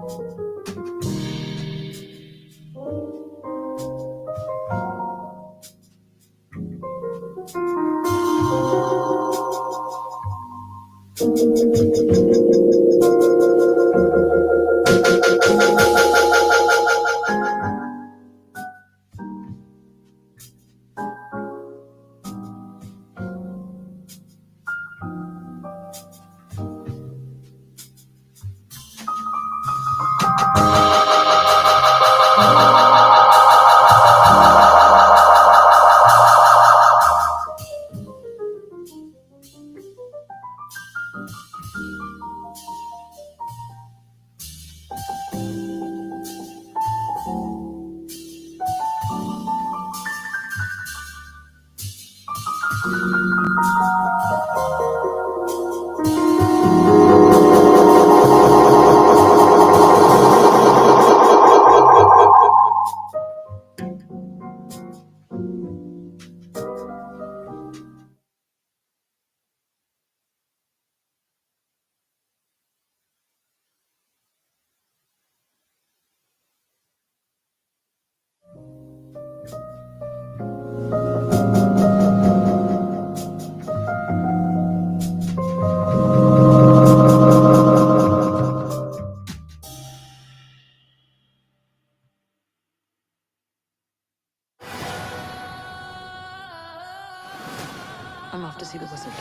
I'm off to see the wizard.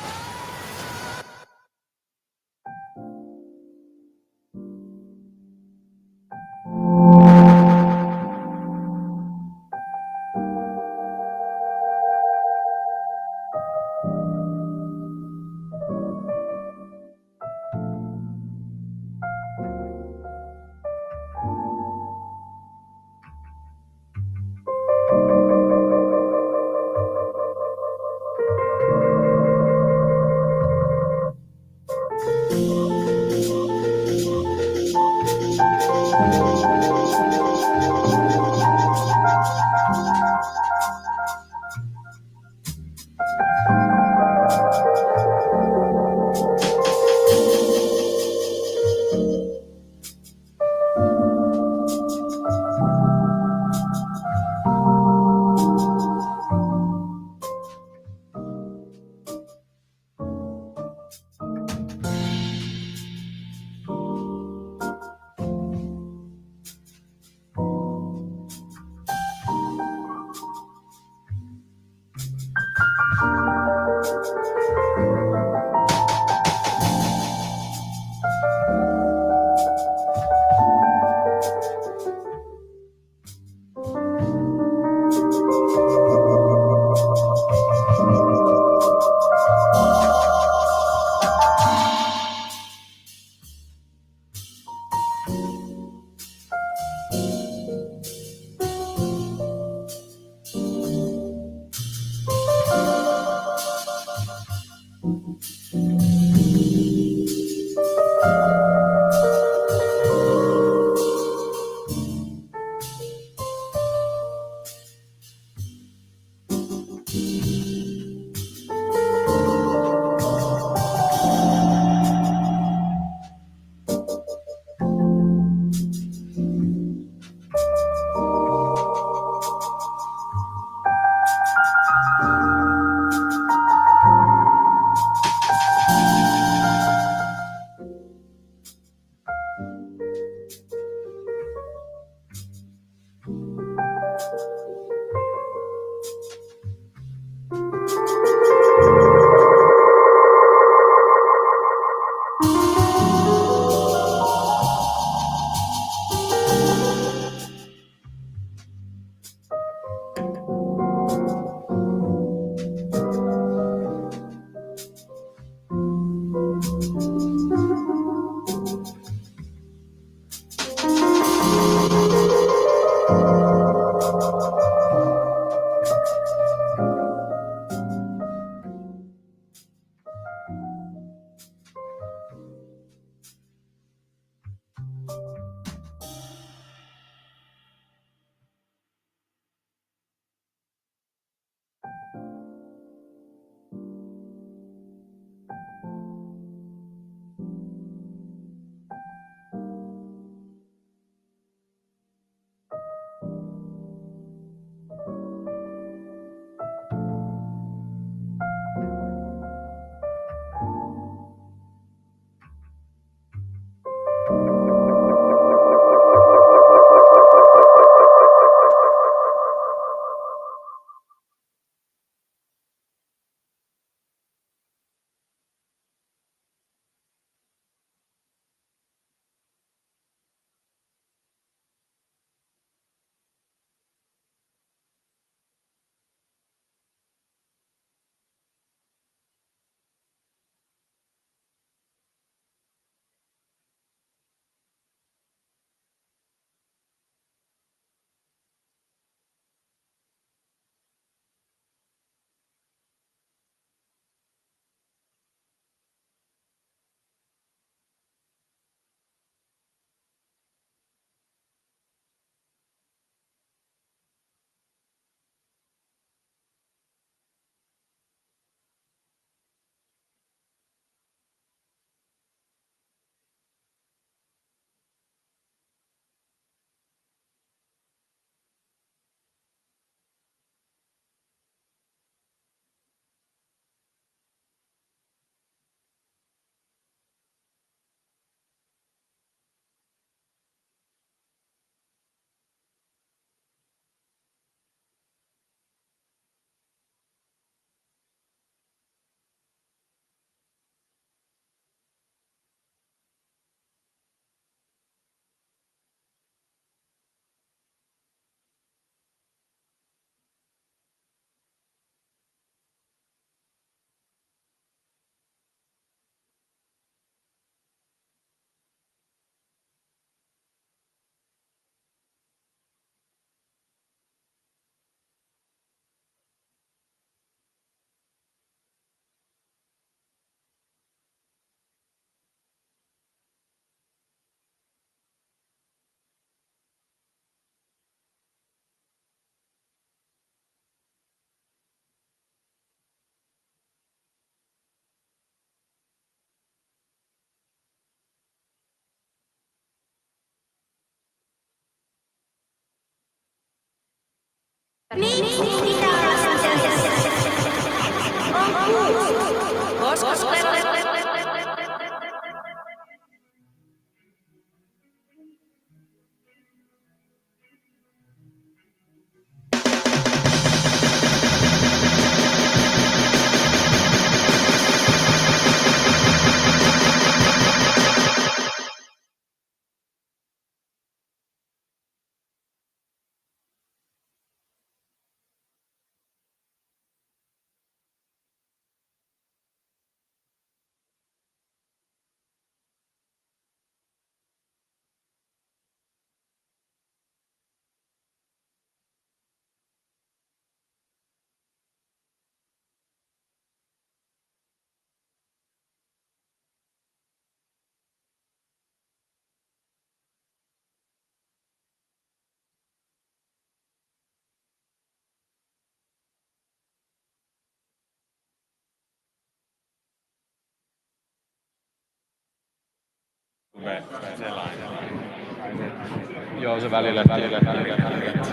Joo, se välillä. Onko vielä niitä? Anteeksi.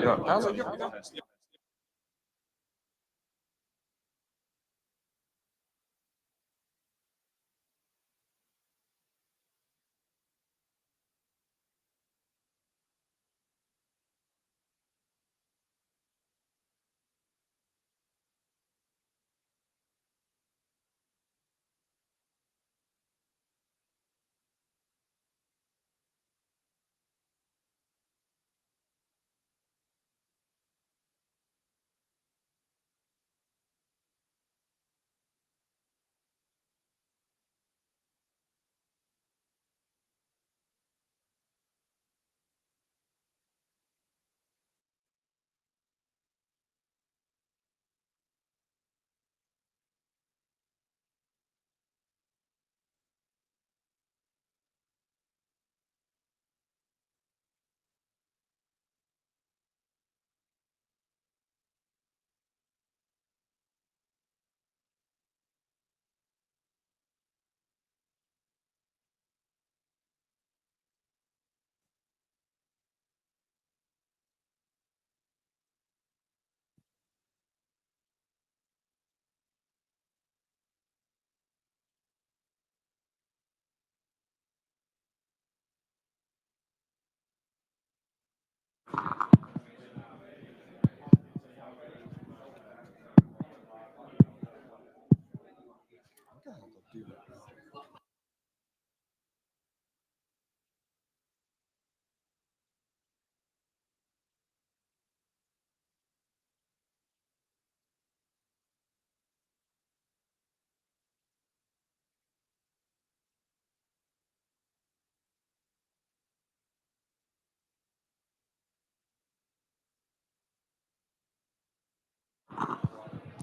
Joo.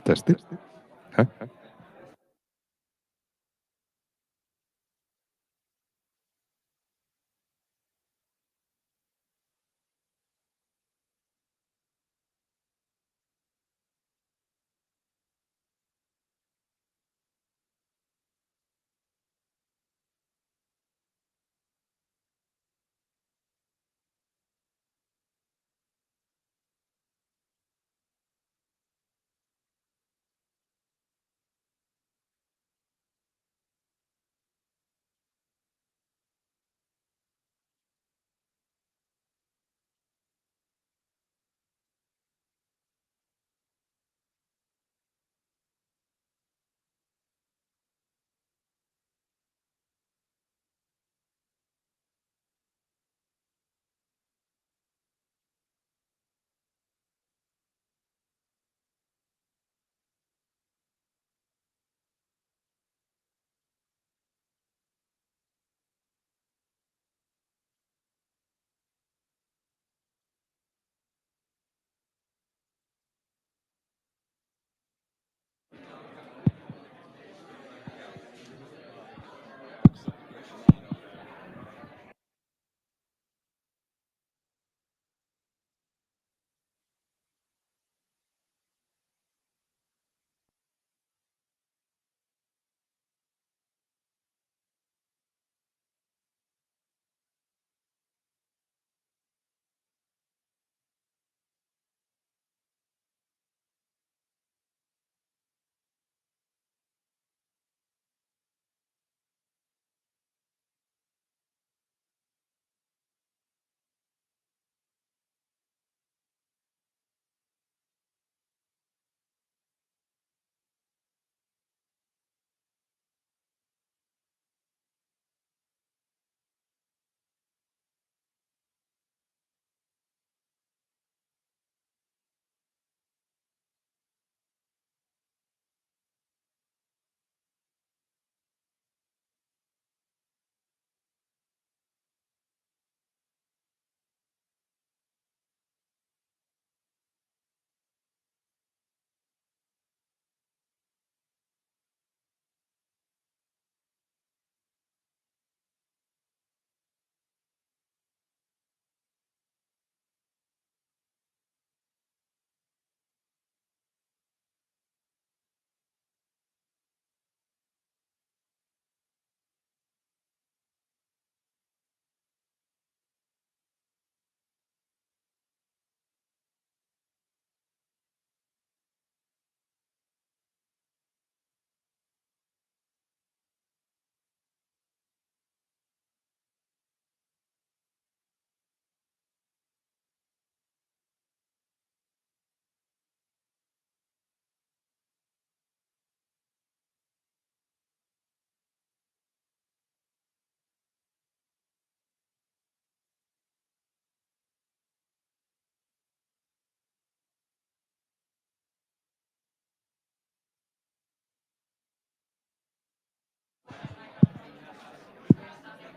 Testi. Häh?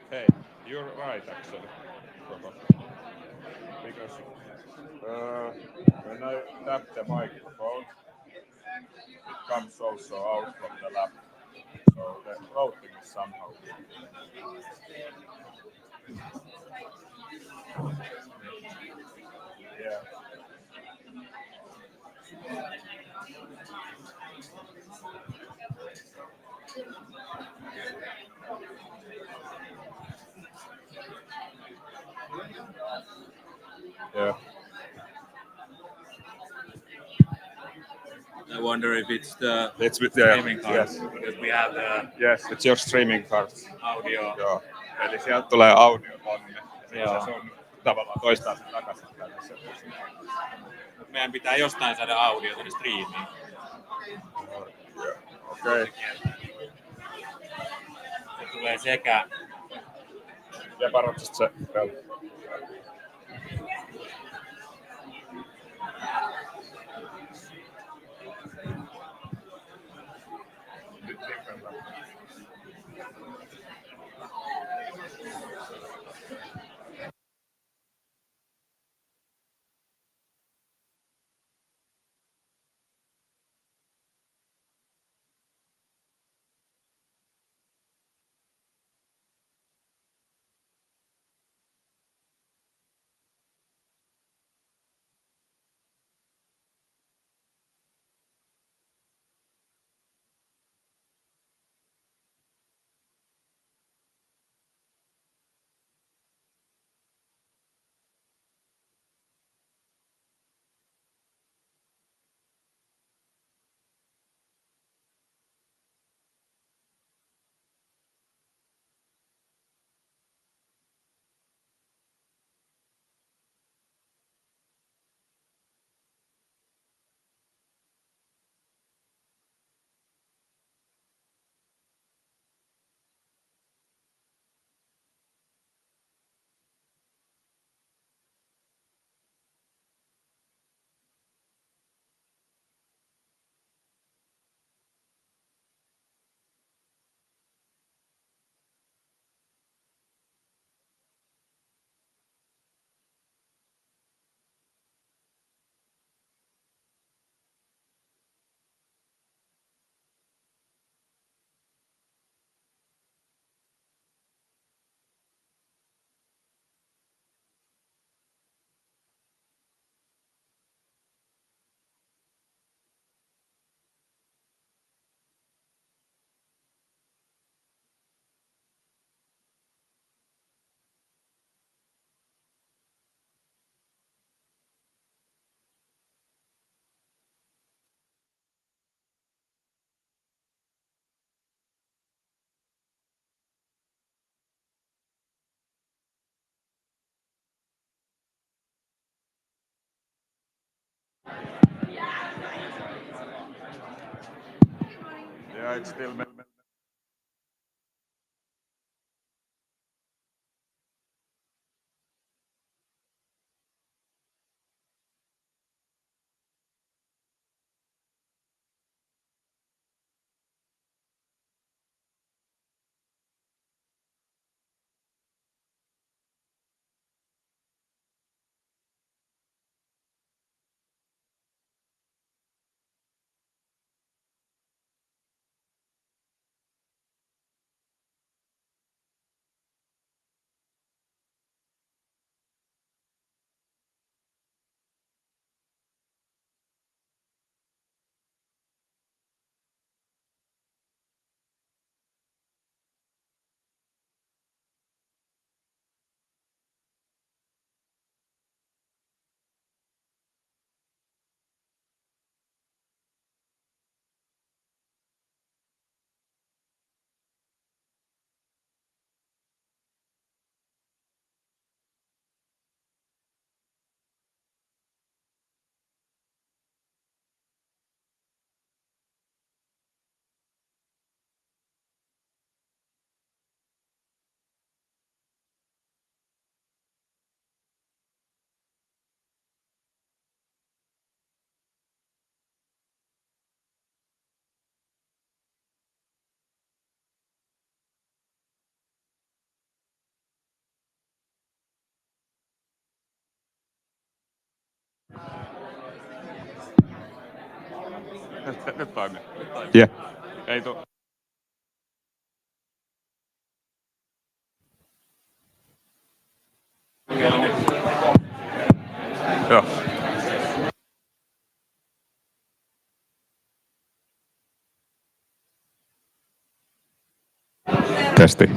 Hey, you're right actually. Because when I tap the microphone, it comes also out from the lab. So the routing is somehow. Yeah. Yeah. I wonder if it's the It's with streaming card. yes. Because we have the Yes, it's your streaming card. audio. Joo. Eli sieltä tulee audio tonne. Ja Joo. se sun tavallaan toistaa sen takaisin tänne. Mut meidän pitää jostain saada audio tänne striimiin. Okei. Se tulee sekä Ja parotsista se pelaa. Yeah, it's still Nyt toimii. Yeah. Ei tuu. Joo. Testi.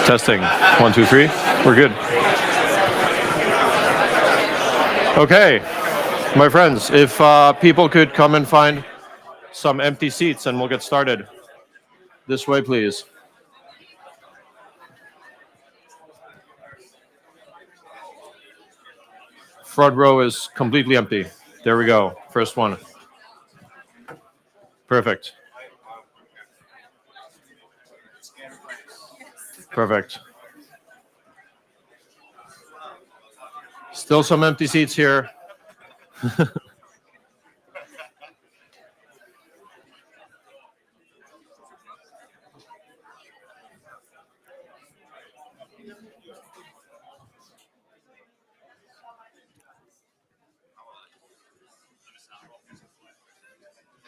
Testing. 1, 2, 3. We're good. Okay, my friends, if people could come and find some empty seats and we'll get started. This way, please. Front row is completely empty. There we go. First one. Perfect. Perfect. Still some empty seats here.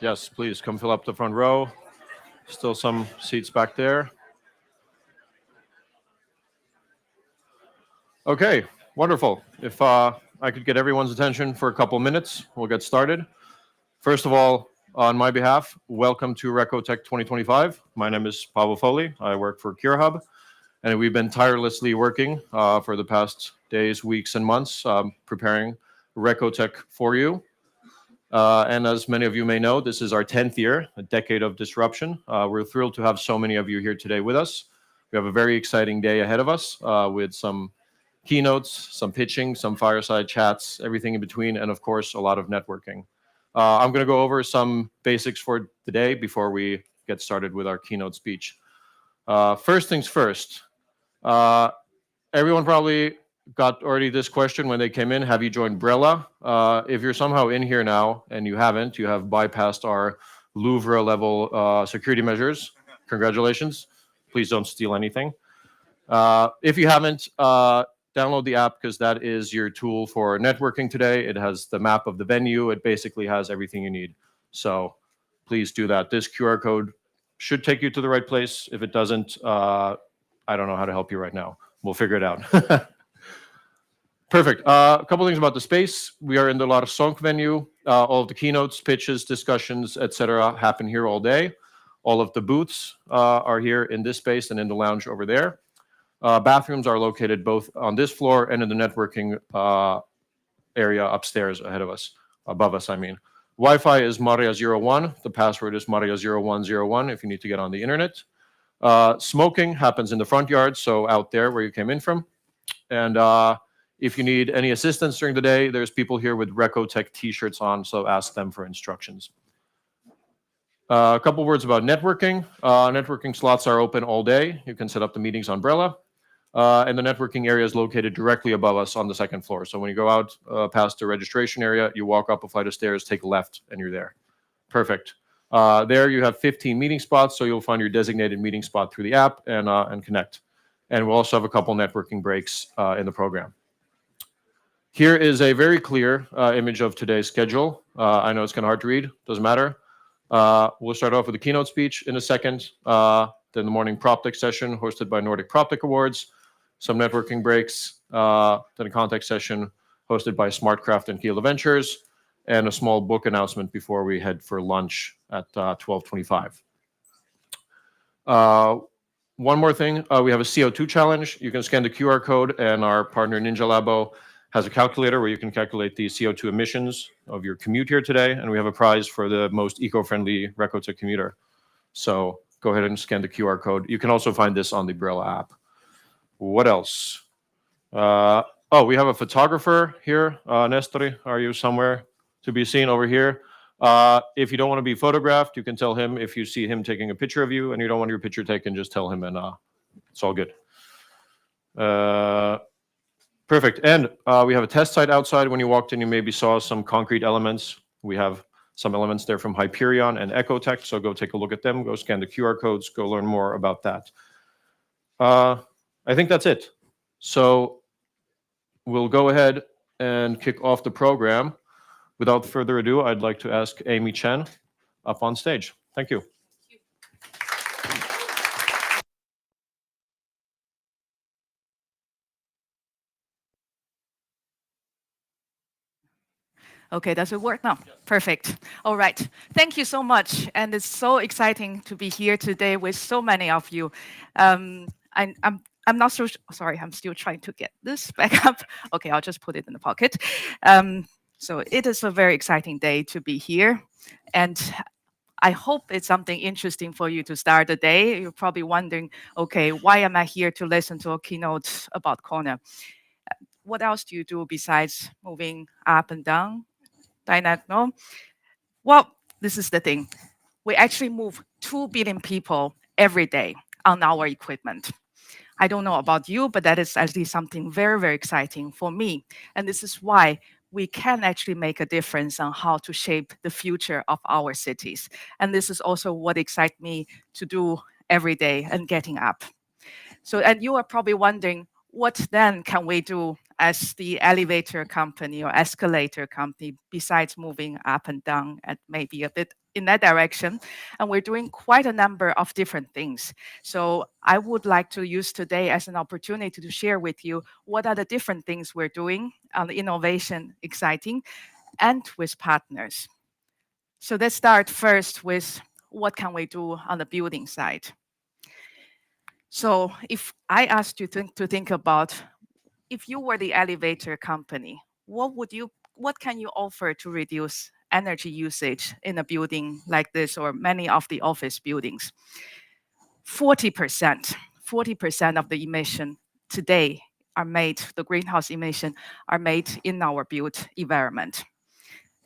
Yes, please come fill up the front row. Still some seats back there. Okay, wonderful. If I could get everyone's attention for a couple minutes, we'll get started. First of all, on my behalf, welcome to Recotech 2025. My name is Pavel Foley. I work for CureHub, and we've been tirelessly working for the past days, weeks, and months preparing Recotech for you. And as many of you may know, this is our 10th year, a decade of disruption. We're thrilled to have so many of you here today with us. We have a very exciting day ahead of us with some keynotes, some pitching, some fireside chats, everything in between, and of course, a lot of networking. I'm going to go over some basics for today before we get started with our keynote speech. First things first, everyone probably got already this question when they came in. Have you joined Brella? If you're somehow in here now and you haven't, you have bypassed our Louvre level security measures. Congratulations. Please don't steal anything. If you haven't, download the app because that is your tool for networking today. It has the map of the venue. It basically has everything you need. So please do that. This QR code should take you to the right place. If it doesn't, I don't know how to help you right now. We'll figure it out. Perfect. A couple things about the space. We are in the Lar Sonk venue. All of the keynotes, pitches, discussions, etc., happen here all day. All of the booths are here in this space and in the lounge over there. Bathrooms are located both on this floor and in the networking area upstairs ahead of us, above us, I mean. Wi-Fi is Maria01. The password is Maria0101 if you need to get on the internet. Smoking happens in the front yard, so out there where you came in from. And if you need any assistance during the day, there's people here with Recotech t-shirts on, so ask them for instructions. A couple words about networking. Networking slots are open all day. You can set up the meetings on Brella. And the networking area is located directly above us on the second floor. So when you go out past the registration area, you walk up a flight of stairs, take a left, and you're there. Perfect. There you have 15 meeting spots, so you'll find your designated meeting spot through the app and connect. And we'll also have a couple networking breaks in the program. Here is a very clear image of today's schedule. I know it's kind of hard to read. Doesn't matter. We'll start off with a keynote speech in a second. Then the morning PropTech session hosted by Nordic PropTech Awards. Some networking breaks. Then a contact session hosted by SmartCraft and Keel Ventures. And a small book announcement before we head for lunch at 12:25. One more thing. We have a CO2 challenge. You can scan the QR code, and our partner Ninja Labo has a calculator where you can calculate the CO2 emissions of your commute here today, and we have a prize for the most eco-friendly Recotech commuter. So go ahead and scan the QR code. You can also find this on the Brella app. What else? Oh, we have a photographer here. Nestori, are you somewhere to be seen over here? If you don't want to be photographed, you can tell him if you see him taking a picture of you and you don't want your picture taken, just tell him and it's all good. Perfect. And we have a test site outside. When you walked in, you maybe saw some concrete elements. We have some elements there from Hyperion and Recotech, so go take a look at them. Go scan the QR codes. Go learn more about that. I think that's it. So we'll go ahead and kick off the program. Without further ado, I'd like to ask Amy Chen up on stage. Thank you. Okay, does it work now? Perfect. All right. Thank you so much. And it's so exciting to be here today with so many of you. I'm I'm not so sorry. I'm still trying to get this back up. Okay, I'll just put it in the pocket. So it is a very exciting day to be here, and I hope it's something interesting for you to start the day. You're probably wondering, okay, why am I here to listen to a keynote about corner? What else do you do besides moving up and down? Dynamic, no? Well, this is the thing. We actually move 2 billion people every day on our equipment. I don't know about you, but that is actually something very, very exciting for me. And this is why we can actually make a difference on how to shape the future of our cities. And this is also what excites me to do every day and getting up. So, and you are probably wondering, what then can we do as the elevator company or escalator company besides moving up and down and maybe a bit in that direction? And we're doing quite a number of different things. So I would like to use today as an opportunity to share with you what are the different things we're doing on the innovation exciting and with partners. So let's start first with what can we do on the building side. So if I asked you to think about if you were the elevator company, what can you offer to reduce energy usage in a building like this or many of the office buildings? 40%, 40% of the emission today are made, the greenhouse emission are made in our built environment.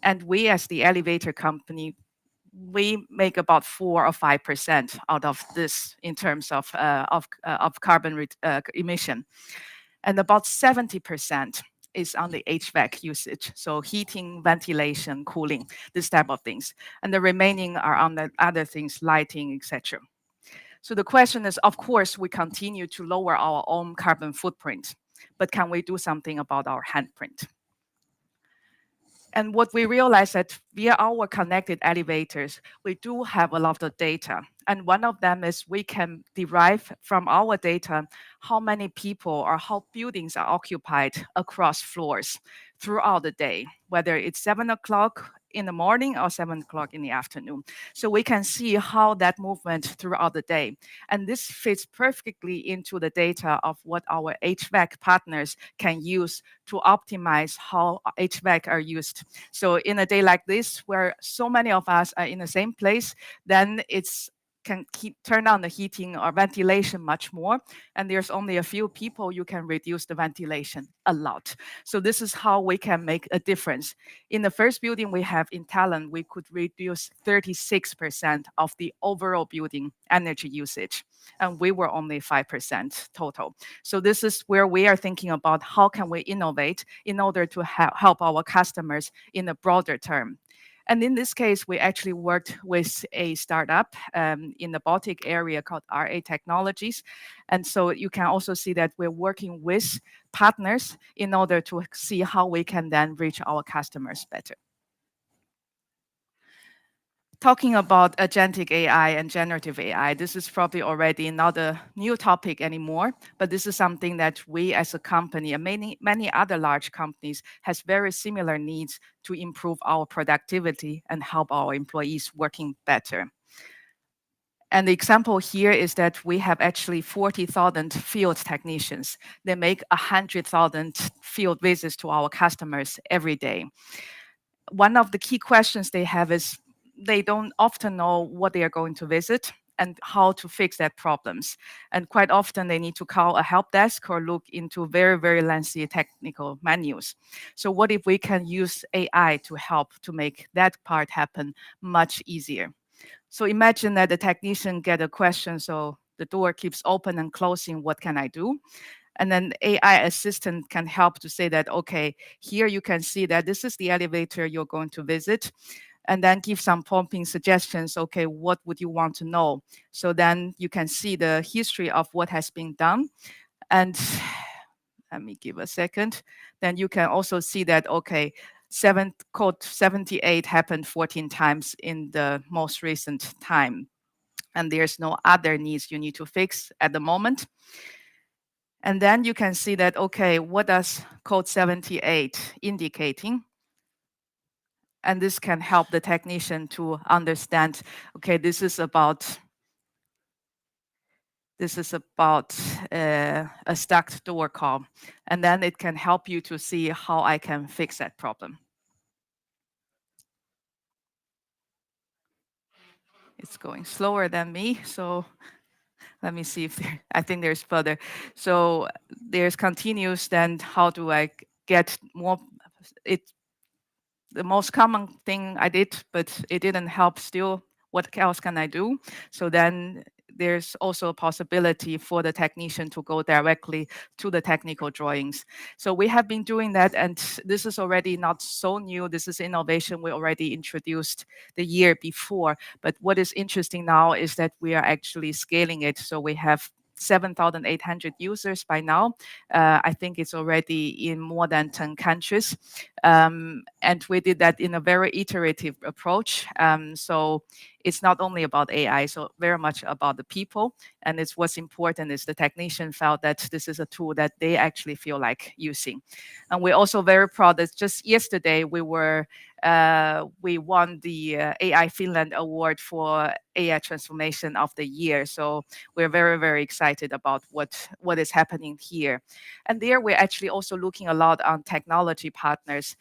And we as the elevator company, we make about 4 or 5% out of this in terms of carbon emission, and about 70% is on the HVAC usage, so heating, ventilation, cooling, this type of things, and the remaining are on the other things, lighting, etc. So the question is, of course, we continue to lower our own carbon footprint, but can we do something about our handprint? And what we realize that via our connected elevators, we do have a lot of data. And one of them is we can derive from our data how many people or how buildings are occupied across floors throughout the day, whether it's 7 o'clock in the morning or 7 o'clock in the afternoon. So we can see how that movement throughout the day. And this fits perfectly into the data of what our HVAC partners can use to optimize how HVAC are used. So in a day like this, where so many of us are in the same place, then it's can turn on the heating or ventilation much more. And there's only a few people, you can reduce the ventilation a lot. So this is how we can make a difference. In the first building we have in Talent, we could reduce 36% of the overall building energy usage. And we were only 5% total. So this is where we are thinking about how can we innovate in order to help our customers in a broader term. And in this case, we actually worked with a startup in the Baltic area called RA Technologies. And so you can also see that we're working with partners in order to see how we can then reach our customers better. Talking about agentic AI and generative AI, this is probably already not a new topic anymore, but this is something that we as a company and many other large companies has very similar needs to improve our productivity and help our employees working better. And the example here is that we have actually 40,000 field technicians. They make 100,000 field visits to our customers every day. One of the key questions they have is they don't often know what they are going to visit and how to fix their problems. And quite often they need to call a help desk or look into very, very lengthy technical menus. So what if we can use AI to help to make that part happen much easier? So imagine that the technician get a question, so the door keeps open and closing, what can I do? And then AI assistant can help to say that, okay, here you can see that this is the elevator you're going to visit, and then give some prompting suggestions. Okay, what would you want to know? So then you can see the history of what has been done. And let me give a second. Then you can also see that, okay, code 78 happened 14 times in the most recent time. And there's no other needs you need to fix at the moment. And then you can see that, okay, what does code 78 indicating? And this can help the technician to understand, okay, this is about This is about a stuck door call. And then it can help you to see how I can fix that problem. It's going slower than me, so let me see if I think there's further. So there's continuous, then how do I get more? It's the most common thing I did, but it didn't help still. What else can I do? So then there's also a possibility for the technician to go directly to the technical drawings. So we have been doing that, and this is already not so new. This is innovation we already introduced the year before. But what is interesting now is that we are actually scaling it. So we have 7,800 users by now. I think it's already in more than 10 countries. And we did that in a very iterative approach. So it's not only about AI, so very much about the people. And it's what's important is the technician felt that this is a tool that they actually feel like using. And we're also very proud that just yesterday we won the AI Finland Award for AI Transformation of the Year. So we're very, very excited about what is happening here. And there we're actually also looking a lot on technology partners.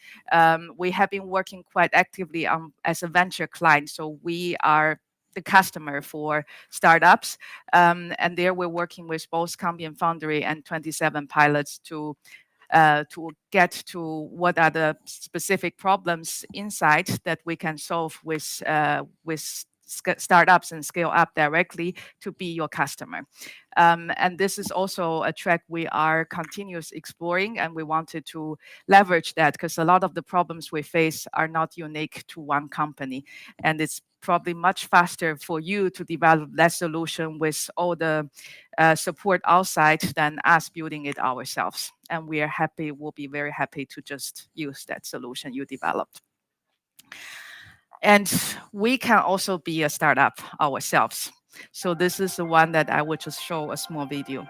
We have been working quite actively as a venture client. So we are the customer for startups. And there we're working with both Cambium Foundry and 27 pilots to get to what are the specific problems inside that we can solve with startups and scale up directly to be your customer. And this is also a track we are continuously exploring, and we wanted to leverage that because a lot of the problems we face are not unique to one company. And it's probably much faster for you to develop that solution with all the support outside than us building it ourselves. And we'll be very happy to just use that solution you developed. And we can also be a startup ourselves. So this is the one that I will just show a small video.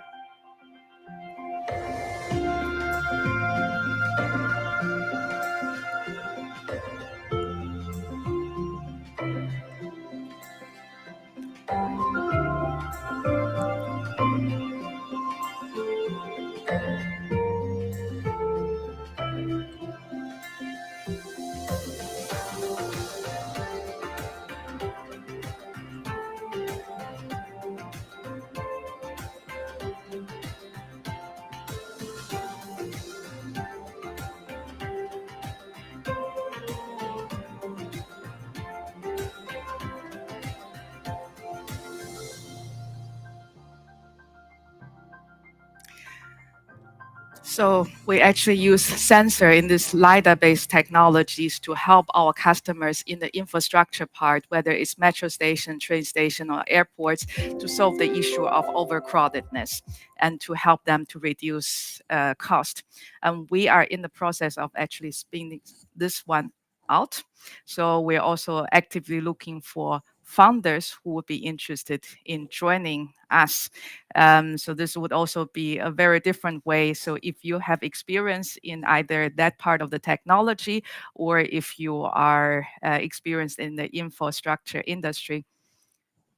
So we actually use sensor in this LiDAR-based technologies to help our customers in the infrastructure part, whether it's metro station, train station, or airports, to solve the issue of overcrowdedness and to help them to reduce cost. And we are in the process of actually spinning this one out. So we're also actively looking for founders who would be interested in joining us. So this would also be a very different way. So if you have experience in either that part of the technology, or if you are experienced in the infrastructure industry,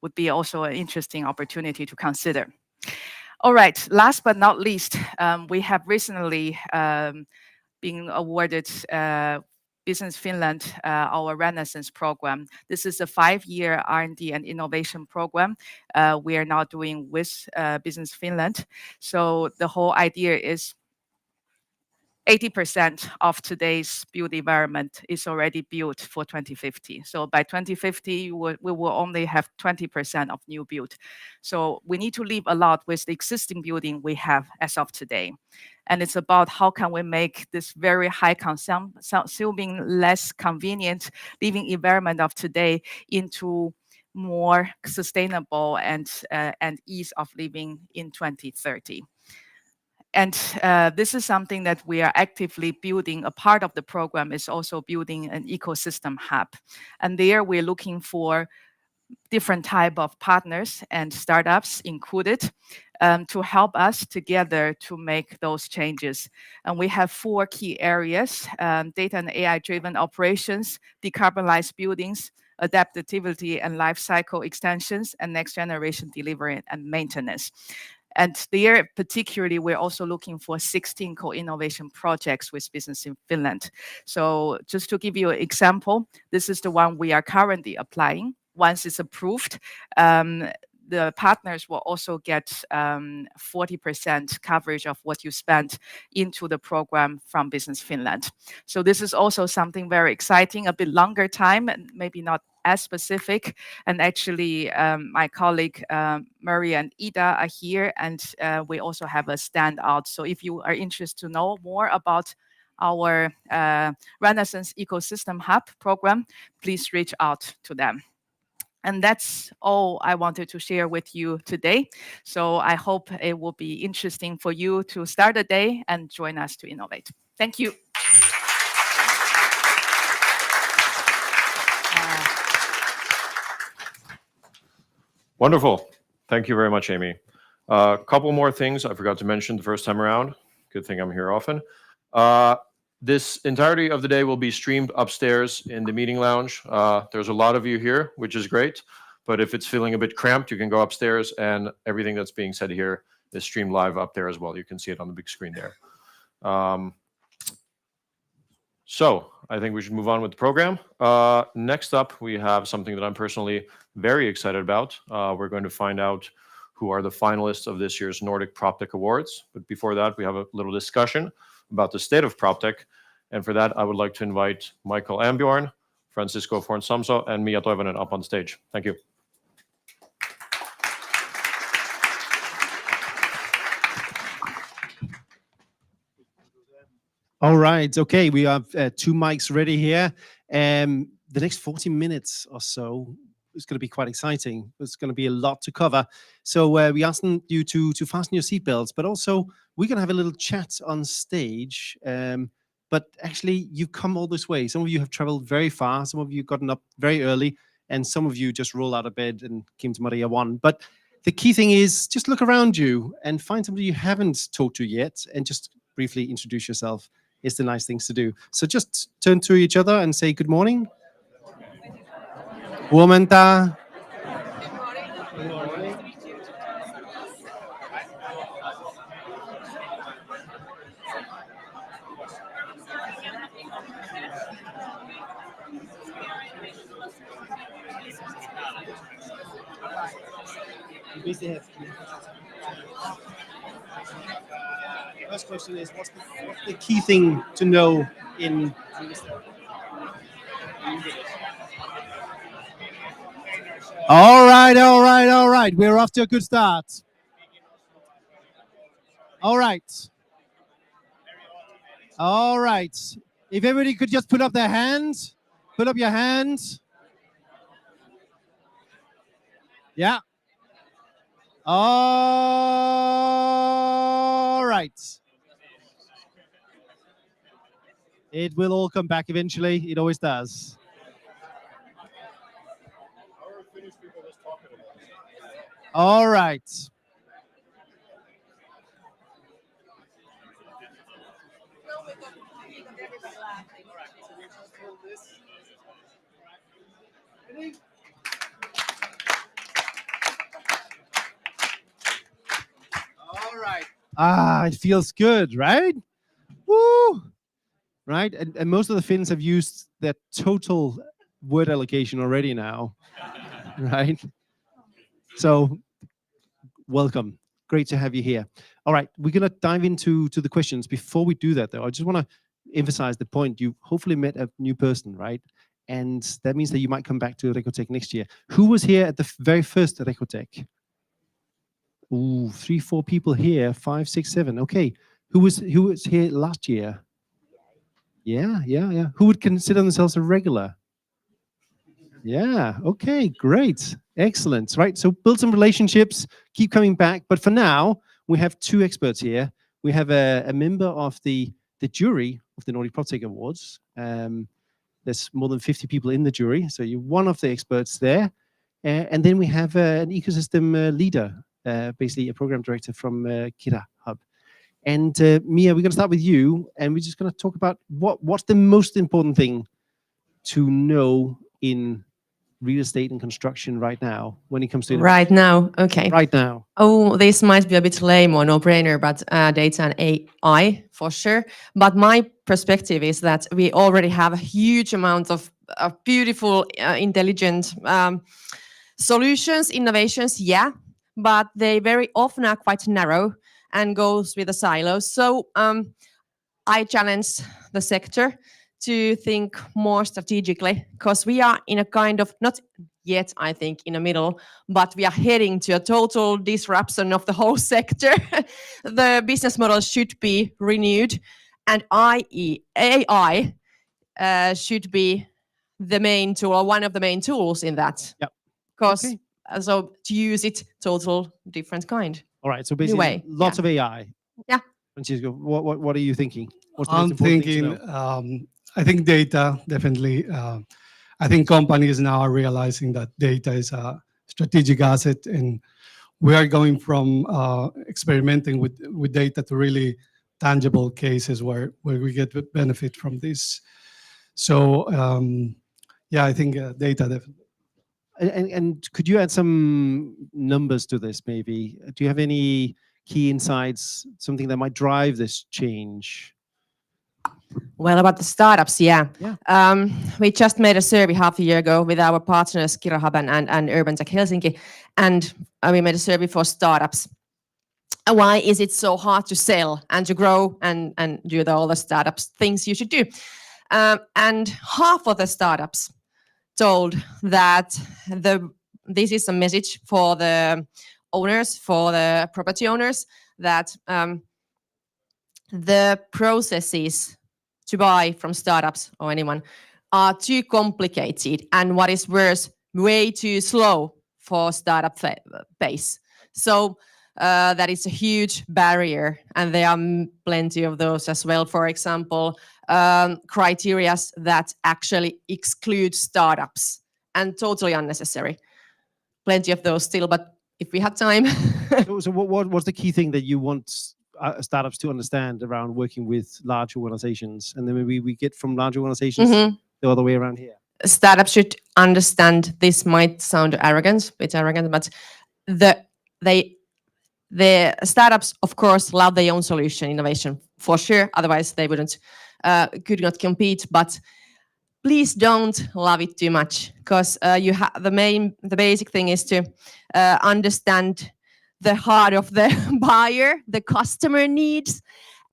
would be also an interesting opportunity to consider. All right, last but not least, we have recently been awarded Business Finland, our Renaissance program. This is a 5-year R&D and innovation program we are now doing with Business Finland. So the whole idea is 80% of today's built environment is already built for 2050. So by 2050, we will only have 20% of new build. So we need to live a lot with the existing building we have as of today. And it's about how can we make this very high consuming, less convenient living environment of today into more sustainable and ease of living in 2030. And this is something that we are actively building. A part of the program is also building an ecosystem hub. And there we're looking for different type of partners and startups included to help us together to make those changes. And we have 4 key areas: data and AI-driven operations, decarbonized buildings, adaptability and life cycle extensions, and next generation delivery and maintenance. And there, particularly, we're also looking for 16 co-innovation projects with business in Finland. So just to give you an example, this is the one we are currently applying. Once it's approved, the partners will also get 40% coverage of what you spent into the program from Business Finland. So this is also something very exciting, a bit longer time, and maybe not as specific. And actually, my colleague Murray and Ida are here, and we also have a standout. So if you are interested to know more about our Renaissance Ecosystem Hub program, please reach out to them. And that's all I wanted to share with you today. So I hope it will be interesting for you to start the day and join us to innovate. Thank you. Wonderful. Thank you very much, Amy. A couple more things I forgot to mention the first time around. Good thing I'm here often. This entirety of the day will be streamed upstairs in the meeting lounge. There's a lot of you here, which is great. But if it's feeling a bit cramped, you can go upstairs, and everything that's being said here is streamed live up there as well. You can see it on the big screen there. So I think we should move on with the program. Next up, we have something that I'm personally very excited about. We're going to find out who are the finalists of this year's Nordic PropTech Awards. But before that, we have a little discussion about the state of PropTech. And for that, I would like to invite Michael Ambjorn, Francisco Fornsamso, and Mia Toivonen up on stage. Thank you. All right. Okay. We have 2 mics ready here. The next 40 minutes or so is going to be quite exciting. There's going to be a lot to cover. So we asked you to fasten your seatbelts, but also we're going to have a little chat on stage. But actually, you've come all this way. Some of you have traveled very far. Some of you have gotten up very early. And some of you just rolled out of bed and came to Maria 1. But the key thing is just look around you and find somebody you haven't talked to yet and just briefly introduce yourself. Is the nice things to do. So just turn to each other and say good morning. Huomenta. Good morning. First question is, what's the key thing to know in... All right. We're off to a good start. All right. If everybody could just put up their hands. Put up your hands. Yeah. All right. It will all come back eventually. It always does. All right. All right. It feels good, right? Woo! Right? And most of the Finns have used their total word allocation already now, right? So, welcome. Great to have you here. All right, we're going to dive into the questions. Before we do that, though, I just want to emphasize the point. You hopefully met a new person, right? And that means that you might come back to Recotech next year. Who was here at the very first Recotech? Ooh, 3, 4 people here. 5, 6, 7. Okay. Who was here last year? Yeah. Who would consider themselves a regular? Yeah. Okay. Great. Excellent. Right. So build some relationships. Keep coming back. But for now, we have 2 experts here. We have a member of the jury of the Nordic PropTech Awards. There's more than 50 people in the jury, so you're one of the experts there. And then we have an ecosystem leader, basically a program director from Kira Hub. And Mia, we're going to start with you, and we're just going to talk about what's the most important thing to know in real estate and construction right now when it comes to Right now, okay. right now? Oh, this might be a bit lame or no-brainer, but data and AI for sure. But my perspective is that we already have a huge amount of beautiful, intelligent solutions, innovations, yeah, but they very often are quite narrow and goes with the silos. So I challenge the sector to think more strategically, because we are in a kind of, not yet, I think, in the middle, but we are heading to a total disruption of the whole sector. The business model should be renewed, and AI should be the main tool, or one of the main tools in that. Yep. Because Okay. so to use it, total different kind. All right. So basically, way, lots yeah. of AI. Yeah. Francisco, what are you thinking? What's the most I'm important thing to thinking, know? I think data, definitely. I think companies now are realizing that data is a strategic asset, and we are going from experimenting with data to really tangible cases where we get benefit from this. So yeah, I think data definitely. And could you add some numbers to this, maybe? Do you have any key insights, something that might drive this change? Well, about the startups, yeah. Yeah. We just made a survey half a year ago with our partners, KiraHub and Urban Tech Helsinki, and we made a survey for startups. Why is it so hard to sell and to grow and do all the startups things you should do? And half of the startups told that this is a message for the owners, for the property owners, that the processes to buy from startups or anyone are too complicated, and what is worse, way too slow for startup pace. So that is a huge barrier, and there are plenty of those as well. For example, criteria that actually exclude startups, and totally unnecessary. Plenty of those still, but if we have time. So what's the key thing that you want startups to understand around working with large organizations? And then maybe we get from large organizations the other way around here. Startups should understand, this might sound arrogant, but the startups, of course, love their own solution innovation for sure. Otherwise, they could not compete. But please don't love it too much, because the basic thing is to understand the heart of the buyer, the customer needs,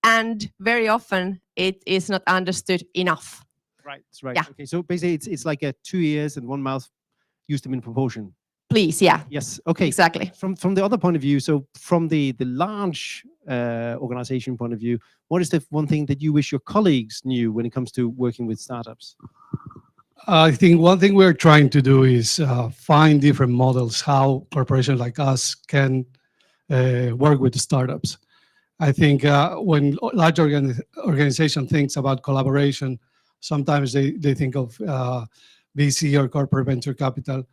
and very often it is not understood enough. Right. Yeah. Okay. So basically, it's like a 2 ears and 1 mouth. Use them in proportion. Please, yeah. Yes. Okay. Exactly. From the other point of view, so from the large organization point of view, what is the one thing that you wish your colleagues knew when it comes to working with startups? I think one thing we're trying to do is find different models how corporations like us can work with the startups. I think when large organization thinks about collaboration, sometimes they think of VC or corporate venture capital.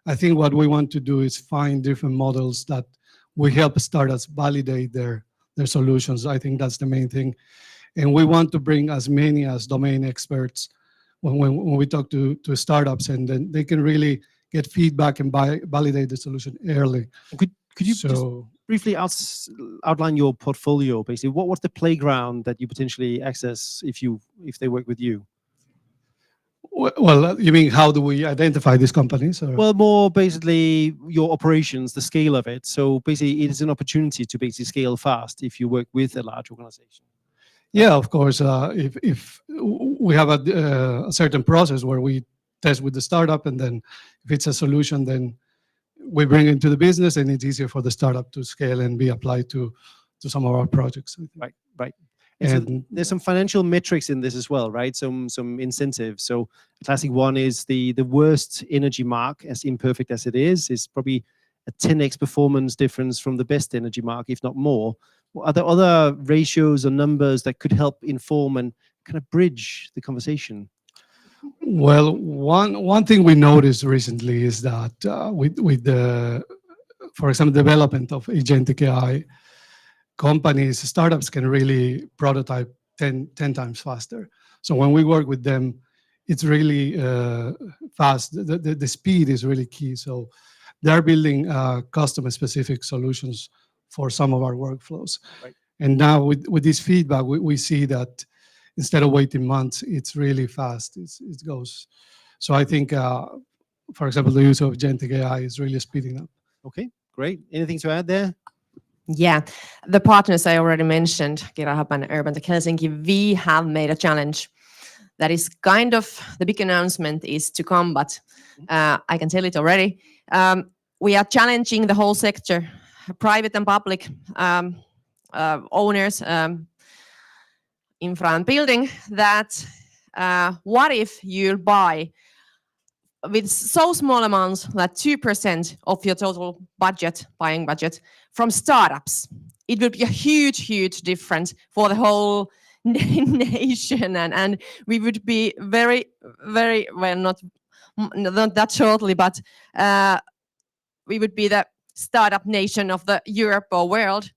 I think what we want to do is find different models that will help startups validate their solutions. I think that's the main thing. And we want to bring as many as domain experts when we talk to startups, and then they can really get feedback and validate the solution early. Could you just briefly outline your portfolio, basically? What's the playground that you potentially access if they work with you? Well, you mean how do we identify these companies? Or? Well, more basically your operations, the scale of it. So basically, it is an opportunity to basically scale fast if you work with a large organization. Yeah, of course. If we have a certain process where we test with the startup, and then if it's a solution, then we bring it into the business, and it's easier for the startup to scale and be applied to some of our projects. Right. And so there's some financial metrics in this as well, right? Some incentives. So a classic one is the worst energy mark, as imperfect as it is probably a 10x performance difference from the best energy mark, if not more. Are there other ratios or numbers that could help inform and kind of bridge the conversation? Well, one thing we noticed recently is that with the, for example, development of agentic AI, startups can really prototype 10 times faster. So when we work with them, it's really fast. The speed is really key. So they're building customer-specific solutions for some of our workflows. Right. And now with this feedback, we see that instead of waiting months, it's really fast. It goes. So I think, for example, the use of agentic AI is really speeding up. Okay, great. Anything to add there? Yeah, the partners I already mentioned, GitHub and Urban Tech Helsinki, we have made a challenge that is kind of, the big announcement is to come, but I can tell it already. We are challenging the whole sector, private and public owners, infra and building, that what if you buy with so small amounts that 2% of your total budget, buying budget, from startups? It would be a huge, huge difference for the whole nation, and we would be very, very, well, not that shortly, but we would be the startup nation of the Europe or world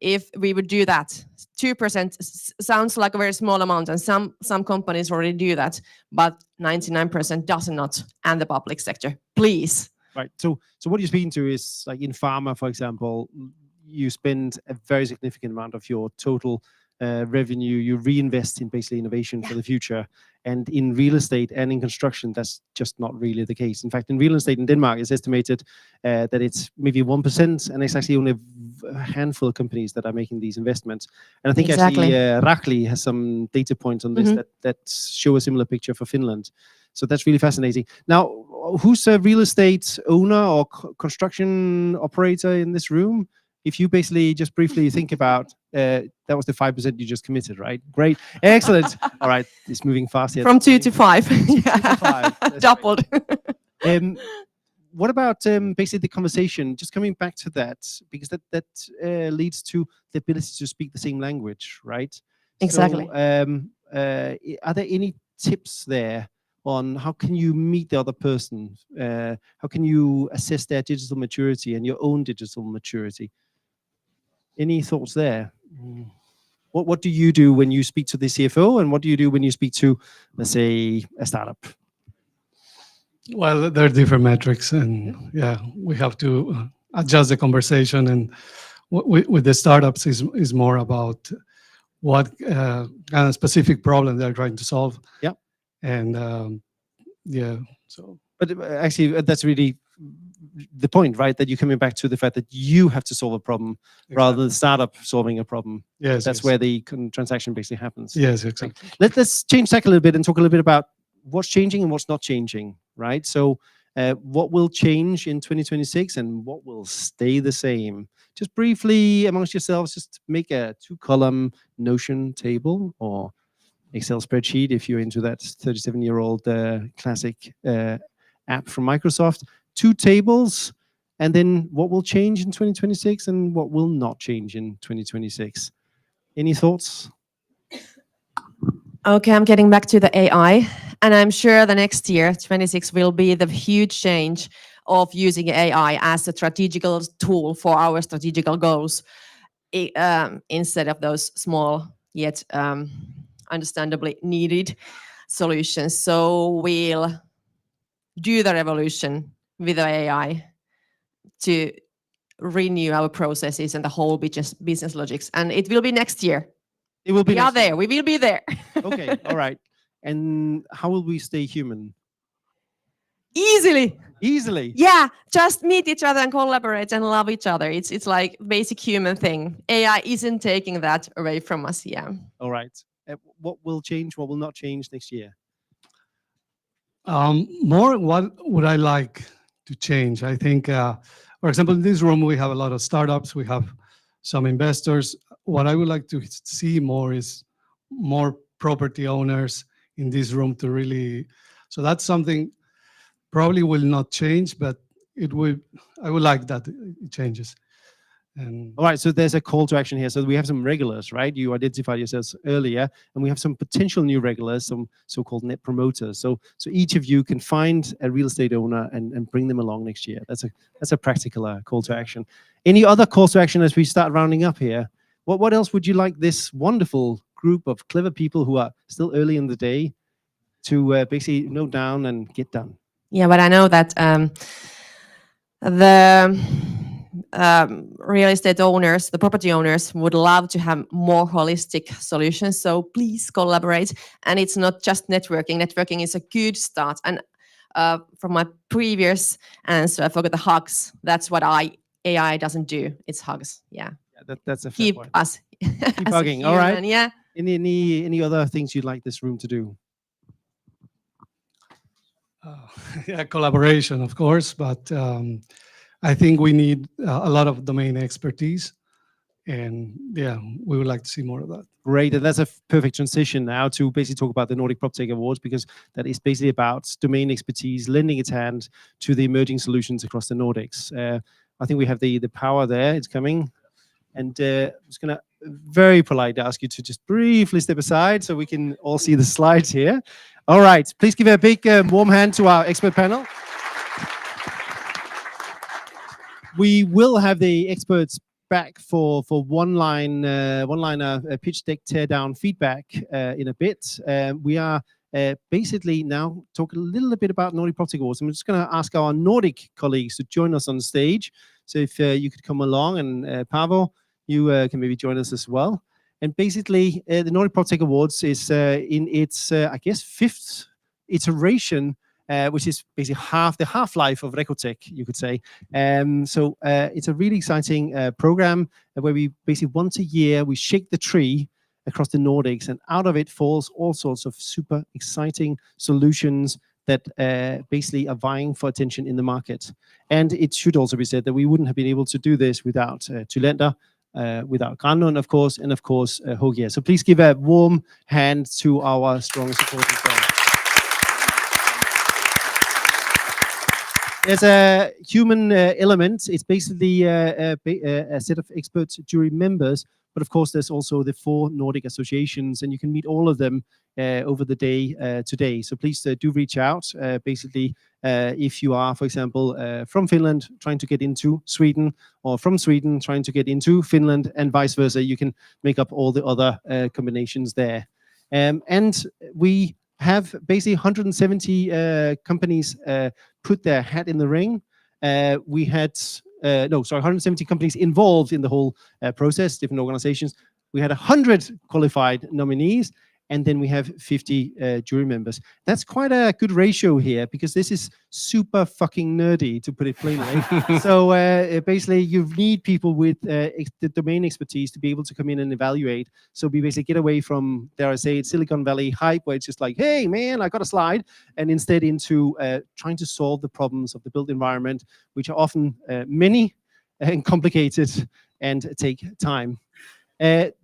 if we would do that. 2% sounds like a very small amount, and some companies already do that, but 99% does not, and the public sector. Please. Right. So what you're speaking to is, like, in pharma, for example, you spend a very significant amount of your total revenue, you reinvest in basically innovation for the future. And in real estate and in construction, that's just not really the case. In fact, in real estate in Denmark, it's estimated that it's maybe 1%, and it's actually only a handful of companies that are making these investments. And I think Exactly. actually Rakli has some data points on this that show a similar picture for Finland. So that's really fascinating. Now, who's a real estate owner or construction operator in this room? If you basically just briefly think about, that was the 5% you just committed, right? Great, excellent. All right, it's moving fast here. From 2 to 5. 2 to 5. That's Doubled. What about basically the conversation? Just coming back to that, because that leads to the ability to speak the same language, right? Exactly. So, are there any tips there on how can you meet the other person? How can you assess their digital maturity and your own digital maturity? Any thoughts there? What do you do when you speak to the CFO, and what do you do when you speak to, let's say, a startup? Well, there are different metrics, and yeah, we have to adjust the conversation. And with the startups is more about what kind of specific problem they're trying to solve. Yeah. And yeah, so. But actually, that's really the point, right? That you're coming back to the fact that you have to solve a problem rather than the startup solving a problem. Yes, that's where the transaction basically happens. Yes, exactly. Let's change tack a little bit and talk a little bit about what's changing and what's not changing, right? So what will change in 2026 and what will stay the same? Just briefly amongst yourselves, just make a 2-column Notion table or Excel spreadsheet if you're into that 37-year-old classic app from Microsoft. 2 tables, and then what will change in 2026 and what will not change in 2026. Any thoughts? Okay, I'm getting back to the AI, and I'm sure the next year, 26, will be the huge change of using AI as a strategical tool for our strategical goals, instead of those small yet understandably needed solutions. So we'll do the revolution with the AI to renew our processes and the whole business logics. And it will be next year. It will be. We are there. We will be there. Okay. All right. And how will we stay human? Easily. Easily. Yeah. Just meet each other and collaborate and love each other. It's like basic human thing. AI isn't taking that away from us. Yeah. All right. What will change? What will not change next year? More, what would I like to change? I think, for example, in this room, we have a lot of startups. We have some investors. What I would like to see more is more property owners in this room to really, so that's something probably will not change, but it would, I would like that it changes. And all right, so there's a call to action here. So we have some regulars, right? You identified yourselves earlier, and we have some potential new regulars, some so-called net promoters. So each of you can find a real estate owner and bring them along next year. That's a practical call to action. Any other calls to action as we start rounding up here? What else would you like this wonderful group of clever people who are still early in the day? to basically note down and get done. Yeah, but I know that the real estate owners, the property owners would love to have more holistic solutions. So please collaborate. And it's not just networking. Networking is a good start. And from my previous answer, I forgot the hugs. That's what AI doesn't do. It's hugs. Yeah. That's a fair Keep point. us. Keep as a hugging. All right. human, yeah. Any other things you'd like this room to do? Yeah, collaboration, of course, but I think we need a lot of domain expertise, and yeah, we would like to see more of that. Great, and that's a perfect transition now to basically talk about the Nordic PropTech Awards, because that is basically about domain expertise lending its hand to the emerging solutions across the Nordics. I think we have the power there. It's coming, and I'm just going to very politely ask you to just briefly step aside so we can all see the slides here. All right, please give a big warm hand to our expert panel. We will have the experts back for one-liner pitch deck teardown feedback in a bit. We are basically now talking a little bit about Nordic PropTech Awards. I'm just going to ask our Nordic colleagues to join us on stage. So if you could come along, and Paavo, you can maybe join us as well. And basically, the Nordic PropTech Awards is in its, I guess, 5th iteration, which is basically the half-life of Recotech, you could say. So it's a really exciting program where we basically once a year, we shake the tree across the Nordics, and out of it falls all sorts of super exciting solutions that basically are vying for attention in the market. And it should also be said that we wouldn't have been able to do this without Tulenda, without Granlund, of course, and of course, Hogia. So please give a warm hand to our strong supporters there. There's a human element. It's basically a set of expert jury members, but of course, there's also the 4 Nordic associations, and you can meet all of them over the day today. So please do reach out. Basically, if you are, for example, from Finland trying to get into Sweden, or from Sweden trying to get into Finland, and vice versa, you can make up all the other combinations there. And we have basically 170 companies put their hat in the ring. We had 170 companies involved in the whole process, different organizations. We had 100 qualified nominees, and then we have 50 jury members. That's quite a good ratio here, because this is super fucking nerdy, to put it plainly. So basically, you need people with the domain expertise to be able to come in and evaluate. So we basically get away from, dare I say it, Silicon Valley hype, where it's just like, hey, man, I got a slide, and instead into trying to solve the problems of the built environment, which are often many and complicated and take time.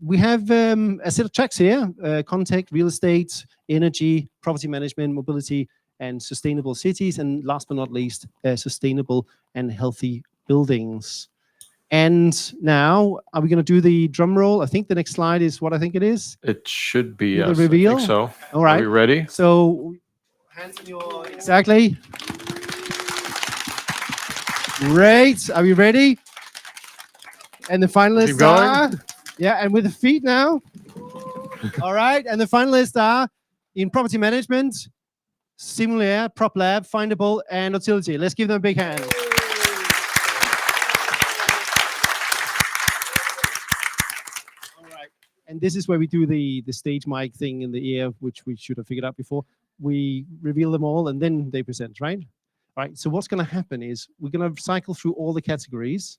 We have a set of tracks here: contact, real estate, energy, property management, mobility, and sustainable cities, and last but not least, sustainable and healthy buildings. And now, are we going to do the drum roll? I think the next slide is what I think it is. It should be, The yes. reveal? I think so. All right. Are we ready? So, hands on your... Exactly. Great. Are we ready? And the finalists Keep going. are... Yeah, and with the feet now. All right, and the finalists are in property management, Simulair, Prop Lab, Findable, and Utility. Let's give them a big hand. All right, and this is where we do the stage mic thing in the ear, which we should have figured out before. We reveal them all, and then they present, right? All right, so what's going to happen is we're going to cycle through all the categories.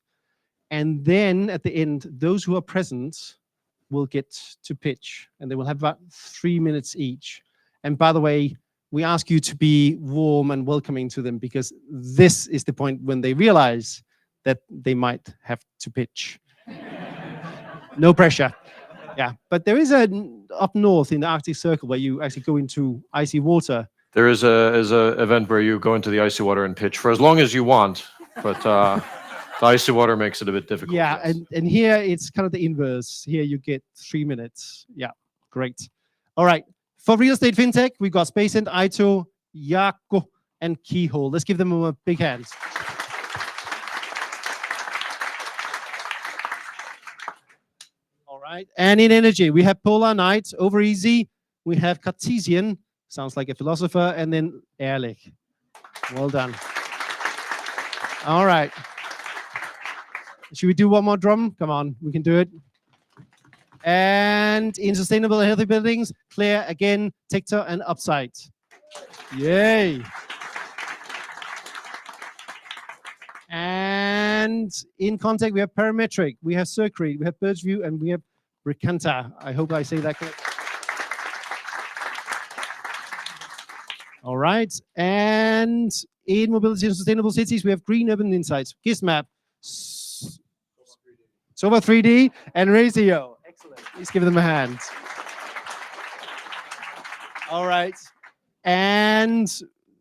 And then at the end, those who are present will get to pitch, and they will have about 3 minutes each. And by the way, we ask you to be warm and welcoming to them, because this is the point when they realize that they might have to pitch. No pressure. Yeah, but there is up north in the Arctic Circle where you actually go into icy water. There is a event where you go into the icy water and pitch for as long as you want, but the icy water makes it a bit difficult. Yeah, yes. and here it's kind of the inverse. Here you get 3 minutes. Yeah, great. All right, for real estate fintech, we got Spacent, Aito, Yako, and Keyhole. Let's give them a big hand. All right, and in energy, we have Polar Night, Over Easy, we have Cartesian, sounds like a philosopher, and then Ehrlich. Well done. All right. Should we do one more drum? Come on, we can do it. And in sustainable and healthy buildings, Claire again, Tector and Upside. Yay. And in contact, we have Parametric, we have Circuit, we have Birchview, and we have Recanta. I hope I say that correctly. All right. And in mobility and sustainable cities, we have Green Urban Insights, GISMAP, Soba 3D, and Ratio. Excellent. Please give them a hand. All right. And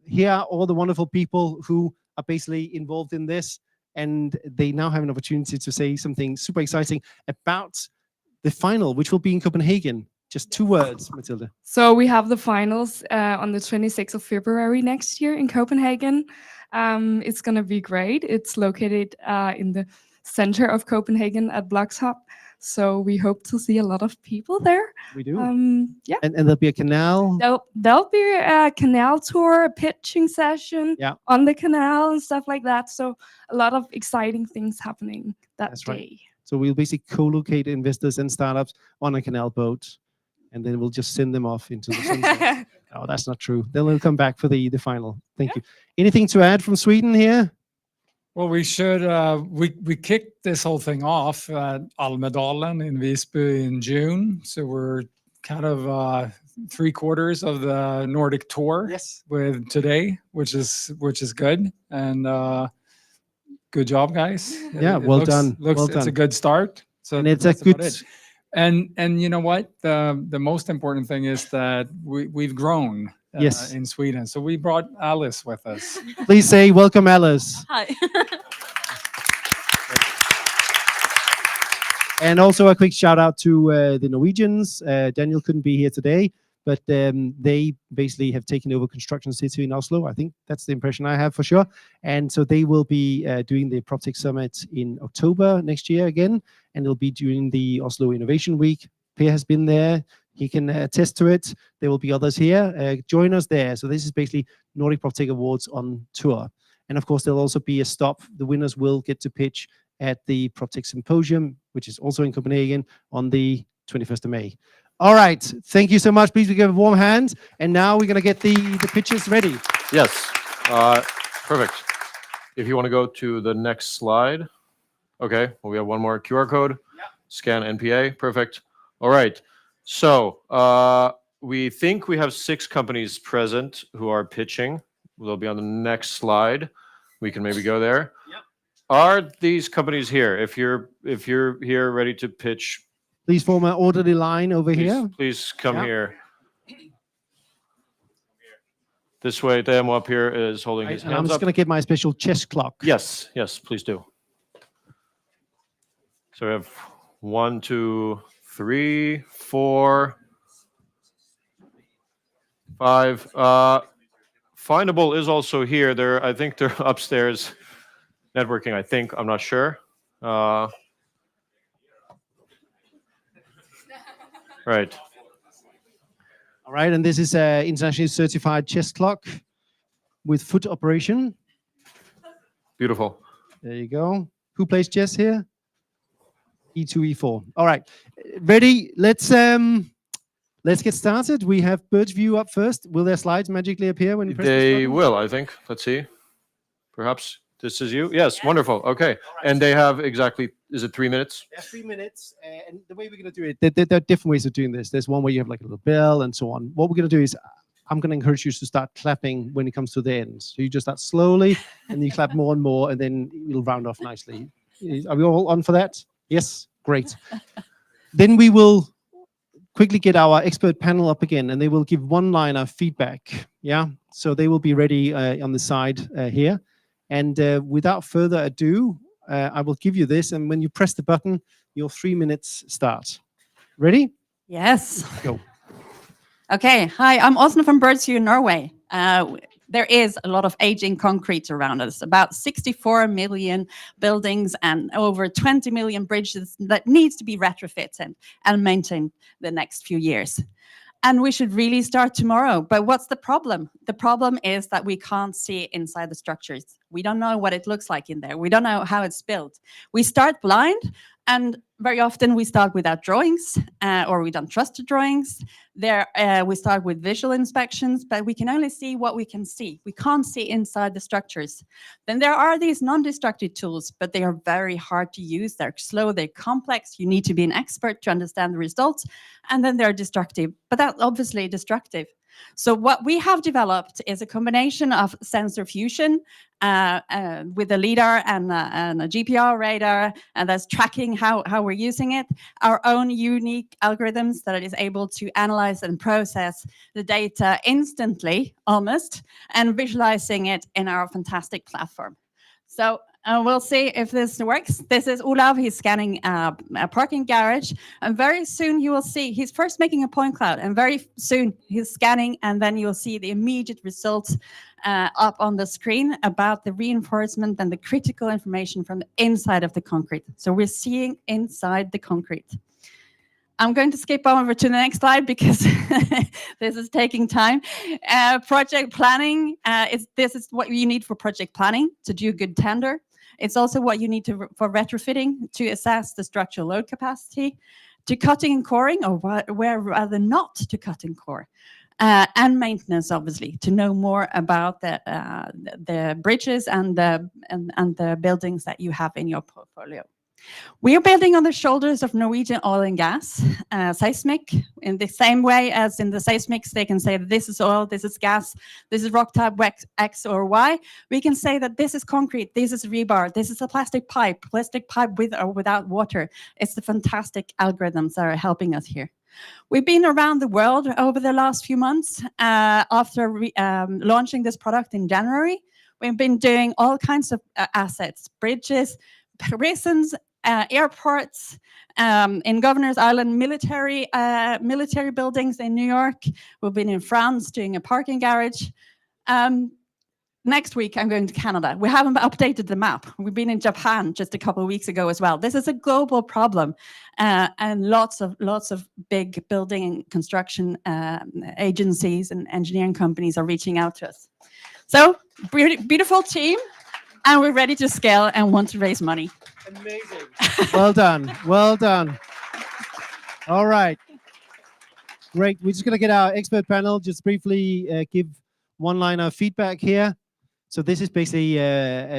here are all the wonderful people who are basically involved in this. And they now have an opportunity to say something super exciting about the final, which will be in Copenhagen. Just 2 words, Matilda. So we have the finals on the 26th of February next year in Copenhagen. It's going to be great. It's located in the center of Copenhagen at Bloxhop. So we hope to see a lot of people there. We do. Yeah. And there'll be a canal. There'll be a canal tour, a pitching session on the canal and stuff like that. So a lot of exciting things happening that That's day. right. So we'll basically co-locate investors and startups on a canal boat, and then we'll just send them off into the sunset. Oh, that's not true. Then they'll come back for the final. Thank you. Anything to add from Sweden here? Well, we should, we kicked this whole thing off at Almedalen in Visby in June. So we're kind of 3/4 of the Nordic tour with today, which is good. And good job, guys. Yeah, well done. It's a good start. So and it's a good. And you know what? The most important thing is that we've grown in Sweden. So we brought Alice with us. Please say welcome, Alice. Hi. And also a quick shout out to the Norwegians. Daniel couldn't be here today, but they basically have taken over Construction City in Oslo. I think that's the impression I have for sure. And so they will be doing the PropTech Summit in October next year again, and it'll be during the Oslo Innovation Week. Per has been there. He can attest to it. There will be others here. Join us there. So this is basically Nordic PropTech Awards on tour. And of course, there'll also be a stop. The winners will get to pitch at the PropTech Symposium, which is also in Copenhagen on the 21st of May. All right. Thank you so much. Please give a warm hand. And now we're going to get the pitches ready. Yes. Perfect. If you want to go to the next slide. Okay. Well, we have one more QR code. Scan NPA. Perfect. All right. So we think we have 6 companies present who are pitching. They'll be on the next slide. We can maybe go there. Yep. Are these companies here? If you're here ready to pitch, please form an orderly line over here. Please come here. This way, Demo up here is holding his hands up. I'm just going to get my special chess clock. Yes, please do. So we have 1, 2, 3, 4, 5. Findable is also here. I think they're upstairs networking. I think, I'm not sure. Right. All right, and this is an internationally certified chess clock with foot operation. Beautiful. There you go. Who plays chess here? E2, E4. All right, ready? Let's get started. We have Birchview up first. Will their slides magically appear when you press this button? Will, I think. Let's see. Perhaps this is you. Yes, wonderful. Okay, right. And they have exactly. Is it 3 minutes? Yeah, 3 minutes. And the way we're going to do it, there are different ways of doing this. There's one where you have like a little bell and so on. What we're going to do is I'm going to encourage you to start clapping when it comes to the end. So you just start slowly and you clap more and more, and then it'll round off nicely. Are we all on for that? Yes? Great. Then we will quickly get our expert panel up again, and they will give one-liner feedback. Yeah? So they will be ready on the side here. And without further ado, I will give you this, and when you press the button, your 3 minutes start. Ready? Yes. Go. Okay. Hi, I'm Åsne from Birdsview, Norway. There is a lot of aging concrete around us, about 64 million buildings and over 20 million bridges that needs to be retrofitted and maintained the next few years. And we should really start tomorrow. But what's the problem? The problem is that we can't see inside the structures. We don't know what it looks like in there. We don't know how it's built. We start blind, and very often we start without drawings, or we don't trust the drawings. We start with visual inspections, but we can only see what we can see. We can't see inside the structures. Then there are these non-destructive tools, but they are very hard to use. They're slow, they're complex. You need to be an expert to understand the results. And then they're destructive, but that's obviously destructive. So what we have developed is a combination of sensor fusion with a LiDAR and a GPR radar, and that's tracking how we're using it. Our own unique algorithms that is able to analyze and process the data instantly, almost, and visualizing it in our fantastic platform. So we'll see if this works. This is Olav. He's scanning a parking garage. And very soon you will see, he's first making a point cloud. And very soon he's scanning. And then you'll see the immediate results up on the screen about the reinforcement and the critical information from the inside of the concrete. So we're seeing inside the concrete. I'm going to skip over to the next slide because this is taking time. Project planning, this is what you need for project planning to do a good tender. It's also what you need for retrofitting to assess the structural load capacity, to cutting and coring, or where rather not to cut and core. And maintenance, obviously, to know more about the bridges and the buildings that you have in your portfolio. We are building on the shoulders of Norwegian oil and gas, seismic, in the same way as in the seismics, they can say this is oil, this is gas, this is rock type X or Y. We can say that this is concrete, this is rebar, this is a plastic pipe with or without water. It's the fantastic algorithms that are helping us here. We've been around the world over the last few months. After launching this product in January, we've been doing all kinds of assets, bridges, prisons, airports, in Governor's Island military buildings in New York. We've been in France doing a parking garage. Next week, I'm going to Canada. We haven't updated the map. We've been in Japan just a couple of weeks ago as well. This is a global problem, and lots of big building and construction agencies and engineering companies are reaching out to us. So, beautiful team, and we're ready to scale and want to raise money. Amazing. Well done. Well done. All right. Great. We're just going to get our expert panel, just briefly give one-liner feedback here. So this is basically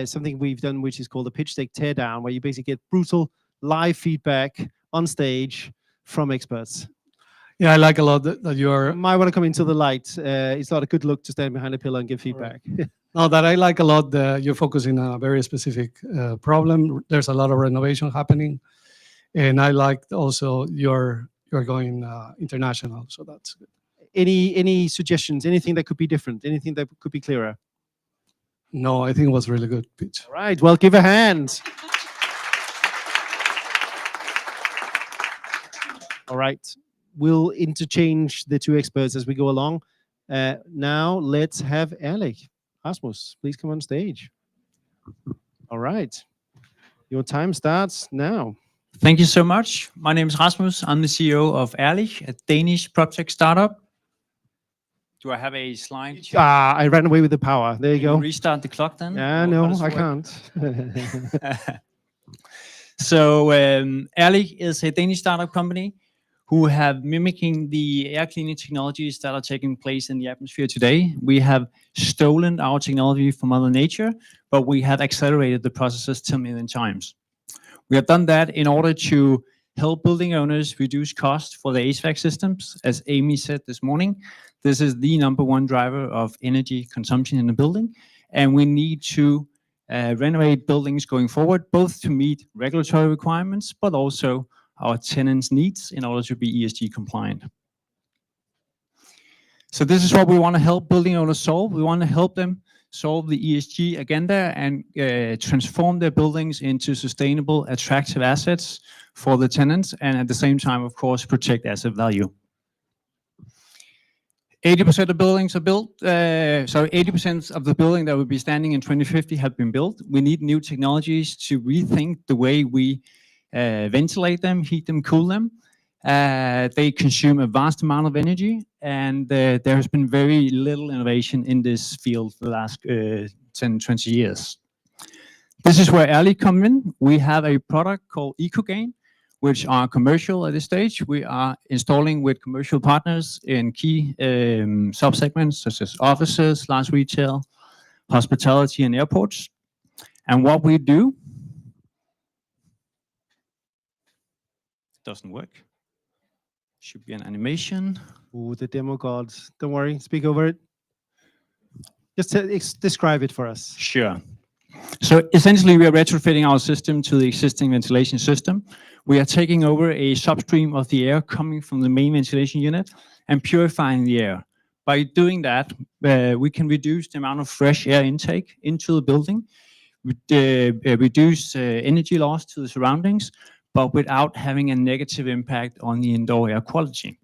something we've done, which is called a pitch deck teardown, where you basically get brutal live feedback on stage from experts. Yeah, I like a lot that you're... Might want to come into the light. It's not a good look to stand behind a pillar and give feedback. Right. No, that I like a lot that you're focusing on a very specific problem. There's a lot of renovation happening. And I like also you're going international, so that's good. Any suggestions? Anything that could be different? Anything that could be clearer? No, I think it was really good pitch. All right, well, give a hand. All right, we'll interchange the two experts as we go along. Now let's have Erlich. Rasmus, please come on stage. All right, your time starts now. Thank you so much. My name is Rasmus. I'm the CEO of Erlich, a Danish PropTech startup. Do I have a slide? I ran away with the power. There you go. Restart the clock then? Yeah, no, I can't. So Erlich is a Danish startup company who have mimicking the air cleaning technologies that are taking place in the atmosphere today. We have stolen our technology from Mother Nature, but we have accelerated the processes 10 million times. We have done that in order to help building owners reduce cost for their HVAC systems. As Amy said this morning, this is the #1 driver of energy consumption in a building, and we need to renovate buildings going forward, both to meet regulatory requirements, but also our tenants' needs in order to be ESG compliant. So this is what we want to help building owners solve. We want to help them solve the ESG agenda and transform their buildings into sustainable, attractive assets for the tenants, and at the same time, of course, protect asset value. 80% of buildings are built, 80% of the building that will be standing in 2050 have been built. We need new technologies to rethink the way we ventilate them, heat them, cool them. They consume a vast amount of energy, and there has been very little innovation in this field the last 10, 20 years. This is where Ally come in. We have a product called EcoGain, which are commercial at this stage. We are installing with commercial partners in key sub-segments such as offices, large retail, hospitality, and airports. And what we do doesn't work. Should be an animation. Ooh, the demo gods. Don't worry, speak over it. Just describe it for us. Sure. So essentially, we are retrofitting our system to the existing ventilation system. We are taking over a substream of the air coming from the main ventilation unit and purifying the air. By doing that, we can reduce the amount of fresh air intake into the building, reduce energy loss to the surroundings, but without having a negative impact on the indoor air quality.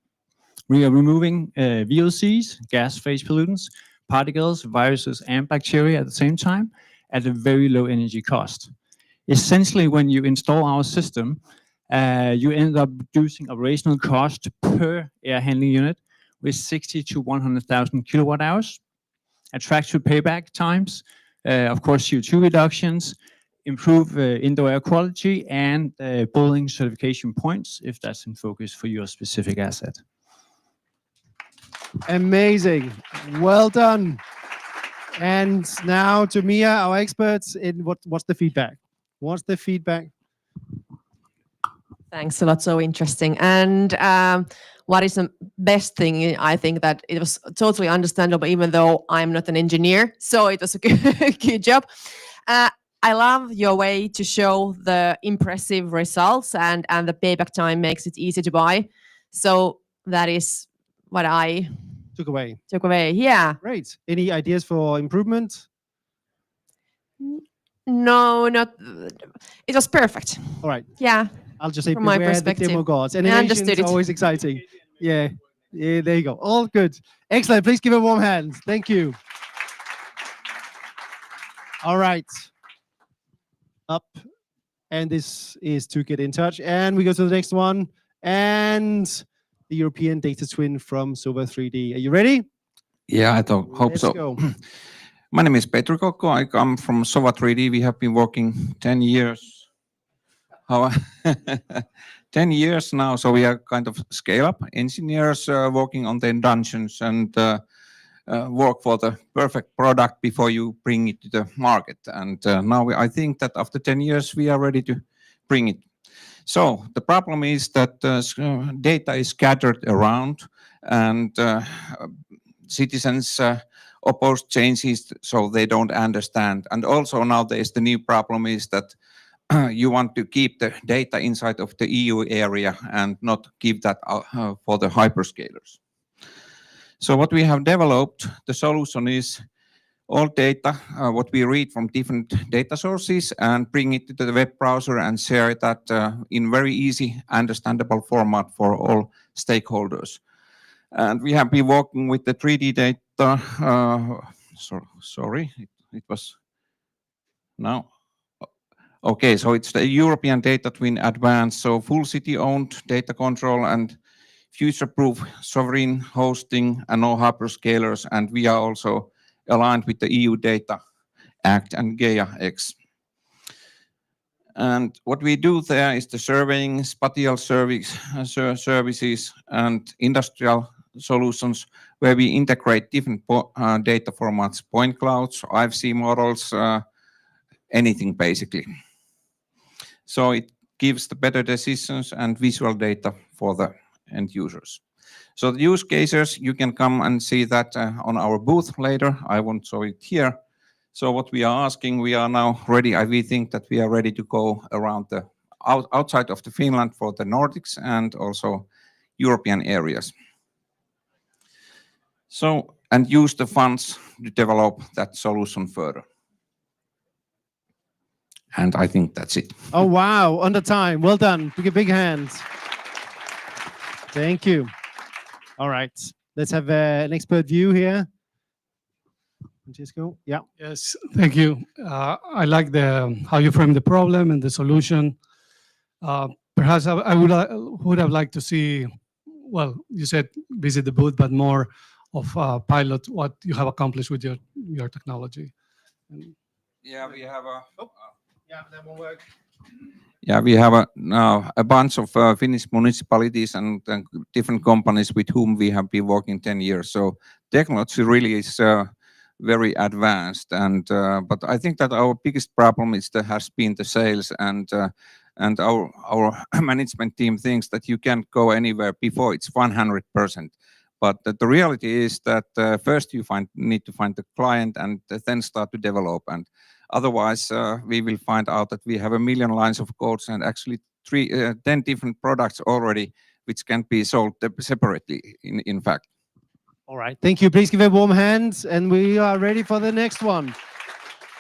We are removing VOCs, gas phase pollutants, particles, viruses, and bacteria at the same time at a very low energy cost. Essentially, when you install our system, you end up reducing operational cost per air handling unit with 60 to 100,000 kilowatt hours, attractive payback times, of course, CO2 reductions, improve indoor air quality, and building certification points if that's in focus for your specific asset. Amazing. Well done. And now to Mia, our experts in what's the feedback? What's the feedback? Thanks a lot. So interesting. And what is the best thing? I think that it was totally understandable, even though I'm not an engineer. So it was a good job. I love your way to show the impressive results, and the payback time makes it easy to buy. So that is what I took away. Yeah. Great. Any ideas for improvement? No, not. It was perfect. All right. Yeah. I'll just say from my beware the perspective. demo gods. I Animation understood is it. always exciting. Yeah. Yeah, there you go. All good. Excellent. Please give a warm hand. Thank you. All right. Up. And this is to get in touch. And we go to the next one. And the European data twin from Sova 3D. Are you ready? Yeah, I hope Let's so. go. My name is Petri Kokko. I come from Sova 3D. We have been working 10 years. 10 years now, so we are kind of scale-up engineers working on the dungeons and work for the perfect product before you bring it to the market. And now I think that after 10 years, we are ready to bring it. So the problem is that data is scattered around, and citizens oppose changes, so they don't understand. And also now there is the new problem is that you want to keep the data inside of the EU area and not give that for the hyperscalers. So what we have developed, the solution is all data, what we read from different data sources, and bring it to the web browser and share that in very easy, understandable format for all stakeholders. And we have been working with the 3D data. Sorry, it was now. Okay, so it's the European Data Twin Advanced, so full city-owned data control and future-proof sovereign hosting and no hyperscalers, and we are also aligned with the EU Data Act and Gaia-X. And what we do there is the surveying, spatial services, and industrial solutions where we integrate different data formats, point clouds, IFC models, anything basically. So it gives the better decisions and visual data for the end users. So the use cases, you can come and see that on our booth later. I won't show it here. So what we are asking, we are now ready. We think that we are ready to go around the outside of the Finland for the Nordics and also European areas. So, and use the funds to develop that solution further. And I think that's it. Oh, wow. Under time. Well done. Big hands. Thank you. All right. Let's have an expert view here. Francisco. Yeah. Yes, thank you. I like how you frame the problem and the solution. perhaps I would have liked to see, well, you said visit the booth, but more of pilot what you have accomplished with your technology. Yeah, we have a. Yeah, that won't work. Yeah, we have now a bunch of Finnish municipalities and different companies with whom we have been working 10 years. So technology really is very advanced, and but I think that our biggest problem has been the sales, and our management team thinks that you can't go anywhere before it's 100%. But the reality is that first you need to find the client and then start to develop. And otherwise, we will find out that we have 1 million lines of codes and actually 10 different products already, which can be sold separately, in fact. All right, thank you. Please give a warm hand, and we are ready for the next one.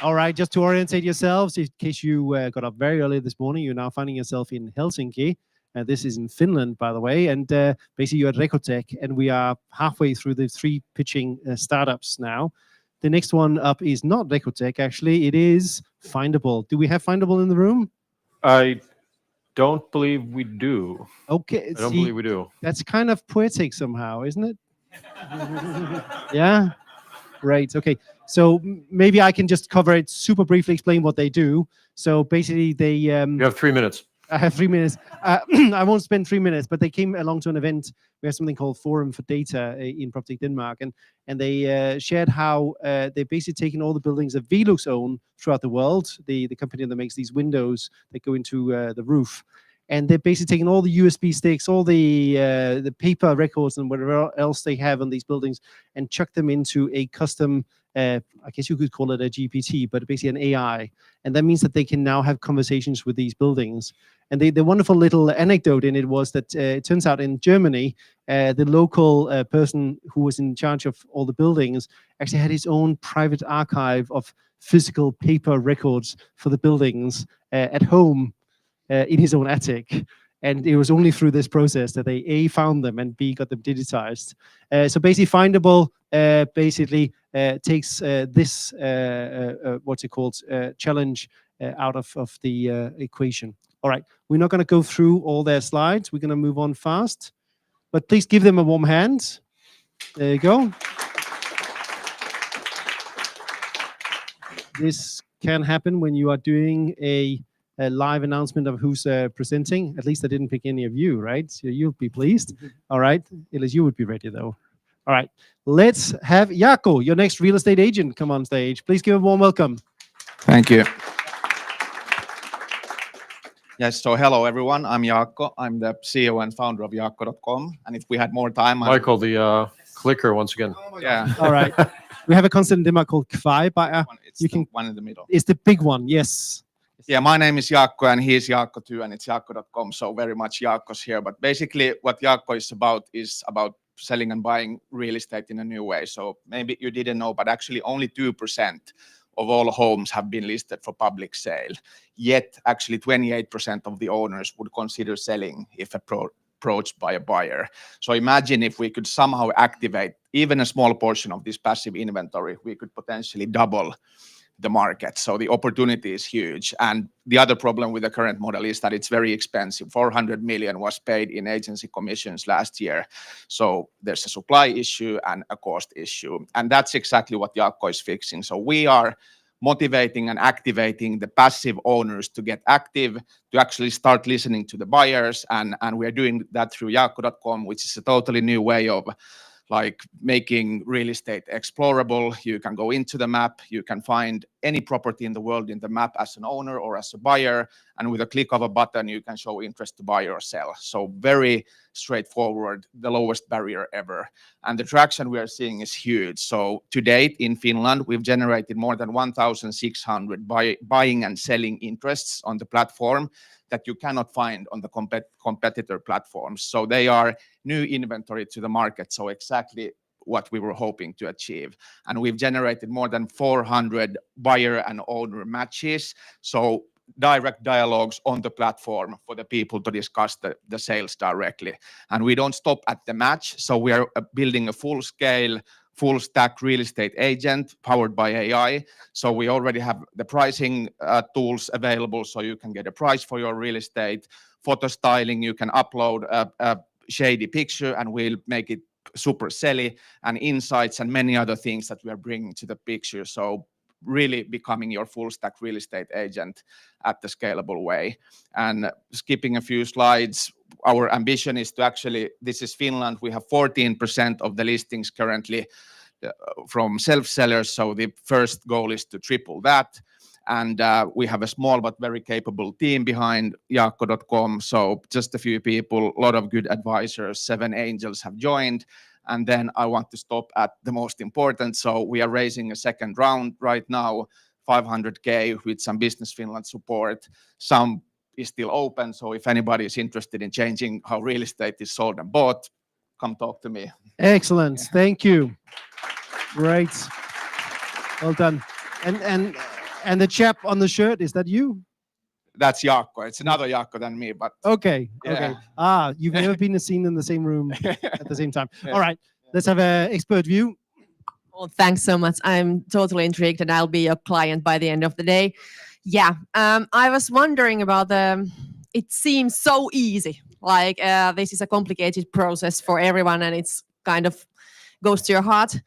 All right, just to orientate yourselves, in case you got up very early this morning, you're now finding yourself in Helsinki. This is in Finland, by the way, and basically you're at Recotech, and we are halfway through the 3 pitching startups now. The next one up is not Recotech, actually. It is Findable. Do we have Findable in the room? I don't believe we do. Okay. I don't believe we do. That's kind of poetic somehow, isn't it? Yeah? Great. Okay. So maybe I can just cover it super briefly, explain what they do. So basically they... You have 3 minutes. I have 3 minutes. I won't spend 3 minutes, but they came along to an event. We have something called Forum for Data in PropTech Denmark, and they shared how they've basically taken all the buildings that Velux own throughout the world, the company that makes these windows that go into the roof. And they're basically taking all the USB sticks, all the paper records and whatever else they have on these buildings and chuck them into a custom, I guess you could call it a GPT, but basically an AI. And that means that they can now have conversations with these buildings. And the wonderful little anecdote in it was that it turns out in Germany, the local person who was in charge of all the buildings actually had his own private archive of physical paper records for the buildings at home. In his own attic, and it was only through this process that they A, found them, and B, got them digitized. So basically Findable basically takes this what's it called challenge out of the equation. All right, we're not going to go through all their slides. We're going to move on fast, but please give them a warm hand. There you go. This can happen when you are doing a live announcement of who's presenting. At least I didn't pick any of you, right? So you'll be pleased. All right, Elias, you would be ready though. All right, let's have Jaakko, your next real estate agent, come on stage. Please give a warm welcome. Thank you. Yes, so hello everyone, I'm Jaakko. I'm the CEO and founder of Jaakko.com. And if we had more time... Michael, the clicker once again. Yeah. All right, we have a constant in Denmark called Kvaj, but you can... one in the middle. It's the big one, yes. Yeah, my name is Jaakko and he is Jaakko too, and it's Jaakko.com, so very much Jaakko's here. But basically what Jaakko is about selling and buying real estate in a new way. So maybe you didn't know, but actually only 2% of all homes have been listed for public sale. Yet actually 28% of the owners would consider selling if approached by a buyer. So imagine if we could somehow activate even a small portion of this passive inventory, we could potentially double the market. So the opportunity is huge. And the other problem with the current model is that it's very expensive. 400 million was paid in agency commissions last year. So there's a supply issue and a cost issue. And that's exactly what Jaakko is fixing. So we are motivating and activating the passive owners to get active, to actually start listening to the buyers. And we're doing that through Jaakko.com, which is a totally new way of like making real estate explorable. You can go into the map, you can find any property in the world in the map as an owner or as a buyer, and with a click of a button, you can show interest to buy or sell. So very straightforward, the lowest barrier ever. And the traction we are seeing is huge. So to date in Finland, we've generated more than 1,600 buying and selling interests on the platform that you cannot find on the competitor platforms. So they are new inventory to the market. So exactly what we were hoping to achieve. And we've generated more than 400 buyer and owner matches. So direct dialogues on the platform for the people to discuss the sales directly. And we don't stop at the match. So we are building a full scale, full stack real estate agent powered by AI. So we already have the pricing tools available so you can get a price for your real estate. photo styling. You can upload a shady picture and we'll make it super selly, and insights and many other things that we are bringing to the picture. So really becoming your full stack real estate agent at the scalable way. And skipping a few slides, our ambition is to actually, this is Finland, we have 14% of the listings currently from self-sellers. So the first goal is to triple that. And we have a small but very capable team behind Jaakko.com. So just a few people, a lot of good advisors, 7 angels have joined. And then I want to stop at the most important. So we are raising a second round right now, 500K with some Business Finland support. Some is still open. So if anybody is interested in changing how real estate is sold and bought, come talk to me. Excellent. Thank you. Great. Well done. And the chap on the shirt, is that you? That's Jaakko. It's another Jaakko than me, but Okay. Yeah. Okay. You've never been seen in the same room at the same time. All right. Let's have an expert view. Well, thanks so much. I'm totally intrigued, and I'll be a client by the end of the day. Yeah, I was wondering about it seems so easy. Like this is a complicated process for everyone, and it's kind of goes to your heart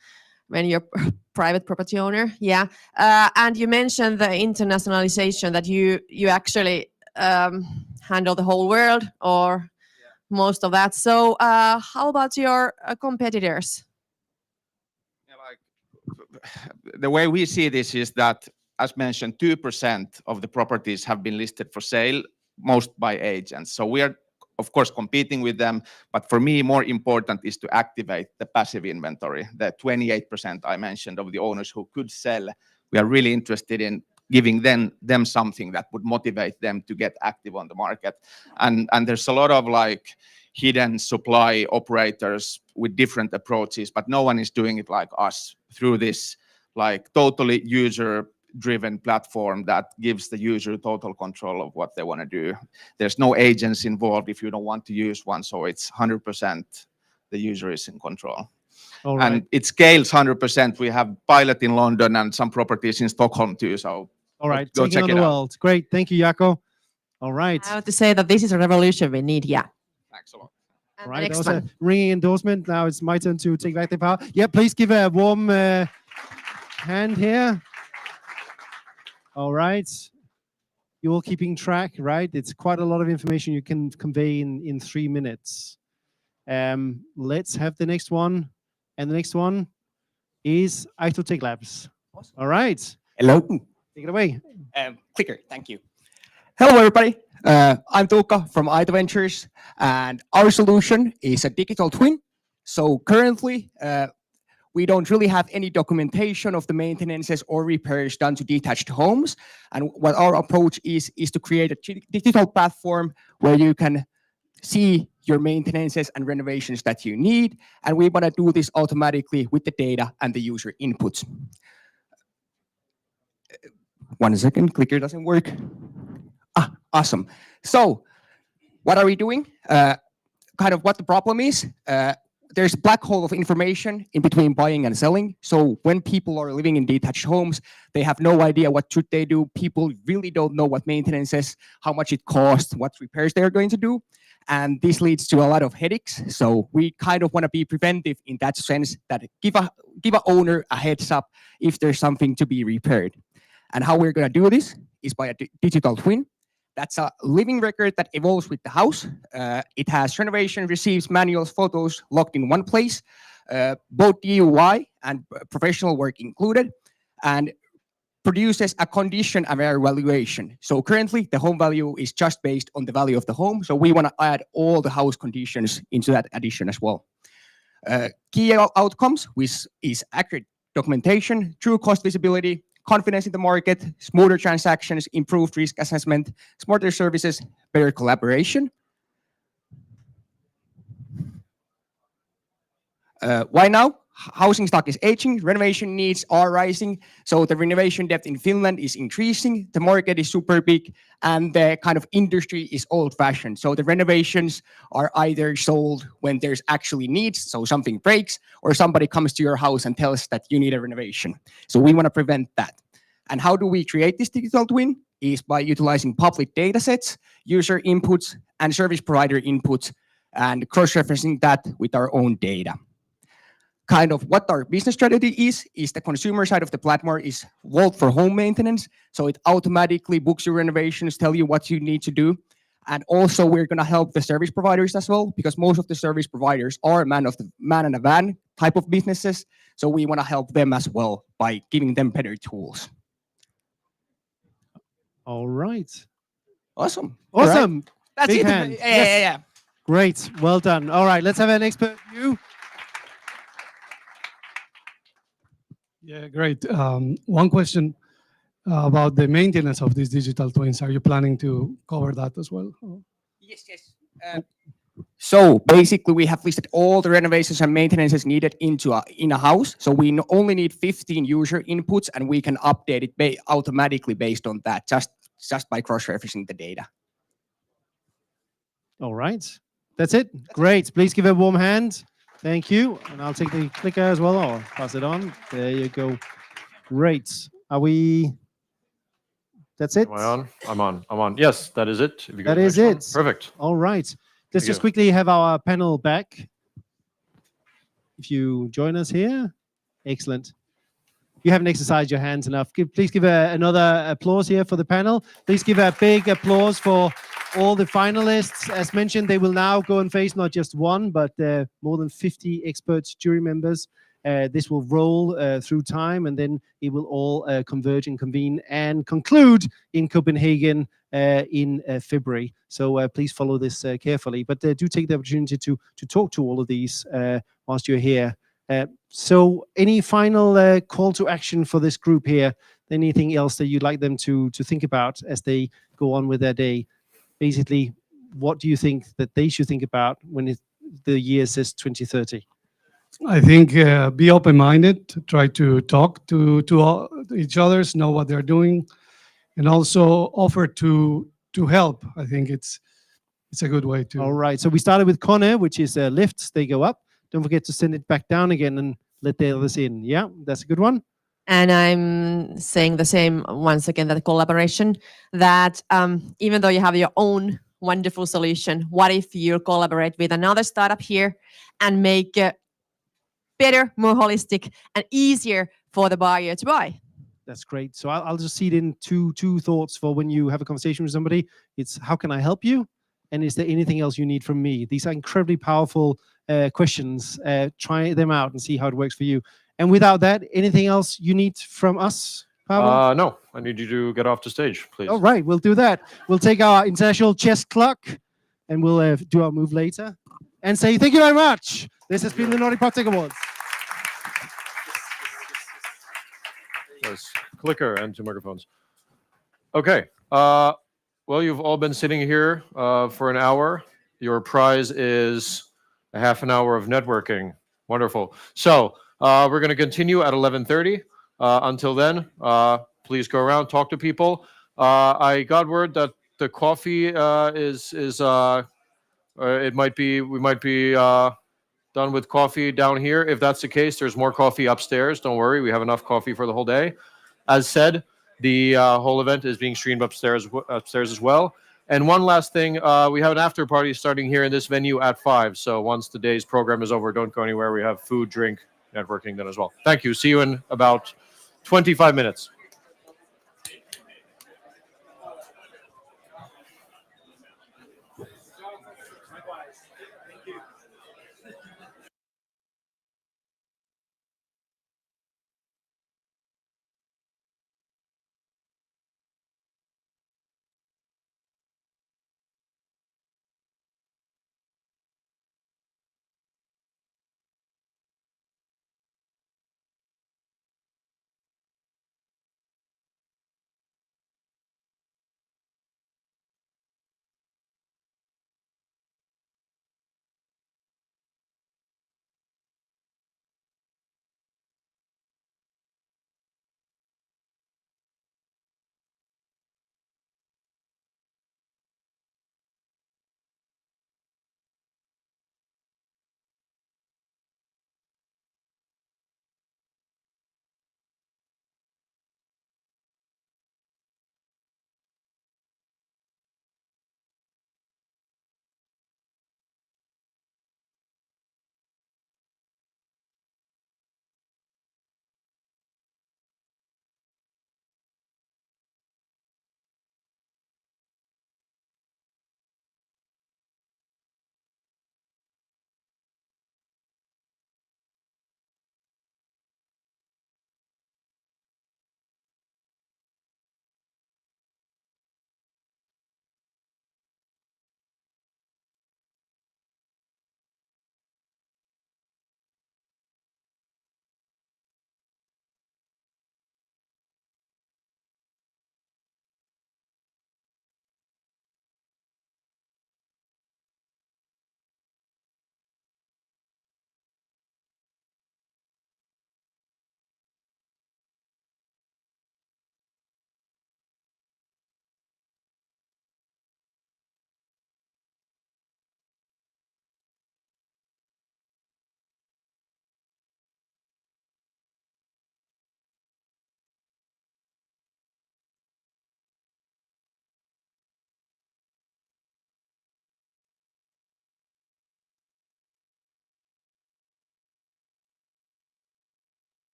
when you're a private property owner. Yeah, and you mentioned the internationalization, that you actually handle the whole world or most of that. So how about your competitors? The way we see this is that, as mentioned, 2% of the properties have been listed for sale, most by agents. So we are, of course, competing with them. But for me, more important is to activate the passive inventory, the 28% I mentioned of the owners who could sell. We are really interested in giving them something that would motivate them to get active on the market. And there's a lot of like hidden supply operators with different approaches, but no one is doing it like us through this like totally user-driven platform that gives the user total control of what they want to do. There's no agents involved if you don't want to use one, so it's 100% the user is in control. All right. And it scales 100%. We have pilot in London and some properties in Stockholm too. So all right, go taking check on it the out. world. Great, thank you, Jaakko. All right. I have to say that this is a revolution we need. Yeah. Thanks a lot. All And right, the that next was one. a ringing endorsement. Now it's my turn to take back the power. Yeah, please give a warm hand here. All right. You're all keeping track, right? It's quite a lot of information you can convey in 3 minutes. Let's have the next one. And the next one is Recotech Labs. Awesome. All right. Hello. Take it away. Clicker, thank you. Hello, everybody. I'm Tuukka from Aito Ventures, and our solution is a digital twin. So currently, we don't really have any documentation of the maintenances or repairs done to detached homes. And what our approach is to create a digital platform where you can see your maintenances and renovations that you need. And we want to do this automatically with the data and the user inputs. 1 second, clicker doesn't work. Awesome. So what are we doing? Kind of what the problem is. There's a black hole of information in between buying and selling. So when people are living in detached homes, they have no idea what should they do. People really don't know what maintenance is, how much it costs, what repairs they're going to do. And this leads to a lot of headaches. So we kind of want to be preventive in that sense, that give a owner a heads up if there's something to be repaired. And how we're going to do this is by a digital twin. That's a living record that evolves with the house. It has renovation receipts, manuals, photos locked in one place, both DIY and professional work included, and produces a condition-aware valuation. So currently, the home value is just based on the value of the home. So we want to add all the house conditions into that addition as well. Key outcomes is accurate documentation, true cost visibility, confidence in the market, smoother transactions, improved risk assessment, smarter services, better collaboration. Why now? Housing stock is aging, renovation needs are rising, so the renovation depth in Finland is increasing, the market is super big, and the kind of industry is old-fashioned. So the renovations are either sold when there's actually needs, so something breaks, or somebody comes to your house and tells that you need a renovation. So we want to prevent that. And how do we create this digital twin? is by utilizing public data sets, user inputs, and service provider inputs, and cross-referencing that with our own data. Kind of what our business strategy is the consumer side of the platform is Vault for home maintenance. So it automatically books your renovations, tell you what you need to do. And also we're going to help the service providers as well, because most of the service providers are man in a van type of businesses. So we want to help them as well by giving them better tools. All right. Awesome. Awesome. Right. That's Big it. hand. Yeah. Great. Well done. All right. Let's have an expert view. Yeah, great. One question about the maintenance of these digital twins. Are you planning to cover that as well? Yes. So basically, we have listed all the renovations and maintenances needed in a house. So we only need 15 user inputs, and we can update it automatically based on that, just by cross-referencing the data. All right. That's it. Great. Please give a warm hand. Thank you. And I'll take the clicker as well, or pass it on. There you go. Great. Are we... That's it? Am I on? I'm on. Yes, that is it. If you go That to the is next it. one. Perfect. All right. Let's you just go. quickly have our panel back. If you join us here. Excellent. You haven't exercised your hands enough. Please give another applause here for the panel. Please give a big applause for all the finalists. As mentioned, they will now go and face not just one, but more than 50 expert jury members. This will roll through time, and then it will all converge and convene and conclude in Copenhagen in February. So please follow this carefully. But do take the opportunity to talk to all of these whilst you're here. So any final call to action for this group here? Anything else that you'd like them to think about as they go on with their day? Basically, what do you think that they should think about when the year says 2030? I think be open-minded, try to talk to each other, know what they're doing, and also offer to help. I think it's a good way to. All right. So we started with Connor, which is lifts. They go up. Don't forget to send it back down again and let the others in. Yeah, that's a good one. And I'm saying the same once again, that collaboration, that even though you have your own wonderful solution, what if you collaborate with another startup here and make it better, more holistic, and easier for the buyer to buy? That's great. So I'll just seed in two thoughts for when you have a conversation with somebody. It's how can I help you? And is there anything else you need from me? These are incredibly powerful questions. Try them out and see how it works for you. And without that, anything else you need from us, Pavel? No, I need you to get off the stage, please. All right, we'll do that. We'll take our international chess clock and we'll do our move later and say thank you very much. This has been the Nordic PropTech Awards. Yes, clicker and 2 microphones. Okay. Well, you've all been sitting here for an hour. Your prize is a half an hour of networking. Wonderful. So we're going to continue at 11:30. Until then, please go around, talk to people. I got word that the coffee we might be done with coffee down here. If that's the case, there's more coffee upstairs. Don't worry, we have enough coffee for the whole day. As said, the whole event is being streamed upstairs as well. And one last thing, we have an after party starting here in this venue at 5. So once the day's program is over, don't go anywhere. We have food, drink, networking then as well. Thank you. See you in about 25 minutes.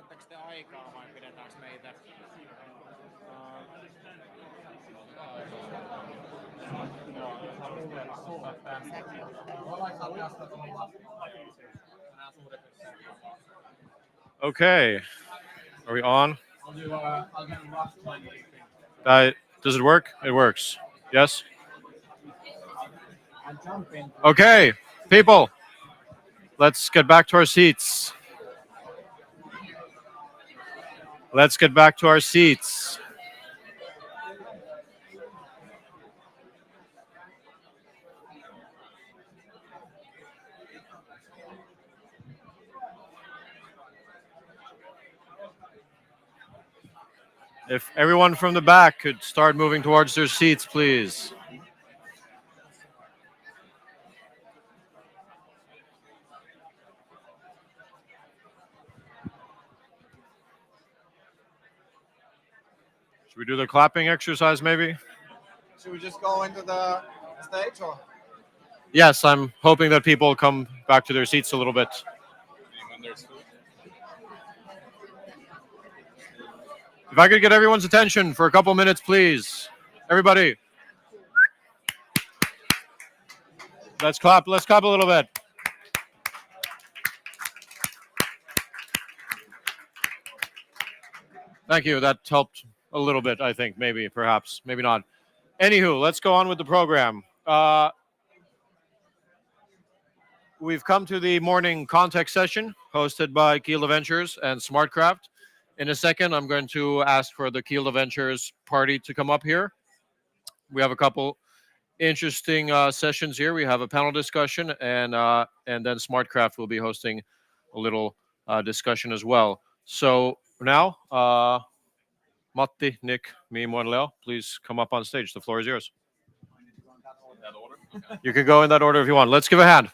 Odotteko te aikaa vai pidetäänkö meitä? Okay, are we on? I'll do a rough 20. Does it work? It works. Yes? And jump in. Okay, people, let's get back to our seats. Let's get back to our seats. If everyone from the back could start moving towards their seats, please. Should we do the clapping exercise maybe? Should we just go into the stage or? Yes, I'm hoping that people come back to their seats a little bit. If I could get everyone's attention for a couple minutes, please. Everybody. Let's clap a little bit. Thank you. That helped a little bit, I think. Maybe, perhaps, maybe not. Anywho, let's go on with the program. We've come to the morning context session hosted by Kielder Ventures and SmartCraft. In a second, I'm going to ask for the Kielder Ventures party to come up here. We have a couple interesting sessions here. We have a panel discussion, and then SmartCraft will be hosting a little discussion as well. So now, Matti, Nick, Mimo, and Leo, please come up on stage. The floor is yours. You can go in that order if you want. Let's give a hand.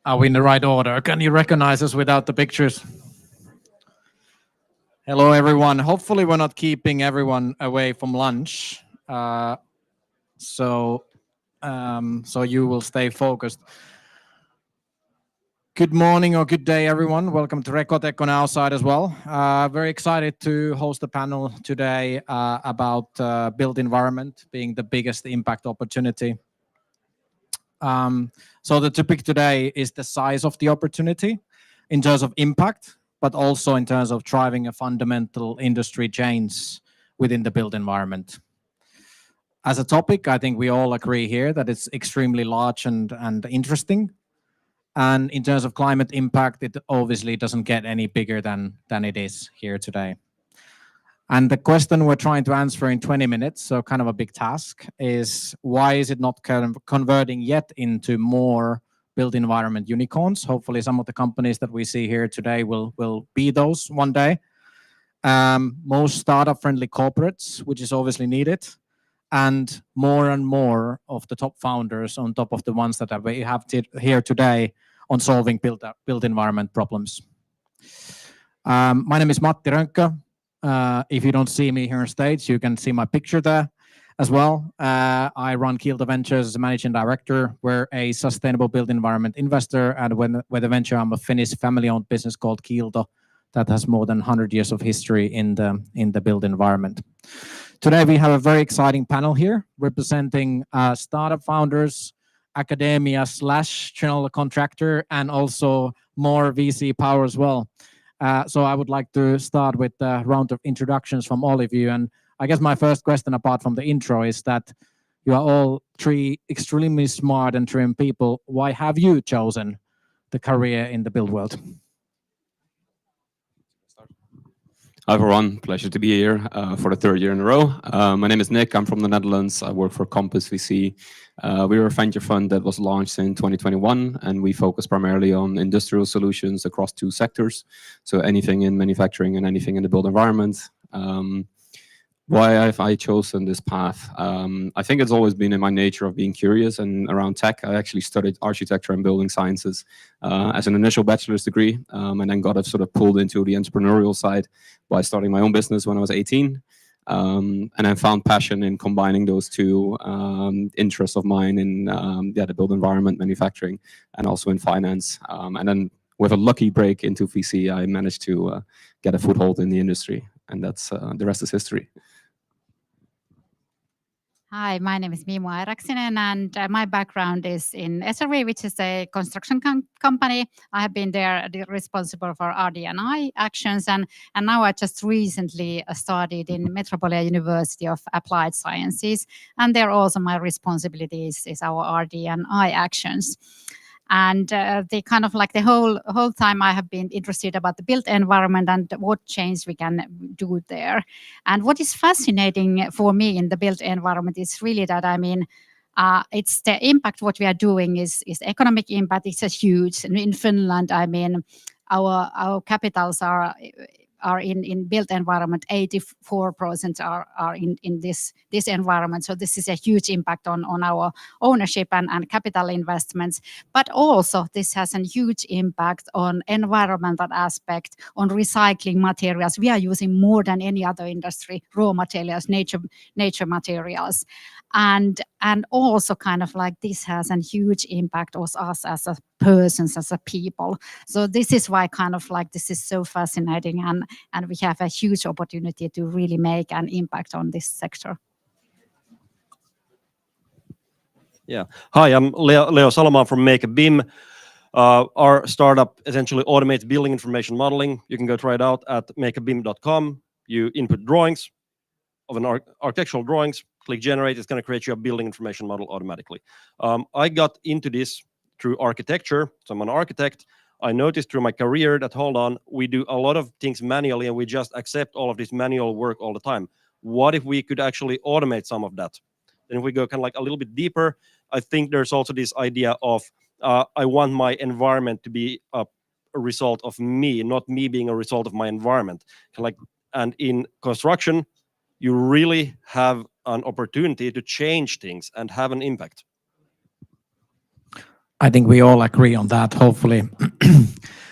Are we in the right order? Can you recognize us without the pictures? Hello, everyone. Hopefully, we're not keeping everyone away from lunch. So you will stay focused. Good morning or good day, everyone. Welcome to Recotech on our side as well. Very excited to host a panel today about built environment being the biggest impact opportunity. So the topic today is the size of the opportunity in terms of impact, but also in terms of driving a fundamental industry change within the built environment. As a topic, I think we all agree here that it's extremely large and interesting. And in terms of climate impact, it obviously doesn't get any bigger than it is here today. And the question we're trying to answer in 20 minutes, so kind of a big task, is why is it not converting yet into more built environment unicorns? Hopefully some of the companies that we see here today will be those one day. Most startup-friendly corporates, which is obviously needed, and more of the top founders on top of the ones that we have here today on solving built environment problems. My name is Matti Rönkkö. If you don't see me here on stage, you can see my picture there as well. I run Kielder Ventures as a managing director. We're a sustainable built environment investor, and with a venture, I'm a Finnish family-owned business called Kielder that has more than 100 years of history in the built environment. Today, we have a very exciting panel here representing startup founders, academia/general contractor, and also more VC power as well. So I would like to start with a round of introductions from all of you. And I guess my first question, apart from the intro, is that you are all three extremely smart and trim people. Why have you chosen the career in the build world? Hi everyone, pleasure to be here for the third year in a row. My name is Nick, I'm from the Netherlands. I work for Compass VC. We were a venture fund that was launched in 2021, and we focus primarily on industrial solutions across two sectors. So anything in manufacturing and anything in the built environment. Why have I chosen this path? I think it's always been in my nature of being curious and around tech. I actually studied architecture and building sciences as an initial bachelor's degree, and then got sort of pulled into the entrepreneurial side by starting my own business when I was 18. And I found passion in combining those two interests of mine in the built environment, manufacturing, and also in finance. And then with a lucky break into VC, I managed to get a foothold in the industry, and that's the rest is history. Hi, my name is Mimo Airaksinen, and my background is in SRE, which is a construction company. I have been there responsible for RD&I actions, and now I just recently studied in Metropolia University of Applied Sciences, and there also my responsibilities is our RD&I actions. And the kind of like the whole time I have been interested about the built environment and what change we can do there. And what is fascinating for me in the built environment is really that, I mean, it's the impact what we are doing is economic impact. It's a huge. In Finland, I mean, our capitals are in built environment, 84% are in this environment. So this is a huge impact on our ownership and capital investments. But also this has a huge impact on environmental aspect, on recycling materials. We are using more than any other industry, raw materials, nature materials. And also kind of like this has a huge impact on us as a persons, as a people. So this is why kind of like this is so fascinating, and we have a huge opportunity to really make an impact on this sector. Yeah. Hi, I'm Leo Salomon from Make a BIM. Our startup essentially automates building information modeling. You can go try it out at makeabim.com. You input drawings of an architectural drawings, click generate, it's going to create you a building information model automatically. I got into this through architecture, so I'm an architect. I noticed through my career that, hold on, we do a lot of things manually and we just accept all of this manual work all the time. What if we could actually automate some of that? Then if we go kind of like a little bit deeper, I think there's also this idea of I want my environment to be a result of me, not me being a result of my environment. And in construction, you really have an opportunity to change things and have an impact. I think we all agree on that, hopefully.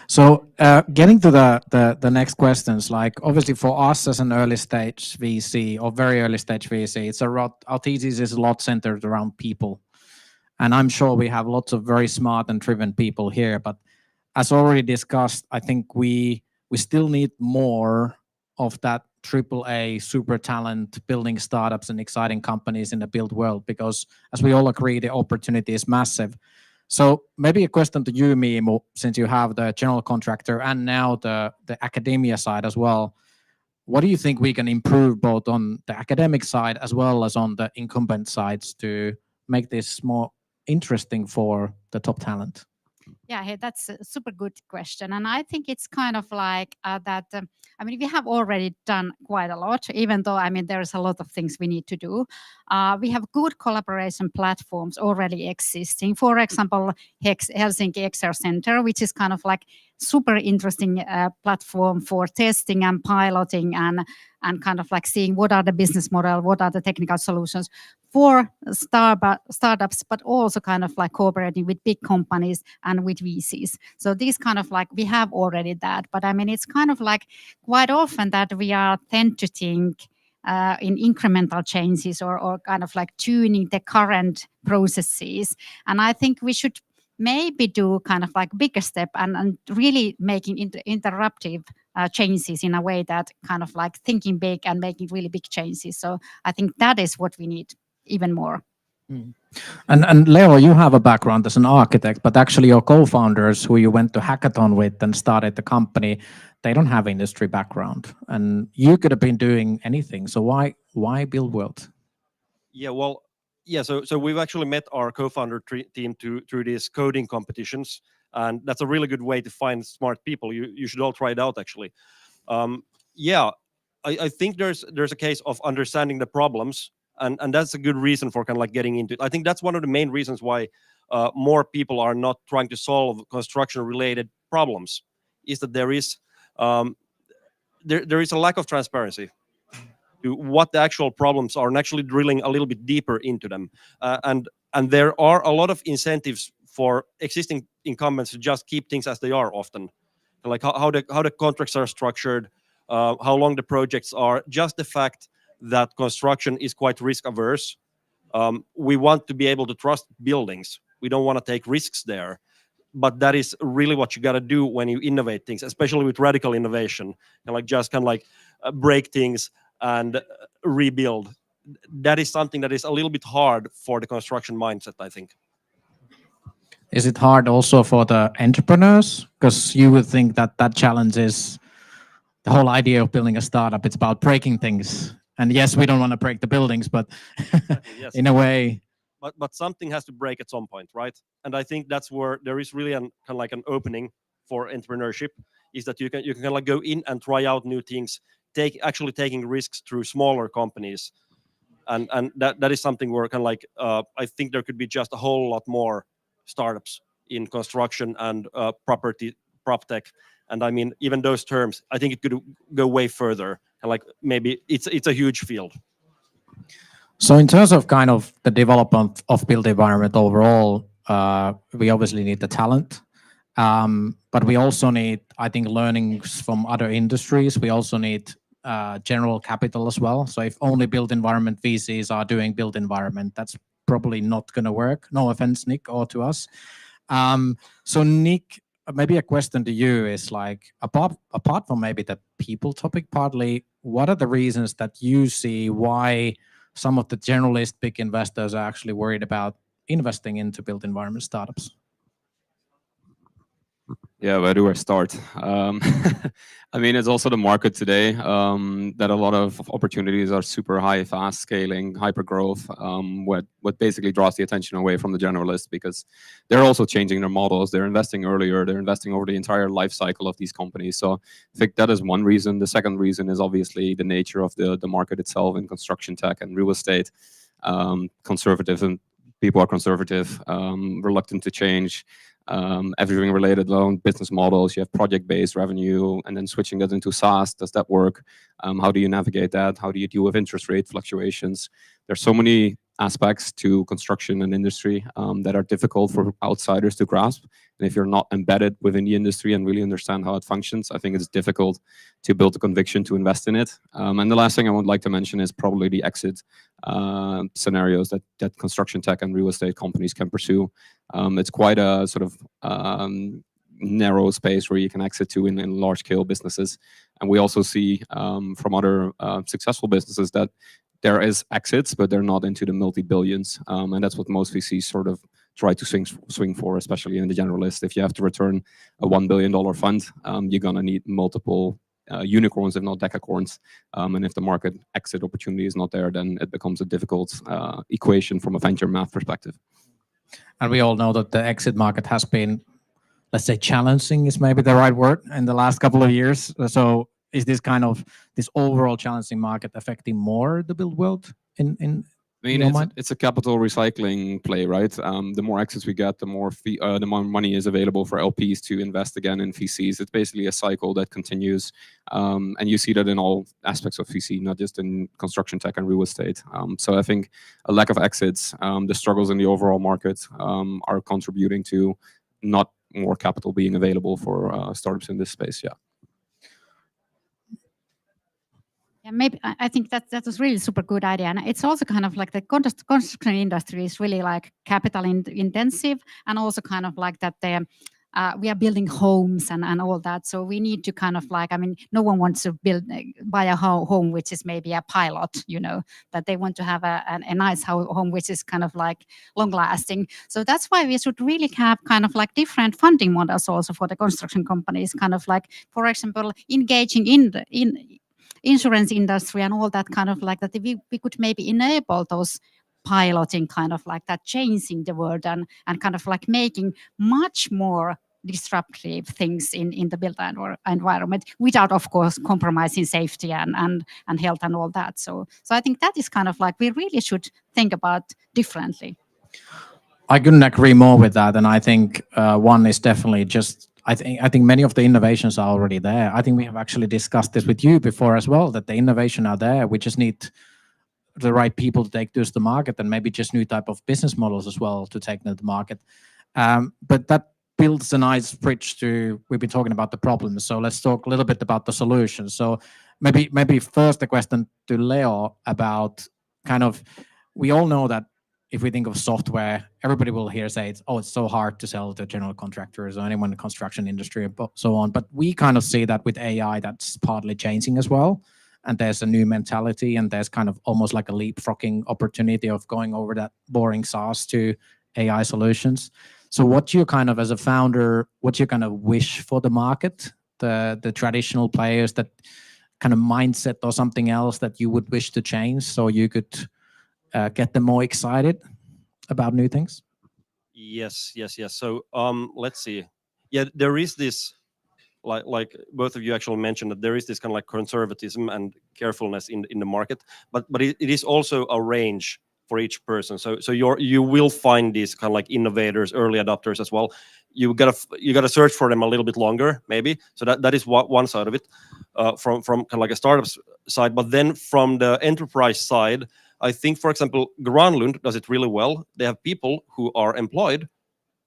So getting to the next questions, like obviously for us as an early stage VC or very early stage VC, our thesis is a lot centered around people. And I'm sure we have lots of very smart and driven people here, but as already discussed, I think we still need more of that AAA super talent building startups and exciting companies in the build world, because as we all agree, the opportunity is massive. So maybe a question to you, Mimo, since you have the general contractor and now the academia side as well. What do you think we can improve both on the academic side as well as on the incumbent sides to make this more interesting for the top talent? Yeah, hey, that's a super good question. And I think it's kind of like that, I mean, we have already done quite a lot, even though, I mean, there's a lot of things we need to do. We have good collaboration platforms already existing. For example, Helsinki XR Center, which is kind of like super interesting platform for testing and piloting and kind of like seeing what are the business model, what are the technical solutions for startups, but also kind of like cooperating with big companies and with VCs. So these kind of like, we have already that, but I mean, it's kind of like quite often that we are tend to think in incremental changes or kind of like tuning the current processes. And I think we should maybe do kind of like bigger step and really making interruptive changes in a way that kind of like thinking big and making really big changes. So I think that is what we need even more. And Leo, you have a background as an architect, but actually your co-founders who you went to hackathon with and started the company, they don't have industry background, and you could have been doing anything. So why Build World? Yeah, well, yeah. So we've actually met our co-founder team through these coding competitions, and that's a really good way to find smart people. You should all try it out, actually. Yeah, I think there's a case of understanding the problems. And that's a good reason for kind of like getting into it. I think that's one of the main reasons why more people are not trying to solve construction-related problems, is that there is a lack of transparency to what the actual problems are and actually drilling a little bit deeper into them. And there are a lot of incentives for existing incumbents to just keep things as they are often, like how the contracts are structured, how long the projects are, just the fact that construction is quite risk averse. We want to be able to trust buildings. We don't want to take risks there. But that is really what you got to do when you innovate things, especially with radical innovation, and like just kind of like break things and rebuild. That is something that is a little bit hard for the construction mindset, I think. Is it hard also for the entrepreneurs? Because you would think that that challenge is the whole idea of building a startup. It's about breaking things. And yes, we don't want to break the buildings, but Yes. in a way. But something has to break at some point, right? And I think that's where there is really kind of like an opening for entrepreneurship, is that you can kind of like go in and try out new things, actually taking risks through smaller companies, and that is something where kind of like I think there could be just a whole lot more startups in construction and property prop tech. And I mean, even those terms, I think it could go way further, and like maybe it's a huge field. So in terms of kind of the development of built environment overall, we obviously need the talent, but we also need, I think, learnings from other industries. We also need general capital as well. So if only built environment VCs are doing built environment, that's probably not going to work. No offense, Nick, or to us. So Nick, maybe a question to you is like, apart from maybe the people topic partly, what are the reasons that you see why some of the generalist big investors are actually worried about investing into built environment startups? Yeah, where do I start? I mean, it's also the market today that a lot of opportunities are super high, fast scaling, hyper growth, what basically draws the attention away from the generalists, because they're also changing their models. They're investing earlier. They're investing over the entire life cycle of these companies. So I think that is one reason. The second reason is obviously the nature of the market itself in construction tech and real estate. Conservative, and people are conservative, reluctant to change. Everything related along business models. You have project-based revenue, and then switching that into SaaS. Does that work? How do you navigate that? How do you deal with interest rate fluctuations? There's so many aspects to construction and industry that are difficult for outsiders to grasp. And if you're not embedded within the industry and really understand how it functions, I think it's difficult to build a conviction to invest in it. And the last thing I would like to mention is probably the exit scenarios that construction tech and real estate companies can pursue. It's quite a sort of narrow space where you can exit to in large scale businesses. And we also see from other successful businesses that there is exits, but they're not into the multi-billions. And that's what most VCs sort of try to swing for, especially in the generalist. If you have to return a $1 billion fund, you're going to need multiple unicorns, if not decacorns. And if the market exit opportunity is not there, then it becomes a difficult equation from a venture math perspective. And we all know that the exit market has been, let's say, challenging is maybe the right word in the last couple of years. So is this kind of this overall challenging market affecting more the build world in I mean, it's a capital recycling play, right? The more exits we get, the more money is available for LPs to invest again in VCs. It's basically a cycle that continues, and you see that in all aspects of VC, not just in construction tech and real estate. So I think a lack of exits, the struggles in the overall market are contributing to not more capital being available for startups in this space. Yeah. Yeah, maybe I think that was really super good idea, and it's also kind of like the construction industry is really like capital intensive, and also kind of like that we are building homes and all that. So we need to kind of like, I mean, no one wants to buy a home which is maybe a pilot, you know, that they want to have a nice home which is kind of like long lasting. So that's why we should really have kind of like different funding models also for the construction companies, kind of like, for example, engaging in insurance industry and all that, kind of like that we could maybe enable those piloting, kind of like that, changing the world and kind of like making much more disruptive things in the built environment without, of course, compromising safety and health and all that. So I think that is kind of like we really should think about differently. I couldn't agree more with that. And I think one is definitely just, I think many of the innovations are already there. I think we have actually discussed this with you before as well, that the innovation are there. We just need the right people to take this to market, and maybe just new type of business models as well to take them to market. But that builds a nice bridge to, we've been talking about the problems. So let's talk a little bit about the solutions. So maybe first the question to Leo about kind of, we all know that if we think of software, everybody will hear say it's so hard to sell to general contractors or anyone in the construction industry and so on. But we kind of see that with AI, that's partly changing as well. And there's a new mentality, and there's kind of almost like a leapfrogging opportunity of going over that boring SaaS to AI solutions. So what you kind of, as a founder, what you kind of wish for the market, the traditional players, that kind of mindset or something else that you would wish to change so you could get them more excited about new things? Yes. So let's see. Yeah, there is this, like both of you actually mentioned, that there is this kind of like conservatism and carefulness in the market, but it is also a range for each person. So you will find these kind of like innovators, early adopters as well. You gotta search for them a little bit longer, maybe. So that is one side of it, from kind of like a startups side. But then from the enterprise side, I think, for example, Granlund does it really well. They have people who are employed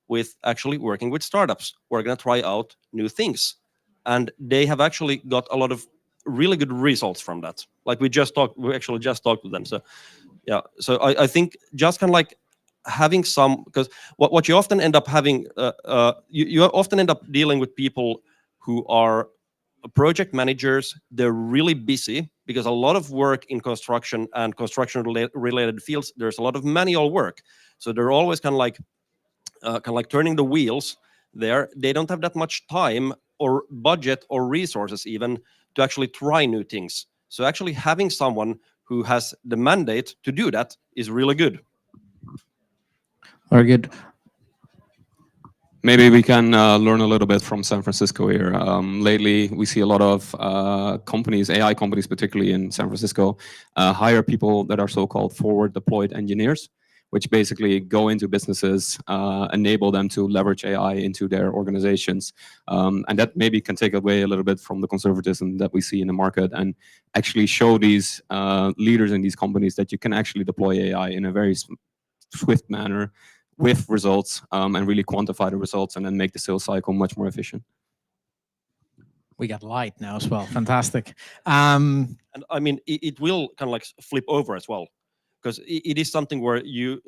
with actually working with startups who are going to try out new things. And they have actually got a lot of really good results from that. Like we actually just talked to them. So yeah, so I think just kind of like having some, because what you often end up having, you often end up dealing with people who are project managers. They're really busy because a lot of work in construction and construction related fields, there's a lot of manual work. So they're always kind of like turning the wheels there. They don't have that much time or budget or resources even to actually try new things. So actually having someone who has the mandate to do that is really good. Very good. Maybe we can learn a little bit from San Francisco here. Lately, we see a lot of companies, AI companies, particularly in San Francisco, hire people that are so-called forward deployed engineers, which basically go into businesses, enable them to leverage AI into their organizations. And that maybe can take away a little bit from the conservatism that we see in the market, and actually show these leaders in these companies that you can actually deploy AI in a very swift manner with results, and really quantify the results and then make the sales cycle much more efficient. We got light now as well. Fantastic. And I mean, it will kind of like flip over as well, because it is something where you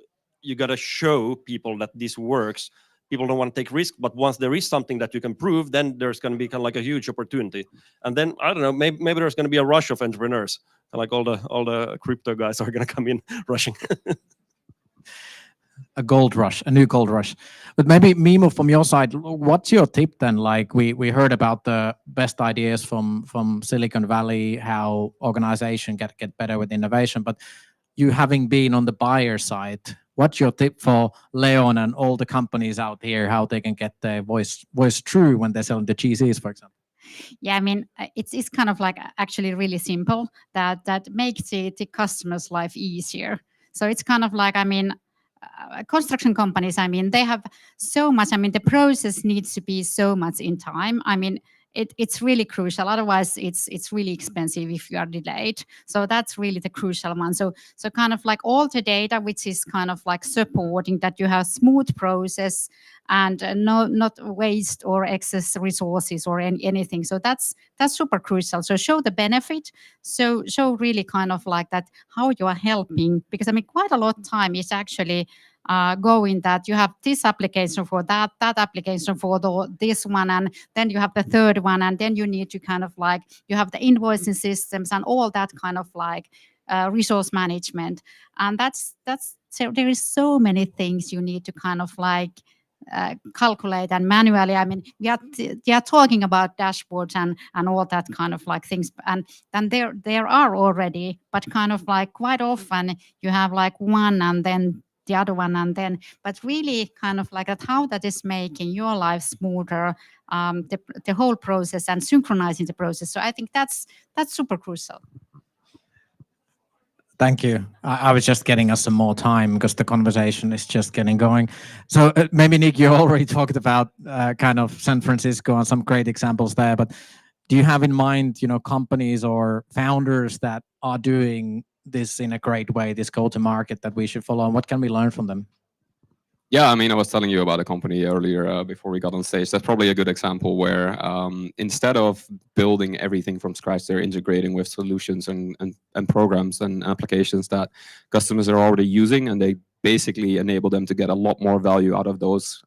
got to show people that this works. People don't want to take risk, but once there is something that you can prove, then there's going to be kind of like a huge opportunity. And then I don't know, maybe there's going to be a rush of entrepreneurs, like all the crypto guys are going to come in rushing. A gold rush, a new gold rush. But maybe Mimo, from your side, what's your tip then? Like we heard about the best ideas from Silicon Valley, how organization get better with innovation, but you having been on the buyer side, what's your tip for Leon and all the companies out here, how they can get their voice true when they're selling the GCs, for example? Yeah, I mean, it's kind of like actually really simple that makes the customer's life easier. So it's kind of like, I mean, construction companies, I mean, they have so much, I mean, the process needs to be so much in time. I mean, it's really crucial. Otherwise, it's really expensive if you are delayed. So that's really the crucial one. So kind of like all the data, which is kind of like supporting that you have smooth process and not waste or excess resources or anything. So that's super crucial. So show the benefit. So show really kind of like that how you are helping, because I mean quite a lot of time is actually going that you have this application for that application for this one, and then you have the third one, and then you need to kind of like you have the invoicing systems and all that kind of like resource management, and that's so there is so many things you need to kind of like calculate and manually. I mean, we are talking about dashboards and all that kind of like things, and then there are already, but kind of like quite often you have like one and then the other one and then, but really kind of like that how that is making your life smoother, the whole process and synchronizing the process. So I think that's super crucial. Thank you. I was just getting us some more time because the conversation is just getting going. So maybe Nick, you already talked about kind of San Francisco and some great examples there, but do you have in mind, companies or founders that are doing this in a great way, this go-to-market that we should follow, and what can we learn from them? Yeah, I mean, I was telling you about a company earlier before we got on stage. That's probably a good example where instead of building everything from scratch, they're integrating with solutions and programs and applications that customers are already using, and they basically enable them to get a lot more value out of those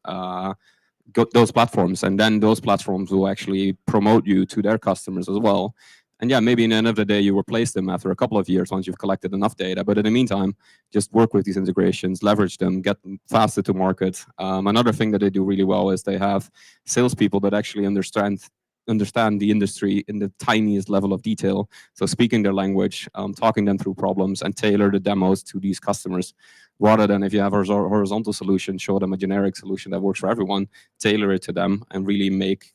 platforms. And then those platforms will actually promote you to their customers as well. And yeah, maybe in the end of the day, you replace them after a couple of years once you've collected enough data. But in the meantime, just work with these integrations, leverage them, get them faster to market. Another thing that they do really well is they have salespeople that actually understand the industry in the tiniest level of detail. So speaking their language, talking them through problems, and tailor the demos to these customers, rather than if you have a horizontal solution, show them a generic solution that works for everyone, tailor it to them, and really make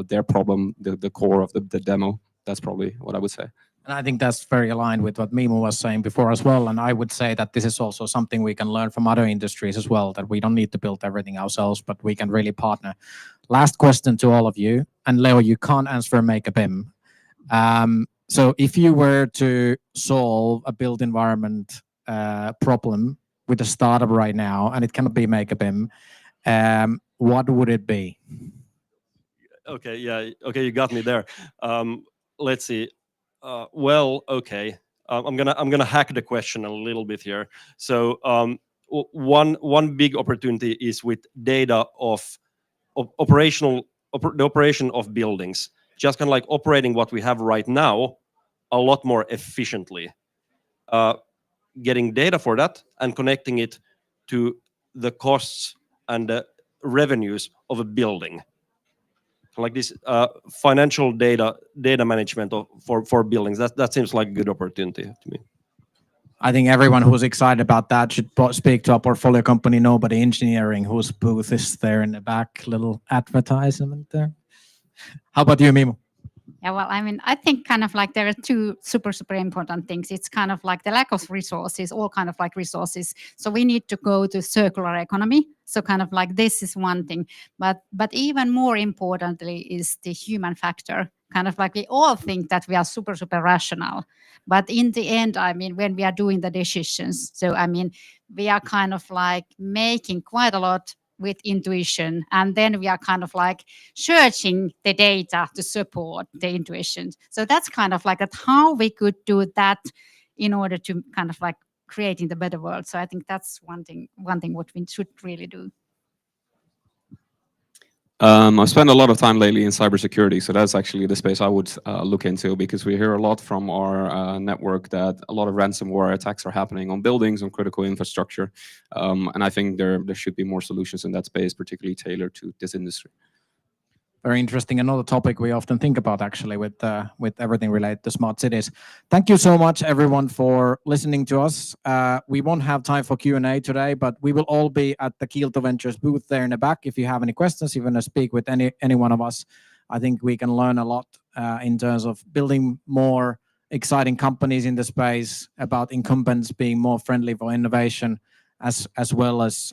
their problem the core of the demo. That's probably what I would say. And I think that's very aligned with what Mimo was saying before as well. And I would say that this is also something we can learn from other industries as well, that we don't need to build everything ourselves, but we can really partner. Last question to all of you. And Leo, you can't answer Make a BIM. So if you were to solve a built environment problem with a startup right now, and it cannot be Make a BIM, what would it be? Okay, yeah, okay, you got me there. Let's see. Okay. I'm gonna hack the question a little bit here. So one big opportunity is with data of the operation of buildings, just kind of like operating what we have right now a lot more efficiently. Getting data for that and connecting it to the costs and the revenues of a building. Like this financial data management for buildings. That seems like a good opportunity to me. I think everyone who's excited about that should speak to our portfolio company, Nobody Engineering, whose booth is there in the back. Little advertisement there. How about you, Mimo? Yeah, well, I mean, I think kind of like there are two super important things. It's kind of like the lack of resources, all kind of like resources. So we need to go to circular economy. So kind of like this is one thing, but even more importantly is the human factor. Kind of like we all think that we are super rational, but in the end, I mean, when we are doing the decisions, so I mean, we are kind of like making quite a lot with intuition, and then we are kind of like searching the data to support the intuition. So that's kind of like how we could do that in order to kind of like creating the better world. So I think that's one thing what we should really do. I've spent a lot of time lately in cybersecurity, so that's actually the space I would look into, because we hear a lot from our network that a lot of ransomware attacks are happening on buildings, on critical infrastructure, and I think there should be more solutions in that space, particularly tailored to this industry. Very interesting. Another topic we often think about actually with everything related to smart cities. Thank you so much everyone for listening to us. We won't have time for Q&A today, but we will all be at the Kielto Ventures booth there in the back. If you have any questions, you want to speak with any one of us, I think we can learn a lot in terms of building more exciting companies in the space, about incumbents being more friendly for innovation, as well as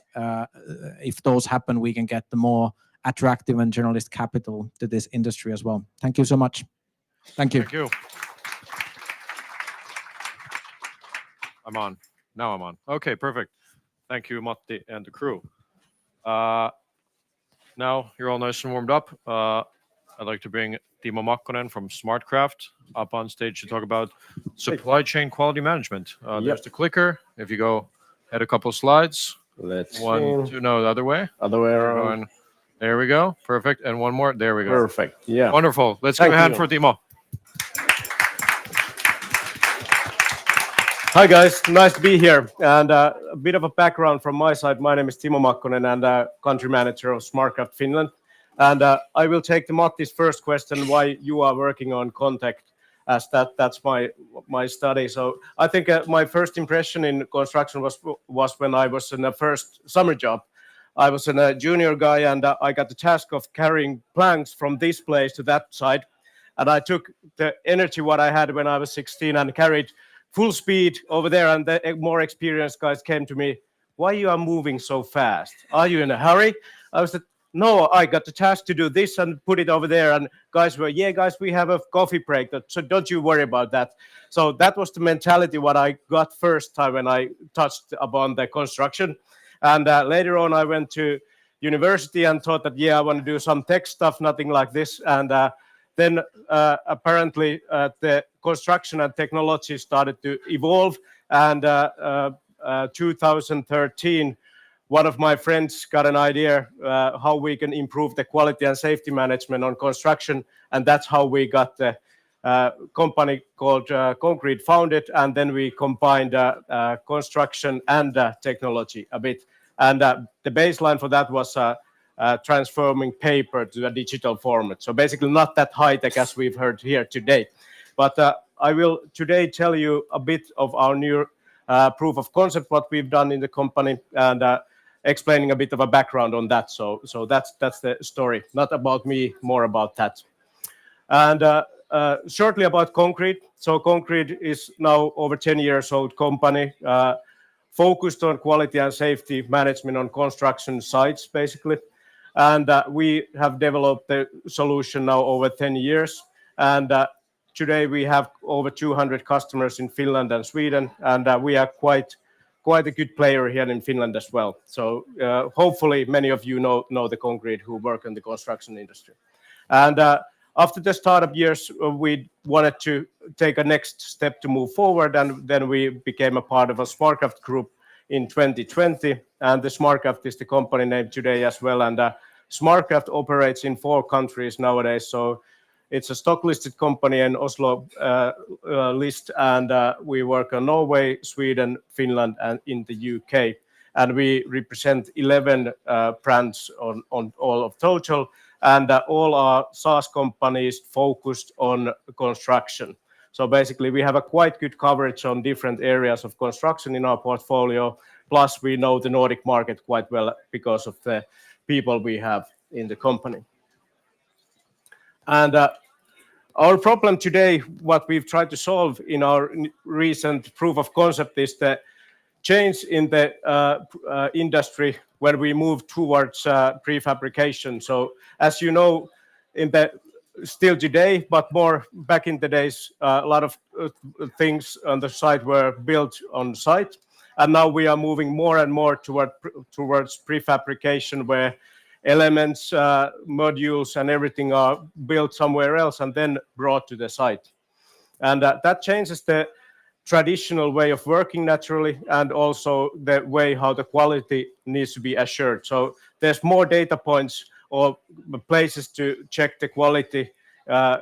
if those happen, we can get the more attractive and journalist capital to this industry as well. Thank you so much. Thank you. Thank you. I'm on. Now I'm on. Okay, perfect. Thank you, Matti and the crew. Now you're all nice and warmed up. I'd like to bring Timo Makkonen from SmartCraft up on stage to talk about supply chain quality management. There's the clicker. If you go ahead a couple of slides. Let's one, see. two, no, the other way. Other way around. There we go. Perfect. And one more. There we go. Perfect. Yeah. Wonderful. Let's Thank give a hand you. for Timo. Hi guys, nice to be here. And a bit of a background from my side. My name is Timo Makkonen and country manager of SmartCraft Finland. And I will take the Matti's first question, why you are working on Contact, as that's my study. So I think my first impression in construction was when I was in the first summer job. I was a junior guy and I got the task of carrying planks from this place to that side. And I took the energy what I had when I was 16 and carried full speed over there. And the more experienced guys came to me, why you are moving so fast? Are you in a hurry? I was like, no, I got the task to do this and put it over there. And guys were, yeah, guys, we have a coffee break. So don't you worry about that. So that was the mentality what I got first time when I touched upon the construction. And later on, I went to university and thought that, yeah, I want to do some tech stuff, nothing like this. And then apparently the construction and technology started to evolve. And 2013, one of my friends got an idea how we can improve the quality and safety management on construction. And that's how we got the company called Concrete founded. And then we combined construction and technology a bit. And the baseline for that was transforming paper to a digital format. So basically not that high tech as we've heard here today. But I will today tell you a bit of our new proof of concept, what we've done in the company, and explaining a bit of a background on that. So that's the story, not about me, more about that. And shortly about Concrete. So Concrete is now over 10 years old company, focused on quality and safety management on construction sites, basically. And we have developed the solution now over 10 years. And today we have over 200 customers in Finland and Sweden, and we are quite a good player here in Finland as well. So hopefully many of you know the Concrete who work in the construction industry. And after the startup years, we wanted to take a next step to move forward, and then we became a part of a SmartCraft group in 2020. And the SmartCraft is the company name today as well. And SmartCraft operates in 4 countries nowadays. So it's a stock-listed company in Oslo list, and we work on Norway, Sweden, Finland, and in the UK. And we represent 11 brands on all of total. And all our SaaS companies focused on construction. So basically, we have a quite good coverage on different areas of construction in our portfolio. Plus, we know the Nordic market quite well because of the people we have in the company. And our problem today, what we've tried to solve in our recent proof of concept, is the change in the industry when we move towards prefabrication. So as you know, still today, but more back in the days, a lot of things on the site were built on site. And now we are moving more and more towards prefabrication, where elements, modules, and everything are built somewhere else and then brought to the site. And that changes the traditional way of working naturally, and also the way how the quality needs to be assured. So there's more data points or places to check the quality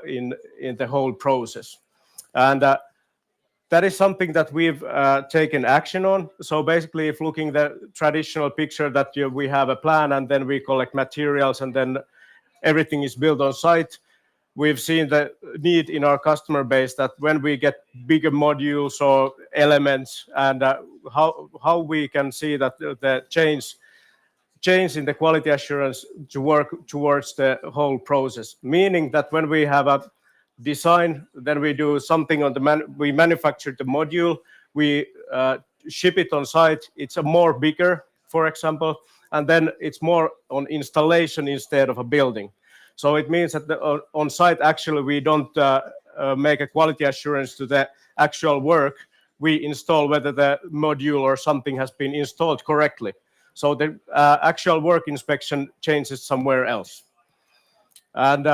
in the whole process. And that is something that we've taken action on. So basically, if looking the traditional picture that we have a plan and then we collect materials and then everything is built on site, we've seen the need in our customer base that when we get bigger modules or elements, and how we can see that the change in the quality assurance to work towards the whole process. Meaning that when we have a design, then we do something on we manufacture the module, we ship it on site. It's a more bigger, for example, and then it's more on installation instead of a building. So it means that on site, actually, we don't make a quality assurance to the actual work. We install whether the module or something has been installed correctly. So the actual work inspection changes somewhere else. And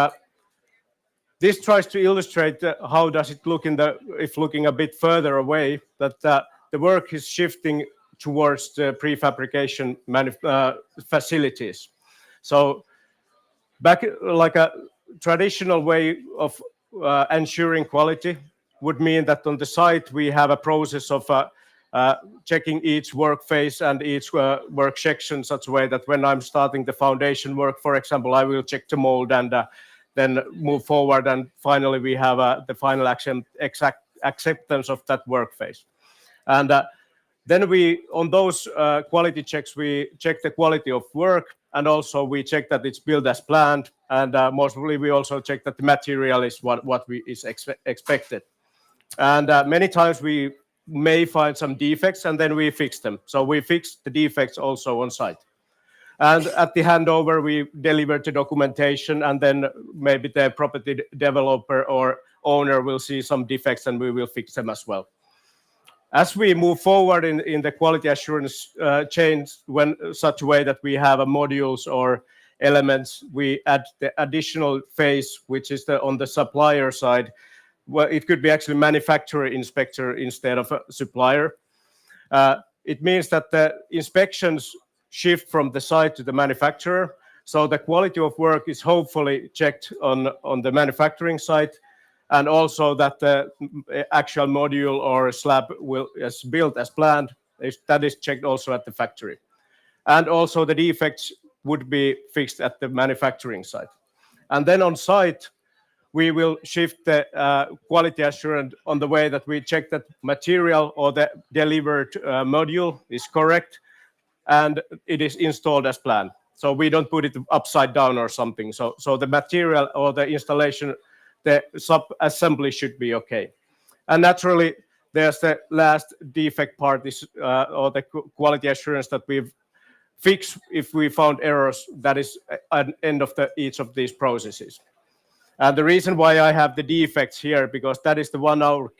this tries to illustrate how does it look if looking a bit further away, that the work is shifting towards the prefabrication facilities. So back like a traditional way of ensuring quality would mean that on the site we have a process of checking each work phase and each work section such a way that when I'm starting the foundation work, for example, I will check the mold and then move forward, and finally we have the final acceptance of that work phase. And then on those quality checks, we check the quality of work, and also we check that it's built as planned, and most probably we also check that the material is what is expected. And many times we may find some defects, and then we fix them. So we fix the defects also on site. And at the handover, we deliver the documentation, and then maybe the property developer or owner will see some defects, and we will fix them as well. As we move forward in the quality assurance chain, when such a way that we have a modules or elements, we add the additional phase, which is on the supplier side. Well, it could be actually manufacturer inspector instead of a supplier. It means that the inspections shift from the site to the manufacturer. So the quality of work is hopefully checked on the manufacturing site, and also that the actual module or slab is built as planned. That is checked also at the factory. And also the defects would be fixed at the manufacturing site. And then on site, we will shift the quality assurance on the way that we check that material or the delivered module is correct and it is installed as planned. So we don't put it upside down or something. So the material or the installation, the sub-assembly should be okay. And naturally, there's the last defect part, or the quality assurance that we've fixed if we found errors. That is at the end of each of these processes. And the reason why I have the defects here, because that is the one our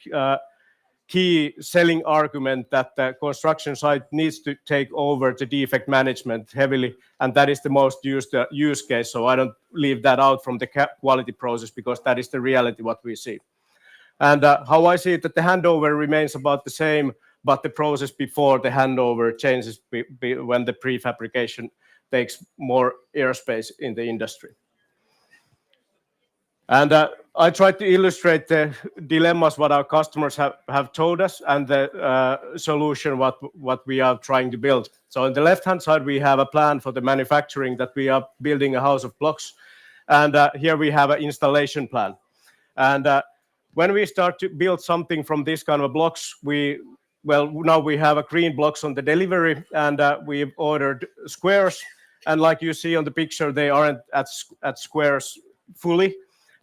key selling argument that the construction site needs to take over the defect management heavily, and that is the most used use case. So I don't leave that out from the quality process, because that is the reality what we see. And how I see it, that the handover remains about the same, but the process before the handover changes when the prefabrication takes more airspace in the industry. And I tried to illustrate the dilemmas what our customers have told us, and the solution what we are trying to build. So on the left-hand side, we have a plan for the manufacturing, that we are building a house of blocks. And here we have an installation plan. And when we start to build something from this kind of blocks, now we have a green blocks on the delivery, and we've ordered squares. And like you see on the picture, they aren't at squares fully.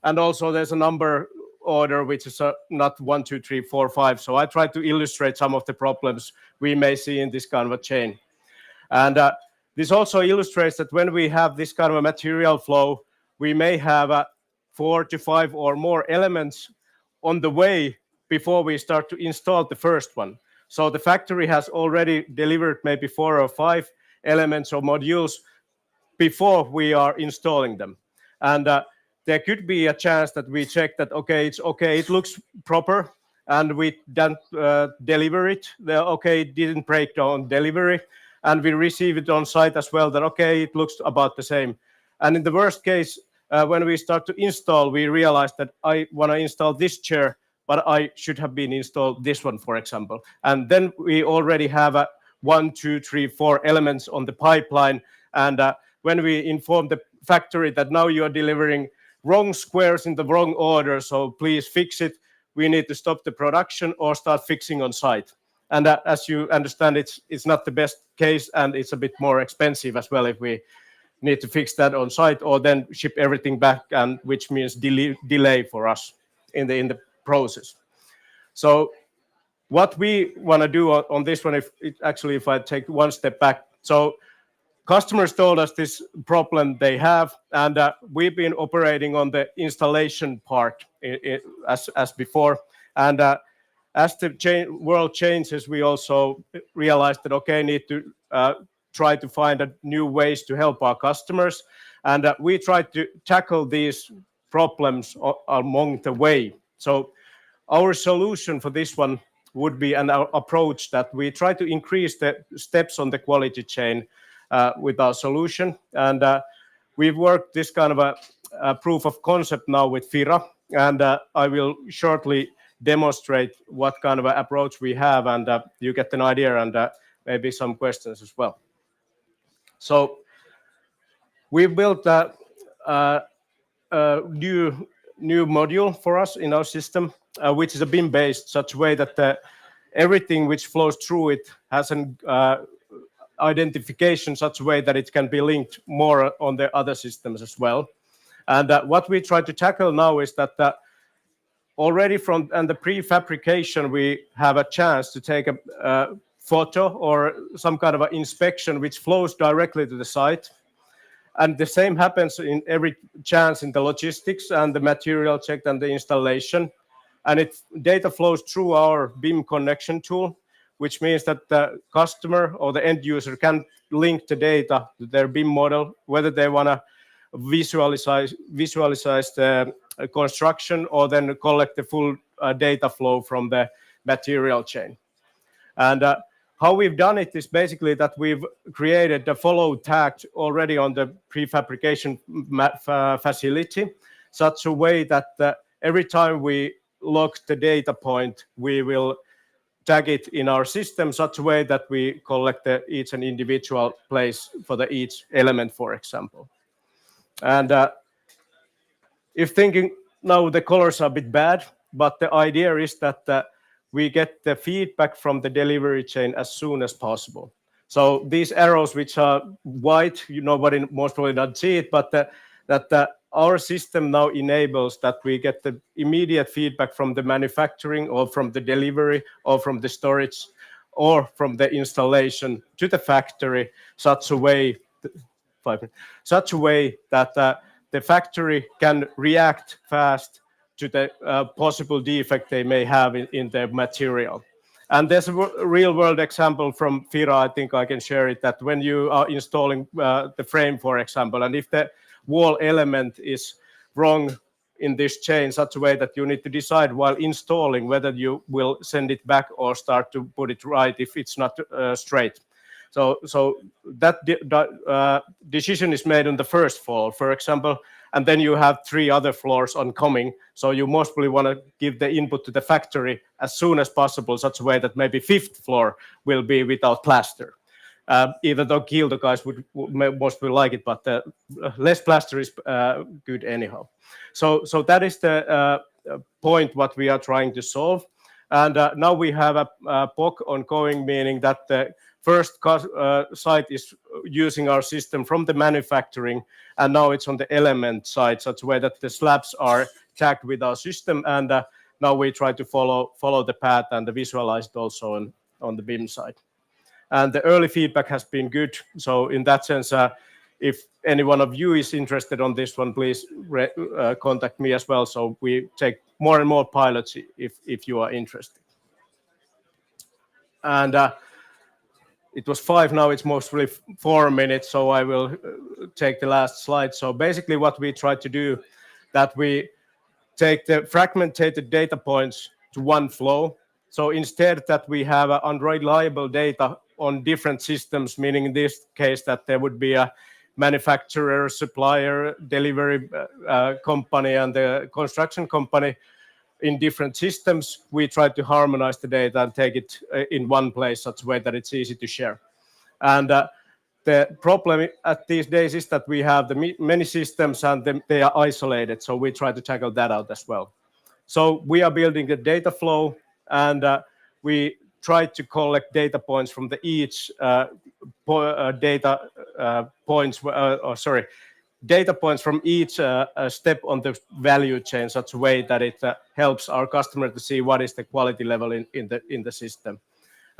And also there's a number order, which is not 1, 2, 3, 4, 5. So I try to illustrate some of the problems we may see in this kind of a chain. And this also illustrates that when we have this kind of a material flow, we may have 4 to 5 or more elements on the way before we start to install the first one. So the factory has already delivered maybe 4 or 5 elements or modules before we are installing them. And there could be a chance that we check that, okay, it's okay, it looks proper, and we don't deliver it. It didn't break down delivery, and we receive it on site as well, that, okay, it looks about the same. And in the worst case, when we start to install, we realize that I want to install this chair, but I should have been installed this one, for example. And then we already have 1, 2, 3, 4 elements on the pipeline. And when we inform the factory that now you are delivering wrong squares in the wrong order, so please fix it, we need to stop the production or start fixing on site. And as you understand, it's not the best case, and it's a bit more expensive as well if we need to fix that on site or then ship everything back, and which means delay for us in the process. So what we want to do on this one, if I take one step back, so customers told us this problem they have, and we've been operating on the installation part as before. And as the world changes, we also realized that, okay, need to try to find new ways to help our customers. And we try to tackle these problems along the way. So our solution for this one would be an approach that we try to increase the steps on the quality chain with our solution. And we've worked this kind of a proof of concept now with Fira, and I will shortly demonstrate what kind of an approach we have, and you get an idea, and maybe some questions as well. So we built a new module for us in our system, which is a BIM-based, such a way that everything which flows through it has an identification such a way that it can be linked more on the other systems as well. And what we try to tackle now is that already from the prefabrication, we have a chance to take a photo or some kind of an inspection which flows directly to the site. And the same happens in every chance in the logistics and the material check and the installation. And data flows through our BIM connection tool. which means that the customer or the end user can link the data to their BIM model, whether they want to visualize the construction or then collect the full data flow from the material chain. And how we've done it is basically that we've created the follow tag already on the prefabrication facility, such a way that every time we log the data point, we will tag it in our system such a way that we collect each and individual place for each element, for example. And if thinking now the colors are a bit bad, but the idea is that we get the feedback from the delivery chain as soon as possible. So these arrows, which are white, nobody most probably doesn't see it, but that our system now enables that we get the immediate feedback from the manufacturing or from the delivery or from the storage or from the installation to the factory, such a way that the factory can react fast to the possible defect they may have in their material. And there's a real world example from Fira, I think I can share it, that when you are installing the frame, for example, and if the wall element is wrong in this chain, such a way that you need to decide while installing whether you will send it back or start to put it right if it's not straight. So that decision is made on the first floor, for example, and then you have 3 other floors oncoming. So you mostly want to give the input to the factory as soon as possible, such a way that maybe 5th floor will be without plaster. Even though Kielto guys would mostly like it, but less plaster is good anyhow. So that is the point what we are trying to solve. And now we have a POC ongoing, meaning that the first site is using our system from the manufacturing, and now it's on the element side, such a way that the slabs are tagged with our system, and now we try to follow the path and visualize it also on the BIM side. And the early feedback has been good. So in that sense, if any one of you is interested on this one, please contact me as well. So we take more and more pilots if you are interested. And it was 5, now it's mostly 4 minutes, so I will take the last slide. So basically what we try to do, that we take the fragmented data points to one flow. So instead that we have unreliable data on different systems, meaning in this case that there would be a manufacturer, supplier, delivery company, and the construction company in different systems, we try to harmonize the data and take it in one place such a way that it's easy to share. And the problem at these days is that we have many systems and they are isolated. So we try to tackle that out as well. So we are building the data flow, and we try to collect data points from each data points from each step on the value chain, such a way that it helps our customer to see what is the quality level in the system.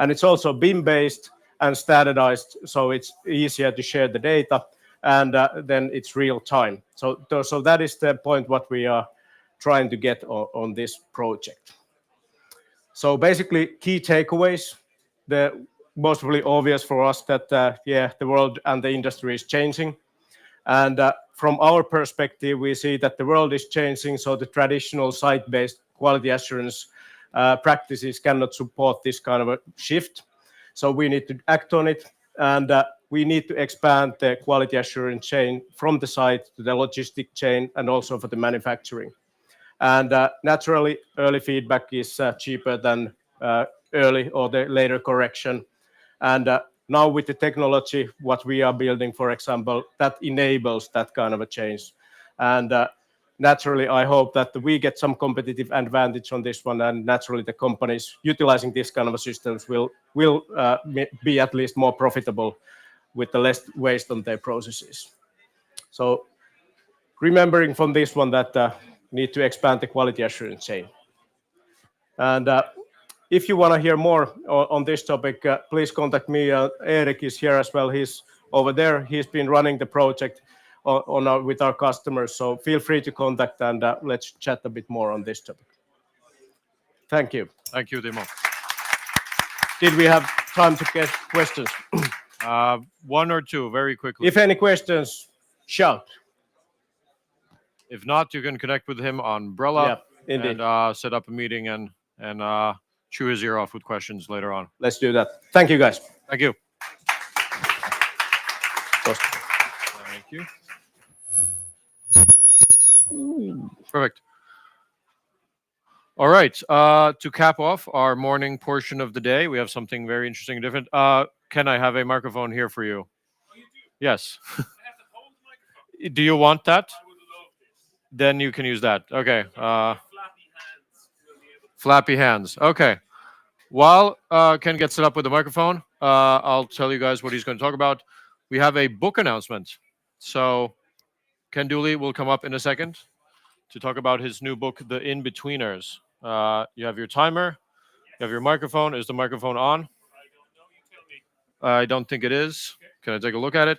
And it's also BIM based and standardized, so it's easier to share the data, and then it's real time. So that is the point what we are trying to get on this project. So basically, key takeaways, the most really obvious for us that the world and the industry is changing. And from our perspective, we see that the world is changing, so the traditional site-based quality assurance practices cannot support this kind of a shift. So we need to act on it, and we need to expand the quality assurance chain from the site to the logistic chain and also for the manufacturing. And naturally, early feedback is cheaper than early or the later correction. And now with the technology, what we are building, for example, that enables that kind of a change. And naturally, I hope that we get some competitive advantage on this one, and naturally the companies utilizing this kind of systems will be at least more profitable with the less waste on their processes. So remembering from this one that need to expand the quality assurance chain. And if you want to hear more on this topic, please contact me. Erik is here as well. He's over there. He's been running the project with our customers. So feel free to contact, and let's chat a bit more on this topic. Thank you. Thank you, Timo. Did we have time to get questions? One or two, very quickly. If any questions, shout. If not, you can connect with him on Brella Yep, indeed. and set up a meeting and chew his ear off with questions later on. Let's do that. Thank you, guys. Thank you. Thank you. Perfect. All right. To cap off our morning portion of the day, we have something very interesting and different. Can I have a microphone here for you? Yes. Do you want that? Then you can use that. Okay. Flappy hands. Okay. While Ken gets set up with the microphone, I'll tell you guys what he's going to talk about. We have a book announcement. So Ken Dooley will come up in a second to talk about his new book, The In-Betweeners. You have your timer. You have your microphone. Is the microphone on? I don't think it is. Can I take a look at it?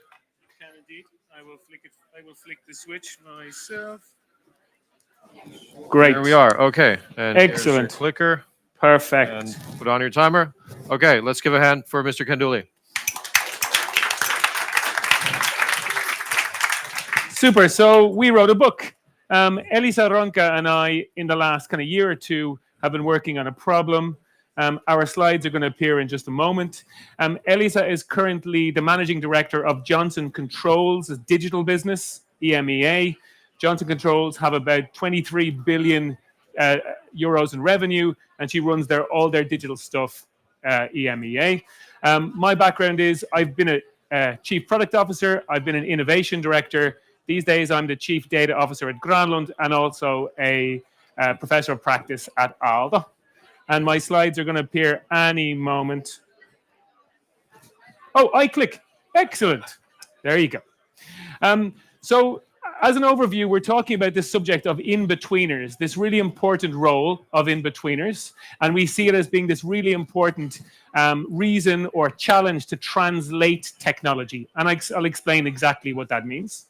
Can indeed. I will flick the switch myself. Great. There we are. Okay. And here's your Excellent. clicker. Perfect. And put on your timer. Okay, let's give a hand for Mr. Ken Dooley. Super. So we wrote a book. Elisa Ronka and I, in the last kind of year or two, have been working on a problem. Our slides are going to appear in just a moment. Elisa is currently the managing director of Johnson Controls, a digital business, EMEA. Johnson Controls have about 23 billion euros in revenue, and she runs all their digital stuff, EMEA. My background is I've been a chief product officer. I've been an innovation director. These days, I'm the chief data officer at Granlund and also a professor of practice at Aalto. And my slides are going to appear any moment. Oh, I click. Excellent. There you go. So as an overview, we're talking about this subject of in-betweeners, this really important role of in-betweeners. And we see it as being this really important reason or challenge to translate technology. And I'll explain exactly what that means.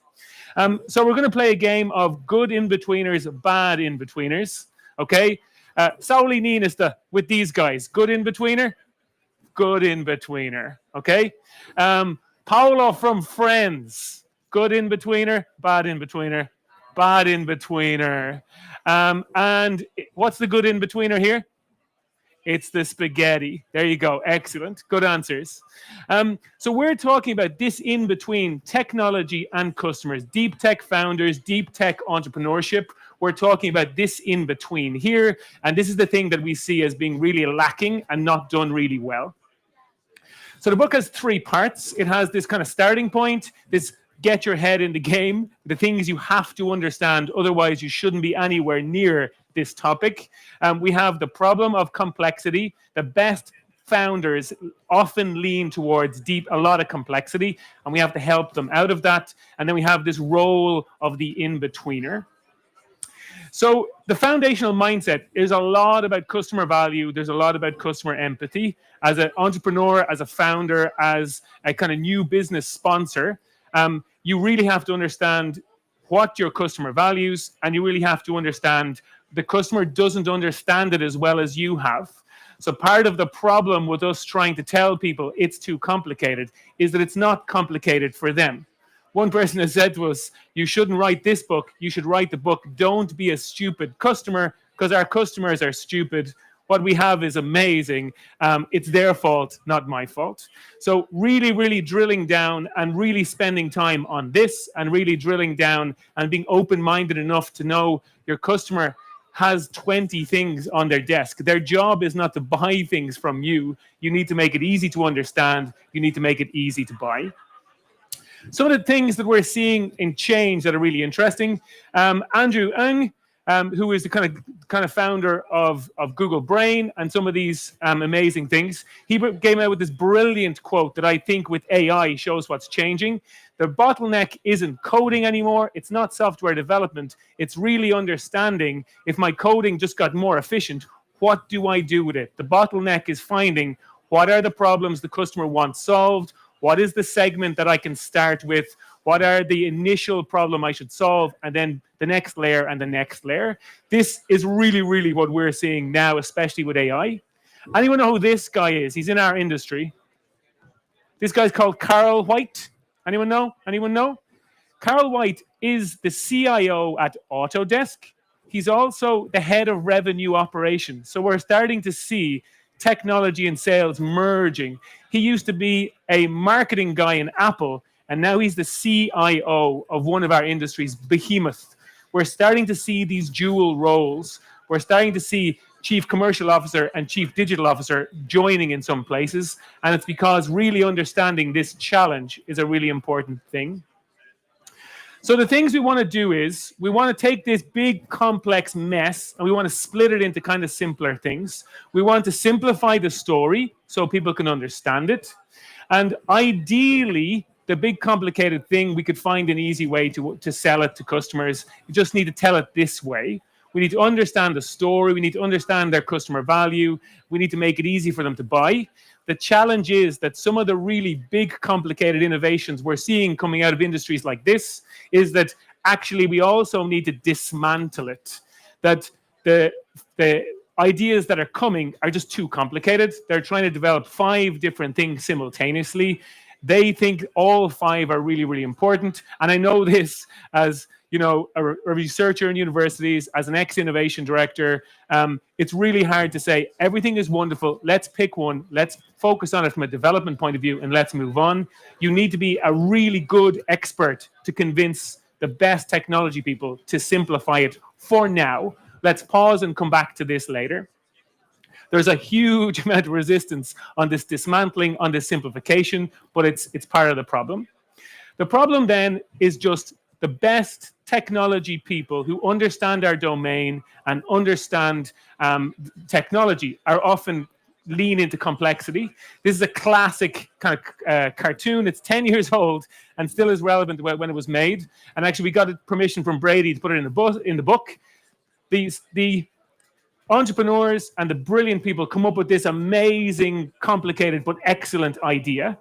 So we're going to play a game of good in-betweeners, bad in-betweeners. Okay? Sauli Niinistö with these guys. Good in-betweener? Good in-betweener. Okay? Paolo from Friends. Good in-betweener? Bad in-betweener? Bad in-betweener. And what's the good in-betweener here? It's the spaghetti. There you go. Excellent. Good answers. So we're talking about this in between technology and customers, deep tech founders, deep tech entrepreneurship. We're talking about this in between here. And this is the thing that we see as being really lacking and not done really well. So the book has 3 parts. It has this kind of starting point, this get your head in the game, the things you have to understand, otherwise you shouldn't be anywhere near this topic. We have the problem of complexity. The best founders often lean towards a lot of complexity, and we have to help them out of that. And then we have this role of the in-betweener. So the foundational mindset is a lot about customer value. There's a lot about customer empathy. As an entrepreneur, as a founder, as a kind of new business sponsor, you really have to understand what your customer values, and you really have to understand the customer doesn't understand it as well as you have. So part of the problem with us trying to tell people it's too complicated is that it's not complicated for them. One person has said to us, you shouldn't write this book, you should write the book, Don't Be a Stupid Customer, because our customers are stupid. What we have is amazing. It's their fault, not my fault. So really, really drilling down and really spending time on this and really drilling down and being open-minded enough to know your customer has 20 things on their desk. Their job is not to buy things from you. You need to make it easy to understand. You need to make it easy to buy. Some of the things that we're seeing in change that are really interesting. Andrew Ng, who is the kind of founder of Google Brain and some of these amazing things. He came out with this brilliant quote that I think with AI shows what's changing. The bottleneck isn't coding anymore. It's not software development. It's really understanding if my coding just got more efficient, what do I do with it? The bottleneck is finding what are the problems the customer wants solved. What is the segment that I can start with? What are the initial problem I should solve? And then the next layer and the next layer. This is really, really what we're seeing now, especially with AI. Anyone know who this guy is? He's in our industry. This guy's called Carl White. Anyone know? Anyone know? Carl White is the CIO at Autodesk. He's also the head of revenue operations. So we're starting to see technology and sales merging. He used to be a marketing guy in Apple, and now he's the CIO of one of our industries, behemoth. We're starting to see these dual roles. We're starting to see chief commercial officer and chief digital officer joining in some places. And it's because really understanding this challenge is a really important thing. So the things we want to do is we want to take this big complex mess and we want to split it into kind of simpler things. We want to simplify the story so people can understand it. And ideally, the big complicated thing, we could find an easy way to sell it to customers. You just need to tell it this way. We need to understand the story. We need to understand their customer value. We need to make it easy for them to buy. The challenge is that some of the really big, complicated innovations we're seeing coming out of industries like this is that actually we also need to dismantle it. That the ideas that are coming are just too complicated. They're trying to develop 5 different things simultaneously. They think all 5 are really, really important. And I know this as a researcher in universities, as an ex-innovation director. It's really hard to say everything is wonderful. Let's pick one. Let's focus on it from a development point of view and let's move on. You need to be a really good expert to convince the best technology people to simplify it for now. Let's pause and come back to this later. There's a huge amount of resistance on this dismantling, on this simplification, but it's part of the problem. The problem then is just the best technology people who understand our domain and understand technology are often lean into complexity. This is a classic kind of cartoon. It's 10 years old and still is relevant when it was made. And actually, we got permission from Brady to put it in the book. The entrepreneurs and the brilliant people come up with this amazing, complicated, but excellent idea.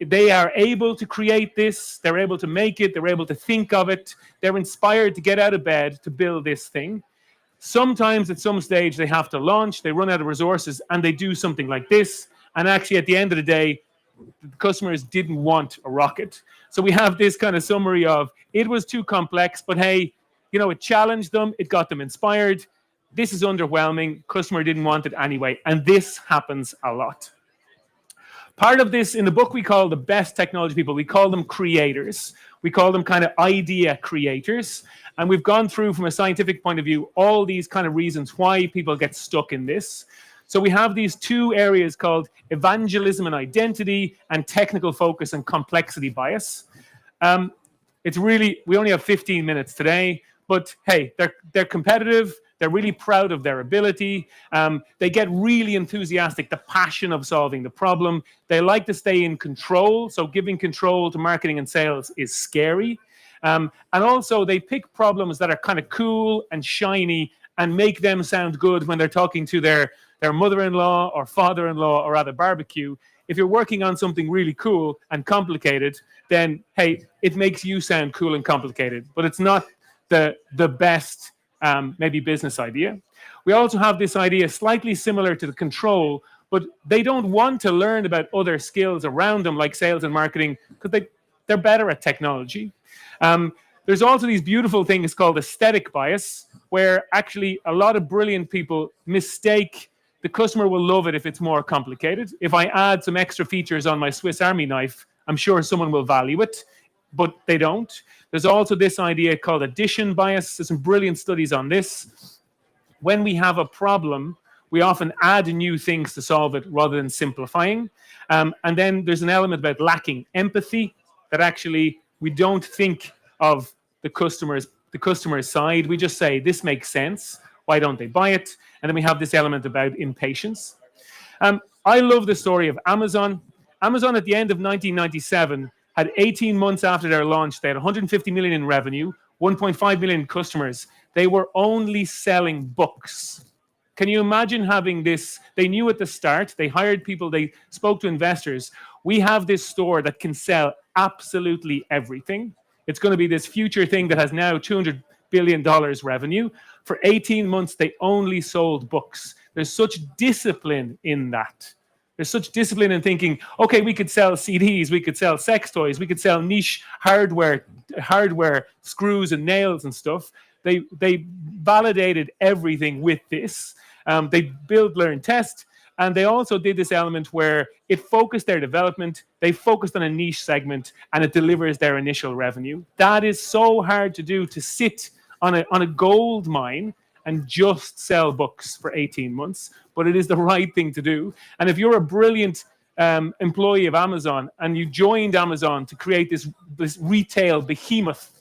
They are able to create this. They're able to make it. They're able to think of it. They're inspired to get out of bed to build this thing. Sometimes at some stage they have to launch. They run out of resources and they do something like this. And actually at the end of the day, the customers didn't want a rocket. So we have this kind of summary of it was too complex, but hey, it challenged them. It got them inspired. This is underwhelming. Customer didn't want it anyway. And this happens a lot. Part of this, in the book, we call the best technology people, we call them creators. We call them kind of idea creators. And we've gone through, from a scientific point of view, all these kind of reasons why people get stuck in this. So we have these 2 areas called evangelism and identity and technical focus and complexity bias. It's really, we only have 15 minutes today, but hey, they're competitive. They're really proud of their ability. They get really enthusiastic, the passion of solving the problem. They like to stay in control. So giving control to marketing and sales is scary. And also they pick problems that are kind of cool and shiny and make them sound good when they're talking to their mother-in-law or father-in-law or at a barbecue. If you're working on something really cool and complicated, then, hey, it makes you sound cool and complicated. But it's not the best maybe business idea. We also have this idea slightly similar to the control, but they don't want to learn about other skills around them like sales and marketing because they're better at technology. There's also these beautiful things called aesthetic bias, where actually a lot of brilliant people mistake the customer will love it if it's more complicated. If I add some extra features on my Swiss Army knife, I'm sure someone will value it, but they don't. There's also this idea called addition bias. There's some brilliant studies on this. When we have a problem, we often add new things to solve it rather than simplifying. And then there's an element about lacking empathy, that actually we don't think of the customer's side. We just say, this makes sense. Why don't they buy it? And then we have this element about impatience. I love the story of Amazon. Amazon at the end of 1997 had 18 months after their launch, they had 150 million in revenue, 1.5 million customers. They were only selling books. Can you imagine having this? They knew at the start, they hired people, they spoke to investors. We have this store that can sell absolutely everything. It's going to be this future thing that has now $200 billion revenue. For 18 months, they only sold books. There's such discipline in that. There's such discipline in thinking, okay, we could sell CDs, we could sell sex toys, we could sell niche hardware, screws and nails and stuff. They validated everything with this. They build, learn, test. And they also did this element where it focused their development, they focused on a niche segment, and it delivers their initial revenue. That is so hard to do, to sit on a gold mine and just sell books for 18 months. But it is the right thing to do. And if you're a brilliant employee of Amazon and you joined Amazon to create this retail behemoth,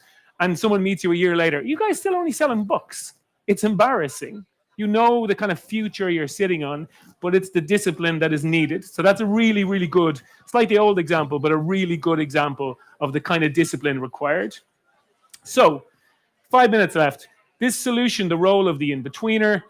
and someone meets you a year later, you guys still only selling books. It's embarrassing. You know the kind of future you're sitting on, but it's the discipline that is needed. So that's a really, really good, slightly old example, but a really good example of the kind of discipline required. So 5 minutes left. This solution, the role of the in-betweener,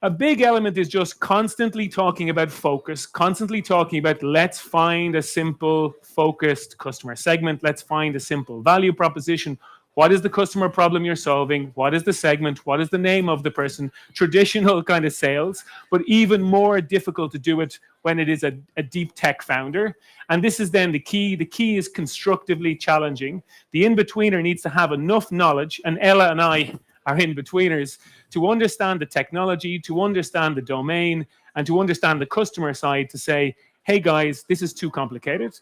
a big element is just constantly talking about focus, constantly talking about let's find a simple, focused customer segment. Let's find a simple value proposition. What is the customer problem you're solving? What is the segment? What is the name of the person? Traditional kind of sales, but even more difficult to do it when it is a deep tech founder. And this is then the key. The key is constructively challenging. The in-betweener needs to have enough knowledge, and Ella and I are in-betweeners, to understand the technology, to understand the domain, and to understand the customer side to say, hey guys, this is too complicated.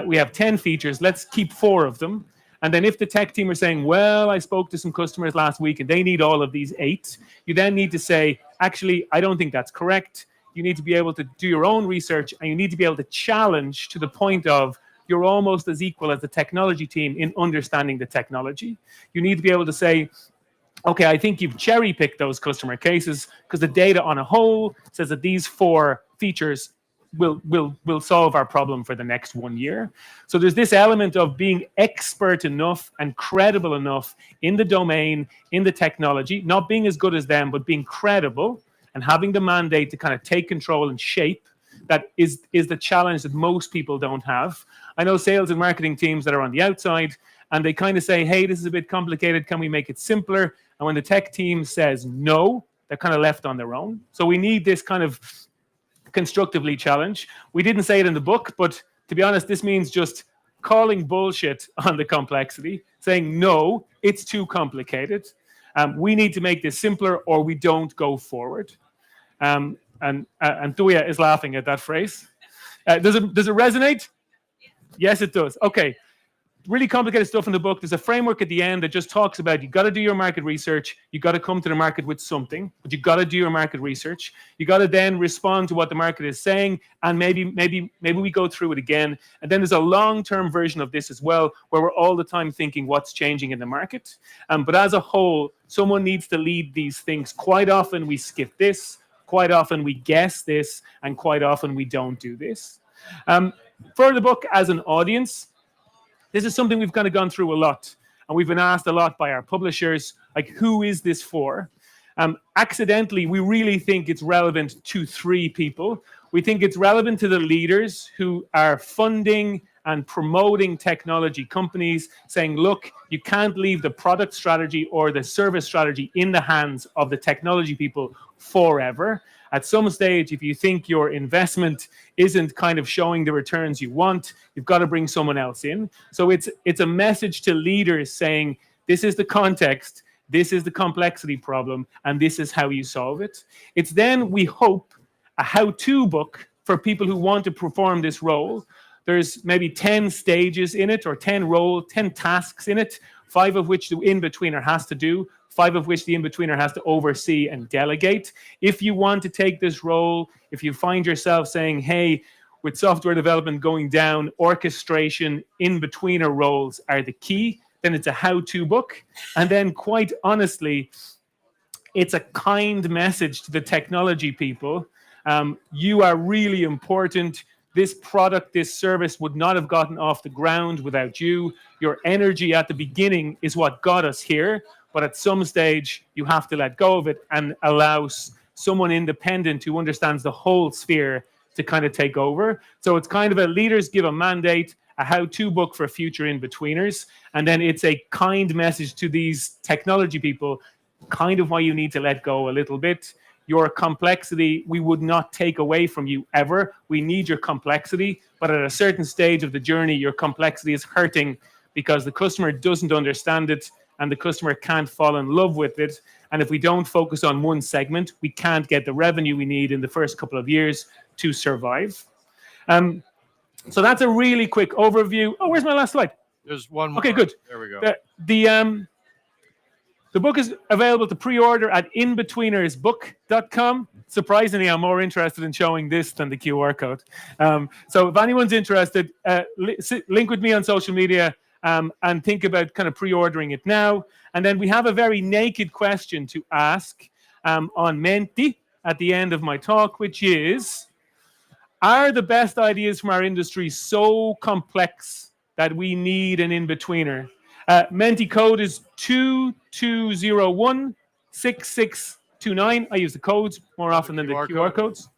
We have 10 features, let's keep 4 of them. And then if the tech team are saying, well, I spoke to some customers last week and they need all of these 8, you then need to say, actually, I don't think that's correct. You need to be able to do your own research, and you need to be able to challenge to the point of you're almost as equal as the technology team in understanding the technology. You need to be able to say, okay, I think you've cherry-picked those customer cases because the data on a whole says that these 4 features will solve our problem for the next 1 year. So there's this element of being expert enough and credible enough in the domain, in the technology, not being as good as them, but being credible and having the mandate to kind of take control and shape. That is the challenge that most people don't have. I know sales and marketing teams that are on the outside, and they kind of say, hey, this is a bit complicated. Can we make it simpler? And when the tech team says no, they're kind of left on their own. So we need this kind of constructively challenge. We didn't say it in the book, but to be honest, this means just calling bullshit on the complexity, saying, no, it's too complicated. We need to make this simpler or we don't go forward. And Tuija is laughing at that phrase. Does it resonate? Yes, it does. Okay. Really complicated stuff in the book. There's a framework at the end that just talks about you got to do your market research. You got to come to the market with something, but you got to do your market research. You got to then respond to what the market is saying, and maybe we go through it again. And then there's a long-term version of this as well, where we're all the time thinking what's changing in the market. But as a whole, someone needs to lead these things. Quite often we skip this. Quite often we guess this, and quite often we don't do this. For the book as an audience, this is something we've kind of gone through a lot, and we've been asked a lot by our publishers, like, who is this for? Accidentally, we really think it's relevant to 3 people. We think it's relevant to the leaders who are funding and promoting technology companies, saying, look, you can't leave the product strategy or the service strategy in the hands of the technology people forever. At some stage, if you think your investment isn't kind of showing the returns you want, you've got to bring someone else in. So it's a message to leaders saying, this is the context, this is the complexity problem, and this is how you solve it. It's then, we hope, a how-to book for people who want to perform this role. There's maybe 10 stages in it, or 10 tasks in it, 5 of which the in-betweener has to do, 5 of which the in-betweener has to oversee and delegate. If you want to take this role, if you find yourself saying, hey, with software development going down, orchestration, in-betweener roles are the key, then it's a how-to book. And then, quite honestly, it's a kind message to the technology people. You are really important. This product, this service would not have gotten off the ground without you. Your energy at the beginning is what got us here. But at some stage, you have to let go of it and allow someone independent who understands the whole sphere to kind of take over. So it's kind of a leaders give a mandate, a how-to book for future in-betweeners. And then it's a kind message to these technology people, kind of why you need to let go a little bit. your complexity we would not take away from you ever. We need your complexity, but at a certain stage of the journey, your complexity is hurting because the customer doesn't understand it and the customer can't fall in love with it. And if we don't focus on one segment, we can't get the revenue we need in the first couple of years to survive. So that's a really quick overview. Oh, where's my last slide? There's one more. Okay, good. There we go. The book is available to pre-order at inbetweenersbook.com. Surprisingly, I'm more interested in showing this than the QR code. So if anyone's interested, link with me on social media and think about kind of pre-ordering it now. And then we have a very naked question to ask on Menti at the end of my talk, which is, are the best ideas from our industry so complex that we need an in-betweener? Menti code is 22016629. I use the codes more often than the QR codes.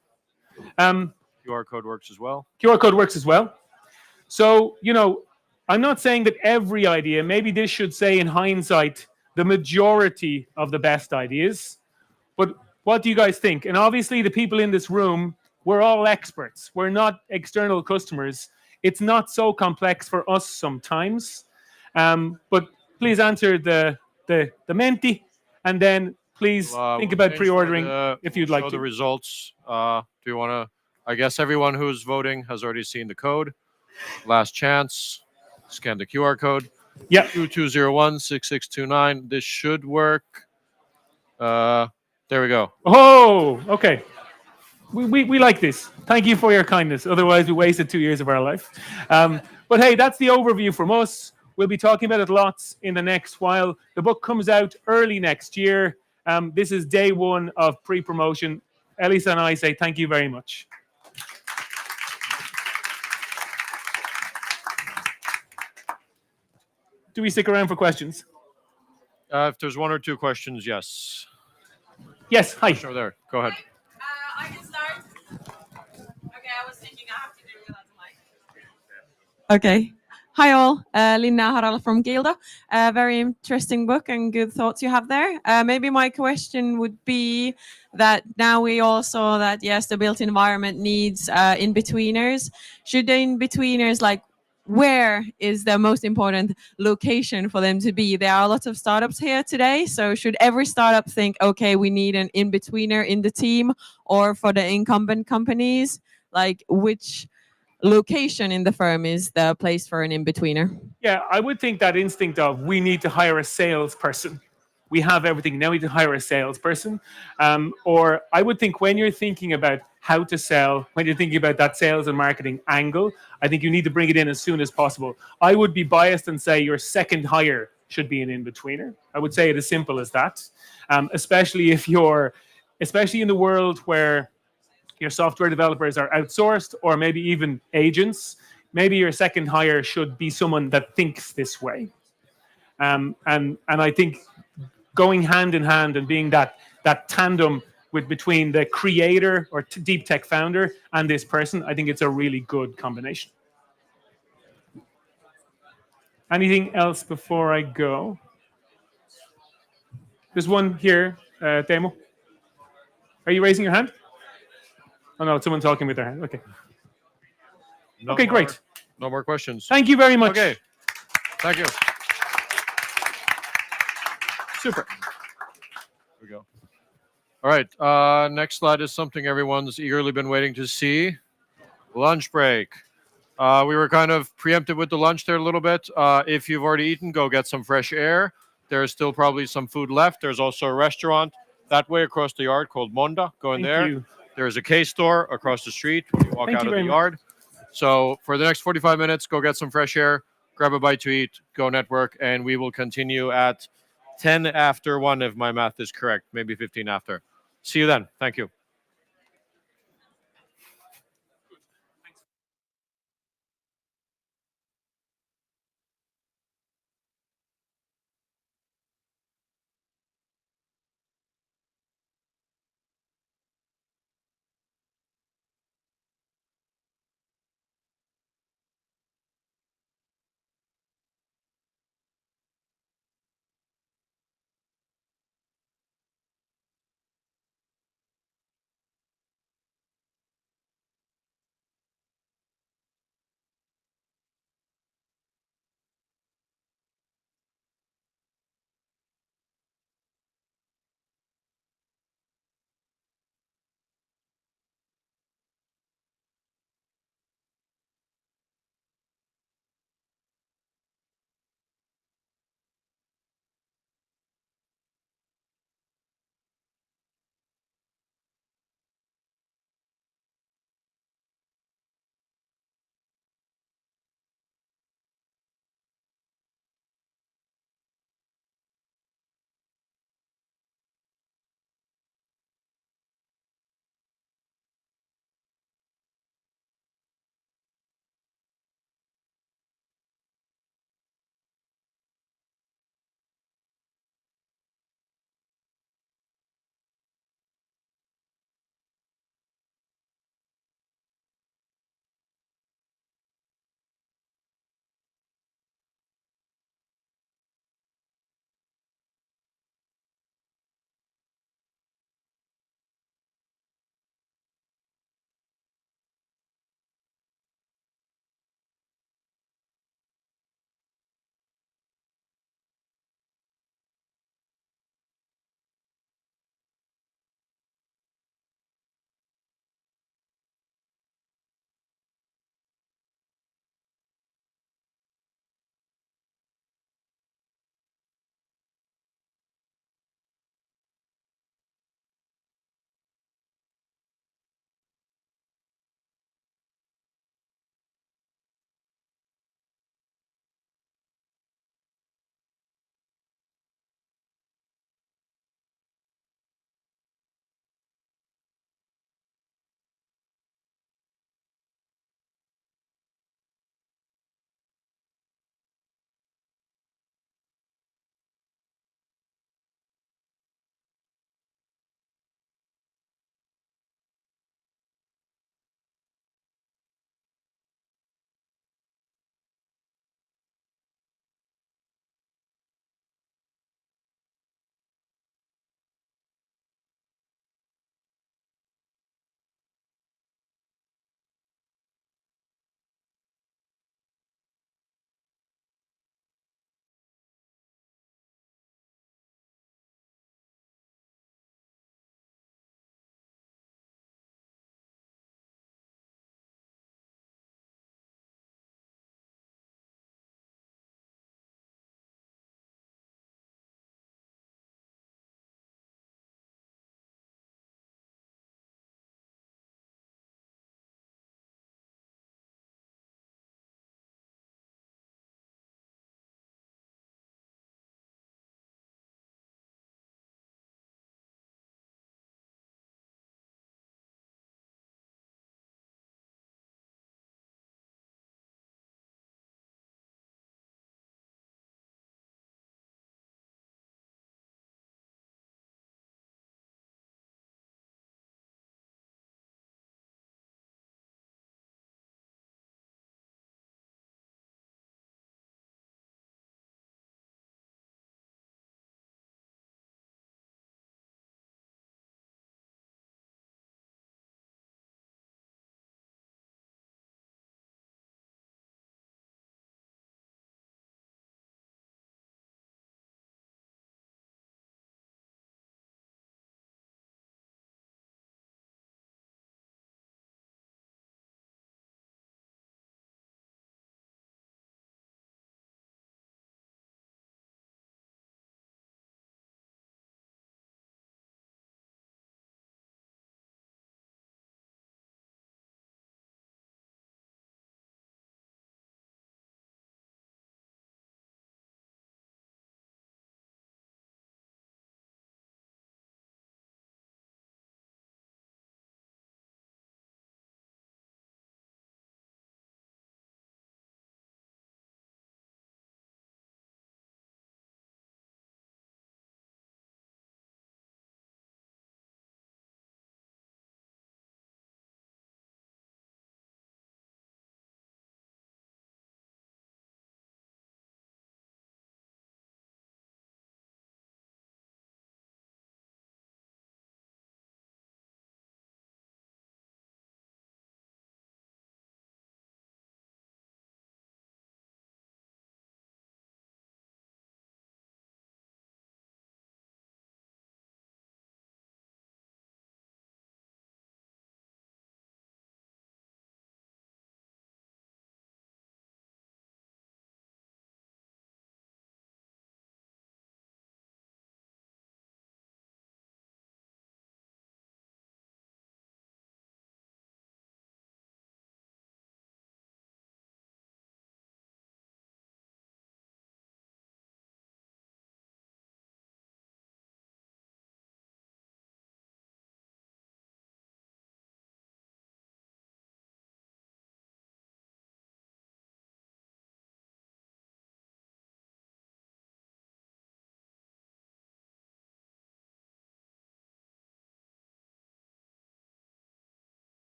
QR code works as well. QR code works as well. So, I'm not saying that every idea, maybe this should say in hindsight, the majority of the best ideas. But what do you guys think? And obviously the people in this room, we're all experts. We're not external customers. It's not so complex for us sometimes. But please answer the Menti, and then please think about pre-ordering if you'd like show to. the results. Do you want to? I guess everyone who's voting has already seen the code. Last chance. Scan the QR code. Yeah. 22016629. This should work. There we go. Oh, okay. We like this. Thank you for your kindness. Otherwise, we wasted 2 years of our life. But hey, that's the overview from us. We'll be talking about it lots in the next while. The book comes out early next year. This is day one of pre-promotion. Elisa and I say thank you very much. Do we stick around for questions? If there's one or two questions, yes. Yes, hi. Sure, there. Go ahead. I can start. Okay, I was thinking I have to do without the mic. Okay. Hi all, Linna Harala from Gilda. Very interesting book and good thoughts you have there. Maybe my question would be that now we all saw that, yes, the built environment needs in-betweeners. Should the in-betweeners, where is the most important location for them to be? There are lots of startups here today, so should every startup think, okay, we need an in-betweener in the team, or for the incumbent companies, which location in the firm is the place for an in-betweener? Yeah, I would think that instinct of we need to hire a salesperson. We have everything, now we need to hire a salesperson. Or I would think when you're thinking about how to sell, when you're thinking about that sales and marketing angle, I think you need to bring it in as soon as possible. I would be biased and say your second hire should be an in-betweener. I would say it as simple as that, especially in the world where your software developers are outsourced or maybe even agents. Maybe your second hire should be someone that thinks this way. And I think going hand in hand and being that tandem between the creator or deep tech founder and this person, I think it's a really good combination. Anything else before I go? There's one here, Teemu. Are you raising your hand? Oh no, someone talking with their hand. Okay. Okay, great. No more questions. Thank you very much. Okay. Thank you. Super. Here we go. All right. Next slide is something everyone's eagerly been waiting to see. Lunch break. We were kind of preempted with the lunch there a little bit. If you've already eaten, go get some fresh air. There's still probably some food left. There's also a restaurant that way across the yard called Monda. Go in there. you. There's a K-store across the street when you walk Thank out you of the very much. yard. So for the next 45 minutes, go get some fresh air, grab a bite to eat, go network, and we will continue at 10 after 1 if my math is correct, maybe 15 after. See you then. Thank you.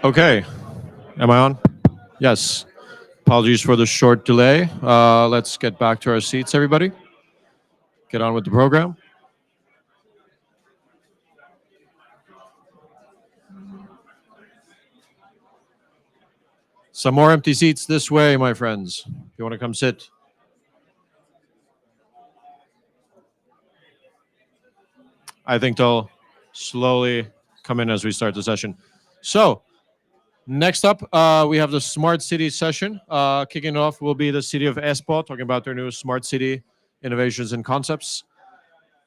Okay. Am I on? Yes. Apologies for the short delay. Let's get back to our seats, everybody. Get on with the program. Some more empty seats this way, my friends. If you want to come sit. I think they'll slowly come in as we start the session. So, next up, we have the Smart City session. Kicking off will be the city of Espoo, talking about their new smart city innovations and concepts.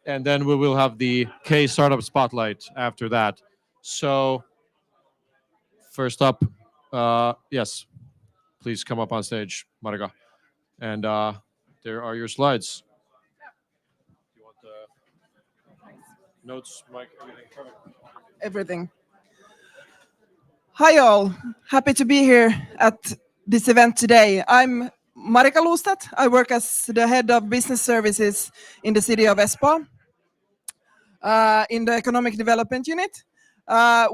And then we will have the K Startup Spotlight after that. So, first up, yes, please come up on stage, Marga. And there are your slides. You want the notes, Mike, everything? Perfect. Everything. Hi all, happy to be here at this event today. I'm Marika Lustat. I work as the head of business services in the city of Espoo, in the economic development unit.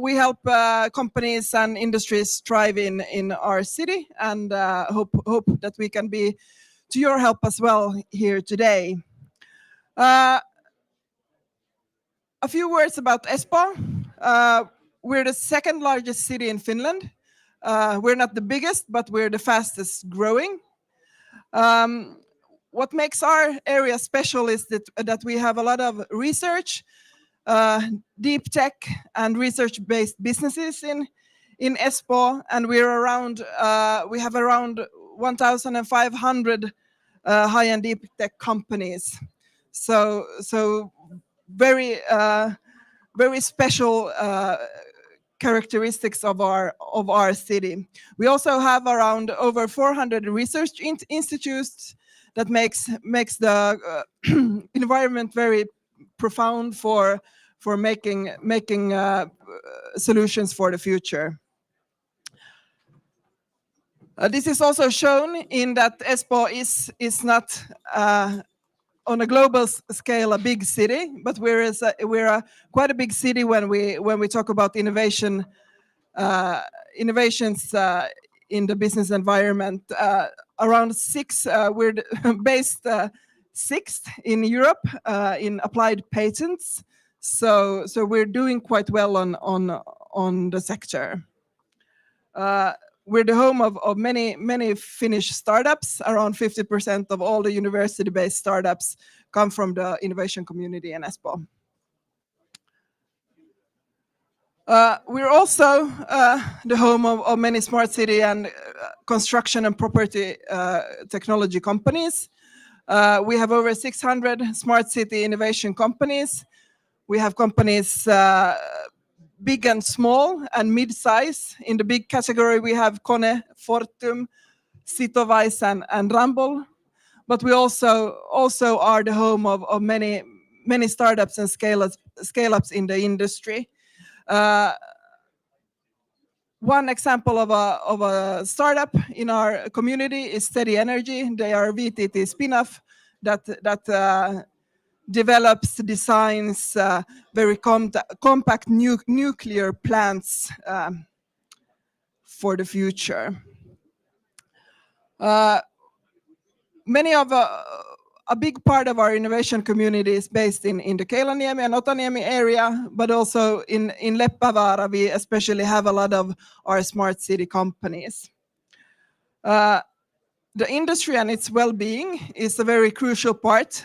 We help companies and industries thrive in our city, and hope that we can be to your help as well here today. A few words about Espoo. We're the second largest city in Finland. We're not the biggest, but we're the fastest growing. What makes our area special is that we have a lot of research, deep tech and research-based businesses in Espoo, and we have around 1,500 high-end deep tech companies. So very special characteristics of our city. We also have around over 400 research institutes that makes the environment very profound for making solutions for the future. This is also shown in that Espoo is not on a global scale a big city, but we're quite a big city when we talk about innovations in the business environment. Around we're based sixth in Europe in applied patents. So we're doing quite well on the sector. We're the home of many Finnish startups. Around 50% of all the university-based startups come from the innovation community in Espoo. We're also the home of many smart city and construction and property technology companies. We have over 600 smart city innovation companies. We have companies big and small and mid-size. In the big category, we have Kone, Fortum, Sitowise, and Ramboll. But we also are the home of many startups and scale-ups in the industry. One example of a startup in our community is Steady Energy. They are a VTT spin-off that develops, designs very compact nuclear plants for the future. A big part of our innovation community is based in the Keilaniemi and Otaniemi area, but also in Leppävaara, we especially have a lot of our smart city companies. The industry and its well-being is a very crucial part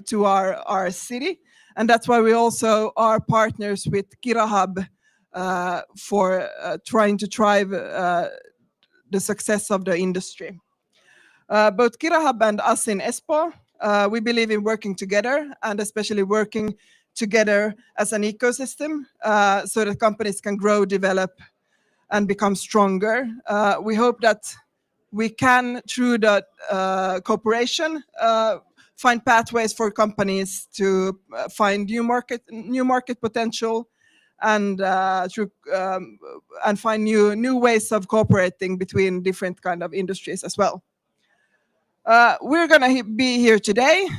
to our city, and that's why we also are partners with KiraHub for trying to drive the success of the industry. Both KiraHub and us in Espoo, we believe in working together, and especially working together as an ecosystem so that companies can grow, develop, and become stronger. We hope that we can, through the cooperation, find pathways for companies to find new market potential, and find new ways of cooperating between different kind of industries as well. We're gonna be here today.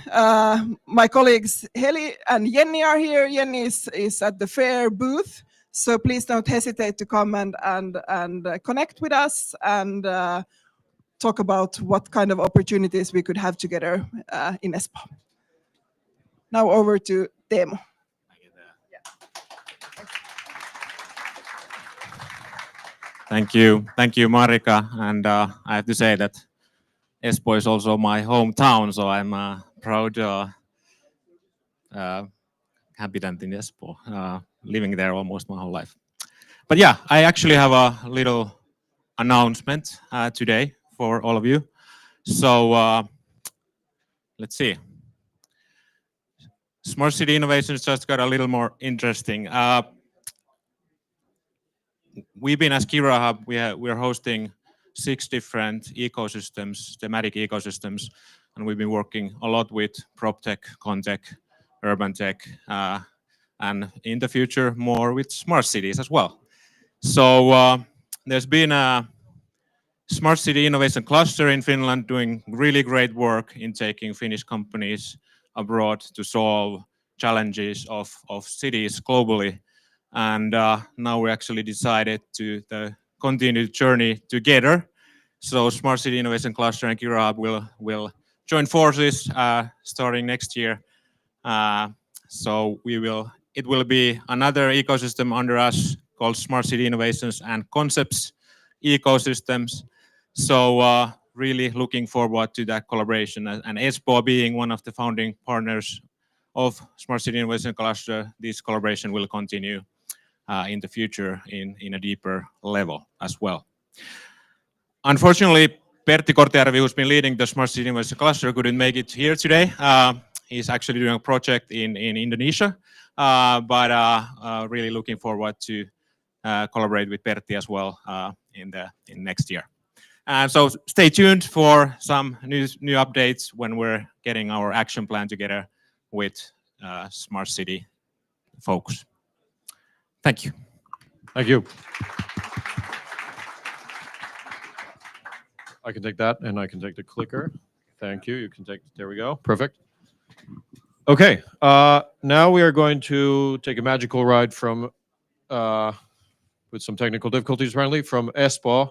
My colleagues Heli and Jenny are here. Jenny is at the fair booth, So please don't hesitate to come and connect with us and talk about what kind of opportunities we could have together in Espoo. Now over to Teemu. Thank you, Marika. And I have to say that Espoo is also my hometown, so I'm proud habitant in Espoo, living there almost my whole life. But yeah, I actually have a little announcement today for all of you. So let's see. Smart City Innovations just got a little more interesting. We've been as Kira Hub, we're hosting 6 different ecosystems, thematic ecosystems, and we've been working a lot with PropTech, ConTech, Urban Tech, and in the future more with smart cities as well. So there's been a Smart City Innovation Cluster in Finland doing really great work in taking Finnish companies abroad to solve challenges of cities globally. And now we actually decided to continue the journey together. So Smart City Innovation Cluster and Kira Hub will join forces starting next year. So it will be another ecosystem under us called Smart City Innovations and Concepts Ecosystems. So really looking forward to that collaboration. And Espoo being one of the founding partners of Smart City Innovation Cluster, this collaboration will continue in the future in a deeper level as well. Unfortunately, Pertti Kortejärvi, who's been leading the Smart City Innovation Cluster, couldn't make it here today. He's actually doing a project in Indonesia, but really looking forward to collaborate with Pertti as well in next year. So stay tuned for some new updates when we're getting our action plan together with Smart City folks. Thank you. Thank you. I can take that, and I can take the clicker. Thank you. You can take, there we go. Perfect. Okay, now we are going to take a magical ride from, with some technical difficulties apparently, from Espoo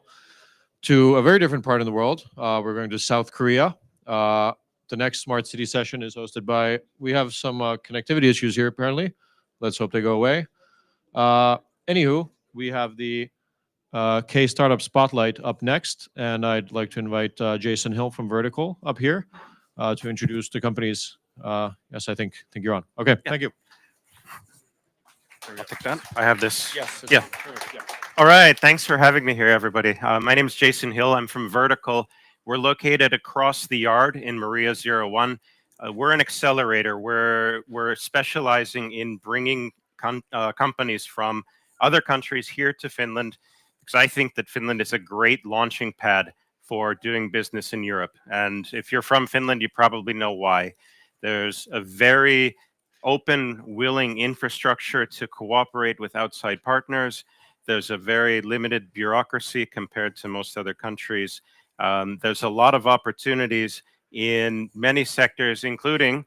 to a very different part of the world. We're going to South Korea. The next Smart City session is hosted by, we have some connectivity issues here apparently. Let's hope they go away. Anywho, we have the K Startup Spotlight up next, and I'd like to invite Jason Hill from Vertical up here to introduce the companies. Yes, I think you're on. Okay, thank you. I'll take that. I have this. Yes. Yeah. All right. Thanks for having me here, everybody. My name is Jason Hill. I'm from Vertical. We're located across the yard in Maria 01. We're an accelerator. We're specializing in bringing companies from other countries here to Finland, because I think that Finland is a great launching pad for doing business in Europe. And if you're from Finland, you probably know why. There's a very open, willing infrastructure to cooperate with outside partners. There's a very limited bureaucracy compared to most other countries. There's a lot of opportunities in many sectors, including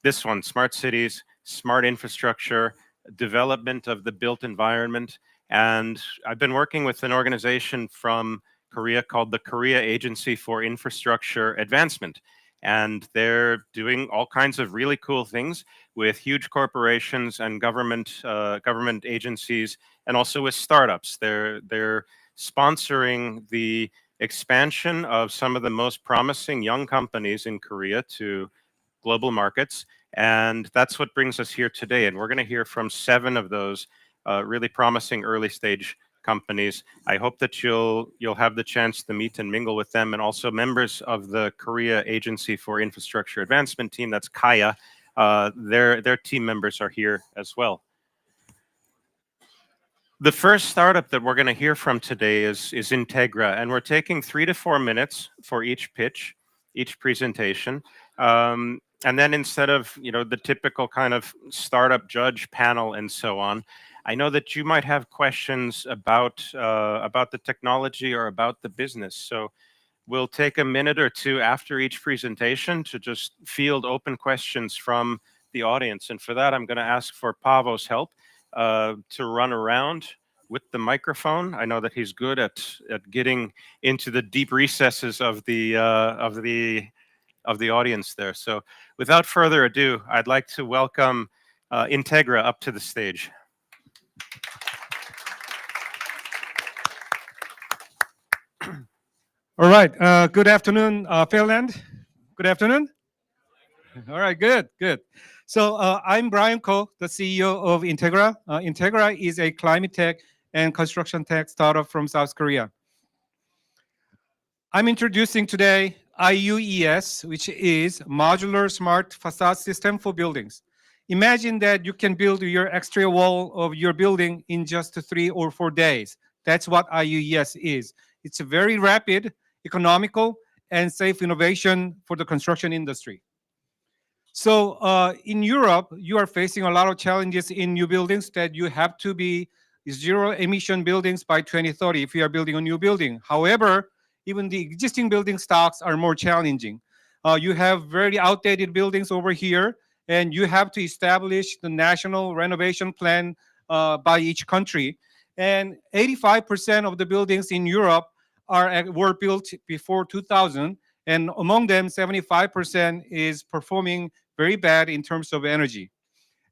this one, smart cities, smart infrastructure, development of the built environment. And I've been working with an organization from Korea called the Korea Agency for Infrastructure Advancement. And they're doing all kinds of really cool things with huge corporations and government agencies, and also with startups. They're sponsoring the expansion of some of the most promising young companies in Korea to global markets. And that's what brings us here today. And we're going to hear from 7 of those really promising early stage companies. I hope that you'll have the chance to meet and mingle with them, and also members of the Korea Agency for Infrastructure Advancement team. That's KAIA. Their team members are here as well. The first startup that we're going to hear from today is Integra, and we're taking 3 to 4 minutes for each pitch, each presentation. And then instead of the typical kind of startup judge panel and so on, I know that you might have questions about the technology or about the business. So we'll take a minute or two after each presentation to just field open questions from the audience. And for that, I'm going to ask for Paavo's help. to run around with the microphone. I know that he's good at getting into the deep recesses of the audience there. So without further ado, I'd like to welcome Integra up to the stage. All right. Good afternoon, Finland. Good afternoon. All right. Good. Good. So I'm Brian Ko, the CEO of Integra. Integra is a climate tech and construction tech startup from South Korea. I'm introducing today IUES, which is Modular Smart Facade System for Buildings. Imagine that you can build your exterior wall of your building in just 3 or 4 days. That's what IUES is. It's a very rapid, economical, and safe innovation for the construction industry. So in Europe, you are facing a lot of challenges in new buildings that you have to be zero emission buildings by 2030 if you are building a new building. However, even the existing building stocks are more challenging. You have very outdated buildings over here, and you have to establish the national renovation plan by each country. And 85% of the buildings in Europe were built before 2000, and among them, 75% is performing very bad in terms of energy.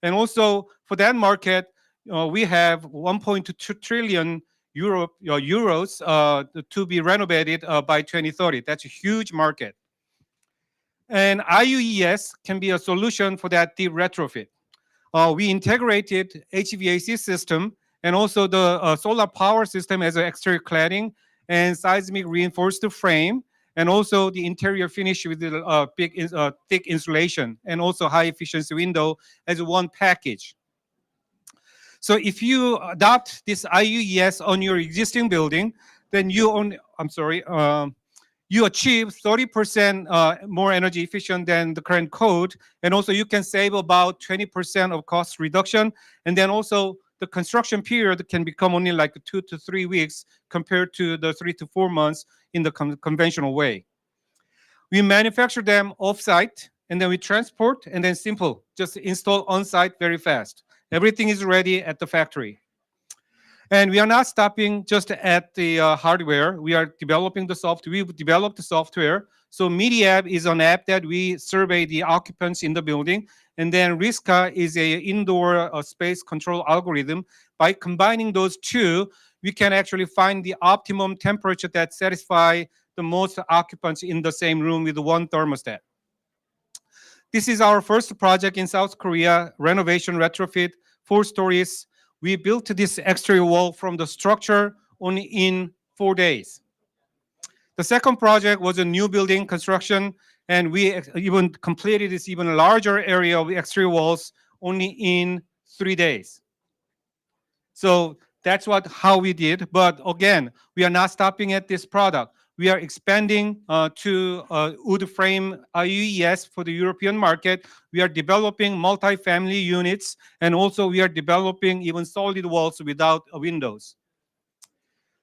And also for that market, we have 1.2 trillion euros to be renovated by 2030. That's a huge market. And IUES can be a solution for that deep retrofit. We integrated HVAC system and also the solar power system as an exterior cladding and seismic reinforced frame, and also the interior finish with the thick insulation and also high efficiency window as one package. So if you adopt this IUES on your existing building, then you achieve 30% more energy efficient than the current code, and also you can save about 20% of cost reduction, and then also the construction period can become only like 2 to 3 weeks compared to the 3 to 4 months in the conventional way. We manufacture them off-site, and then we transport, and then simple, just install on-site very fast. Everything is ready at the factory. And we are not stopping just at the hardware. We are developing the software. We've developed the software. So MediaApp is an app that we survey the occupants in the building. And then Riska is a indoor space control algorithm. By combining those two, we can actually find the optimum temperature that satisfies the most occupants in the same room with one thermostat. This is our first project in South Korea, renovation retrofit, 4 stories. We built this exterior wall from the structure only in 4 days. The second project was a new building construction, and we even completed this even larger area of exterior walls only in 3 days. So that's how we did. But again, we are not stopping at this product. We are expanding to wood frame IUES for the European market. We are developing multi-family units, and also we are developing even solid walls without windows.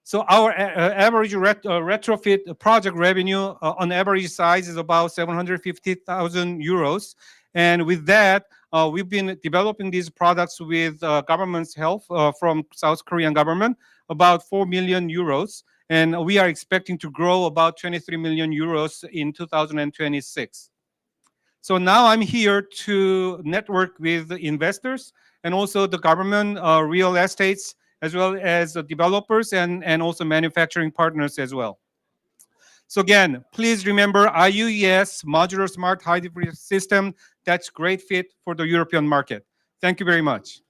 So our average retrofit project revenue on average size is about 750,000 euros. And with that, we've been developing these products with government's help from South Korean government, about 4 million euros. And we are expecting to grow about 23 million euros in 2026. So now I'm here to network with investors and also the government, real estates, as well as the developers and also manufacturing partners as well. So again, please remember IUES, Modular Smart Hybrid System. That's great fit for the European market. Thank you very much.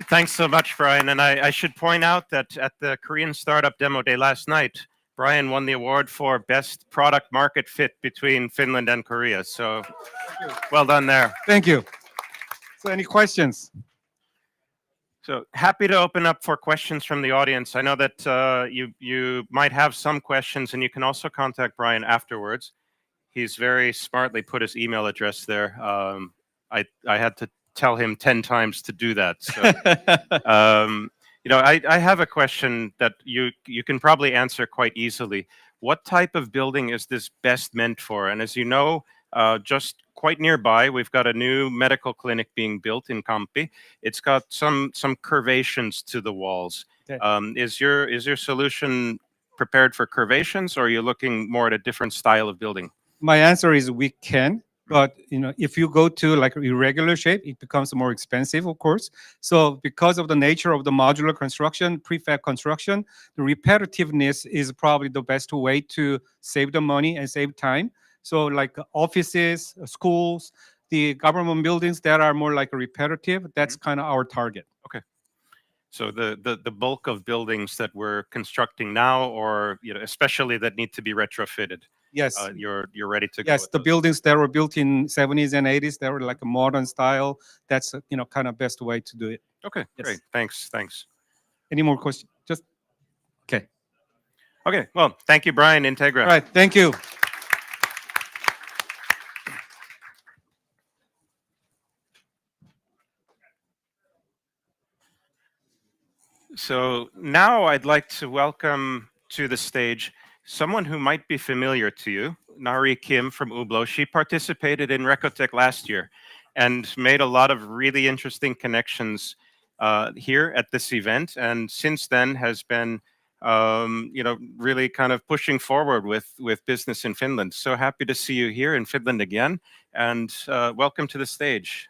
Thanks so much, Brian. And I should point out that at the Korean Startup Demo Day last night, Brian won the award for Best Product Market Fit between Finland and Korea. So well done there. Thank you. So any questions? So happy to open up for questions from the audience. I know that you might have some questions, and you can also contact Brian afterwards. He's very smartly put his email address there. I had to tell him 10 times to do that. So, I have a question that you can probably answer quite easily. What type of building is this best meant for? And as you know, Just quite nearby, we've got a new medical clinic being built in Kamppi. It's got some curvations to the walls. Okay. Is your solution prepared for curvations, or are you looking more at a different style of building? My answer is we can, but if you go to like irregular shape, it becomes more expensive, of course. So because of the nature of the modular construction, prefab construction, the repetitiveness is probably the best way to save the money and save time. So like offices, schools, the government buildings that are more like repetitive, that's kind of our target. Okay. So the bulk of buildings that we're constructing now, or especially that need to be retrofitted, Yes. You're ready to go. Yes, the buildings that were built in 70s and 80s, they were like a modern style. That's kind of best way to do it. Okay, Yes. great. Thanks. Any more questions? Just okay. Okay. Well, thank you, Brian. Integra. All right. Thank you. So now I'd like to welcome to the stage someone who might be familiar to you, Nari Kim from Ublo. She participated in Recotech last year and made a lot of really interesting connections here at this event, and since then has been really kind of pushing forward with business in Finland. So happy to see you here in Finland again, and welcome to the stage.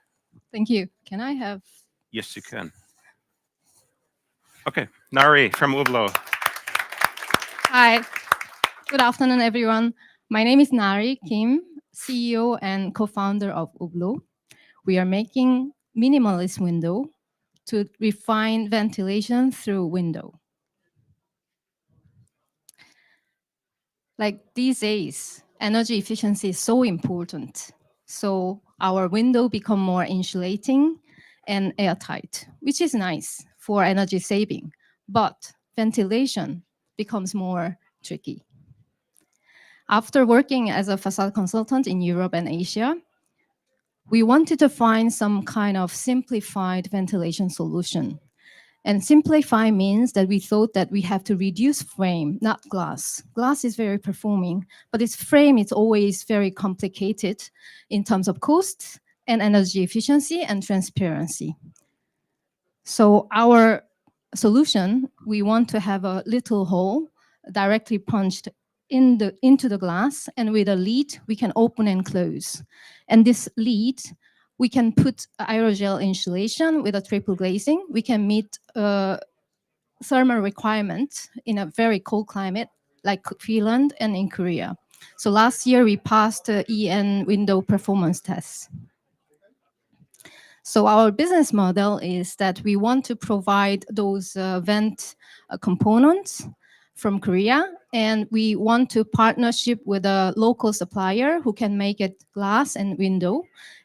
Thank you. Can I have... Yes, you can. Okay, Nari from Ublo. Hi. Good afternoon, everyone. My name is Nari Kim, CEO and co-founder of Ublo. We are making minimalist window to refine ventilation through window. Like these days, energy efficiency is so important. So our window become more insulating and airtight, which is nice for energy saving, but ventilation becomes more tricky. After working as a facade consultant in Europe and Asia, we wanted to find some kind of simplified ventilation solution. And simplify means that we thought that we have to reduce frame, not glass. Glass is very performing, but its frame is always very complicated in terms of cost and energy efficiency and transparency. So our solution, we want to have a little hole directly punched into the glass, and with a lead, we can open and close. And this lead, we can put aerogel insulation with a triple glazing. We can meet thermal requirements in a very cold climate, like Finland and in Korea. So last year, we passed the EN window performance tests. So our business model is that we want to provide those vent components from Korea, and we want to partnership with a local supplier who can make it glass and window,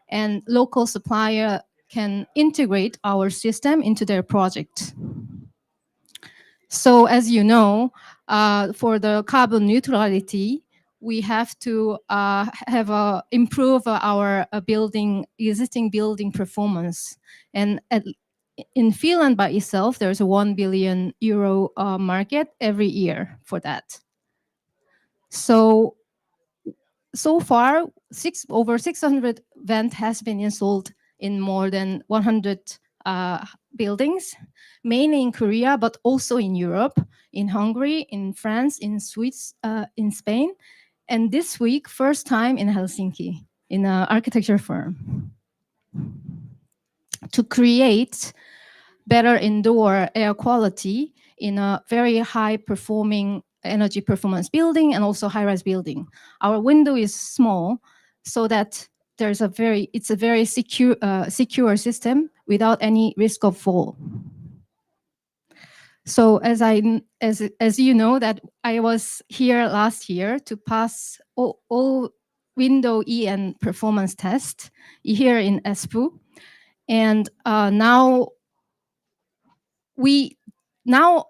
and local supplier can integrate our system into their project. So as you know, for the carbon neutrality, we have to improve our existing building performance. And in Finland by itself, there's a €1 billion market every year for that. So far, over 600 vent has been installed in more than 100 buildings, mainly in Korea, but also in Europe, in Hungary, in France, in Swiss, in Spain. And this week, first time in Helsinki, in an architecture firm. To create better indoor air quality in a very high performing energy performance building and also high-rise building. Our window is small so that it's a very secure system without any risk of fall. So as you know that I was here last year to pass all window EN performance test here in Espoo, and now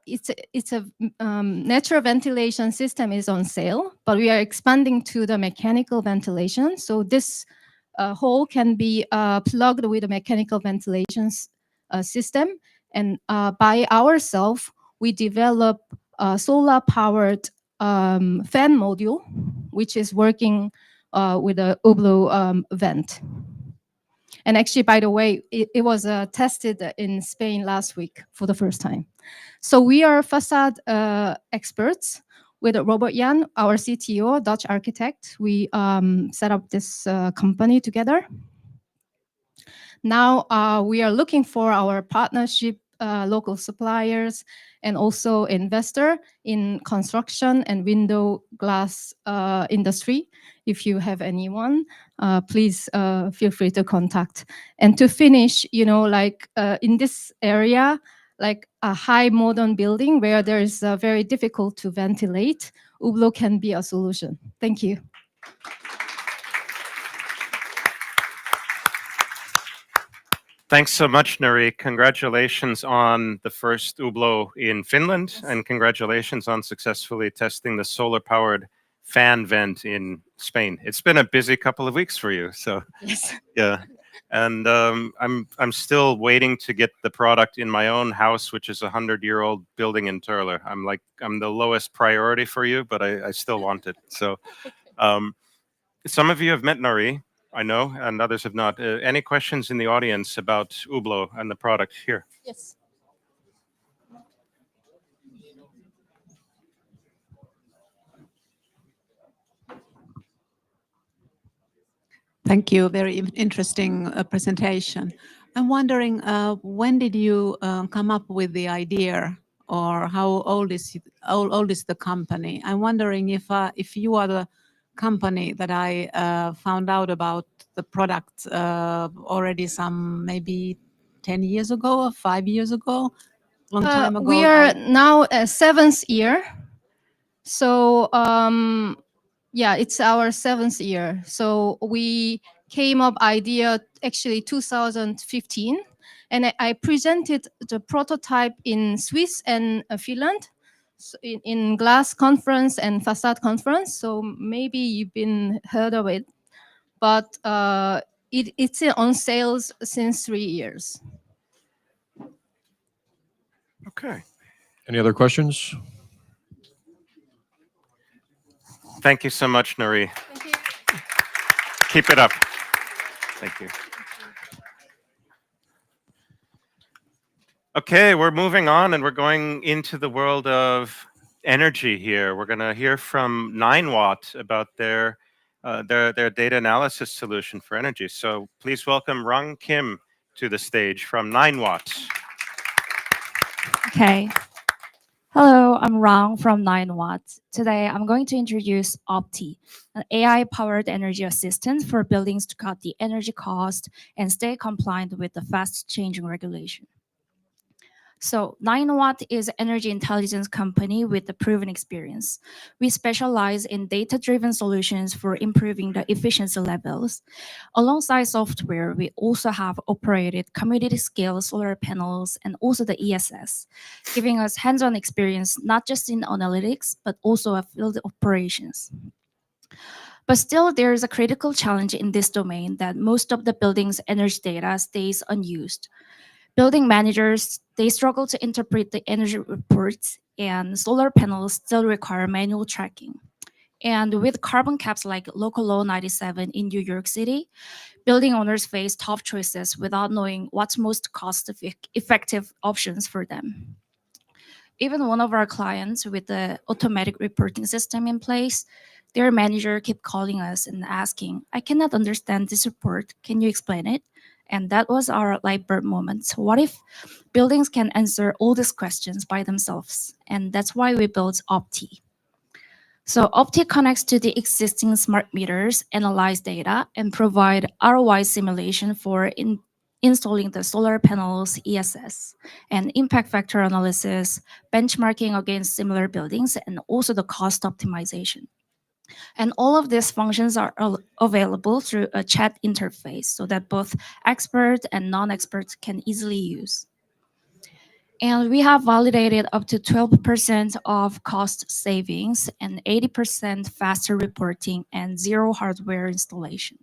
it's a natural ventilation system is on sale, but we are expanding to the mechanical ventilation. So this hole can be plugged with a mechanical ventilation system. And by ourselves, we develop a solar-powered fan module, which is working with a Hublot vent. And actually, by the way, it was tested in Spain last week for the first time. So we are facade experts with Robert Jan, our CTO, Dutch architect. We set up this company together. Now we are looking for our partnership, local suppliers, and also investor in construction and window glass industry. If you have anyone, please feel free to contact. And to finish, like in this area, like a high modern building where there is very difficult to ventilate, Hublot can be a solution. Thank you. Thanks so much, Nuri. Congratulations on the first Hublot in Finland, and congratulations on successfully testing the solar-powered fan vent in Spain. It's been a busy couple of weeks for you, so yes. Yeah. And I'm still waiting to get the product in my own house, which is a 100-year-old building in Turler. I'm the lowest priority for you, but I still want it. So some of you have met Nuri, I know, and others have not. Any questions in the audience about Hublot and the product here? Yes. Thank you. Very interesting presentation. I'm wondering, when did you come up with the idea, or how old is the company? I'm wondering if you are the company that I found out about the product already some maybe 10 years ago or 5 years ago, long time ago. We are now 7th year. So yeah, it's our 7th year. So we came up idea actually 2015, and I presented the prototype in Swiss and Finland, in glass conference and facade conference. So maybe you've been heard of it, but it's on sales since 3 years. Okay. Any other questions? Thank you so much, Nuri. Keep it up. Thank you. Okay, we're moving on and we're going into the world of energy here. We're going to hear from 9watt about their data analysis solution for energy. So please welcome Rung Kim to the stage from 9watt. Okay. Hello, I'm Rang from 9watt. Today, I'm going to introduce Opti, an AI-powered energy assistant for buildings to cut the energy cost and stay compliant with the fast-changing regulation. So 9watt is an energy intelligence company with a proven experience. We specialize in data-driven solutions for improving the efficiency levels. Alongside software, we also have operated community-scale solar panels and also the ESS, giving us hands-on experience not just in analytics, but also field operations. But still, there is a critical challenge in this domain that most of the building's energy data stays unused. Building managers, they struggle to interpret the energy reports, and solar panels still require manual tracking. And with carbon caps like Local Law 97 in New York City, building owners face tough choices without knowing what's most cost-effective options for them. Even one of our clients with the automatic reporting system in place, their manager kept calling us and asking, "I cannot understand this report. Can you explain it?" And that was our light bulb moment. So what if buildings can answer all these questions by themselves? And that's why we built Opti. So Opti connects to the existing smart meters, analyze data, and provide ROI simulation for installing the solar panels, ESS, and impact factor analysis, benchmarking against similar buildings, and also the cost optimization. And all of these functions are available through a chat interface so that both experts and non-experts can easily use. And we have validated up to 12% of cost savings and 80% faster reporting and zero hardware installation.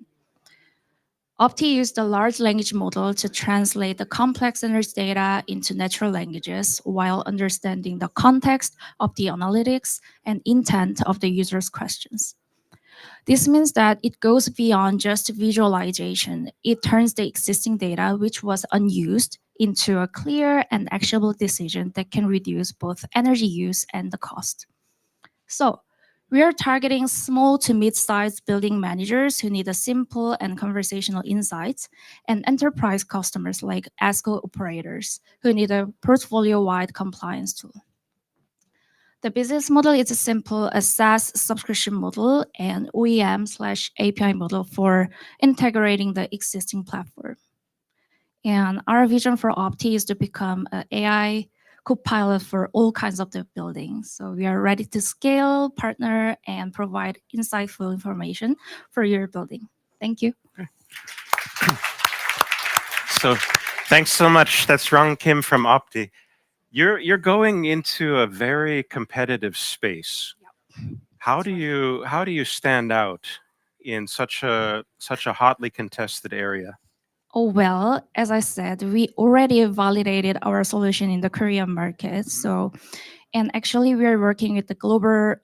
Opti used a large language model to translate the complex energy data into natural languages while understanding the context of the analytics and intent of the user's questions. This means that it goes beyond just visualization. It turns the existing data, which was unused, into a clear and actionable decision that can reduce both energy use and the cost. So we are targeting small to mid-sized building managers who need a simple and conversational insights, and enterprise customers like ESCO operators who need a portfolio-wide compliance tool. The business model is a simple a SaaS subscription model and OEM/API model for integrating the existing platform. And our vision for Opti is to become an AI co-pilot for all kinds of the buildings. So we are ready to scale, partner, and provide insightful information for your building. Thank you. So thanks so much. That's Rung Kim from Opti. You're going into a very competitive space. How do you stand out in such a hotly contested area? Oh, well, as I said, we already validated our solution in the Korean market. So, and actually we are working with the global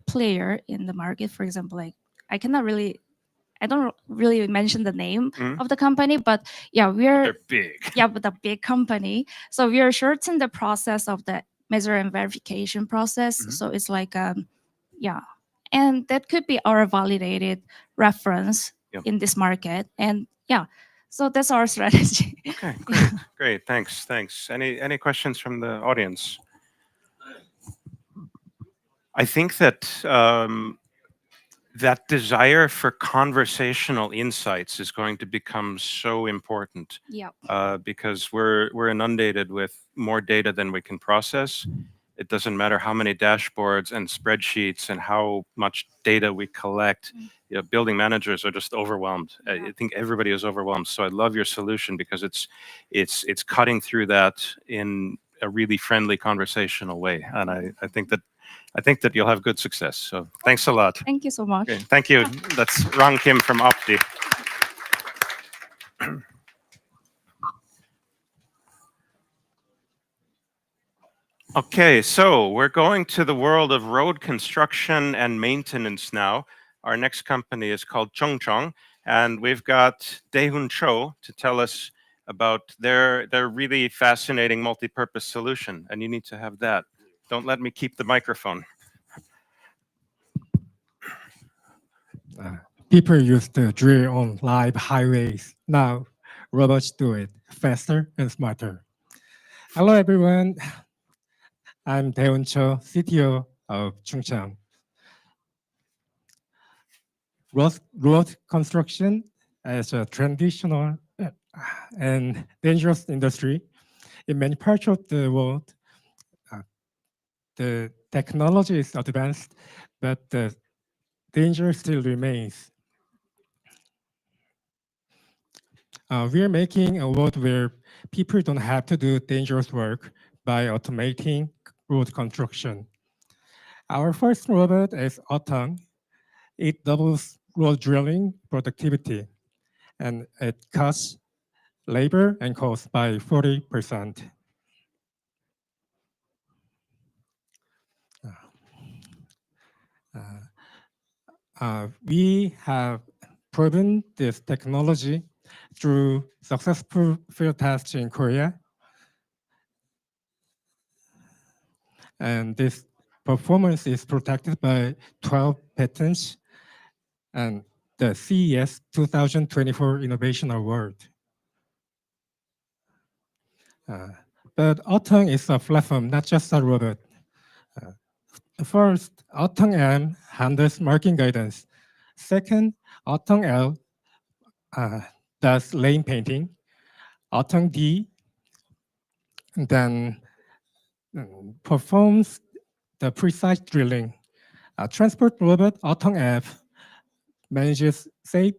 player in the market. For example, like I don't really mention the name of the company, but yeah, They're big. Yeah, but a big company. So we are shortening the process of the measure and verification process. So it's like, yeah, and that could be our validated reference in this market. And yeah, so that's our strategy. Okay, great. Thanks. Any questions from the audience? I think that that desire for conversational insights is going to become so important. Yep. Because we're inundated with more data than we can process. It doesn't matter how many dashboards and spreadsheets and how much data we collect. You know, building managers are just overwhelmed. I think everybody is overwhelmed. So I love your solution because it's cutting through that in a really friendly conversational way. And I think that you'll have good success. So thanks a lot. Thank you so much. Okay, thank you. That's Rung Kim from Opti. Okay, so we're going to the world of road construction and maintenance now. Our next company is called Chongchong, and we've got Daehun Cho to tell us about their really fascinating multi-purpose solution. And you need to have that. Don't let me keep the microphone. People used to drill on live highways. Now, robots do it faster and smarter. Hello, everyone. I'm Daehun Cho, CTO of Chungcheong. Road construction is a traditional and dangerous industry. In many parts of the world, the technology is advanced, but the danger still remains. We are making a world where people don't have to do dangerous work by automating road construction. Our first robot is Otang. It doubles road drilling productivity, and it cuts labor and cost by 40%. We have proven this technology through successful field tests in Korea. And this performance is protected by 12 patents and the CES 2024 Innovation Award. But Otang is a platform, not just a robot. First, Otang M handles marking guidance. Second, Otang L does lane painting. Otang D then performs the precise drilling. Transport robot Otang F manages site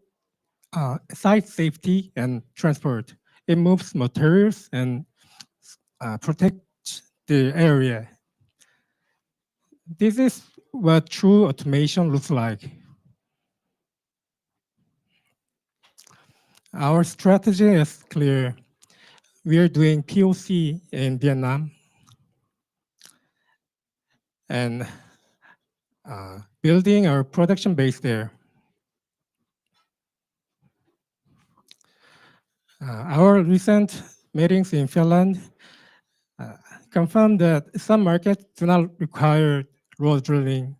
safety and transport. It moves materials and protects the area. This is what true automation looks like. Our strategy is clear. We are doing POC in Vietnam, and building our production base there. Our recent meetings in Finland confirmed that some markets do not require road drilling,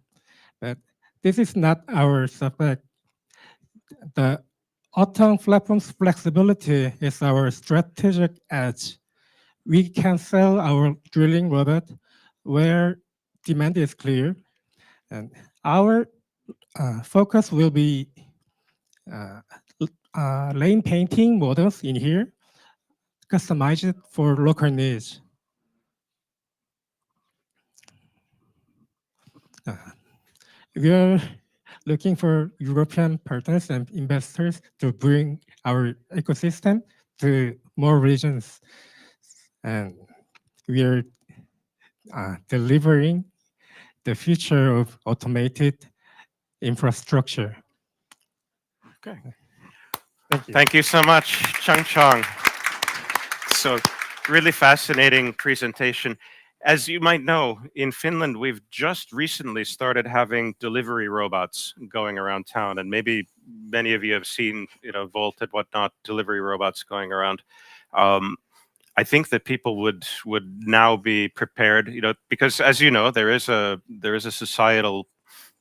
but this is not our suspect. The Autumn platform's flexibility is our strategic edge. We can sell our drilling robot where demand is clear, and our focus will be lane painting models in here, customized for local needs. We are looking for European partners and investors to bring our ecosystem to more regions. And we are delivering the future of automated infrastructure. Okay. Thank you. Thank you so much, Chung Chong. So, really fascinating presentation. As you might know, in Finland, we've just recently started having delivery robots going around town, and maybe many of you have seen, Volt and whatnot, delivery robots going around. I think that people would now be prepared, because as you know, there is a societal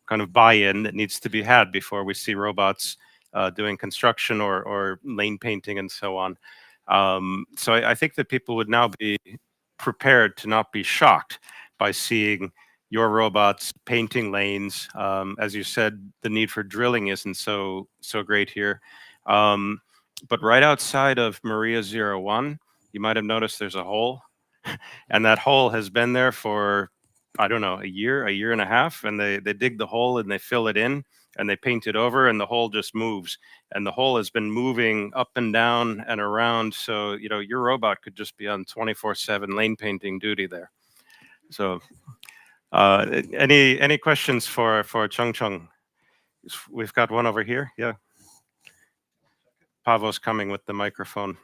kind of buy-in that needs to be had before we see robots doing construction or lane painting and so on. So I think that people would now be prepared to not be shocked by seeing your robots painting lanes. As you said, the need for drilling isn't so great here. But right outside of Maria 01, you might have noticed there's a hole, and that hole has been there for, I don't know, a year and a half, and they dig the hole and they fill it in and they paint it over, and the hole just moves, and the hole has been moving up and down and around. So, your robot could just be on 24/7 lane painting duty there. So, any questions for Chung Chung? We've got one over here. Yeah. Pavo's coming with the microphone.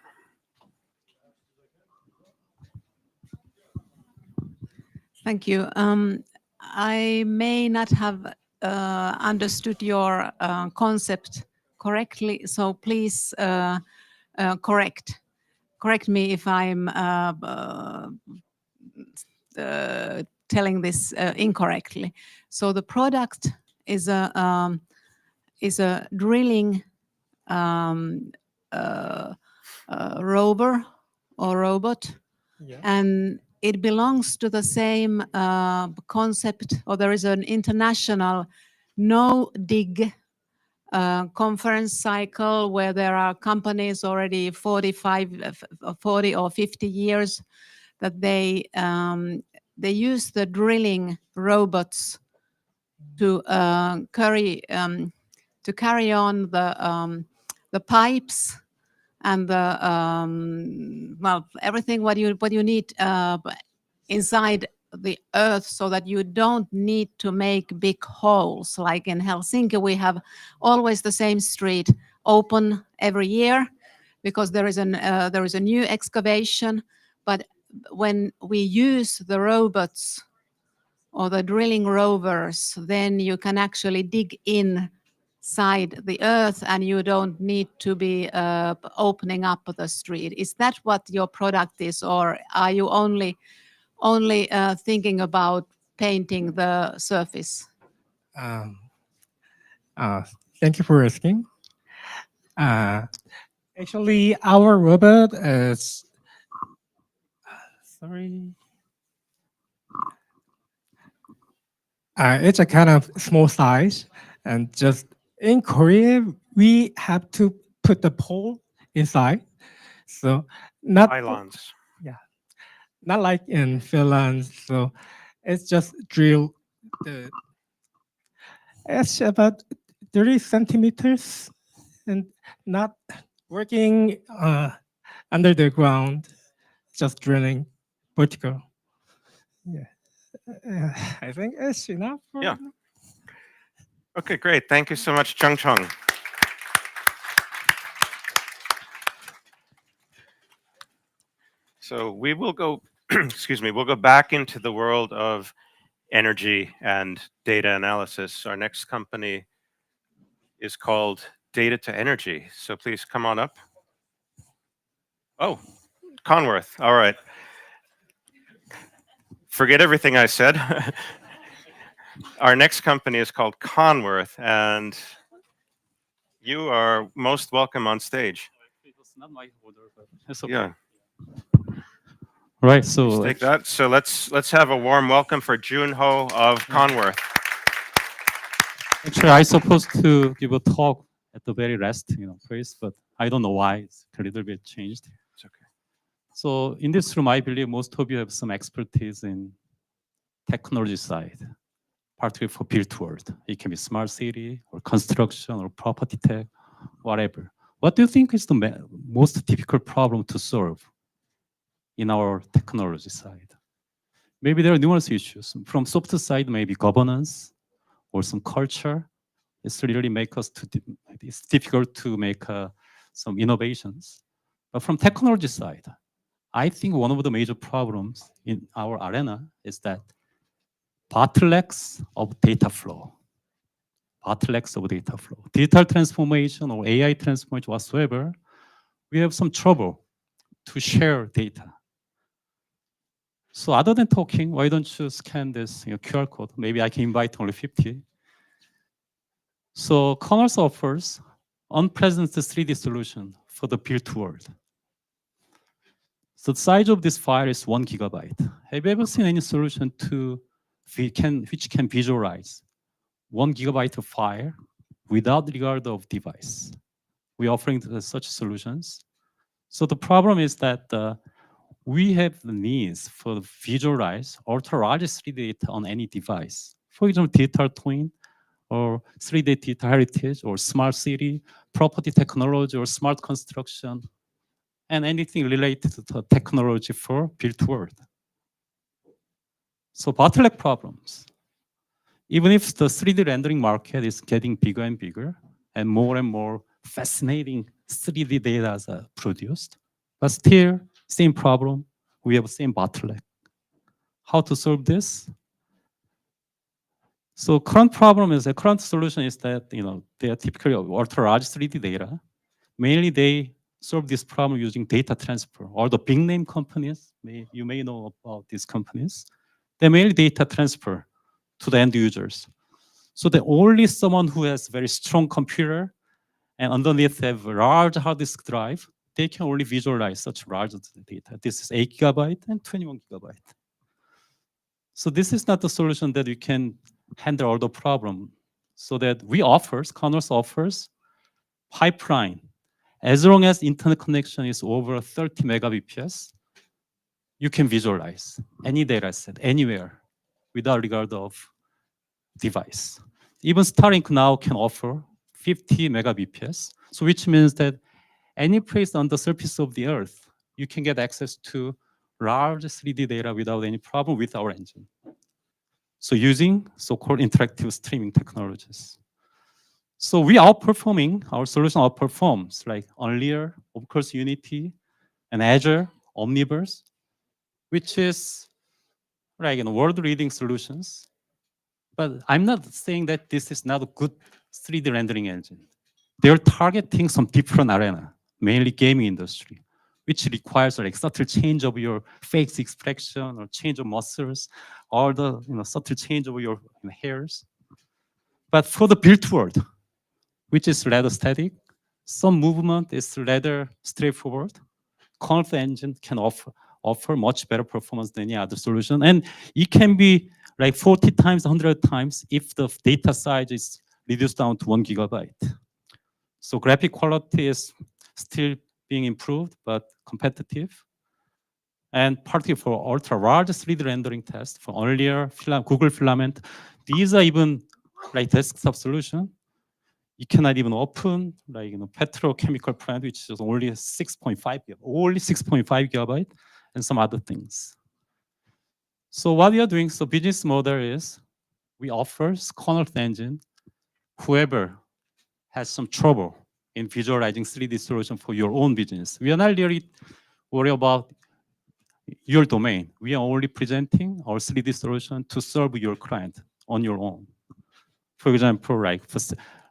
Thank you. I may not have understood your concept correctly, so please correct me if I'm telling this incorrectly. So the product is a drilling rover or robot, and it belongs to the same concept, or there is an international no-dig conference cycle where there are companies already 40 or 50 years that they use the drilling robots to carry on the pipes and the everything what you need inside the earth, so that you don't need to make big holes. Like in Helsinki, we have always the same street open every year because there is a new excavation. But when we use the robots or the drilling rovers, then you can actually dig inside the earth and you don't need to be opening up the street. Is that what your product is, or are you only thinking about painting the surface? Thank you for asking. Actually, our robot is it's a kind of small size, and just in Korea, we have to put the pole inside. So not Pylons. Yeah, not like in Finland. So it's just drill the. It's about 30 centimeters, and not working under the ground, just drilling vertical. Yeah, I think it's enough. Yeah. Okay, great. Thank you so much, Chung Chung. So we will go, excuse me, we'll go back into the world of energy and data analysis. Our next company is called Data to Energy. So please come on up. Oh, Conworth. All right. Forget everything I said. Our next company is called Conworth, and you are most welcome on stage. It's not my order, but it's okay. Yeah. Right. Please So take that. So let's have a warm welcome for Junho of Conworth. actually, I supposed to give a talk at the very last, place, but I don't know why it's a little bit changed. It's okay. So in this room, I believe most of you have some expertise in technology side, particularly for built world. It can be smart city or construction or property tech, whatever. What do you think is the most difficult problem to solve in our technology side? Maybe there are numerous issues. From software side, maybe governance or some culture. It's really make us it's difficult to make some innovations. But from technology side, I think one of the major problems in our arena is that bottlenecks of data flow. Bottlenecks of data flow. Digital transformation or AI transformation whatsoever, we have some trouble to share data. So other than talking, why don't you scan this QR code? Maybe I can invite only 50. So Commerce offers unprecedented 3D solution for the built world. So the size of this file is 1 gigabyte. Have you ever seen any solution which can visualize 1 gigabyte of file without regard of device? We're offering such solutions. So the problem is that we have the needs for visualize ultra large 3D data on any device. For example, digital twin or 3D digital heritage or smart city, property technology or smart construction, and anything related to the technology for built world. So bottleneck problems. Even if the 3D rendering market is getting bigger and bigger and more fascinating 3D data are produced, but still same problem, we have same bottleneck. How to solve this? So current solution is that they are typically ultra large 3D data. Mainly they solve this problem using data transfer. All the big name companies, you may know about these companies, they mainly data transfer to the end users. So the only someone who has very strong computer and underneath have a large hard disk drive, they can only visualize such large data. This is 8 gigabyte and 21 gigabyte. So this is not the solution that we can handle all the problem. So that Commerce offers pipeline. As long as internet connection is over 30 megabps, you can visualize any data set anywhere without regard of device. Even Starlink now can offer 50 megabps, so which means that any place on the surface of the earth, you can get access to large 3D data without any problem with our engine. So using so-called interactive streaming technologies. So our solution outperforms like Unreal, of course, Unity, and Azure, Omniverse, which is like world-leading solutions. But I'm not saying that this is not a good 3D rendering engine. They're targeting some different arena, mainly gaming industry, which requires like subtle change of your face expression or change of muscles, or the subtle change of your hairs. But for the built world, which is rather static, some movement is rather straightforward. Conf engine can offer much better performance than any other solution, and it can be like 40 times, 100 times if the data size is reduced down to 1 gigabyte. So graphic quality is still being improved, but competitive. And particularly for ultra large 3D rendering tests, for Unreal, Google Filament, these are even like desktop solution. You cannot even open like petrochemical plant, which is only 6.5 gigabyte, and some other things. So what we are doing, so business model is we offer Conworth engine, whoever has some trouble in visualizing 3D solution for your own business. We are not really worried about your domain. We are only presenting our 3D solution to serve your client on your own. For example, like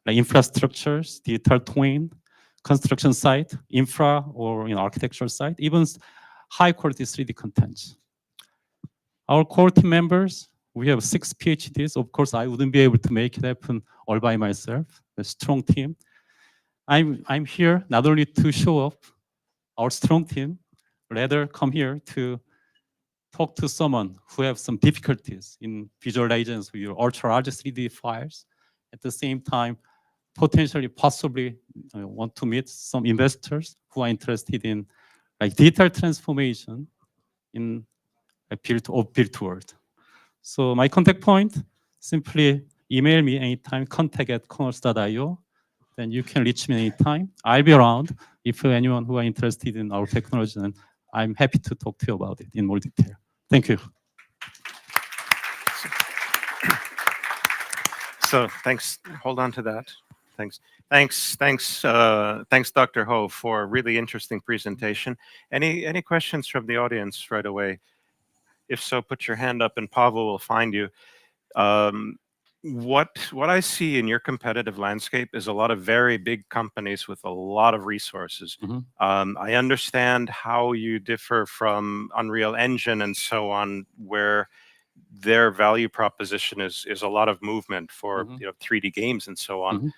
infrastructures, digital twin, construction site, infra or architectural site, even high quality 3D contents. Our core team members, we have 6 PhDs. Of course, I wouldn't be able to make it happen all by myself. A strong team. I'm here not only to show up our strong team, rather come here to talk to someone who have some difficulties in visualizations of your ultra large 3D files. At the same time, potentially, possibly want to meet some investors who are interested in like digital transformation in a built world. So my contact point, simply email me anytime, contact@corners.io. Then you can reach me anytime. I'll be around if anyone who are interested in our technology, and I'm happy to talk to you about it in more detail. Thank you. So thanks. Hold on to that. Thanks, Dr. Ho, for a really interesting presentation. Any questions from the audience right away? If so, put your hand up and Pavel will find you. What I see in your competitive landscape is a lot of very big companies with a lot of resources. I understand how you differ from Unreal Engine and so on, where their value proposition is a lot of movement for 3D games and so on.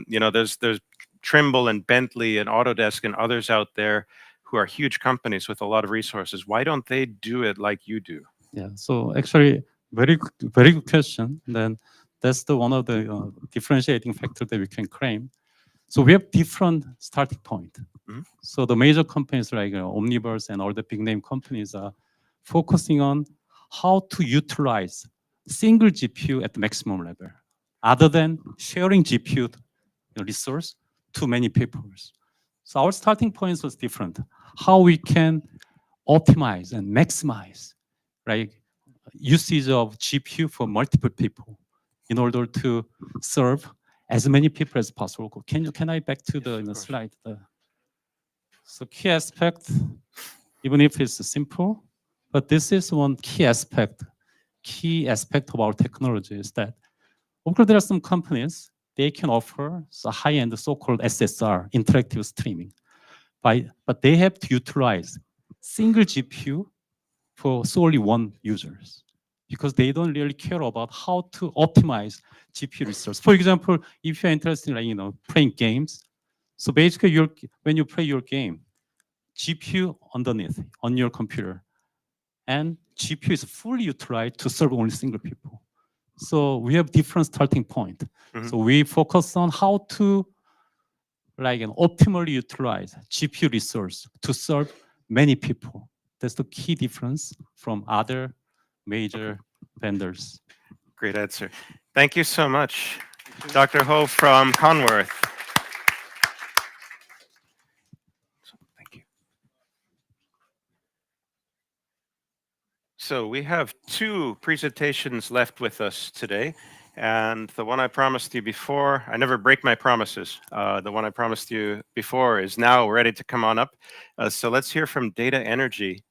There's Trimble and Bentley and Autodesk and others out there who are huge companies with a lot of resources. Why don't they do it like you do? Yeah. So actually, very good question. Then that's one of the differentiating factor that we can claim. So we have different starting point. So the major companies like Omniverse and all the big name companies are focusing on how to utilize single GPU at the maximum level, other than sharing GPU resource to many people. So our starting point was different. How we can optimize and maximize, right, usage of GPU for multiple people in order to serve as many people as possible. Can I back to the slide? So key aspect, even if it's simple, but this is one key aspect of our technology is that, of course, there are some companies, they can offer a high-end so-called SSR, interactive streaming, but they have to utilize single GPU for solely one users, because they don't really care about how to optimize GPU resource. For example, if you're interested in playing games, so basically when you play your game, GPU underneath on your computer, and GPU is fully utilized to serve only single people. So we have different starting point. So we focus on how to optimally utilize GPU resource to serve many people. That's the key difference from other major vendors. Great answer. Thank you so much, Dr. Ho from Conworth. Thank you. So we have 2 presentations left with us today. And the one I promised you before, I never break my promises. The one I promised you before is now ready to come on up. So let's hear from Data2 Energy.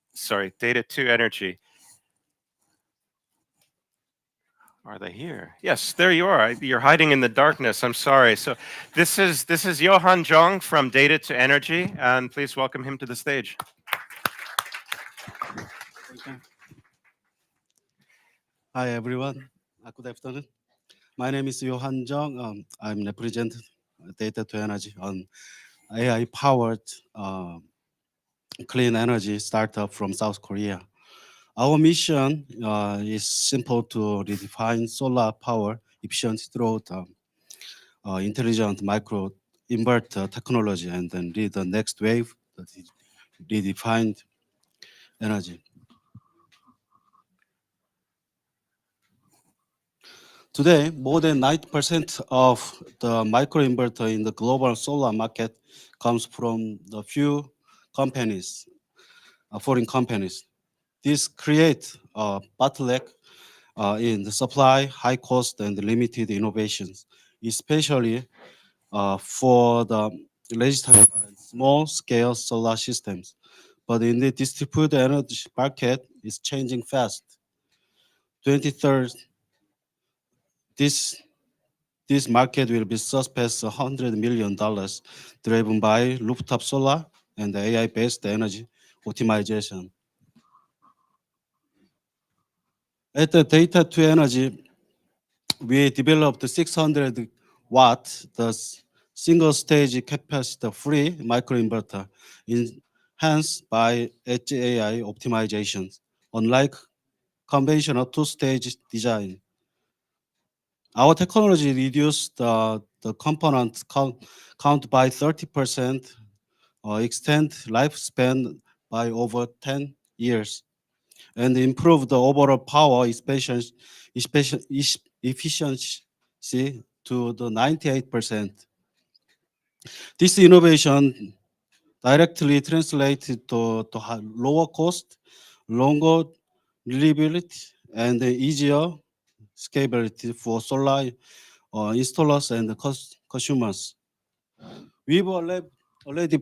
Are they here? Yes, there you are. You're hiding in the darkness. I'm sorry. So this is Johan Jong from Data2 Energy, and please welcome him to the stage. Hi everyone. Good afternoon. My name is Johan Jong. I'm represent Data2 Energy on AI-powered clean energy startup from South Korea. Our mission is simple to redefine solar power efficiency through intelligent micro inverter technology, and then lead the next wave that is redefined energy. Today, more than 90% of the microinverter in the global solar market comes from the few companies, foreign companies. This creates a bottleneck in the supply, high cost, and limited innovations, especially for the small-scale solar systems. but in the distributed energy market, it's changing fast. 2030, this market will be surpass $100 million, driven by rooftop solar and AI-based energy optimization. At the data to energy, we developed 600 watt, the single stage capacitor free microinverter enhanced by edge AI optimizations, unlike conventional two-stage design. Our technology reduced the component count by 30%, extend lifespan by over 10 years, and improve the overall power efficiency to the 98%. This innovation directly translated to lower cost, longer reliability, and easier scalability for solar installers and consumers. We've already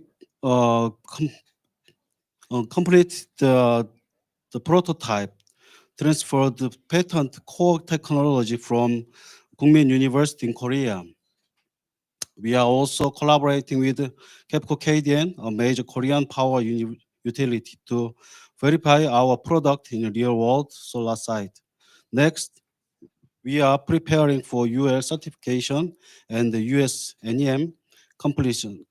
completed the prototype, transferred the patent core technology from Kookmin University in Korea. We are also collaborating with KEPCO KDN, a major Korean power utility, to verify our product in a real-world solar site. Next, we are preparing for UL certification and the US NEM completion,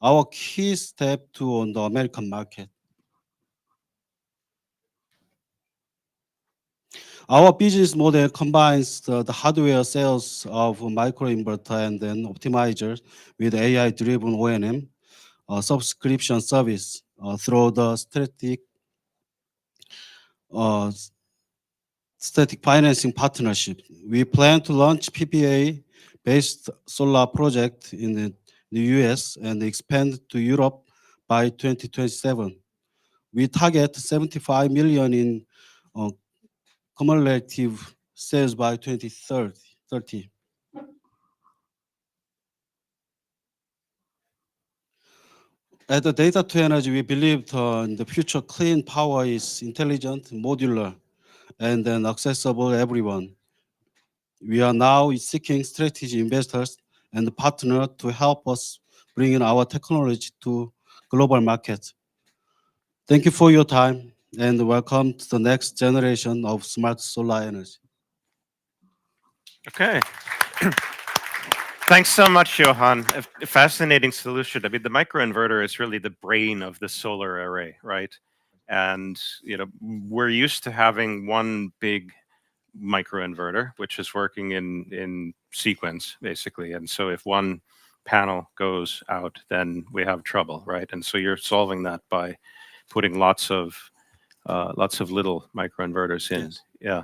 our key step to on the American market. Our business model combines the hardware sales of microinverter and then optimizers with AI-driven O&M subscription service through the static financing partnership. We plan to launch PPA-based solar project in the US and expand to Europe by 2027. We target 75 million in cumulative sales by 2030. At the data to energy, we believe in the future clean power is intelligent, modular, and then accessible to everyone. We are now seeking strategic investors and partners to help us bring in our technology to global markets. Thank you for your time and welcome to the next generation of smart solar energy. Okay. Thanks so much, Johan. A fascinating solution. I mean, the microinverter is really the brain of the solar array, right? And we're used to having one big microinverter, which is working in sequence, basically. And so if one panel goes out, then we have trouble, right? And so you're solving that by putting lots of little microinverters in. Yes. Yeah.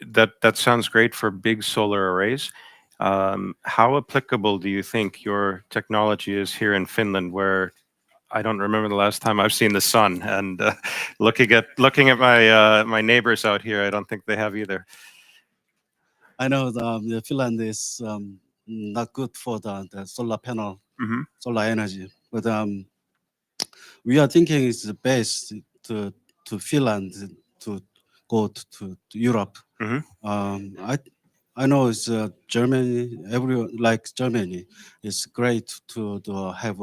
That sounds great for big solar arrays. How applicable do you think your technology is here in Finland, where I don't remember the last time I've seen the sun? And looking at my neighbors out here, I don't think they have either. I know the Finland is not good for the solar panel, solar energy, but we are thinking it's the best to Finland to go to Europe. I know it's Germany. Everyone likes Germany. It's great to have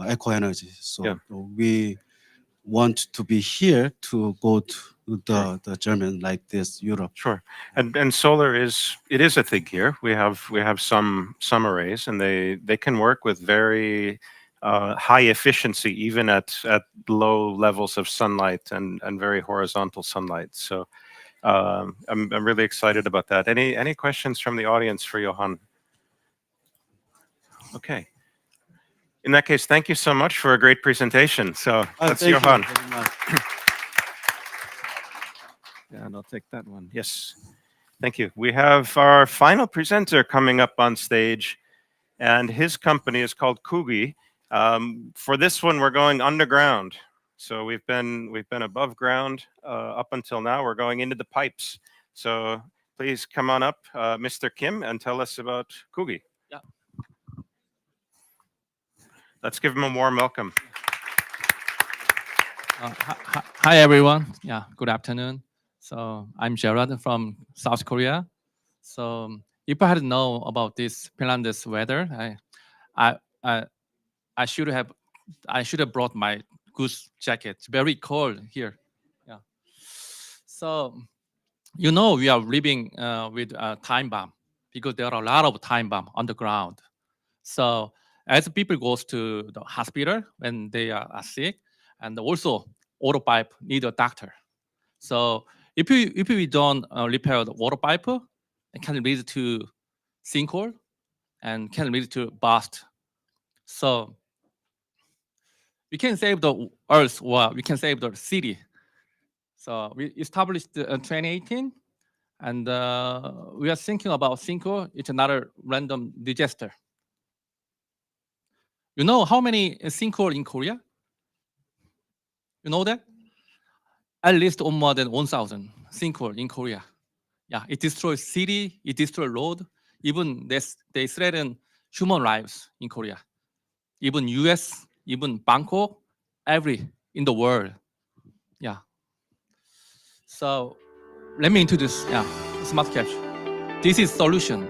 eco energy. So we want to be here to go to the German like this Europe. Sure. And solar is a thing here. We have some arrays, and they can work with very high efficiency, even at low levels of sunlight and very horizontal sunlight. So I'm really excited about that. Any questions from the audience for Johan? Okay. In that case, thank you so much for a great presentation. So that's Johan. Yeah, and I'll take that one. Yes. Thank you. We have our final presenter coming up on stage, and his company is called Kugi. For this one, we're going underground. So we've been above ground up until now. We're going into the pipes. So please come on up, Mr. Kim, and tell us about Kugi. Yeah. Let's give him a warm welcome. Hi everyone. Yeah, good afternoon. So I'm Gerard from South Korea. So if I had known about this Finland's weather, I, I, I should have brought my goose jacket. It's very cold here. Yeah. So we are living with a time bomb because there are a lot of time bomb on the ground. So as people goes to the hospital when they are sick, and also water pipe need a doctor. So if we don't repair the water pipe, it can lead to sinkhole and can lead to burst. So we can save the earth or we can save the city. So we established in 2018, and we are thinking about sinkhole. It's another random disaster. You know how many sinkhole in Korea? You know that? At least more than 1,000 sinkhole in Korea. Yeah, it destroys city, it destroys road, even they threaten human lives in Korea. Even US, even Bangkok, every in the world. Yeah. So let me introduce smart capture. This is solution.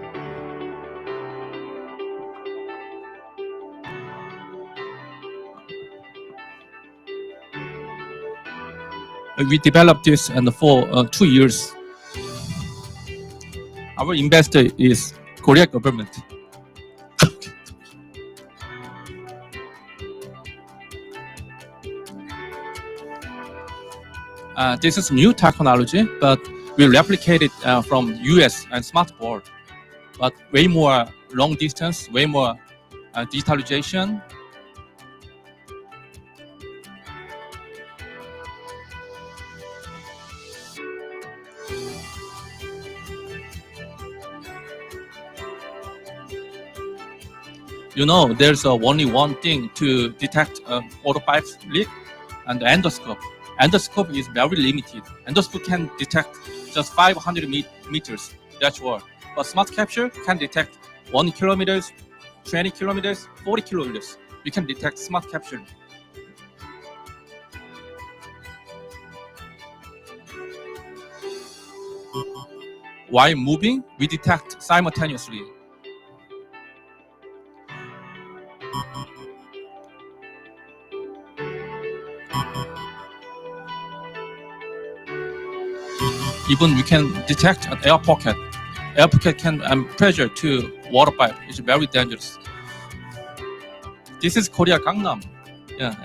We developed this and for 2 years. Our investor is Korea government. This is new technology, but we replicate it from US and smart board, but way more long distance, way more digitalization. There's only one thing to detect water pipes leak, and the endoscope. Endoscope is very limited. Endoscope can detect just 500 meters. That's all. But smart capture can detect 1 kilometers, 20 kilometers, 40 kilometers. We can detect smart capture. While moving, we detect simultaneously. Even we can detect an air pocket. Air pocket can pressure to water pipe. It's very dangerous. This is Korea Gangnam. Yeah.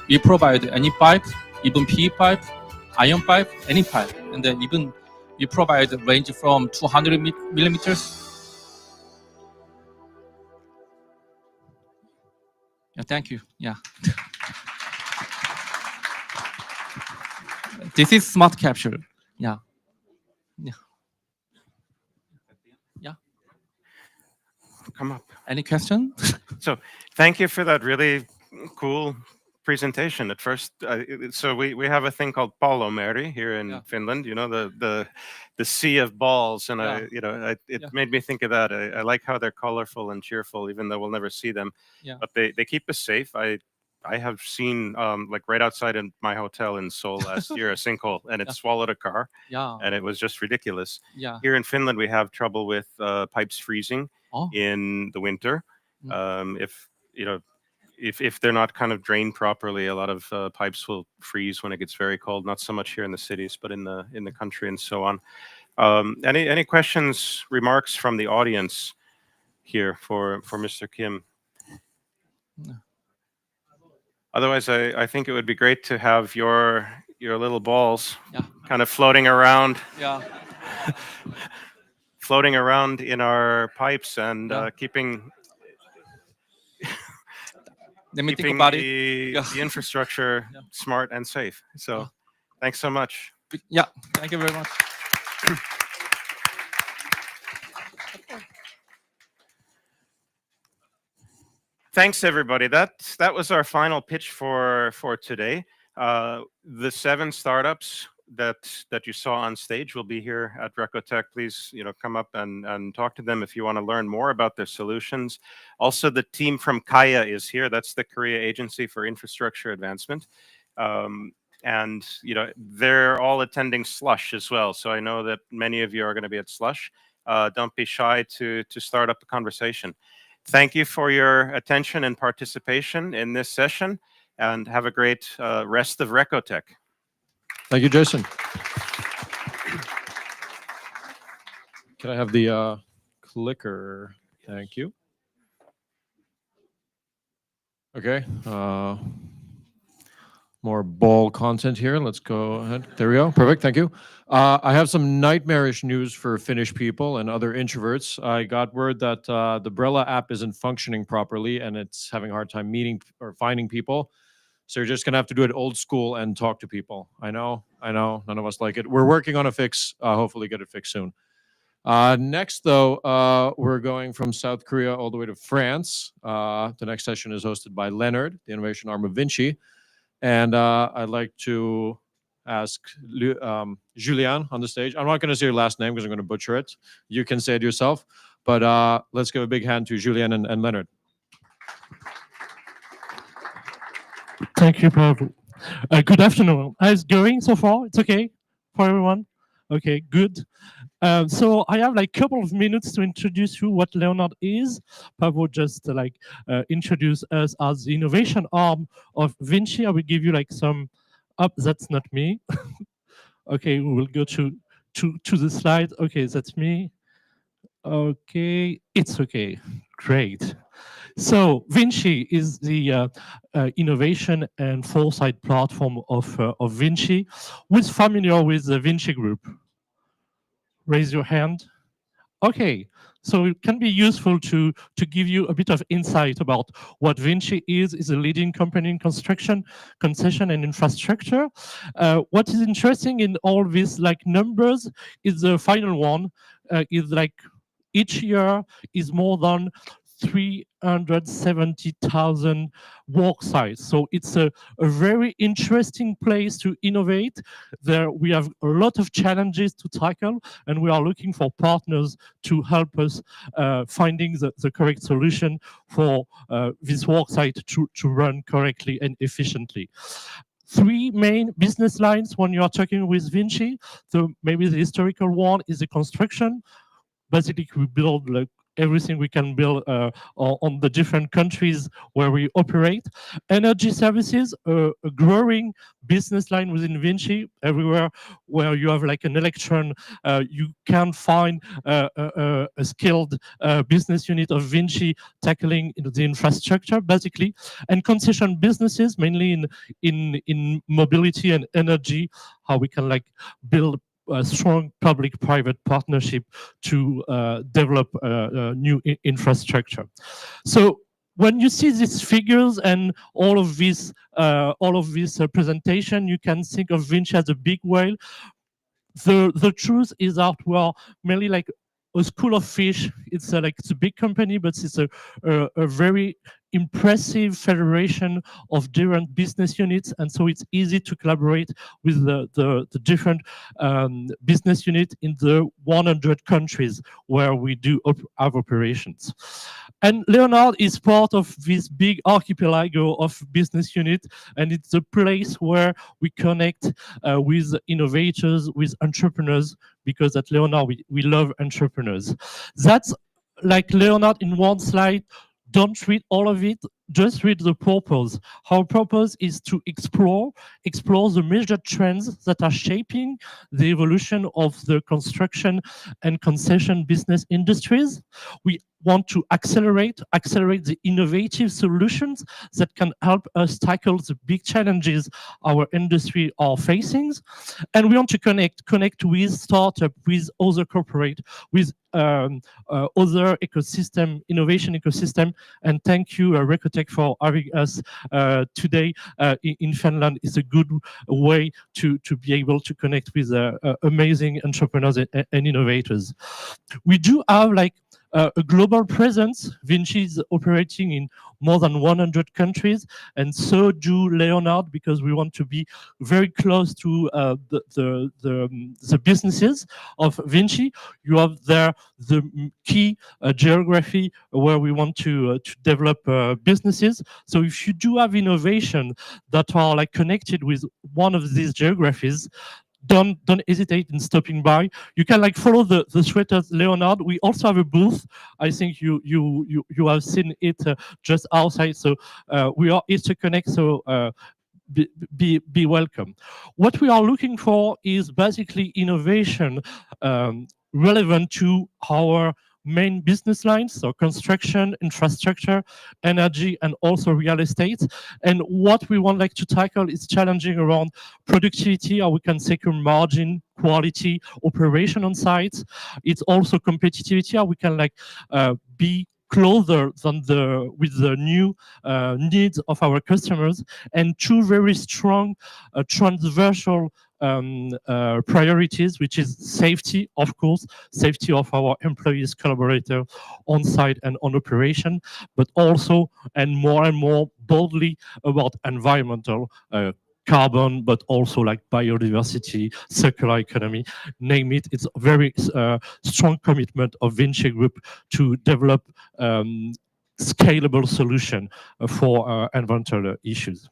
We provide any pipe, even PE pipe, iron pipe, any pipe, and then even we provide range from 200 millimeters. Yeah, thank you. Yeah. This is smart capture. Yeah. Yeah. Yeah. Come up. Any question? So thank you for that really cool presentation. At first, so we have a thing called Palomeri here in Finland. The sea of balls, and it made me think of that. I like how they're colorful and cheerful, even though we'll never see them. Yeah. But they keep us safe. I have seen like right outside in my hotel in Seoul last year a sinkhole, and it swallowed a car. Yeah. And it was just ridiculous. Yeah. Here in Finland, we have trouble with pipes freezing Oh. in the winter. If they're not kind of drained properly, a lot of pipes will freeze when it gets very cold. Not so much here in the cities, but in the country and so on. Any questions, remarks from the audience here for Mr. Kim? Otherwise, I think it would be great to have your little balls kind of floating around. Yeah. Floating around in our pipes and keeping. let me think keeping about it. the infrastructure smart and safe. So thanks so much. Yeah, thank you very much. Thanks, everybody. That was our final pitch for today. The 7 startups that you saw on stage will be here at Recotech. Please, come up and talk to them if you want to learn more about their solutions. Also, the team from Kaya is here. That's the Korea Agency for Infrastructure Advancement. And they're all attending Slush as well. So I know that many of you are going to be at Slush. Don't be shy to start up a conversation. Thank you for your attention and participation in this session, and have a great rest of Recotech. Thank you, Jason. Can I have the clicker? Thank you. Okay. More ball content here. Let's go ahead. There we go. Perfect. Thank you. I have some nightmarish news for Finnish people and other introverts. I got word that the Brella app isn't functioning properly and it's having a hard time meeting or finding people. So you're just going to have to do it old school and talk to people. I know. None of us like it. We're working on a fix. Hopefully get it fixed soon. Next, though, we're going from South Korea all the way to France. The next session is hosted by Leonard, the innovation arm of Vinci. And I'd like to ask Julien on the stage. I'm not going to say your last name because I'm going to butcher it. You can say it yourself. But let's give a big hand to Julien and Leonard. Thank you, Pavel. Good afternoon. How's it going so far? It's okay for everyone? Okay, good. So I have like a couple of minutes to introduce you what Leonard is. Pavel just introduce us as the innovation arm of Vinci. I will give you like some that's not me. Okay, we will go to the slide. Okay, that's me. Okay, it's okay. Great. So Vinci is the innovation and foresight platform of Vinci. Who's familiar with the Vinci Group? Raise your hand. Okay, so it can be useful to give you a bit of insight about what Vinci is a leading company in construction, concession, and infrastructure. What is interesting in all these numbers is the final one is each year is more than 370,000 work sites. So it's a very interesting place to innovate. There we have a lot of challenges to tackle, and we are looking for partners to help us finding the correct solution for this work site to run correctly and efficiently. 3 main business lines when you are talking with Vinci. So maybe the historical one is the construction. Basically, we build everything we can build on the different countries where we operate. Energy services, a growing business line within Vinci. Everywhere where you have an electron, you can find a skilled business unit of Vinci tackling the infrastructure, basically. And concession businesses, mainly in mobility and energy, how we can build a strong public-private partnership to develop new infrastructure. So when you see these figures and all of this presentation, you can think of Vinci as a big whale. The truth is that we are mainly a school of fish. It's a big company, but it's a very impressive federation of different business units, and so it's easy to collaborate with the different business units in the 100 countries where we do have operations. And Leonard is part of this big archipelago of business units, and it's a place where we connect with innovators, with entrepreneurs, because at Leonard we love entrepreneurs. That's like Leonard in one slide. Don't read all of it, just read the purpose. Our purpose is to explore the major trends that are shaping the evolution of the construction and concession business industries. We want to accelerate the innovative solutions that can help us tackle the big challenges our industry are facing. And we want to connect with startup, with other corporate, with other ecosystem, innovation ecosystem. And thank you, Recotech, Recotech for having us today in Finland. It's a good way to be able to connect with amazing entrepreneurs and innovators. We do have like a global presence. Vinci is operating in more than 100 countries, and so do Leonard, because we want to be very close to the businesses of Vinci. You have there the key geography where we want to develop businesses. So if you do have innovation that are like connected with one of these geographies, don't hesitate in stopping by. You can like follow the thread as Leonard. We also have a booth. I think you have seen it just outside. So we are here to connect. So be welcome. What we are looking for is basically innovation relevant to our main business lines, so construction, infrastructure, energy, and also real estate. And what we want like to tackle is challenging around productivity, how we can secure margin, quality, operation on site. It's also competitivity, how we can like be closer than with the new needs of our customers, and two very strong transversal priorities, which is safety, of course, safety of our employees, collaborators on site and on operation, but also and more boldly about environmental carbon, but also like biodiversity, circular economy, name it. It's a very strong commitment of Vinci Group to develop scalable solution for environmental issues.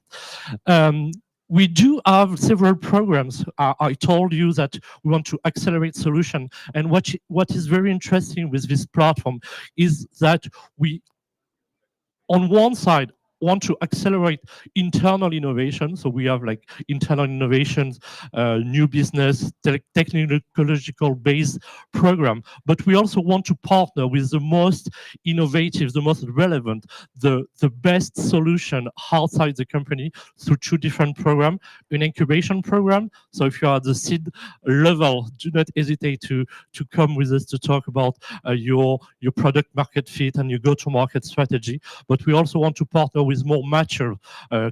We do have several programs. I told you that we want to accelerate solution. And what is very interesting with this platform is that we, on one side, want to accelerate internal innovation. So we have like internal innovations, new business, technological based program, but we also want to partner with the most innovative, the most relevant, the best solution outside the company through two different programs, an incubation program. So if you are at the seed level, do not hesitate to come with us to talk about your product market fit and your go-to-market strategy. But we also want to partner with more mature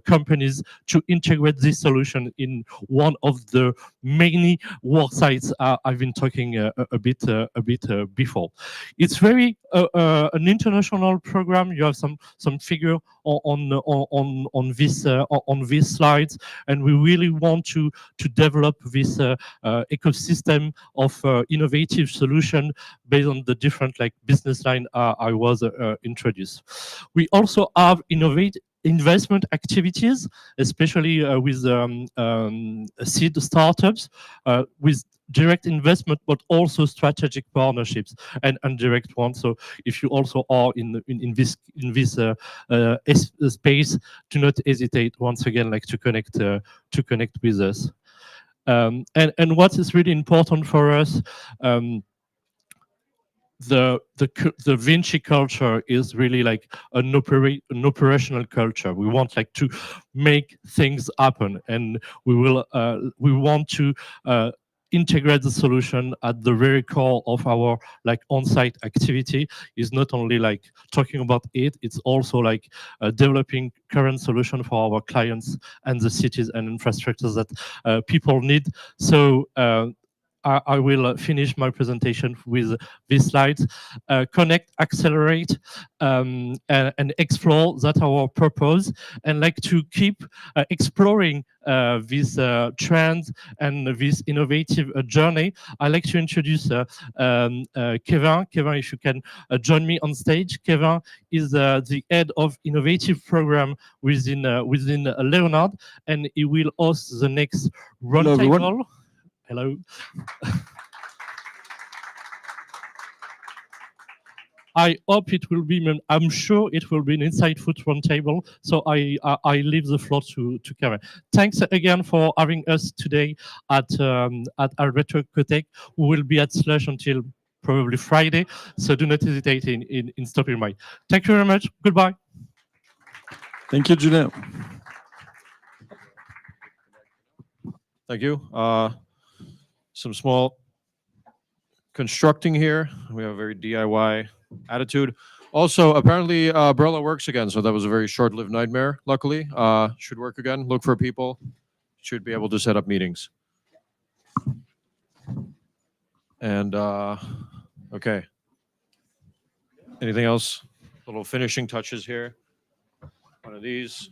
companies to integrate this solution in one of the many work sites I've been talking a bit before. It's very an international program. You have some figure on these slides, and we really want to develop this ecosystem of innovative solution based on the different like business line I was introduced. We also have investment activities, especially with seed startups, with direct investment, but also strategic partnerships and indirect ones. So if you also are in this space, do not hesitate once again like to connect with us. And what is really important for us, the Vinci culture is really like an operational culture. We want like to make things happen, and we want to integrate the solution at the very core of our like on-site activity. Is not only like talking about it, it's also like developing current solution for our clients and the cities and infrastructures that people need. So I will finish my presentation with these slides. Connect, accelerate, and explore. That's our purpose. And like to keep exploring these trends and this innovative journey, I like to introduce Kevin. Kevin, if you can join me on stage. Kevin is the head of innovative program within Leonard, and he will host the next roundtable. Hello. I hope it will be, I'm sure it will be an insightful roundtable. So I leave the floor to Karen. Thanks again for having us today at Recotech. We will be at Slush until probably Friday. So do not hesitate in stopping by. Thank you very much. Goodbye. Thank you, Julien. Thank you. Some small constructing here. We have a very DIY attitude. Also, apparently, Umbrella works again, so that was a very short-lived nightmare. Luckily, should work again. Look for people. Should be able to set up meetings. And okay. Anything else? Little finishing touches here. One of these.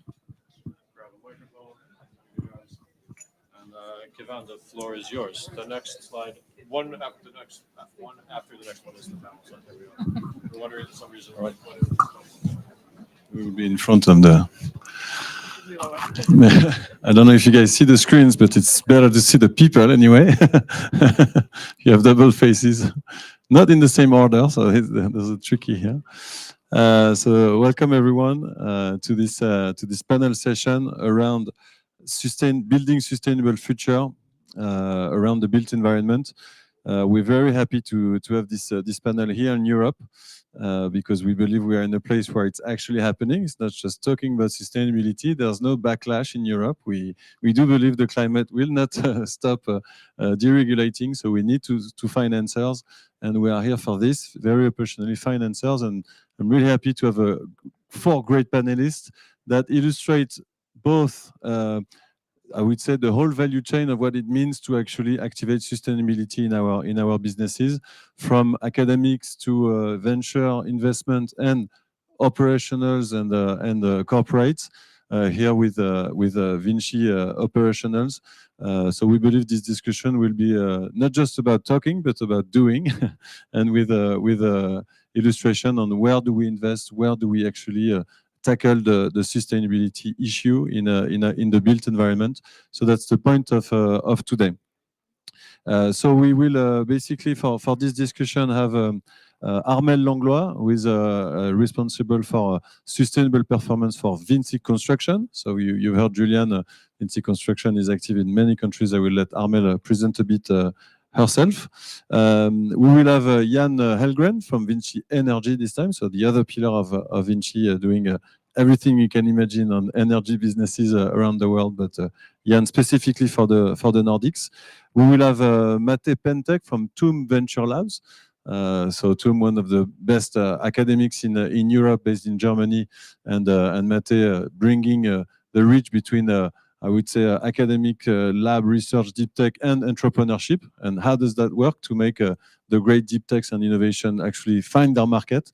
Grab a microphone. And Kevin, the floor is yours. The next slide, one after the next one is the panel. So there we are. We're wondering for some reason why. We will be in front of the. I don't know if you guys see the screens, but it's better to see the people anyway. You have double faces, not in the same order, so there's a tricky here. So welcome everyone to this panel session around building sustainable future around the built environment. We're very happy to have this panel here in Europe because we believe we are in a place where it's actually happening. It's not just talking about sustainability. There's no backlash in Europe. We do believe the climate will not stop deregulating, so we need to find answers, and we are here for this, very operationally find answers. And I'm really happy to have 4 great panelists that illustrate both I would say the whole value chain of what it means to actually activate sustainability in our businesses, from academics to venture investment and operationals and corporates. Here with Vinci operationals. So we believe this discussion will be not just about talking, but about doing, and with illustration on where do we invest, where do we actually tackle the sustainability issue in the built environment. So that's the point of today. So we will basically for this discussion have Armelle Langlois, who is responsible for sustainable performance for Vinci Construction. So you heard Julian, Vinci Construction is active in many countries. I will let Armelle present a bit herself. We will have Jan Helgren from Vinci Energy this time, so the other pillar of Vinci doing everything you can imagine on energy businesses around the world, but Jan specifically for the Nordics. We will have Mate Pentek from TUM Venture Labs. So TUM, one of the best academics in Europe, based in Germany, and Mate bringing the reach between I would say academic lab research, deep tech, and entrepreneurship. And how does that work to make the great deep techs and innovation actually find their market?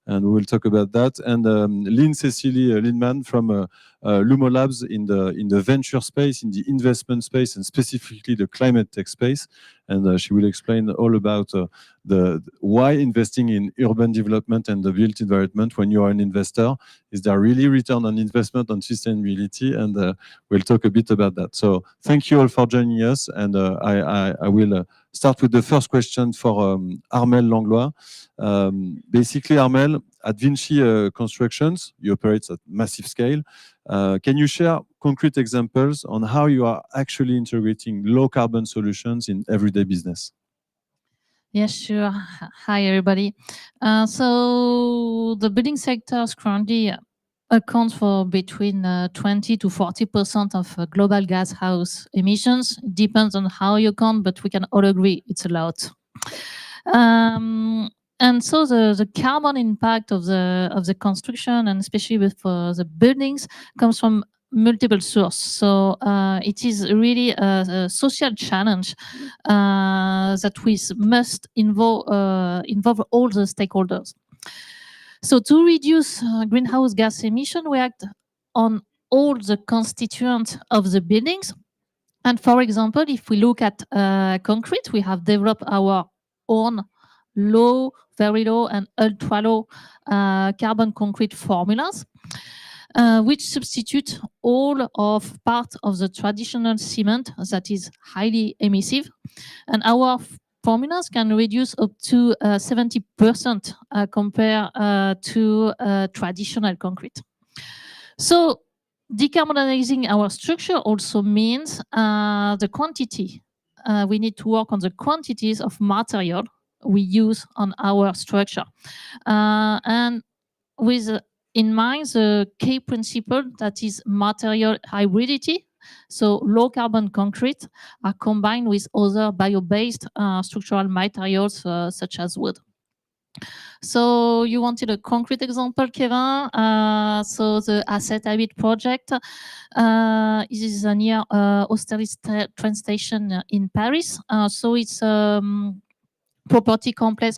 And we will talk about that. And Lynn Cecily Lindman from Lumo Labs in the venture space, in the investment space, and specifically the climate tech space. And she will explain all about the why investing in urban development and the built environment when you are an investor. Is there really return on investment on sustainability? And we'll talk a bit about that. So thank you all for joining us. And I will start with the first question for Armelle Langlois. Basically, Armelle, at Vinci Constructions, you operate at massive scale. Can you share concrete examples on how you are actually integrating low carbon solutions in everyday business? Yes, sure. Hi, everybody. So the building sector currently accounts for between 20 to 40% of global gas house emissions. It depends on how you count, but we can all agree it's a lot. And so the carbon impact of the construction, and especially with the buildings, comes from multiple sources. So it is really a social challenge that we must involve all the stakeholders. So to reduce greenhouse gas emission, we act on all the constituents of the buildings. And for example, if we look at concrete, we have developed our own low, very low, and ultra low carbon concrete formulas, which substitute all of part of the traditional cement that is highly emissive. And our formulas can reduce up to 70% compared to traditional concrete. So decarbonizing our structure also means the quantity. We need to work on the quantities of material we use on our structure. And with in mind the key principle that is material hybridity. So low carbon concrete are combined with other bio-based structural materials such as wood. So you wanted a concrete example, Kevin. So the Asset Habit project is near Austerlitz train station in Paris. So it's property complex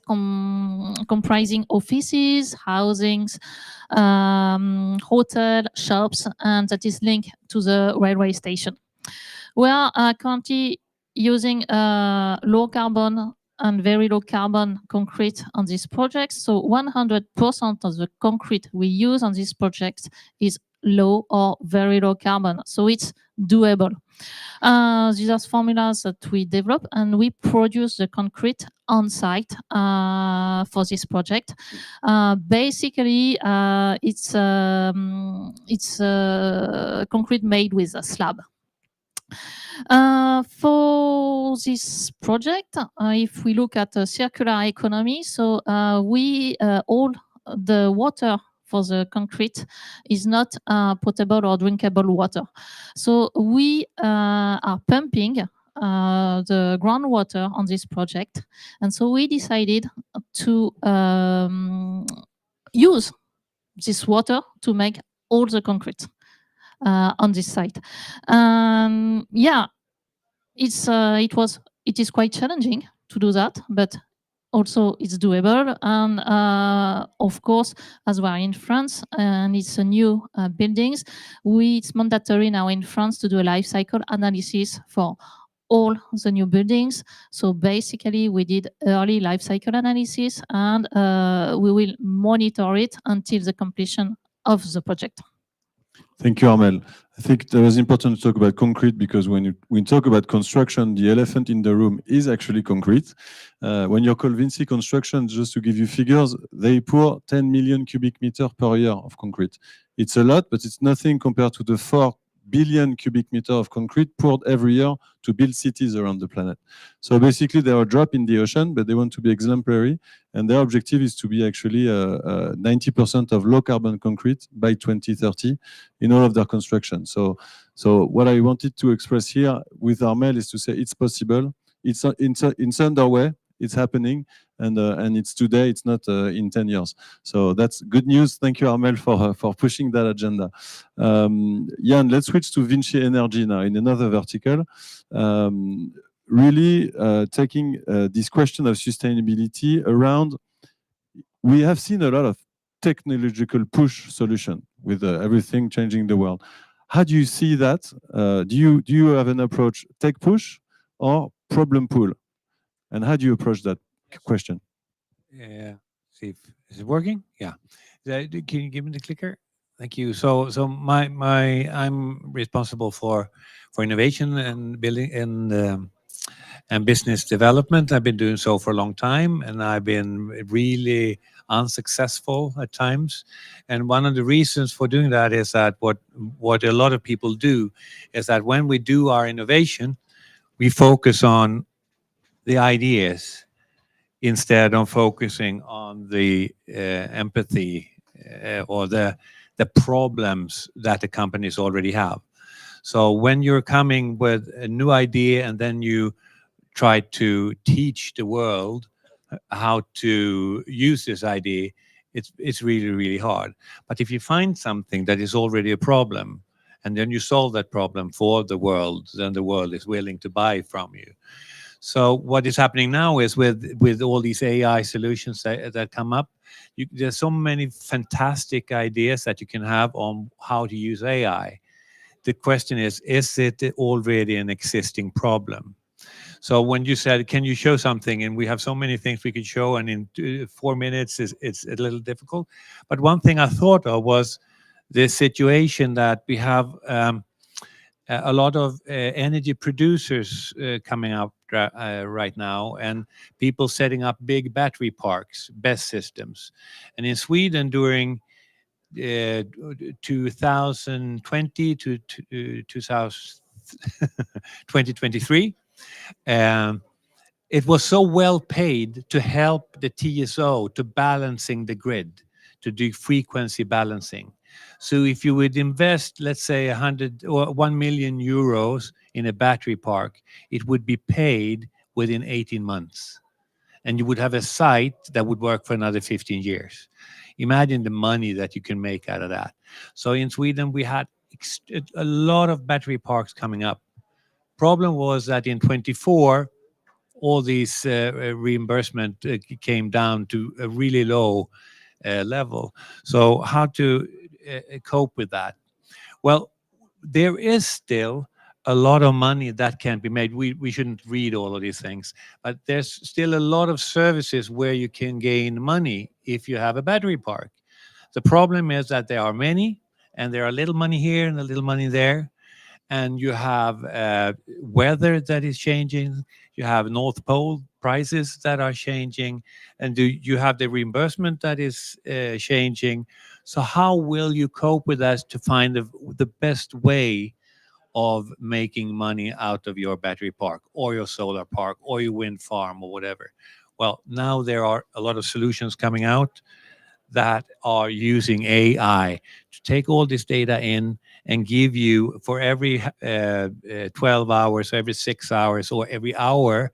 comprising offices, housings, hotel, shops, and that is linked to the railway station. We are currently using low carbon and very low carbon concrete on this project. So 100% of the concrete we use on this project is low or very low carbon. So it's doable. These are formulas that we develop, and we produce the concrete on site for this project. Basically, it's concrete made with a slab. For this project, if we look at circular economy, so we all the water for the concrete is not potable or drinkable water. So we are pumping the groundwater on this project. And so we decided to use this water to make all the concrete on this site. Yeah, it is quite challenging to do that, but also it's doable. And of course, as we are in France and it's a new buildings, it's mandatory now in France to do a life cycle analysis for all the new buildings. So basically we did early life cycle analysis, and we will monitor it until the completion of the project. Thank you, Armel. I think it was important to talk about concrete because when we talk about construction, the elephant in the room is actually concrete. When you're called Vinci Construction, just to give you figures, they pour 10 million cubic meters per year of concrete. It's a lot, but it's nothing compared to the 4 billion cubic meters of concrete poured every year to build cities around the planet. So basically, they are a drop in the ocean, but they want to be exemplary. And their objective is to be actually 90% of low carbon concrete by 2030 in all of their construction. So what I wanted to express here with Armel is to say it's possible. It's underway. It's happening, and it's today. It's not in 10 years. So that's good news. Thank you, Armel, for pushing that agenda. Jan, let's switch to Vinci Energy now in another vertical. Really taking this question of sustainability around. We have seen a lot of technological push solution with everything changing the world. How do you see that? Do you have an approach tech push or problem pull? And how do you approach that question? Yeah. See if is it working? Yeah. Can you give me the clicker? Thank you. So I'm responsible for innovation and building and business development. I've been doing so for a long time, and I've been really unsuccessful at times. And one of the reasons for doing that is that what a lot of people do is that when we do our innovation, we focus on the ideas instead of focusing on the empathy or the problems that the companies already have. So when you're coming with a new idea and then you try to teach the world how to use this idea, it's really, really hard. But if you find something that is already a problem, and then you solve that problem for the world, then the world is willing to buy from you. So what is happening now is with all these AI solutions that come up, there's so many fantastic ideas that you can have on how to use AI. The question is it already an existing problem? So when you said, can you show something? And we have so many things we could show, and in 4 minutes, it's a little difficult. But one thing I thought of was the situation that we have a lot of energy producers coming up right now, and people setting up big battery parks, BESS systems. And in Sweden, during 2020 to 2023, it was so well paid to help the TSO to balancing the grid, to do frequency balancing. So if you would invest, let's say 100 or 1 million euros in a battery park, it would be paid within 18 months. and you would have a site that would work for another 15 years. Imagine the money that you can make out of that. So in Sweden, we had a lot of battery parks coming up. Problem was that in 24, all these reimbursement came down to a really low level. So how to cope with that? Well, there is still a lot of money that can be made. We shouldn't read all of these things, but there's still a lot of services where you can gain money if you have a battery park. The problem is that there are many, and there are a little money here and a little money there, and you have weather that is changing. You have North Pole prices that are changing, and you have the reimbursement that is changing. So how will you cope with that to find the best way of making money out of your battery park or your solar park or your wind farm or whatever? Well, now there are a lot of solutions coming out that are using AI to take all this data in and give you, for every 12 hours, every 6 hours, or every hour,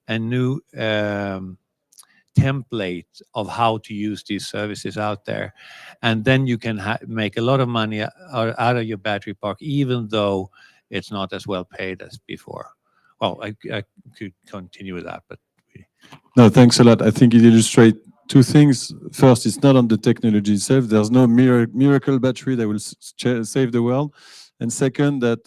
a new template of how to use these services out there. And then you can make a lot of money out of your battery park, even though it's not as well paid as before. Well, I could continue with that, but No, thanks a lot. I think it illustrates two things. First, it's not on the technology itself. There's no miracle battery that will save the world. And second, that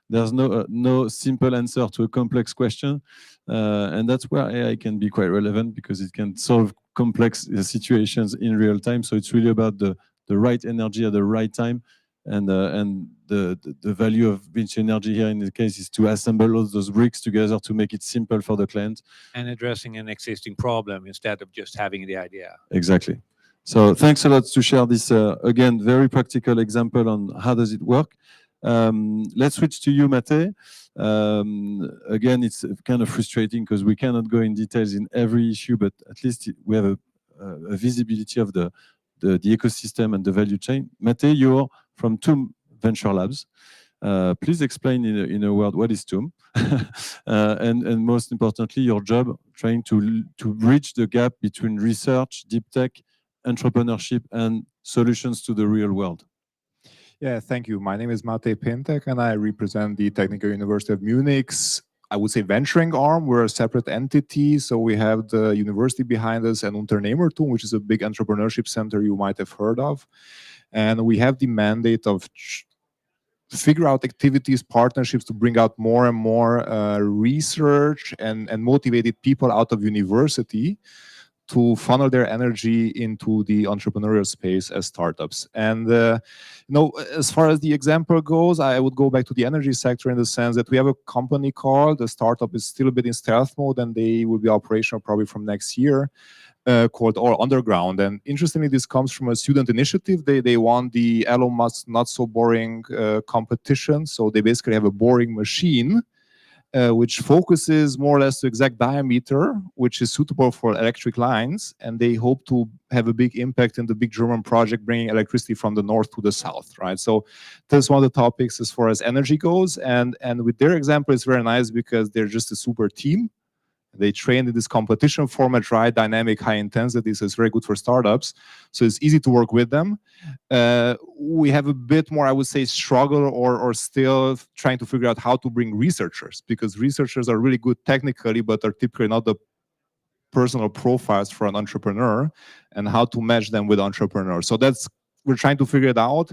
there's no simple answer to a complex question. And that's where AI can be quite relevant, because it can solve complex situations in real time. So it's really about the right energy at the right time. And the value of Vinci Energy here in the case is to assemble all those bricks together to make it simple for the client. and addressing an existing problem instead of just having the idea. Exactly. So thanks a lot to share this, again, very practical example on how does it work. Let's switch to you, Mate. Again, it's kind of frustrating because we cannot go in details in every issue, but at least we have a visibility of the ecosystem and the value chain. Mate, you're from TUM Venture Labs. Please explain in a word what is TUM, and most importantly, your job trying to bridge the gap between research, deep tech, entrepreneurship, and solutions to the real world. Yeah, thank you. My name is Mate Pintek, and I represent the Technical University of Munich's, I would say, venturing arm. We're a separate entity, so we have the university behind us and Unternehmertum, which is a big entrepreneurship center you might have heard of. And we have the mandate of figure out activities, partnerships to bring out more and more research and motivated people out of university to funnel their energy into the entrepreneurial space as startups. And as far as the example goes, I would go back to the energy sector in the sense that we have a company called, the startup is still a bit in stealth mode, and they will be operational probably from next year, called All Underground. And interestingly, this comes from a student initiative. They won the Elon Musk Not So Boring competition. So they basically have a boring machine which focuses more or less the exact diameter, which is suitable for electric lines. And they hope to have a big impact in the big German project, bringing electricity from the north to the south, right? So that's one of the topics as far as energy goes. And with their example, it's very nice because they're just a super team. They trained in this competition format, right? Dynamic, high intensity, so it's very good for startups. So it's easy to work with them. We have a bit more, I would say, struggle or still trying to figure out how to bring researchers, because researchers are really good technically, but are typically not the personal profiles for an entrepreneur, and how to match them with entrepreneurs. So we're trying to figure it out.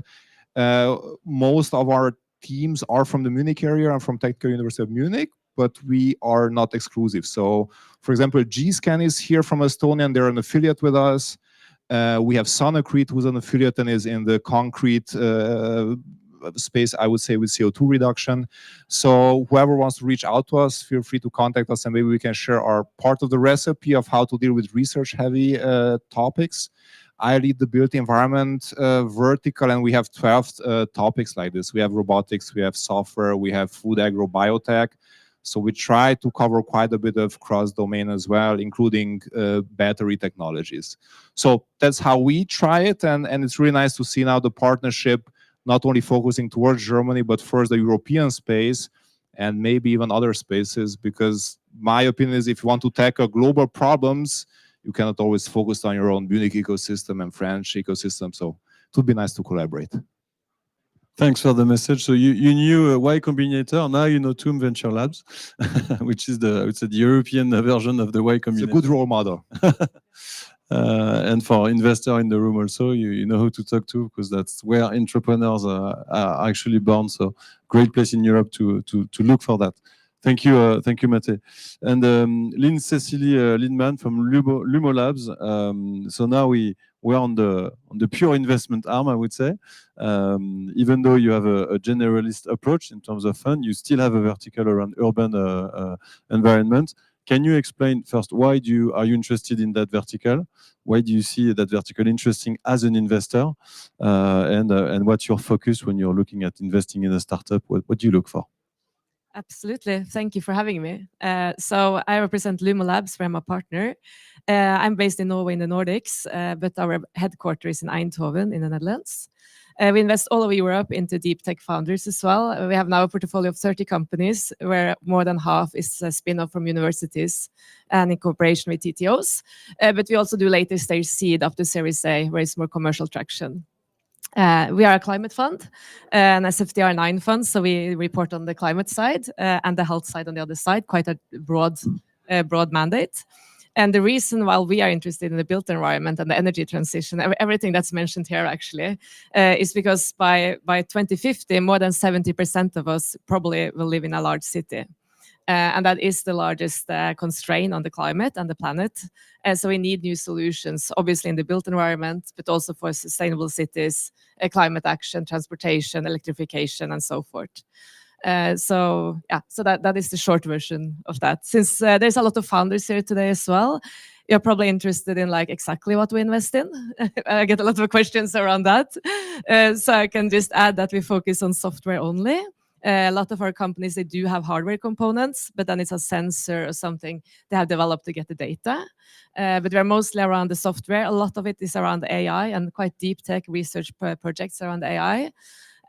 Most of our teams are from the Munich area and from Technical University of Munich, but we are not exclusive. So, for example, G-Scan is here from Estonia, and they're an affiliate with us. We have Sonocrete, who's an affiliate and is in the concrete space, I would say, with CO2 reduction. So whoever wants to reach out to us, feel free to contact us, and maybe we can share our part of the recipe of how to deal with research-heavy topics. I lead the built environment vertical, and we have 12 topics like this. We have robotics, we have software, we have food, agro, biotech. So we try to cover quite a bit of cross-domain as well, including battery technologies. So that's how we try it, and it's really nice to see now the partnership not only focusing towards Germany, but first the European space, and maybe even other spaces, because my opinion is if you want to tackle global problems, you cannot always focus on your own Munich ecosystem and French ecosystem. So it would be nice to collaborate. Thanks for the message. So you knew Y Combinator, now you know TUM Venture Labs, which is the, I would say, the European version of the Y Combinator. It's a good role model. And for investor in the room also, you know who to talk to, because that's where entrepreneurs are actually born. So great place in Europe to look for that. Thank you, Mate. And Lynn Cecily Lindman from Lumo Labs. So now we're on the pure investment arm, I would say. Even though you have a generalist approach in terms of fund, you still have a vertical around urban environment. Can you explain first why are you interested in that vertical? Why do you see that vertical interesting as an investor? And what's your focus when you're looking at investing in a startup? What do you look for? Absolutely. Thank you for having me. So I represent Lumo Labs, where I'm a partner. I'm based in Norway in the Nordics, but our headquarters is in Eindhoven in the Netherlands. We invest all over Europe into deep tech founders as well. We have now a portfolio of 30 companies, where more than half is a spin-off from universities and in cooperation with TTOs. But we also do later stage seed up to Series A, where it's more commercial traction. We are a climate fund, an SFDR 9 fund, so we report on the climate side and the health side on the other side, quite a broad mandate. And the reason why we are interested in the built environment and the energy transition, everything that's mentioned here actually, is because by 2050, more than 70% of us probably will live in a large city. And that is the largest constraint on the climate and the planet. So we need new solutions, obviously in the built environment, but also for sustainable cities, climate action, transportation, electrification, and so forth. So that is the short version of that. Since there's a lot of founders here today as well, you're probably interested in like exactly what we invest in. I get a lot of questions around that. So I can just add that we focus on software only. A lot of our companies, they do have hardware components, but then it's a sensor or something they have developed to get the data. But we're mostly around the software. A lot of it is around AI and quite deep tech research projects around AI.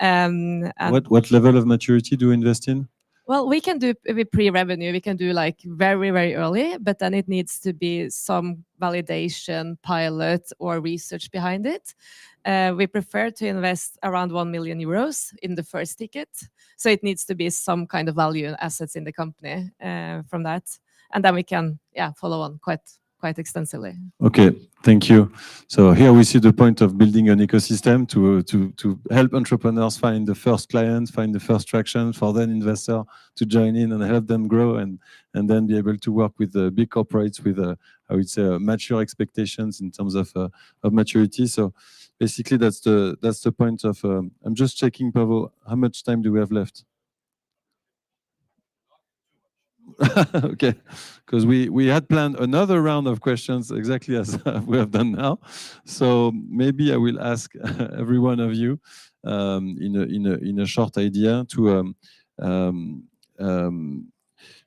And What level of maturity do you invest in? well, we can do with pre-revenue. We can do like very, very early, but then it needs to be some validation, pilot, or research behind it. We prefer to invest around 1 million euros in the first ticket. So it needs to be some kind of value and assets in the company from that. And then we can follow on quite extensively. Okay, thank you. So here we see the point of building an ecosystem to help entrepreneurs find the first client, find the first traction, for then investor to join in and help them grow, and then be able to work with the big corporates with I would say mature expectations in terms of maturity. So basically that's the point of. I'm just checking, Pavel, how much time do we have left? Okay, because we had planned another round of questions exactly as we have done now. So maybe I will ask every one of you in a short idea to.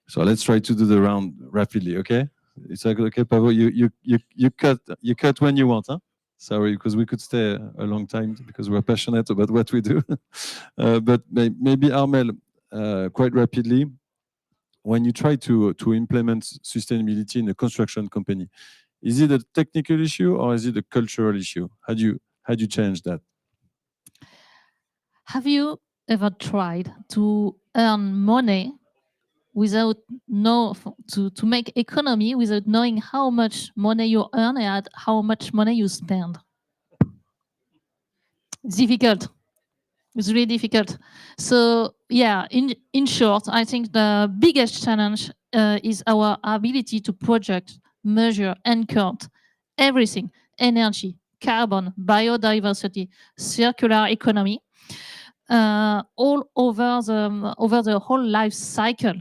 So let's try to do the round rapidly. Okay, it's like okay, Pavel, you cut when you want, huh? Sorry, because we could stay a long time because we're passionate about what we do. But maybe Armel, quite rapidly. When you try to implement sustainability in a construction company, is it a technical issue or is it a cultural issue? How do you change that? Have you ever tried to earn money without to make economy without knowing how much money you earn and how much money you spend? It's difficult. It's really difficult. So yeah, in short, I think the biggest challenge is our ability to project, measure, and count everything: energy, carbon, biodiversity, circular economy, all over the whole life cycle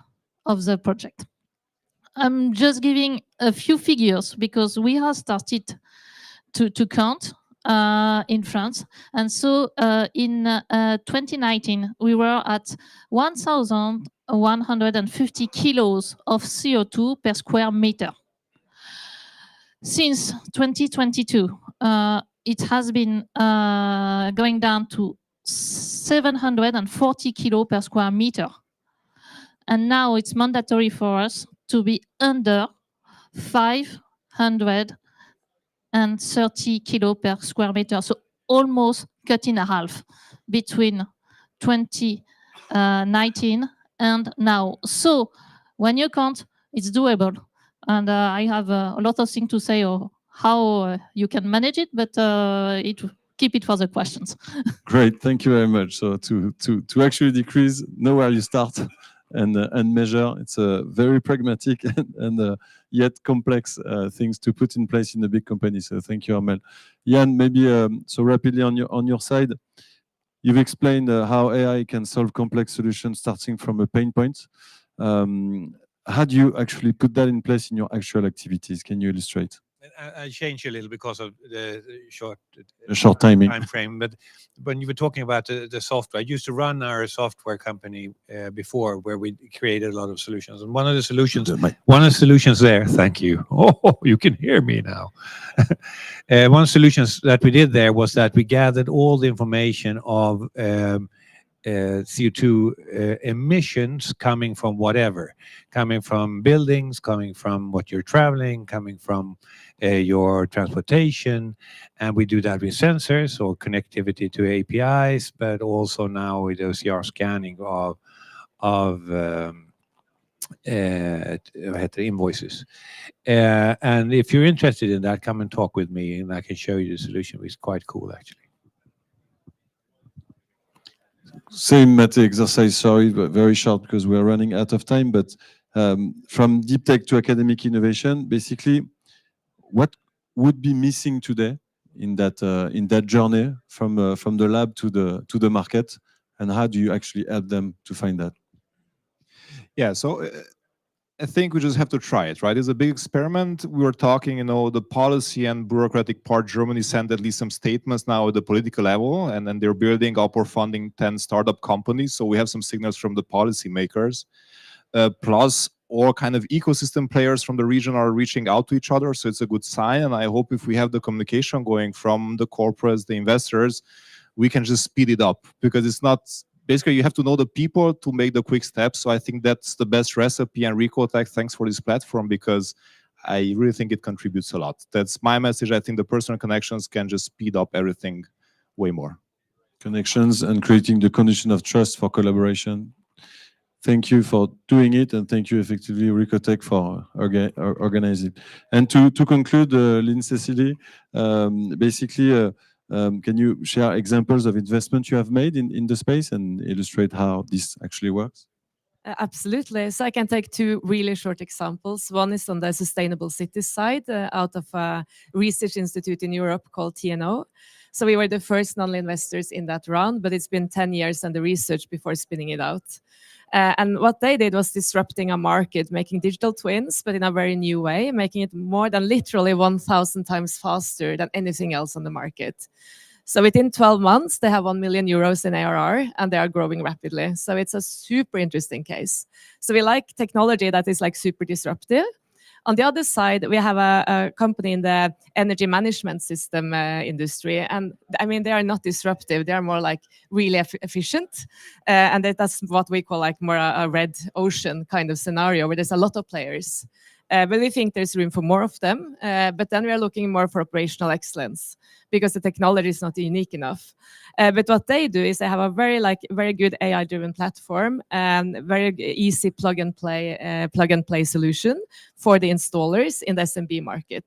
of the project. I'm just giving a few figures because we have started to count in France. And so in 2019, we were at 1,150 kilos of CO2 per square meter. Since 2022, it has been going down to 740 kilos per square meter. And now it's mandatory for us to be under 530 kilo per square meter. So almost cut in half between 2019 and now. So when you count, it's doable. And I have a lot of things to say or how you can manage it, but keep it for the questions. Great, thank you very much. So to actually decrease, know where you start and measure. It's a very pragmatic and yet complex things to put in place in a big company. So thank you, Armel. Jan, maybe so rapidly on your side, you've explained how AI can solve complex solutions starting from a pain point. How do you actually put that in place in your actual activities? Can you illustrate? I changed a little because of the short timing. time frame. But when you were talking about the software, I used to run our software company before, where we created a lot of solutions. And one of the solutions there, thank you. Oh, you can hear me now. One of the solutions that we did there was that we gathered all the information of CO2 emissions coming from whatever, coming from buildings, coming from what you're traveling, coming from your transportation. And we do that with sensors or connectivity to APIs, but also now with OCR scanning of invoices. And if you're interested in that, come and talk with me and I can show you the solution. It's quite cool, actually. Same Mate exercise, sorry, but very short because we're running out of time. But from deep tech to academic innovation, basically, what would be missing today in that journey from the lab to the market, and how do you actually help them to find that? Yeah, so I think we just have to try it, right? It's a big experiment. We were talking, the policy and bureaucratic part. Germany sent at least some statements now at the political level, and then they're building up or funding 10 startup companies. So we have some signals from the policymakers. Plus, all kind of ecosystem players from the region are reaching out to each other. So it's a good sign. And I hope if we have the communication going from the corporates, the investors, we can just speed it up, because it's not... Basically, you have to know the people to make the quick steps. So I think that's the best recipe. And Recotech, thanks for this platform, because I really think it contributes a lot. That's my message. I think the personal connections can just speed up everything way more. Connections and creating the condition of trust for collaboration. Thank you for doing it, and thank you effectively, Recotech, for organizing it. And to conclude, Lynn Cecily, basically, can you share examples of investment you have made in the space and illustrate how this actually works? Absolutely. So I can take two really short examples. One is on the sustainable cities side, out of a research institute in Europe called TNO. So we were the first non-investors in that round, but it's been 10 years and the research before spinning it out. And what they did was disrupting a market, making digital twins, but in a very new way, making it more than literally 1,000 times faster than anything else on the market. So within 12 months, they have 1 million euros in ARR, and they are growing rapidly. So it's a super interesting case. So we like technology that is like super disruptive. On the other side, we have a company in the energy management system industry. And I mean, they are not disruptive. They are more like really efficient. And that's what we call like more a red ocean kind of scenario, where there's a lot of players. But we think there's room for more of them. But then we are looking more for operational excellence, because the technology is not unique enough. But what they do is they have a very good AI-driven platform and very easy plug and play solution for the installers in the SMB market.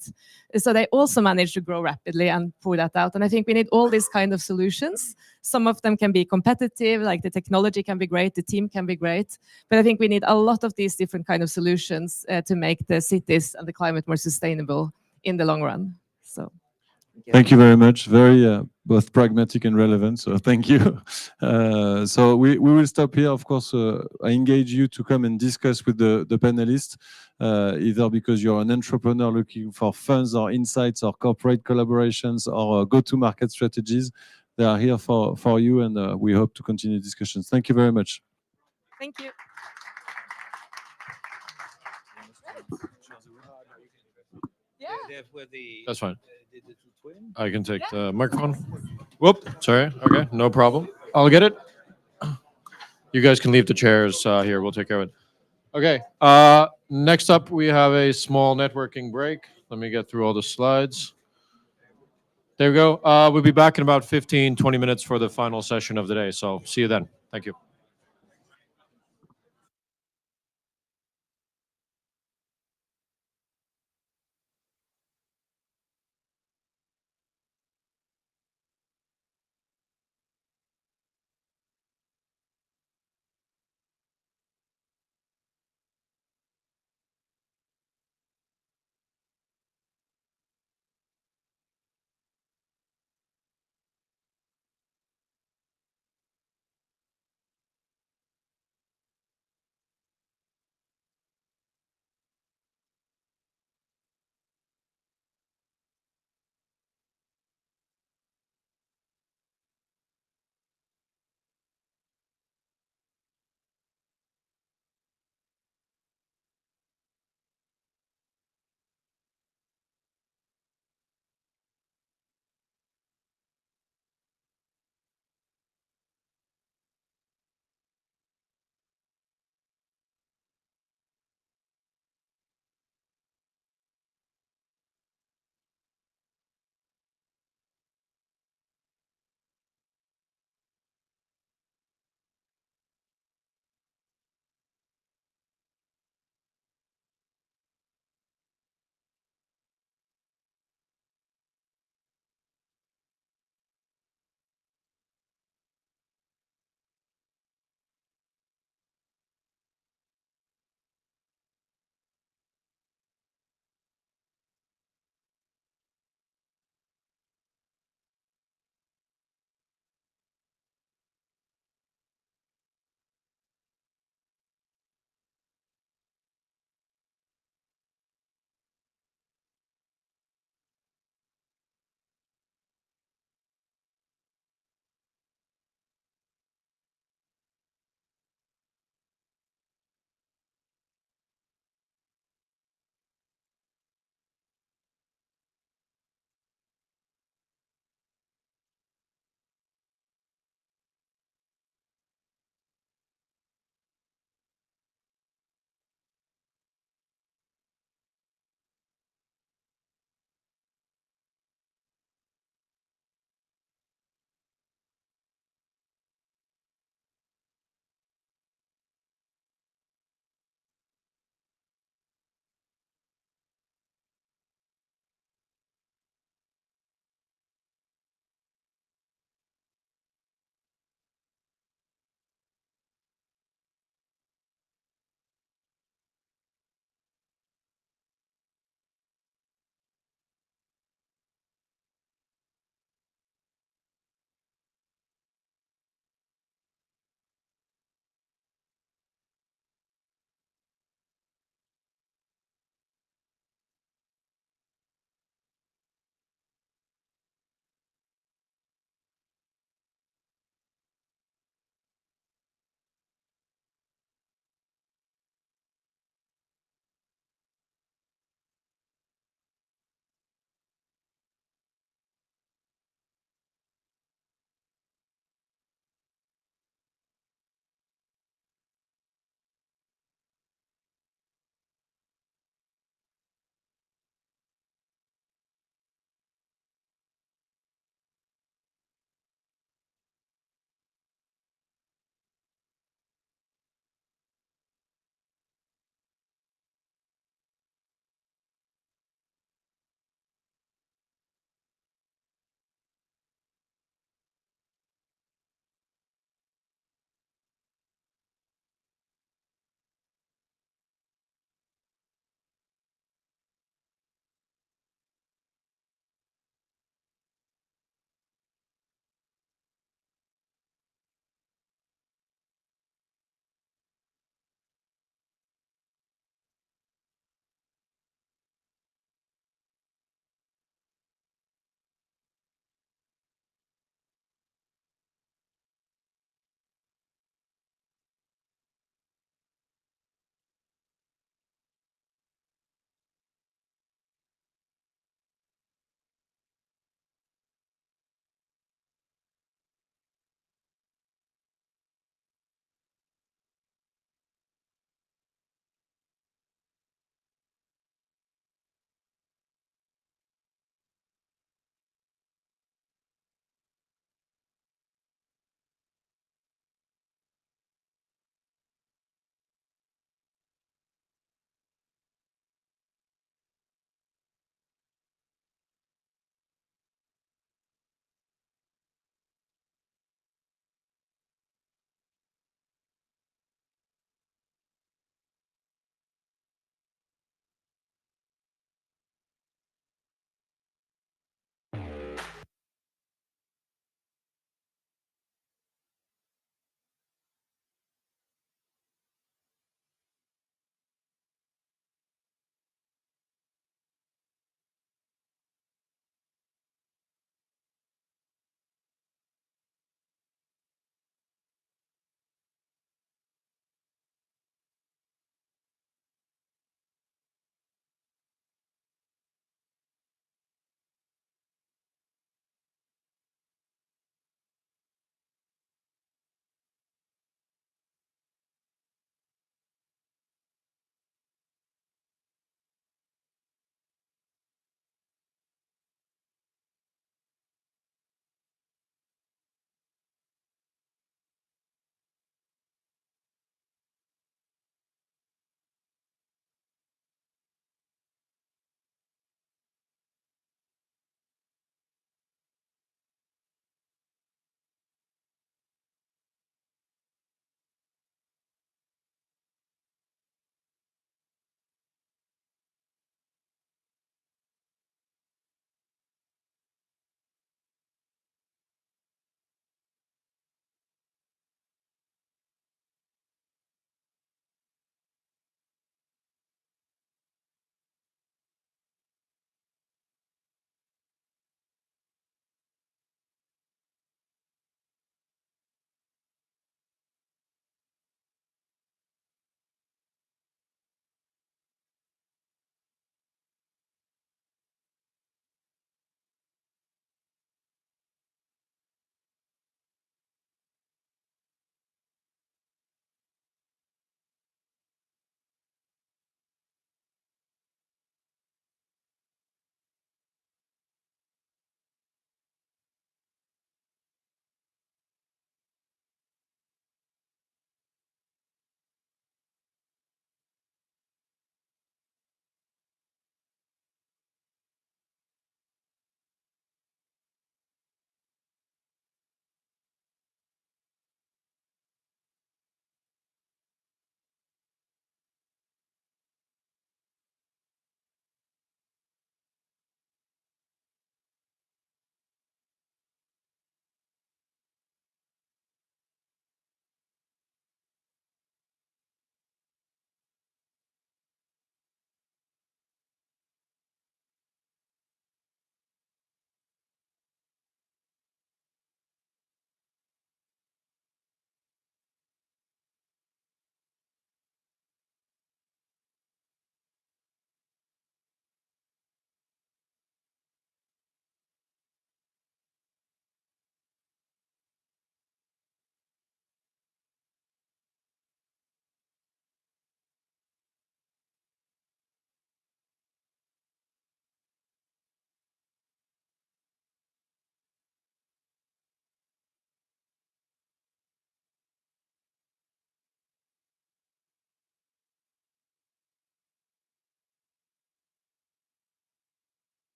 So they also manage to grow rapidly and pull that out. And I think we need all these kind of solutions. Some of them can be competitive, like the technology can be great, the team can be great. But I think we need a lot of these different kind of solutions to make the cities and the climate more sustainable in the long run. So. Thank you very much. Very both pragmatic and relevant. So thank you. So we will stop here. Of course, I engage you to come and discuss with the panelists, either because you're an entrepreneur looking for funds or insights or corporate collaborations or go-to-market strategies. They are here for you, and we hope to continue discussions. Thank you very much. Thank you. That's fine. I can take the microphone. Whoop, sorry. Okay, no problem. I'll get it. You guys can leave the chairs here. We'll take care of it. Okay. Next up, we have a small networking break. Let me get through all the slides. There we go. We'll be back in about 15, 20 minutes for the final session of the day. So see you then. Thank you.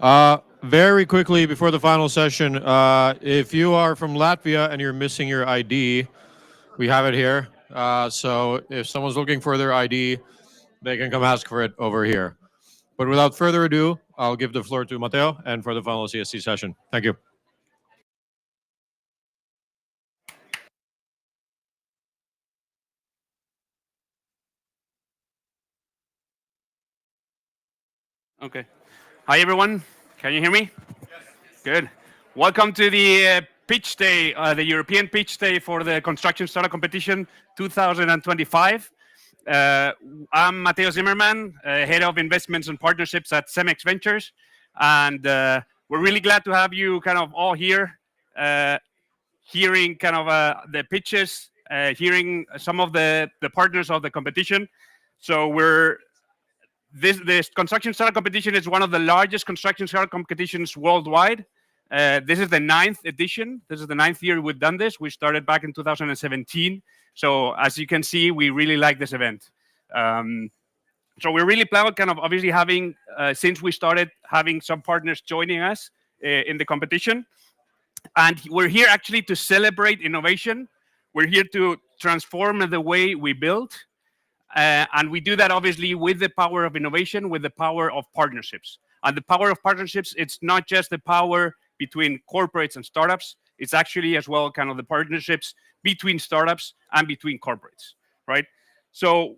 Very quickly before the final session, if you are from Latvia and you're missing your ID, we have it here. So if someone's looking for their ID, they can come ask for it over here. But without further ado, I'll give the floor to Matteo and for the final CSC session. Thank you. Okay. Hi, everyone. Can you hear me? Yes. Good. Welcome to the pitch day, the European pitch day for the Construction Startup Competition 2025. I'm Matteo Zimmerman, Head of Investments and Partnerships at Cemex Ventures. And we're really glad to have you kind of all here, hearing kind of the pitches, hearing some of the partners of the competition. So this construction startup competition is one of the largest construction startup competitions worldwide. This is the 9th edition. This is the 9th year we've done this. We started back in 2017. So as you can see, we really like this event. So we're really proud, kind of obviously having, since we started, having some partners joining us in the competition. And we're here actually to celebrate innovation. We're here to transform the way we build. And we do that obviously with the power of innovation, with the power of partnerships. And the power of partnerships, it's not just the power between corporates and startups, it's actually as well kind of the partnerships between startups and between corporates, right? So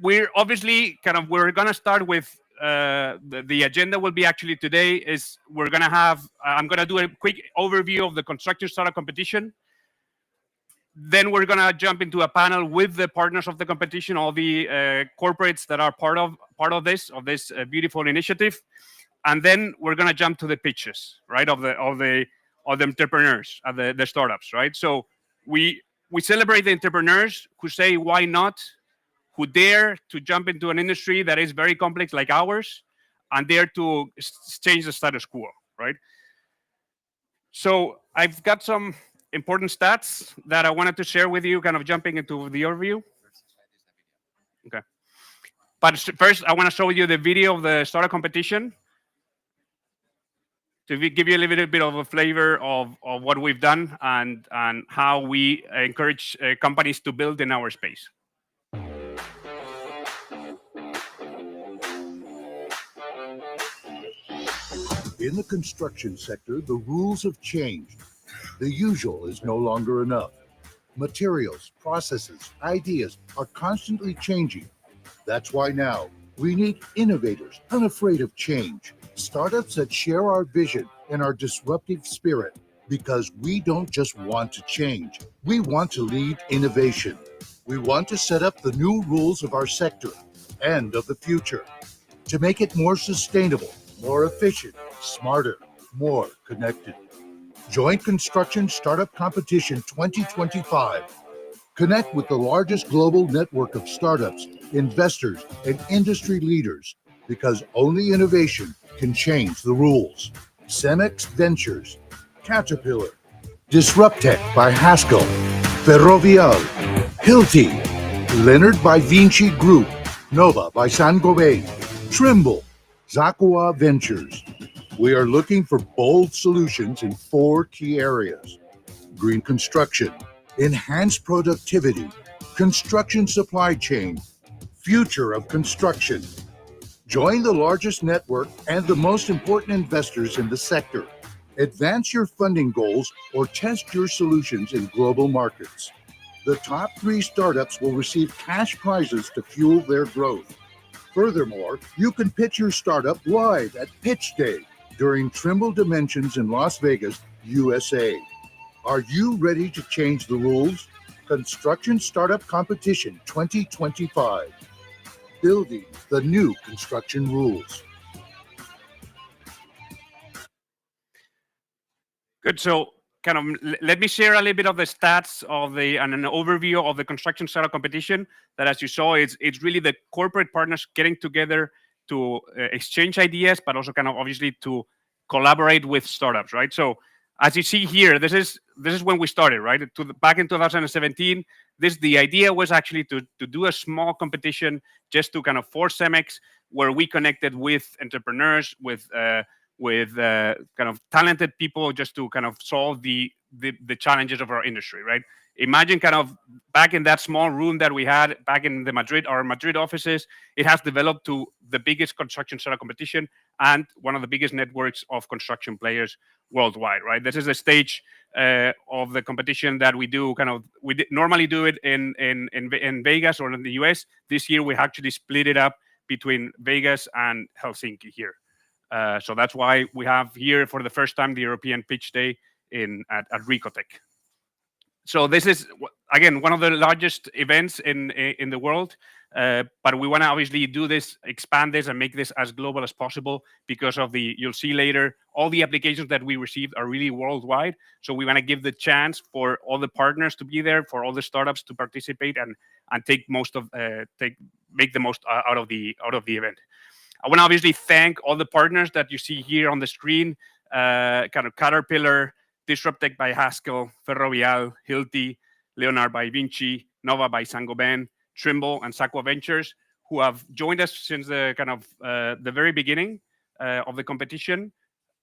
we're obviously we're gonna start with, the agenda will be actually today is we're gonna have, I'm gonna do a quick overview of the construction startup competition. Then we're gonna jump into a panel with the partners of the competition, all the corporates that are part of this beautiful initiative, and then we're gonna jump to the pitches, right, of the entrepreneurs, of the startups, right? So we celebrate the entrepreneurs who say why not, who dare to jump into an industry that is very complex like ours, and dare to change the status quo, right? So I've got some important stats that I wanted to share with you, kind of jumping into the overview. Okay. But first, I want to show you the video of the startup competition to give you a little bit of a flavor of what we've done and how we encourage companies to build in our space. In the construction sector, the rules have changed. The usual is no longer enough. Materials, processes, ideas are constantly changing. That's why now we need innovators unafraid of change, startups that share our vision and our disruptive spirit, because we don't just want to change, we want to lead innovation. We want to set up the new rules of our sector and of the future to make it more sustainable, more efficient, smarter, more connected. Join Construction Startup Competition 2025. Connect with the largest global network of startups, investors, and industry leaders, because only innovation can change the rules. Cemex Ventures, Caterpillar, Disruptech by Haskell, Ferrovial, Hilti, Leonard by Vinci Group, Nova by Saint-Gobain, Trimble, Zakua Ventures. We are looking for bold solutions in 4 key areas: green construction, enhanced productivity, construction supply chain, future of construction. Join the largest network and the most important investors in the sector. Advance your funding goals or test your solutions in global markets. The top 3 startups will receive cash prizes to fuel their growth. Furthermore, you can pitch your startup live at Pitch Day during Trimble Dimensions in Las Vegas, USA. Are you ready to change the rules? Construction Startup Competition 2025. Building the new construction rules. Good. So kind of let me share a little bit of the stats of and an overview of the construction startup competition. That, as you saw, it's really the corporate partners getting together to exchange ideas, but also kind of obviously to collaborate with startups, right? So as you see here, this is when we started, right? Back in 2017, the idea was actually to do a small competition just to kind of force Cemex, where we connected with entrepreneurs, with with kind of talented people just to kind of solve the challenges of our industry, right? Imagine kind of back in that small room that we had back in our Madrid offices, it has developed to the biggest construction startup competition and one of the biggest networks of construction players worldwide, right? This is a stage of the competition that we do normally do it in Vegas or in the US. This year we actually split it up between Vegas and Helsinki here. So that's why we have here for the first time the European Pitch Day at Recotech. So this is again one of the largest events in the world, but we want to obviously do this, expand this, and make this as global as possible because of you'll see later, all the applications that we received are really worldwide. So we want to give the chance for all the partners to be there, for all the startups to participate and make the most out of the event. I want to obviously thank all the partners that you see here on the screen, kind of Caterpillar, Disruptech by Haskell, Ferrovial, Hilti, Leonard by Vinci, Nova by Saint-Gobain, Trimble, and Saqua Ventures, who have joined us since the kind of the very beginning of the competition,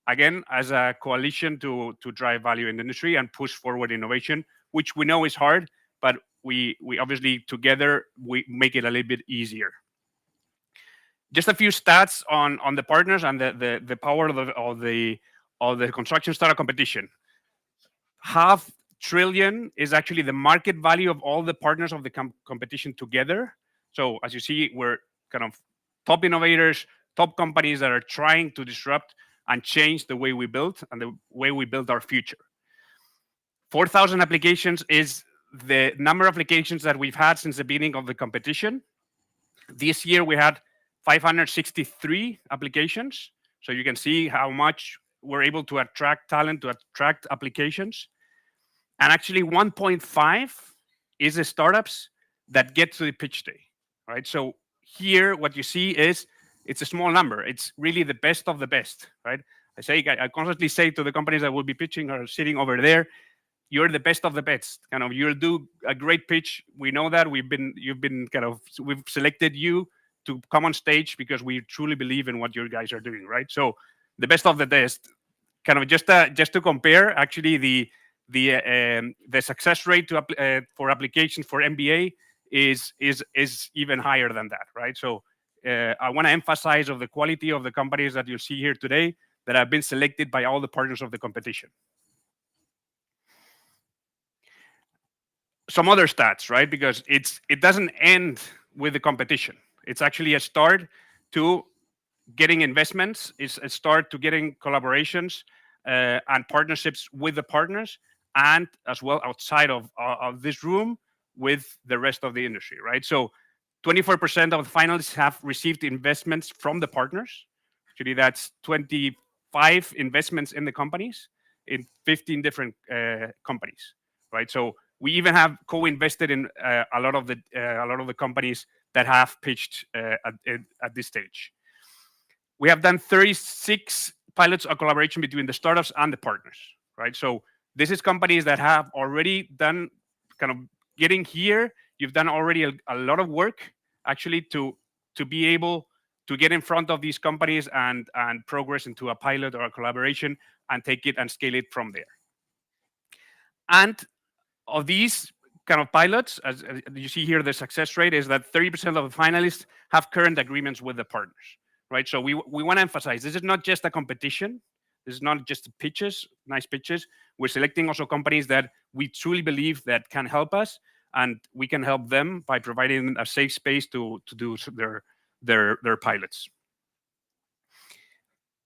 again, as a coalition to drive value in the industry and push forward innovation, which we know is hard, but we obviously together, we make it a little bit easier. Just a few stats on the partners and the power of the construction startup competition. $500 billion is actually the market value of all the partners of the competition together. So as you see, we're kind of top innovators, top companies that are trying to disrupt and change the way we build and the way we build our future. 4,000 applications is the number of applications that we've had since the beginning of the competition. This year we had 563 applications. So you can see how much we're able to attract talent, to attract applications. And actually 1.5 is the startups that get to the pitch day, right? So here what you see is it's a small number. It's really the best of the best, right? I constantly say to the companies that will be pitching or sitting over there, you're the best of the best. Kind of, you'll do a great pitch. We know that we've selected you to come on stage because we truly believe in what you guys are doing, right? So the best of the best. Kind of just to compare, actually the success rate for applications for MBA is even higher than that, right? So I want to emphasize of the quality of the companies that you see here today that have been selected by all the partners of the competition. Some other stats, right? Because it doesn't end with the competition. It's actually a start to getting investments. It's a start to getting collaborations and partnerships with the partners, and as well outside of this room with the rest of the industry, right? So 24% of the finalists have received investments from the partners. Actually, that's 25 investments in the companies in 15 different companies, right? So we even have co-invested in a lot of the companies that have pitched at this stage. We have done 36 pilots of collaboration between the startups and the partners, right? So this is companies that have already done kind of getting here. You've done already a lot of work actually to be able to get in front of these companies and progress into a pilot or a collaboration and take it and scale it from there. And of these kind of pilots, as you see here, the success rate is that 30% of the finalists have current agreements with the partners, right? So we want to emphasize, this is not just a competition. This is not just pitches, nice pitches. We're selecting also companies that we truly believe that can help us, and we can help them by providing a safe space to do their pilots.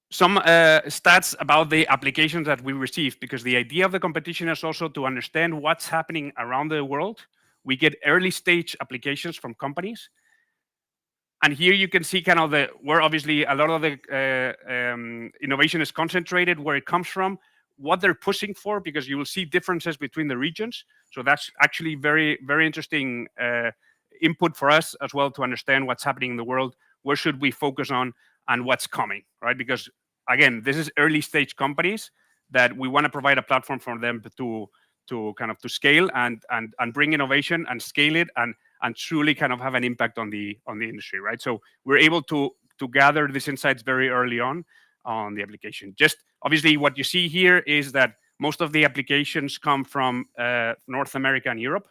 Some stats about the applications that we received, because the idea of the competition is also to understand what's happening around the world. We get early stage applications from companies. And here you can see kind of where obviously a lot of the innovation is concentrated, where it comes from, what they're pushing for, because you will see differences between the regions. So that's actually very, very interesting input for us as well to understand what's happening in the world. Where should we focus on and what's coming, right? Because again, this is early stage companies that we want to provide a platform for them to scale and bring innovation and scale it and truly kind of have an impact on the industry, right? So we're able to gather these insights very early on on the application. Just obviously what you see here is that most of the applications come from North America and Europe.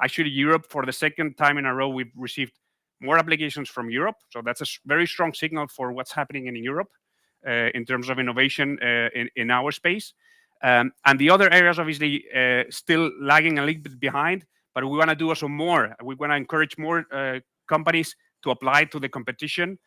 Actually, Europe, for the second time in a row, we've received more applications from Europe. So that's a very strong signal for what's happening in Europe in terms of innovation in our space. And the other areas, obviously, still lagging a little bit behind, but we want to do also more. We want to encourage more companies to apply to the competition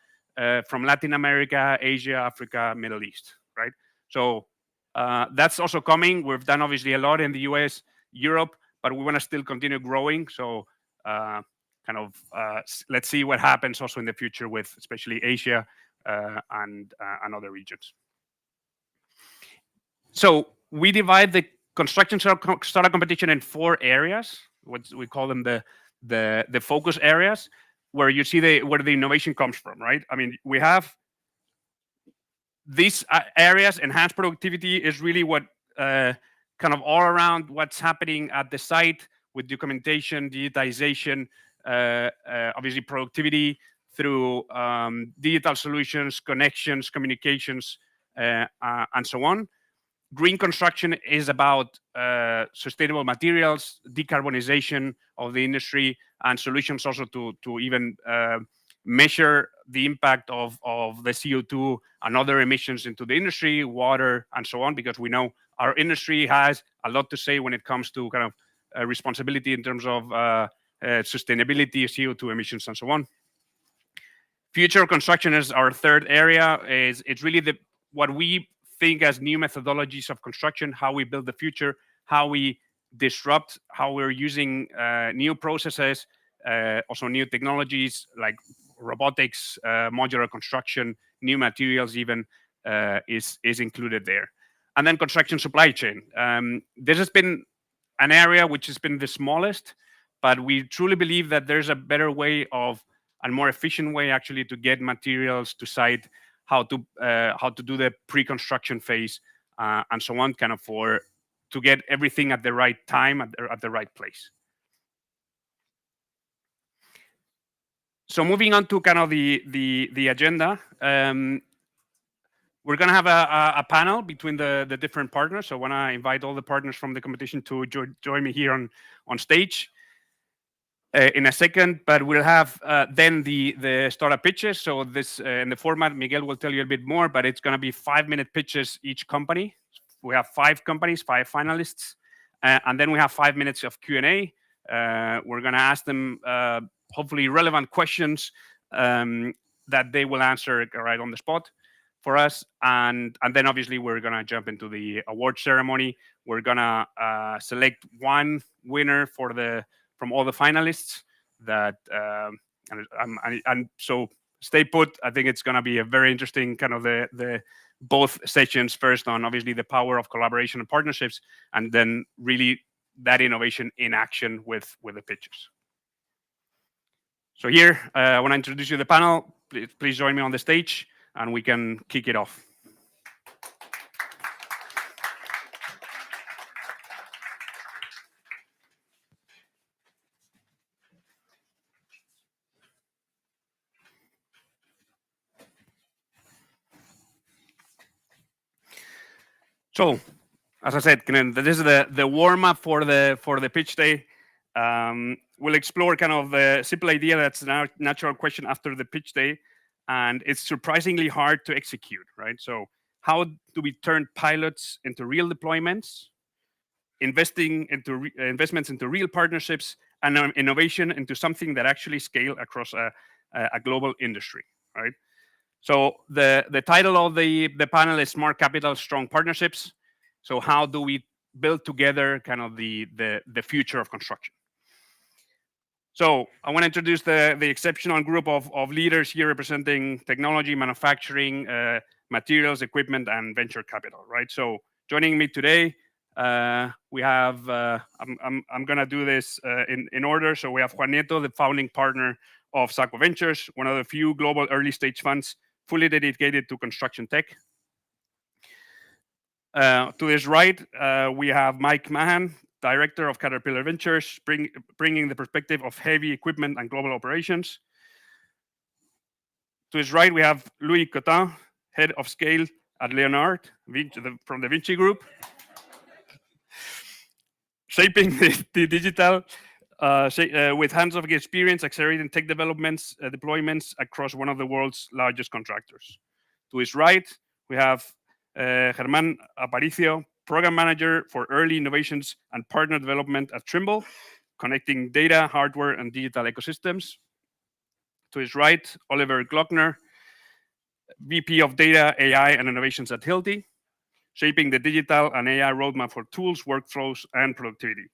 from Latin America, Asia, Africa, Middle East, right? So that's also coming. We've done obviously a lot in the US, Europe, but we want to still continue growing. So let's see what happens also in the future with especially Asia and other regions. So we divide the construction startup competition in 4 areas. What we call them the focus areas, where you see where the innovation comes from, right? I mean, we have these areas. Enhanced productivity is really what kind of all around what's happening at the site with documentation, digitization, obviously productivity through digital solutions, connections, communications, and so on. Green construction is about sustainable materials, decarbonization of the industry, and solutions also to even measure the impact of the CO2 and other emissions into the industry, water, and so on, because we know our industry has a lot to say when it comes to kind of responsibility in terms of sustainability, CO2 emissions, and so on. Future construction is our third area. It's really what we think as new methodologies of construction, how we build the future, how we disrupt, how we're using new processes, also new technologies like robotics, modular construction, new materials even is included there. And then construction supply chain. This has been an area which has been the smallest, but we truly believe that there's a better way of, and more efficient way actually, to get materials to site, how to do the pre-construction phase and so on, kind of to get everything at the right time at the right place. So moving on to kind of the agenda, we're going to have a panel between the different partners. So I want to invite all the partners from the competition to join me here on stage in a second, but we'll have then the startup pitches. So this in the format, Miguel will tell you a bit more, but it's going to be 5-minute pitches each company. We have 5 companies, 5 finalists, and then we have 5 minutes of Q&A. We're going to ask them hopefully relevant questions that they will answer right on the spot for us, and then obviously we're going to jump into the award ceremony. We're going to select one winner from all the finalists that and so stay put. I think it's going to be a very interesting kind of the both sessions, first on obviously the power of collaboration and partnerships, and then really that innovation in action with the pitches. So here I want to introduce you to the panel. Please join me on the stage and we can kick it off. So, as I said, this is the warm-up for the pitch day. We'll explore kind of the simple idea that's a natural question after the pitch day, and it's surprisingly hard to execute, right? So how do we turn pilots into real deployments, investments into real partnerships, and innovation into something that actually scale across a global industry, right? So the title of the panel is Smart Capital, Strong Partnerships. So how do we build together kind of the future of construction? So I want to introduce the exceptional group of leaders here representing technology, manufacturing, materials, equipment, and venture capital, right? So joining me today, we have, I'm going to do this in order. So we have Juan Nieto, the founding partner of Saco Ventures, one of the few global early stage funds fully dedicated to construction tech. To his right, we have Mike Mahan, director of Caterpillar Ventures, bringing the perspective of heavy equipment and global operations. To his right, we have Louis Cotin, head of scale at Leonard from the Vinci Group, shaping the digital with hands-on experience, accelerating tech developments, deployments across one of the world's largest contractors. To his right, we have Germán Aparicio, Program Manager for Early Innovations and Partner Development at Trimble, connecting data, hardware, and digital ecosystems. To his right, Oliver Glockner, VP of Data, AI, and Innovations at Hilti, shaping the digital and AI roadmap for tools, workflows, and productivity.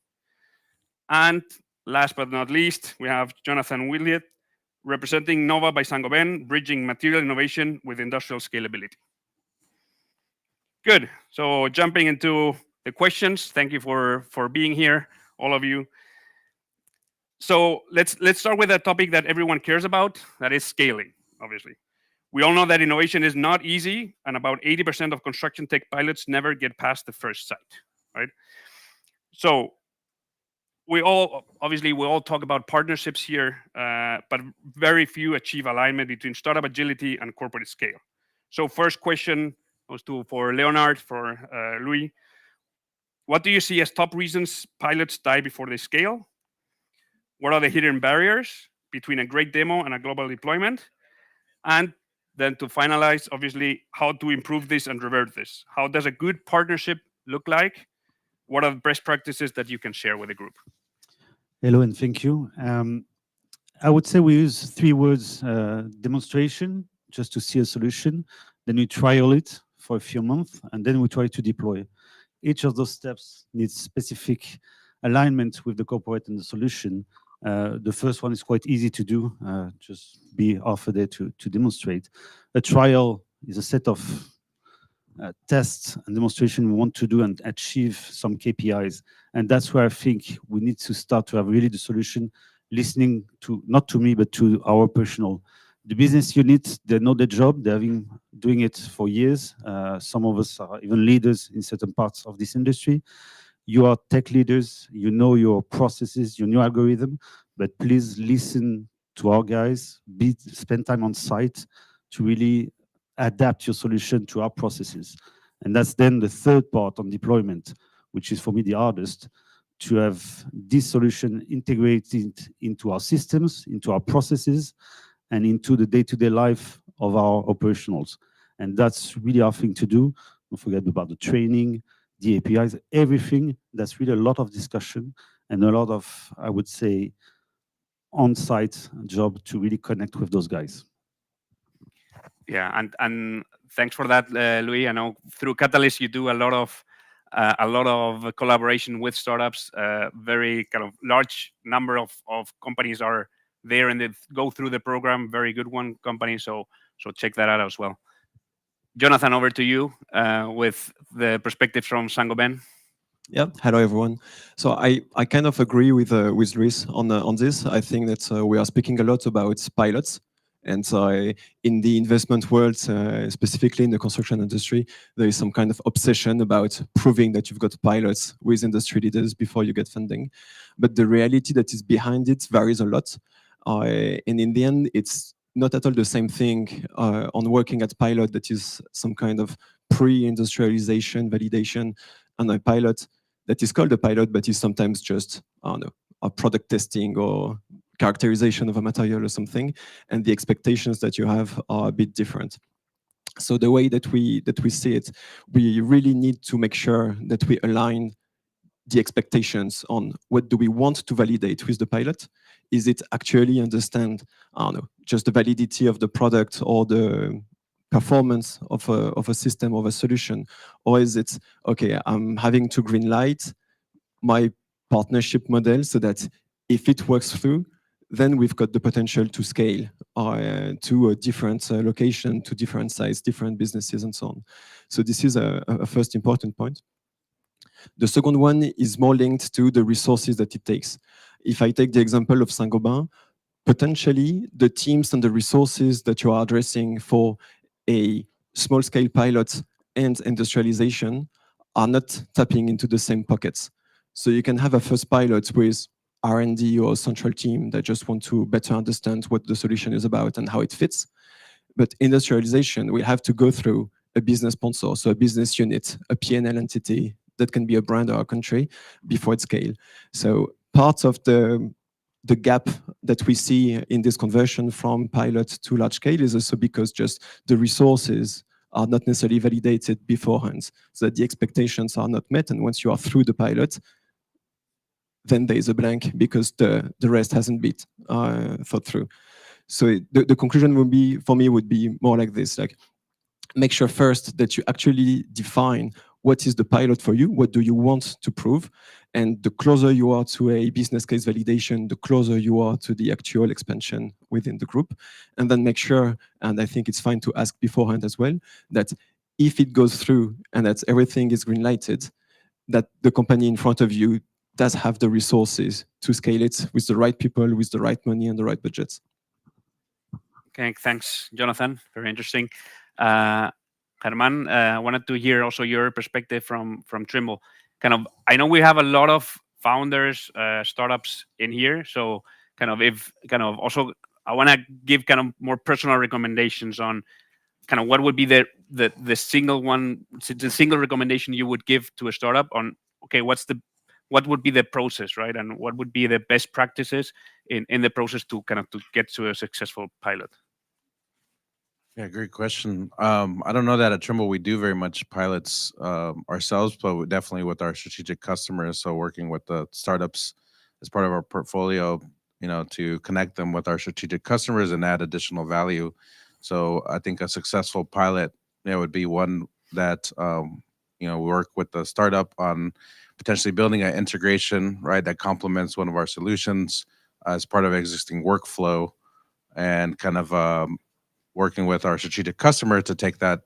And last but not least, we have Jonathan Williott, representing Nova by Saint-Gobain, bridging material innovation with industrial scalability. Good. So jumping into the questions, thank you for being here, all of you. So let's start with a topic that everyone cares about, that is scaling, obviously. We all know that innovation is not easy, and about 80% of construction tech pilots never get past the first site, right? So we all talk about partnerships here, but very few achieve alignment between startup agility and corporate scale. So first question goes for Leonard, for Louis. What do you see as top reasons pilots die before they scale? What are the hidden barriers between a great demo and a global deployment? And then to finalize, obviously, how to improve this and revert this. How does a good partnership look like? What are the best practices that you can share with the group? Hello, and thank you. I would say we use 3 words: demonstration, just to see a solution. Then we trial it for a few months, and then we try to deploy. Each of those steps needs specific alignment with the corporate and the solution. The first one is quite easy to do, just be offered there to demonstrate. A trial is a set of tests and demonstration we want to do and achieve some KPIs. And that's where I think we need to start to have really the solution listening to, not to me, but to our personal. The business unit, they know their job. They've been doing it for years. Some of us are even leaders in certain parts of this industry. You are tech leaders, you know your processes, you know algorithm, but please listen to our guys, spend time on site to really adapt your solution to our processes. And that's then the third part on deployment, which is for me the hardest, to have this solution integrated into our systems, into our processes, and into the day-to-day life of our operationals. And that's really our thing to do. Don't forget about the training, the APIs, everything. That's really a lot of discussion and a lot of, I would say, on-site job to really connect with those guys. Yeah, and thanks for that, Louis. I know through Catalyst you do a lot of collaboration with startups. Very kind of large number of companies are there and they go through the program. Very good one company. So check that out as well. Jonathan, over to you with the perspective from Saint-Gobain. Yeah, hello everyone. So I kind of agree with Luis on this. I think that we are speaking a lot about pilots. And in the investment world, specifically in the construction industry, there is some kind of obsession about proving that you've got pilots with industry leaders before you get funding. But the reality that is behind it varies a lot. And in the end, it's not at all the same thing on working at pilot that is some kind of pre-industrialization validation and a pilot that is called a pilot, but is sometimes just, I don't know, a product testing or characterization of a material or something, and the expectations that you have are a bit different. So the way that we see it, we really need to make sure that we align the expectations on what do we want to validate with the pilot. Is it actually understand, I don't know, just the validity of the product or the performance of a system, of a solution? Or is it, okay, I'm having to green light my partnership model so that if it works through, then we've got the potential to scale to a different location, to different sites, different businesses, and so on. So this is a first important point. The second one is more linked to the resources that it takes. If I take the example of Saint-Gobain, potentially the teams and the resources that you are addressing for a small-scale pilot and industrialization are not tapping into the same pockets. So you can have a first pilot with R&D or a central team that just want to better understand what the solution is about and how it fits. But industrialization will have to go through a business sponsor, so a business unit, a P&L entity that can be a brand or a country before it scale. So part of the gap that we see in this conversion from pilot to large scale is also because just the resources are not necessarily validated beforehand, so that the expectations are not met. And once you are through the pilot, then there is a blank because the rest hasn't been thought through. So the conclusion would be, for me, would be more like this: like, make sure first that you actually define what is the pilot for you, what do you want to prove, and the closer you are to a business case validation, the closer you are to the actual expansion within the group. And then make sure, and I think it's fine to ask beforehand as well, that if it goes through and that everything is green lighted, that the company in front of you does have the resources to scale it with the right people, with the right money and the right budgets. Okay, thanks, Jonathan. Very interesting. Germán, I wanted to hear also your perspective from Trimble. Kind of, I know we have a lot of founders, startups in here. So also, I want to give kind of more personal recommendations on kind of what would be the single recommendation you would give to a startup on, okay, what would be the process, right? And what would be the best practices in the process to get to a successful pilot? Yeah, great question. I don't know that at Trimble we do very much pilots ourselves, but definitely with our strategic customers. So working with the startups as part of our portfolio, to connect them with our strategic customers and add additional value. So I think a successful pilot, would be one that work with the startup on potentially building an integration, right, that complements one of our solutions as part of existing workflow, and kind of working with our strategic customer to take that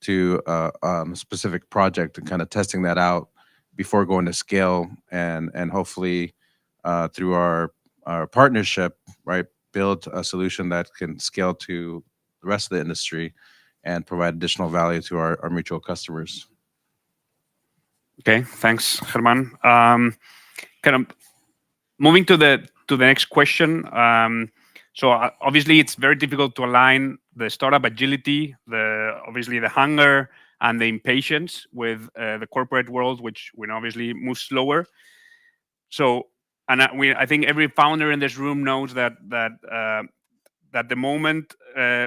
to a specific project and kind of testing that out before going to scale, and hopefully through our partnership, right, build a solution that can scale to the rest of the industry and provide additional value to our mutual customers. Okay, thanks, Germán. Kind of moving to the next question. So obviously, it's very difficult to align the startup agility, obviously the hunger and the impatience with the corporate world, which obviously moves slower. So, and I think every founder in this room knows that the moment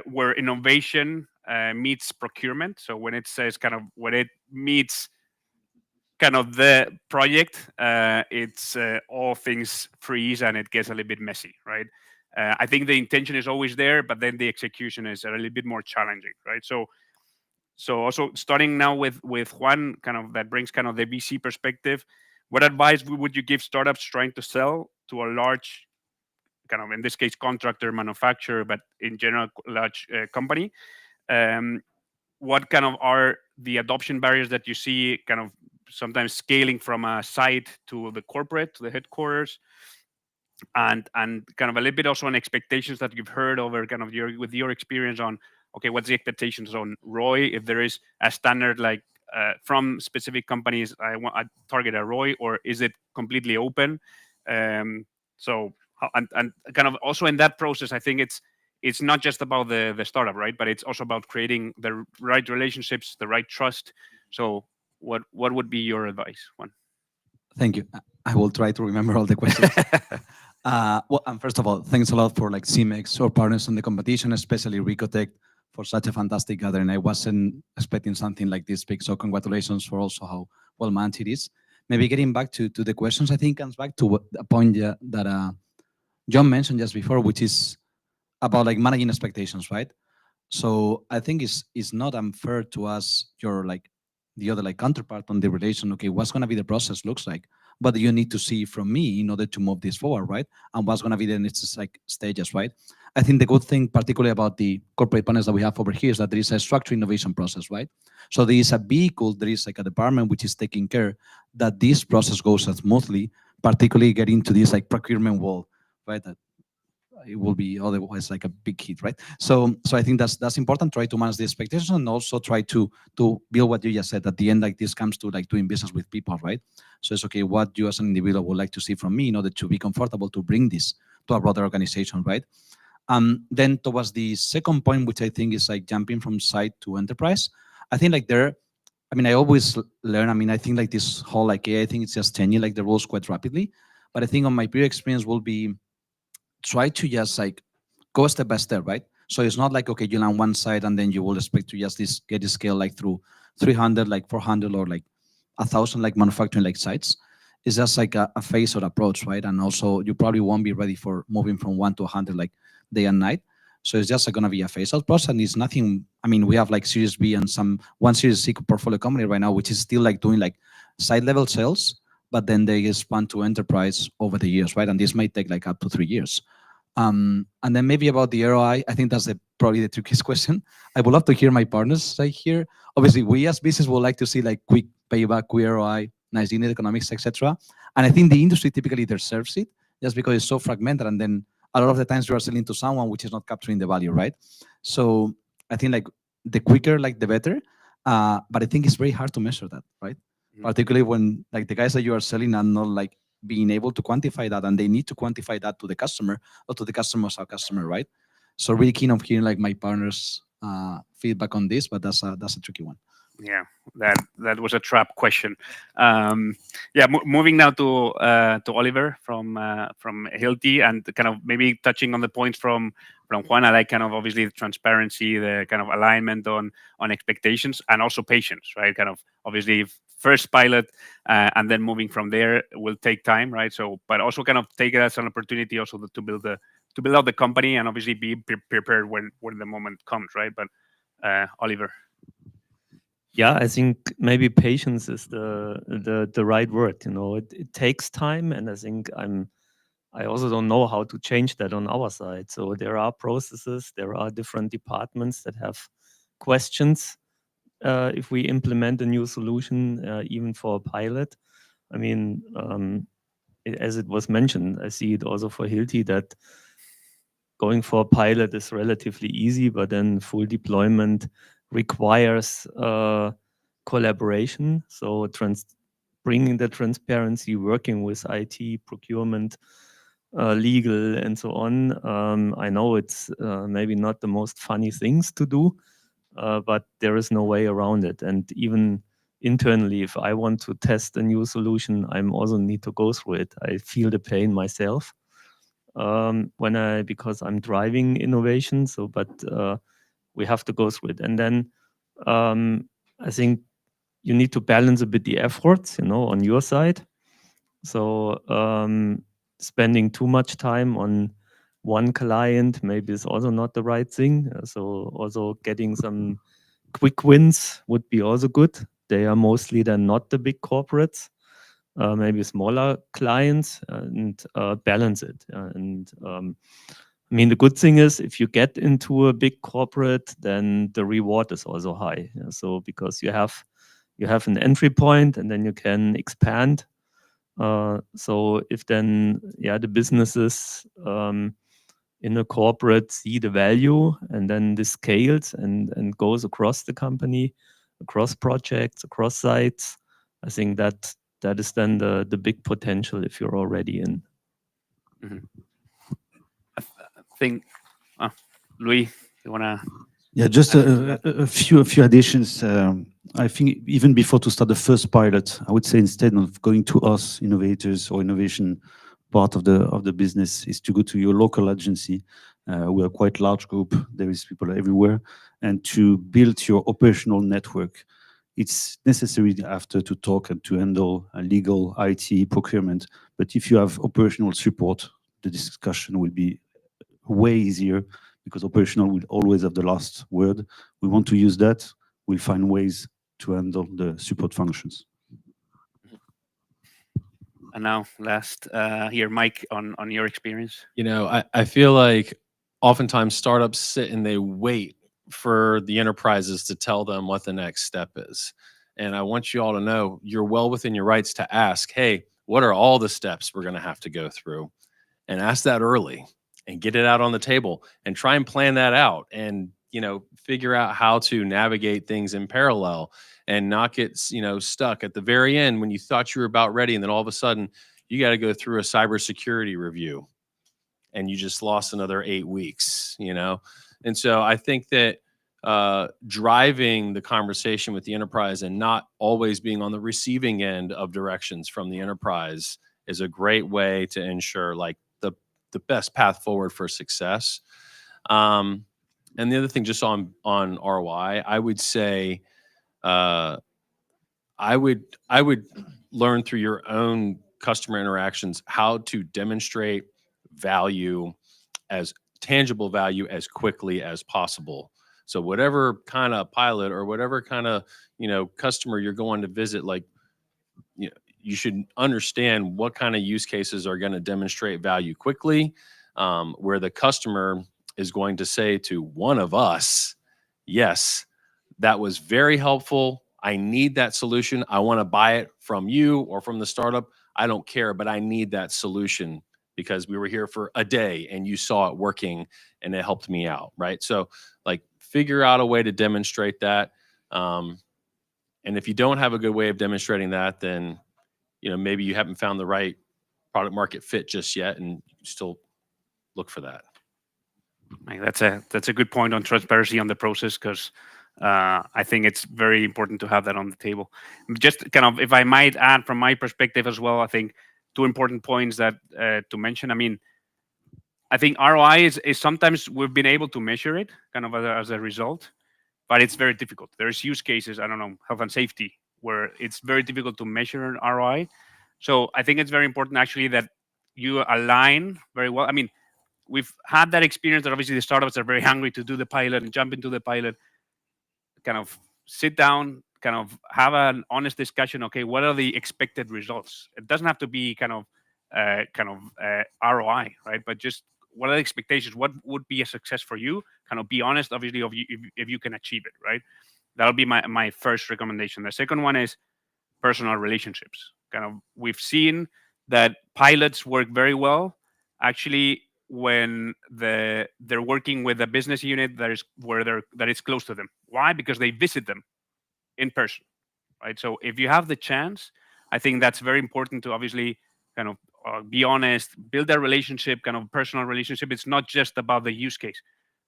where innovation meets procurement. So when it says when it meets kind of the project, it's all things freeze and it gets a little bit messy, right? I think the intention is always there, but then the execution is a little bit more challenging, right? So also starting now with Juan, kind of that brings kind of the VC perspective. What advice would you give startups trying to sell to a large, kind of in this case, contractor, manufacturer, but in general, large company? What kind of are the adoption barriers that you see kind of sometimes scaling from a site to the corporate, to the headquarters? And kind of a little bit also on expectations that you've heard over kind of with your experience on, okay, what's the expectations on ROI? If there is a standard like from specific companies, I target a ROI, or is it completely open? So and kind of also in that process, I think it's not just about the startup, right? But it's also about creating the right relationships, the right trust. So what would be your advice, Juan? Thank you. I will try to remember all the questions. Well, and first of all, thanks a lot for CEMEX, our partners in the competition, especially Recotech, for such a fantastic gathering. I wasn't expecting something like this big, so congratulations for also how well managed it is. Maybe getting back to the questions, I think comes back to a point that John mentioned just before, which is about managing expectations, right? So I think it's not unfair to ask your the other counterpart on the relation, okay, what's going to be the process looks like? But you need to see from me in order to move this forward, right? And what's going to be the next stages, right? I think the good thing, particularly about the corporate partners that we have over here, is that there is a structured innovation process, right? So there is a vehicle, there is a department which is taking care that this process goes as smoothly, particularly getting to this procurement wall, right? That it will be otherwise a big hit, right? So I think that's important. Try to manage the expectations and also try to build what you just said. At the end, this comes to doing business with people, right? So it's okay what you as an individual would like to see from me in order to be comfortable to bring this to a broader organization, right? Then towards the second point, which I think is like jumping from site to enterprise, I think like there, I mean, I always learn. I mean, I think like this whole like AI thing, it's just changing like the rules quite rapidly. But I think on my previous experience will be try to just like go step by step, right? So it's not like, okay, you land one side and then you will expect to just get this scale like through 300, like 400 or like 1,000 like manufacturing like sites. It's just like a phase or approach, right? And also you probably won't be ready for moving from 1 to 100 like day and night. So it's just going to be a phase out process, and it's nothing. I mean, we have like Series B and one Series C portfolio company right now, which is still like doing like site level sales, but then they expand to enterprise over the years, right? And this might take like up to 3 years. And then maybe about the ROI, I think that's probably the trickiest question. I would love to hear my partners right here. Obviously, we as business would like to see like quick payback, quick ROI, nice unit economics, etc. And I think the industry typically deserves it just because it's so fragmented. And then a lot of the times you are selling to someone which is not capturing the value, right? So I think like the quicker, like the better. But I think it's very hard to measure that, right? Particularly when like the guys that you are selling are not like being able to quantify that, and they need to quantify that to the customer or to the customer's our customer, right? So really keen on hearing like my partners' feedback on this, but that's a tricky one. Yeah, that was a trap question. Yeah, moving now to Oliver from Hilti, and kind of maybe touching on the points from Juana, like kind of obviously the transparency, the kind of alignment on expectations, and also patience, right? Kind of obviously first pilot, and then moving from there will take time, right? So, but also kind of take it as an opportunity also to build out the company, and obviously be prepared when the moment comes, right? But Oliver. Yeah, I think maybe patience is the right word. You know, it takes time, and I think I also don't know how to change that on our side. So there are processes, there are different departments that have questions if we implement a new solution, even for a pilot. I mean, as it was mentioned, I see it also for Hilti that going for a pilot is relatively easy, but then full deployment requires collaboration. So bringing the transparency, working with IT, procurement, legal, and so on. I know it's maybe not the most funny things to do, but there is no way around it. And even internally, if I want to test a new solution, I also need to go through it. I feel the pain myself because I'm driving innovation. So, but we have to go through it. And then I think you need to balance a bit the efforts, you know, on your side. So spending too much time on one client maybe is also not the right thing. So also getting some quick wins would be also good. They are mostly then not the big corporates, maybe smaller clients, and balance it. And I mean, the good thing is if you get into a big corporate, then the reward is also high. So because you have an entry point, and then you can expand. So if then the businesses in a corporate see the value, and then this scales and goes across the company, across projects, across sites, I think that is then the big potential if you're already in. I think, Louis, you wanna? Yeah, just a few additions. I think even before to start the first pilot, I would say instead of going to us innovators or innovation part of the business, is to go to your local agency. We are quite large group. There is people everywhere, and to build your operational network. It's necessary after to talk and to handle legal, IT, procurement. But if you have operational support, the discussion will be way easier, because operational will always have the last word. We want to use that. We'll find ways to handle the support functions. And now last here, Mike, on your experience. You know, I feel like oftentimes startups sit and they wait for the enterprises to tell them what the next step is. And I want you all to know you're well within your rights to ask, hey, what are all the steps we're going to have to go through? And ask that early and get it out on the table and try and plan that out, and, you know, figure out how to navigate things in parallel and not get, you know, stuck at the very end when you thought you were about ready. And then all of a sudden you got to go through a cybersecurity review. and you just lost another 8 weeks, you know? And so I think that driving the conversation with the enterprise and not always being on the receiving end of directions from the enterprise is a great way to ensure like the best path forward for success. And the other thing, just on ROI, I would say, I would learn through your own customer interactions how to demonstrate value, as tangible value, as quickly as possible. So whatever kind of pilot or whatever kind of, you know, customer you're going to visit, like, you know, you should understand what kind of use cases are going to demonstrate value quickly, where the customer is going to say to one of us, yes, that was very helpful. I need that solution. I want to buy it from you or from the startup. I don't care, but I need that solution because we were here for a day and you saw it working and it helped me out, right? So like figure out a way to demonstrate that. And if you don't have a good way of demonstrating that, then, you know, maybe you haven't found the right product market fit just yet, and you still look for that. That's a good point on transparency on the process, because I think it's very important to have that on the table. Just kind of, if I might add from my perspective as well, I think two important points that to mention. I mean, I think ROI is sometimes we've been able to measure it kind of as a result, but it's very difficult. There's use cases, I don't know, health and safety, where it's very difficult to measure an ROI. So I think it's very important actually that you align very well. I mean, we've had that experience that obviously the startups are very hungry to do the pilot and jump into the pilot, kind of sit down, kind of have an honest discussion. Okay, what are the expected results? It doesn't have to be kind of ROI, right? But just what are the expectations? What would be a success for you? Kind of be honest, obviously, if you can achieve it, right? That'll be my first recommendation. The second one is personal relationships. Kind of, we've seen that pilots work very well actually when they're working with a business unit that is close to them. Why? Because they visit them in person, right? So if you have the chance, I think that's very important to obviously kind of be honest, build that relationship, kind of personal relationship. It's not just about the use case.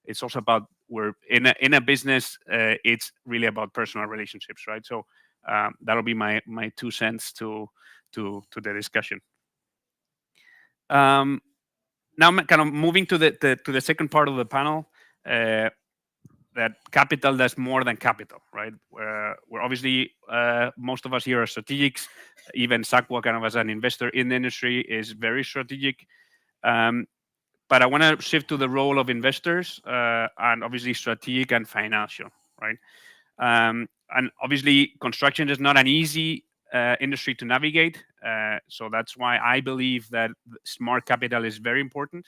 It's also about, we're in a business. It's really about personal relationships, right? So that'll be my 2 cents to the discussion. Now I'm kind of moving to the second part of the panel. That capital does more than capital, right? We're obviously most of us here are strategics. Even Sakwa, kind of as an investor in the industry, is very strategic. But I want to shift to the role of investors, and obviously strategic and financial, right? And obviously construction is not an easy industry to navigate. So that's why I believe that smart capital is very important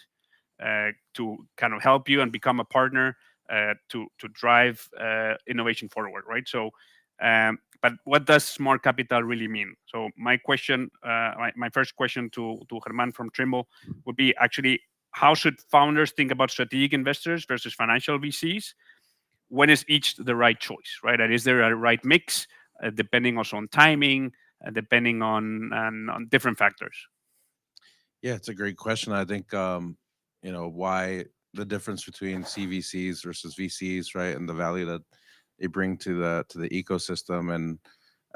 to kind of help you and become a partner to drive innovation forward, right? So, but what does smart capital really mean? So my question, my first question to Germán from Trimble would be actually, how should founders think about strategic investors versus financial VCs? When is each the right choice, right? And is there a right mix, depending also on timing, depending on different factors? Yeah, it's a great question. I think you know, why the difference between CVCs versus VCs, right, and the value that they bring to the ecosystem. And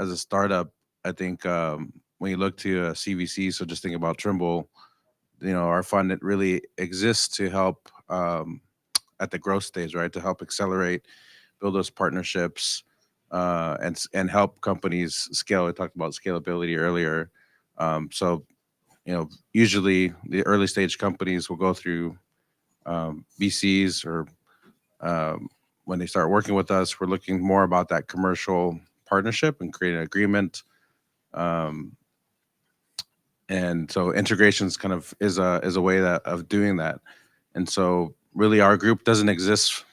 as a startup, I think when you look to a CVC, so just think about Trimble, you know, our fund, it really exists to help at the growth stage, right, to help accelerate, build those partnerships, and help companies scale. We talked about scalability earlier. So, you know, usually the early stage companies will go through VCs, or when they start working with us, we're looking more about that commercial partnership and create an agreement. And so integrations kind of is a way of doing that. And so really our group doesn't exist,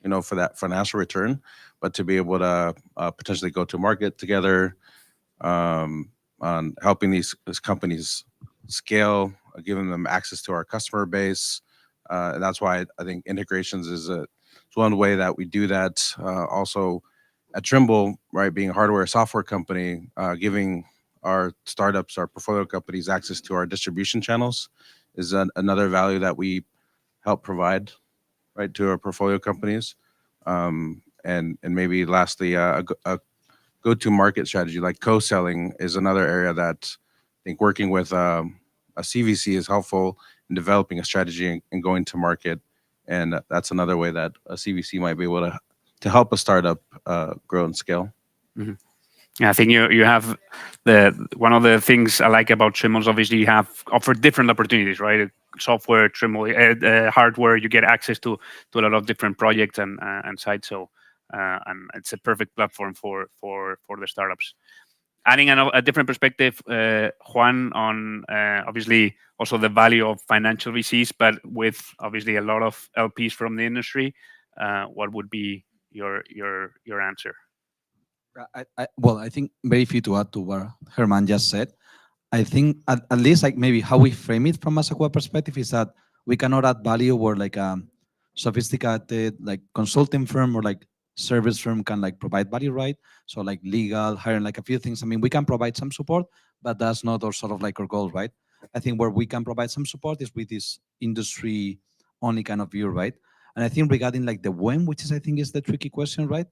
you know, for that financial return, but to be able to potentially go to market together, on helping these companies scale, giving them access to our customer base. And that's why I think integrations is one way that we do that. Also at Trimble, right, being a hardware software company, giving our startups, our portfolio companies access to our distribution channels is another value that we help provide, right, to our portfolio companies. And maybe lastly, a go-to-market strategy like co-selling is another area that I think working with a CVC is helpful in developing a strategy and going to market. And that's another way that a CVC might be able to help a startup grow and scale. Mm-hmm. Yeah, I think you have one of the things I like about Trimble is obviously you have offered different opportunities, right? Software, Trimble, hardware, you get access to a lot of different projects and sites. So and it's a perfect platform for the startups. Adding a different perspective, Juan, on obviously also the value of financial VCs, but with obviously a lot of LPs from the industry, what would be your answer? Well, I think very few to add to what Herman just said. I think at least like maybe how we frame it from a Sequoia perspective is that we cannot add value where like a sophisticated like consulting firm or like service firm can like provide value, right? So like legal, hiring, like a few things. I mean, we can provide some support, but that's not our sort of like our goal, right? I think where we can provide some support is with this industry only kind of view, right? And I think regarding like the when, which is I think is the tricky question, right?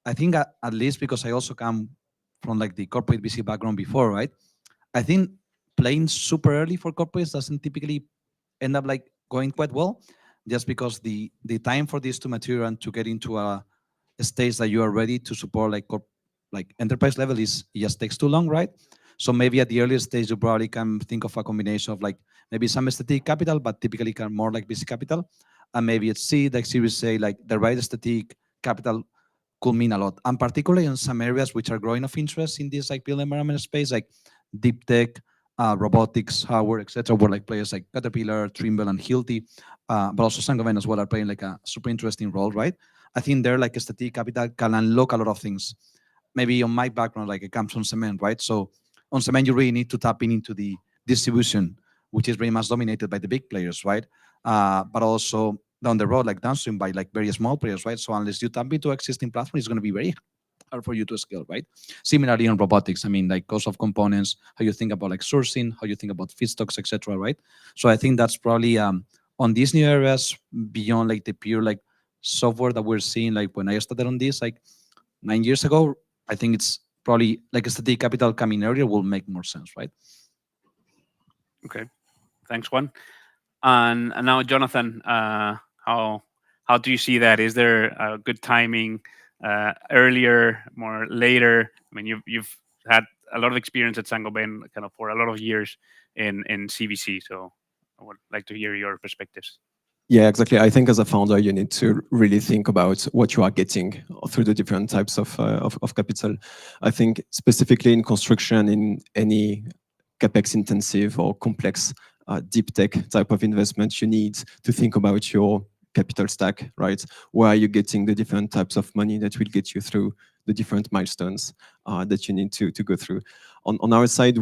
I think at least because I also come from like the corporate VC background before, right? I think playing super early for corporates doesn't typically end up like going quite well, just because the time for this to mature and to get into a stage that you are ready to support like enterprise level it just takes too long, right? So maybe at the earliest stage you probably can think of a combination of like maybe some strategic capital, but typically more like VC capital, and maybe it's seed, like Series A, like the right strategic capital could mean a lot, and particularly in some areas which are growing of interest in this like build environment space, like deep tech, robotics, hardware, etc., where like players like Caterpillar, Trimble, and Hilti, but also Saint-Gobain as well are playing like a super interesting role, right? I think they're like a strategic capital can unlock a lot of things. Maybe on my background, like it comes from cement, right? So on cement, you really need to tap into the distribution, which is very much dominated by the big players, right? But also down the road, like downstream by like very small players, right? So unless you tap into existing platform, it's going to be very hard for you to scale, right? Similarly on robotics, I mean, like cost of components, how you think about like sourcing, how you think about feedstocks, etc., right? So I think that's probably on these new areas beyond like the pure like software that we're seeing. Like when I started on this like 9 years ago, I think it's probably like a strategic capital coming earlier will make more sense, right? Okay, thanks, Juan. And now, Jonathan, how do you see that? Is there a good timing, earlier, more later? I mean, you've had a lot of experience at Saint-Gobain kind of for a lot of years in CVC, so I would like to hear your perspectives. Yeah, exactly. I think as a founder, you need to really think about what you are getting through the different types of capital. I think specifically in construction, in any capex intensive or complex deep tech type of investment, you need to think about your capital stack, right? Where are you getting the different types of money that will get you through the different milestones that you need to go through. On our side,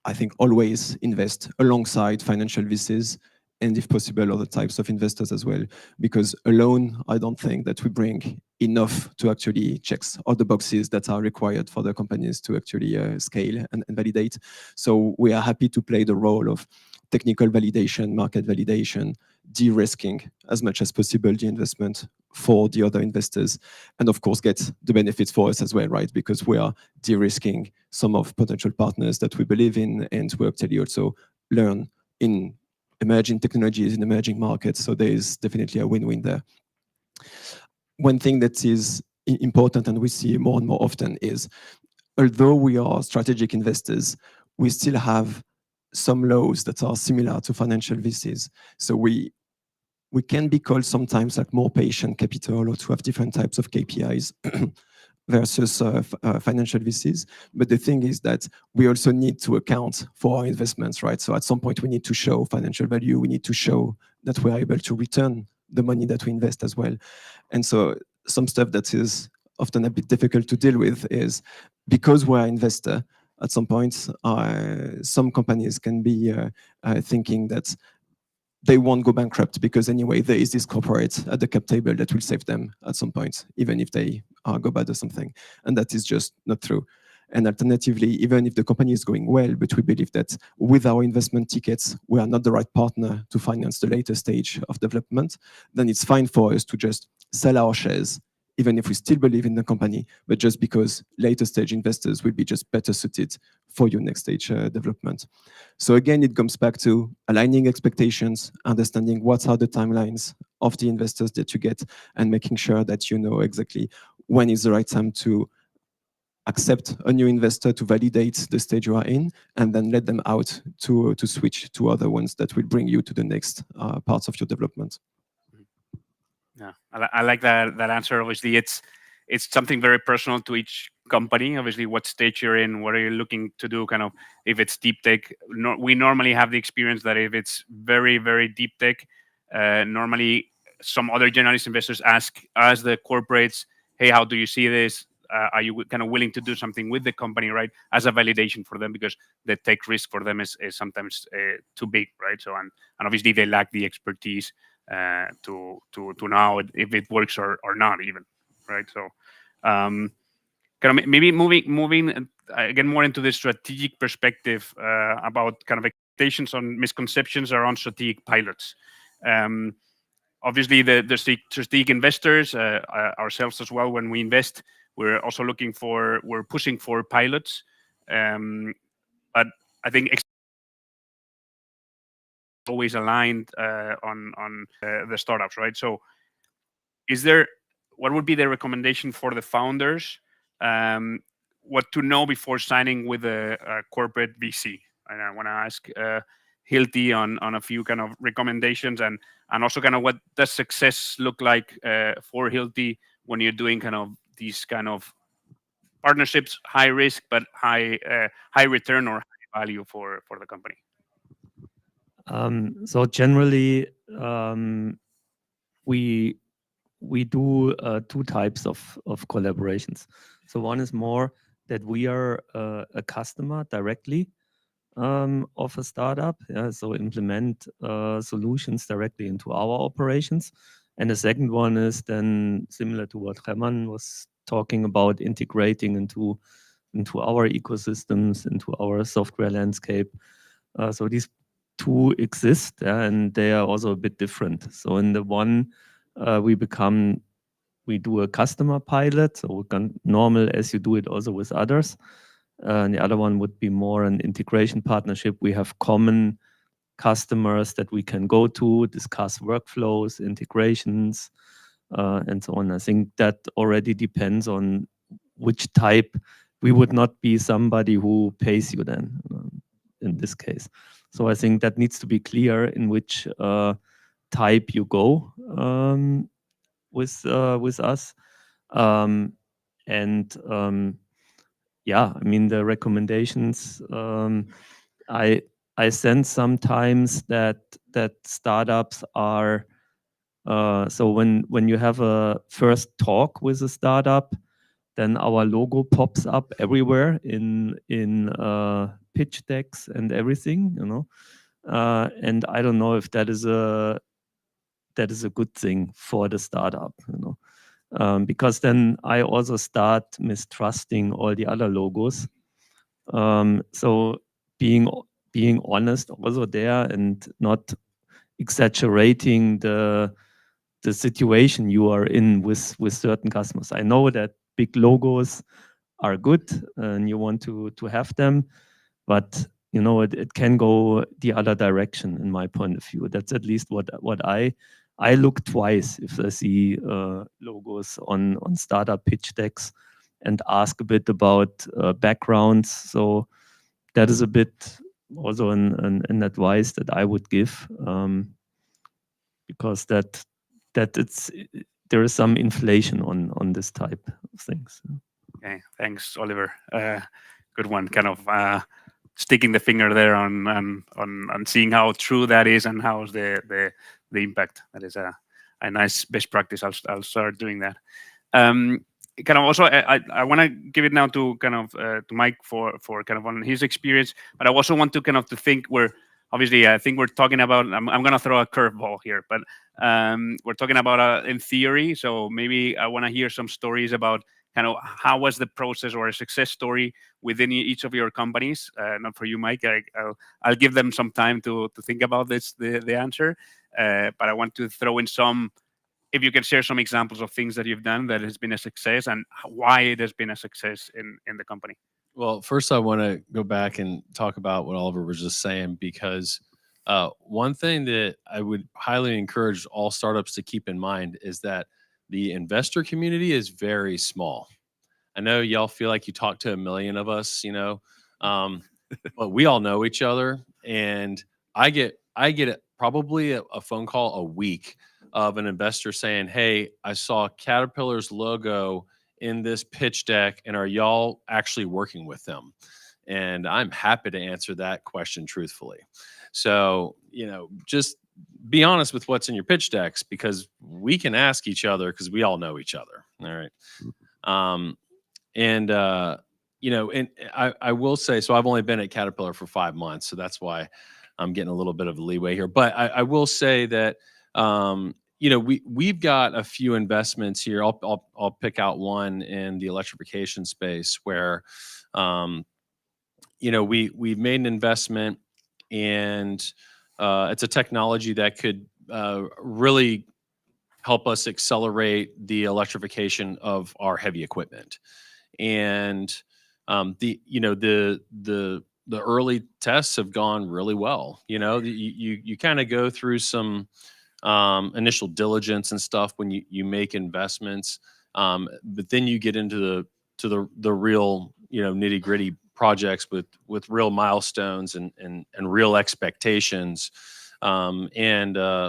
I think always invest alongside financial VCs and if possible other types of investors as well, because alone I don't think that we bring enough to actually check all the boxes that are required for the companies to actually scale and validate. So we are happy to play the role of technical validation, market validation, de-risking as much as possible the investment for the other investors, and of course get the benefits for us as well, right? Because we are de-risking some of potential partners that we believe in, and we actually also learn in emerging technologies in emerging markets. So there is definitely a win-win there. One thing that is important and we see more and more often is, although we are strategic investors, we still have some laws that are similar to financial VCs. So we can be called sometimes like more patient capital or to have different types of KPIs versus financial VCs. But the thing is that we also need to account for our investments, right? So at some point we need to show financial value. We need to show that we're able to return the money that we invest as well. And so some stuff that is often a bit difficult to deal with is because we're an investor, at some point, some companies can be thinking that they won't go bankrupt because anyway, there is this corporate at the cap table that will save them at some point, even if they go bad or something. And that is just not true. And alternatively, even if the company is going well, but we believe that with our investment tickets, we are not the right partner to finance the later stage of development, then it's fine for us to just sell our shares, even if we still believe in the company, but just because later stage investors will be just better suited for your next stage development. So again, it comes back to aligning expectations, understanding what are the timelines of the investors that you get, and making sure that you know exactly when is the right time to accept a new investor to validate the stage you are in, and then let them out to switch to other ones that will bring you to the next parts of your development. Yeah, I like that answer. Obviously, it's something very personal to each company. Obviously, what stage you're in, what are you looking to do? Kind of, if it's deep tech, we normally have the experience that if it's very, very deep tech, normally some other generalist investors ask us, the corporates, hey, how do you see this? Are you kind of willing to do something with the company, right? As a validation for them, because the tech risk for them is sometimes too big, right? So, and obviously they lack the expertise to know if it works or not, even, right? So, kind of maybe moving again more into the strategic perspective about kind of expectations on misconceptions around strategic pilots. Obviously, the strategic investors, ourselves as well, when we invest, we're also we're pushing for pilots. But I think always aligned on the startups, right? So, what would be the recommendation for the founders? What to know before signing with a corporate VC? And I want to ask Hilti on a few kind of recommendations, and also kind of what does success look like for Hilti when you're doing kind of these kind of partnerships, high risk but high return or high value for the company. So generally, we do two types of collaborations. So one is more that we are a customer directly of a startup, so implement solutions directly into our operations. And the second one is then similar to what Herman was talking about, integrating into our ecosystems, into our software landscape. So these two exist, and they are also a bit different. So in the one, we do a customer pilot, so we can normal as you do it also with others. And the other one would be more an integration partnership. We have common customers that we can go to, discuss workflows, integrations, and so on. I think that already depends on which type. We would not be somebody who pays you then, in this case. So I think that needs to be clear in which type you go with us. Yeah, I mean, the recommendations, I sense sometimes that startups are so when you have a first talk with a startup, then our logo pops up everywhere in pitch decks and everything, you know. And I don't know if that is a good thing for the startup, you know. Because then I also start mistrusting all the other logos. So being honest also there and not exaggerating the situation you are in with certain customers. I know that big logos are good and you want to have them, but you know it can go the other direction in my point of view. That's at least what I look twice if I see logos on startup pitch decks and ask a bit about backgrounds. So that is a bit also an advice that I would give, because that there is some inflation on this type of things. Okay, thanks, Oliver. Good one. Kind of sticking the finger there on seeing how true that is and how's the impact. That is a nice best practice. I'll start doing that. Kind of also, I want to give it now to kind of to Mike for kind of on his experience, but I also want to kind of to think obviously I think we're talking about. I'm going to throw a curveball here, but we're talking about in theory. So maybe I want to hear some stories about kind of how was the process or a success story within each of your companies. Not for you, Mike. I'll give them some time to think about the answer. But I want to throw in some, if you can share some examples of things that you've done that has been a success and why it has been a success in the company. Well, first I want to go back and talk about what Oliver was just saying, because one thing that I would highly encourage all startups to keep in mind is that the investor community is very small. I know y'all feel like you talk to a million of us, but we all know each other, and I get probably a phone call a week of an investor saying, "Hey, I saw Caterpillar's logo in this pitch deck, and are y'all actually working with them?" And I'm happy to answer that question truthfully. So, just be honest with what's in your pitch decks, because we can ask each other, because we all know each other. All right. And I will say, so I've only been at Caterpillar for 5 months, so that's why I'm getting a little bit of a leeway here. But I will say that we've got a few investments here. I'll pick out one in the electrification space where we've made an investment, and it's a technology that could really help us accelerate the electrification of our heavy equipment. And the early tests have gone really well. You kind of go through some initial diligence and stuff when you make investments, but then you get into the real nitty gritty projects with real milestones and real expectations, and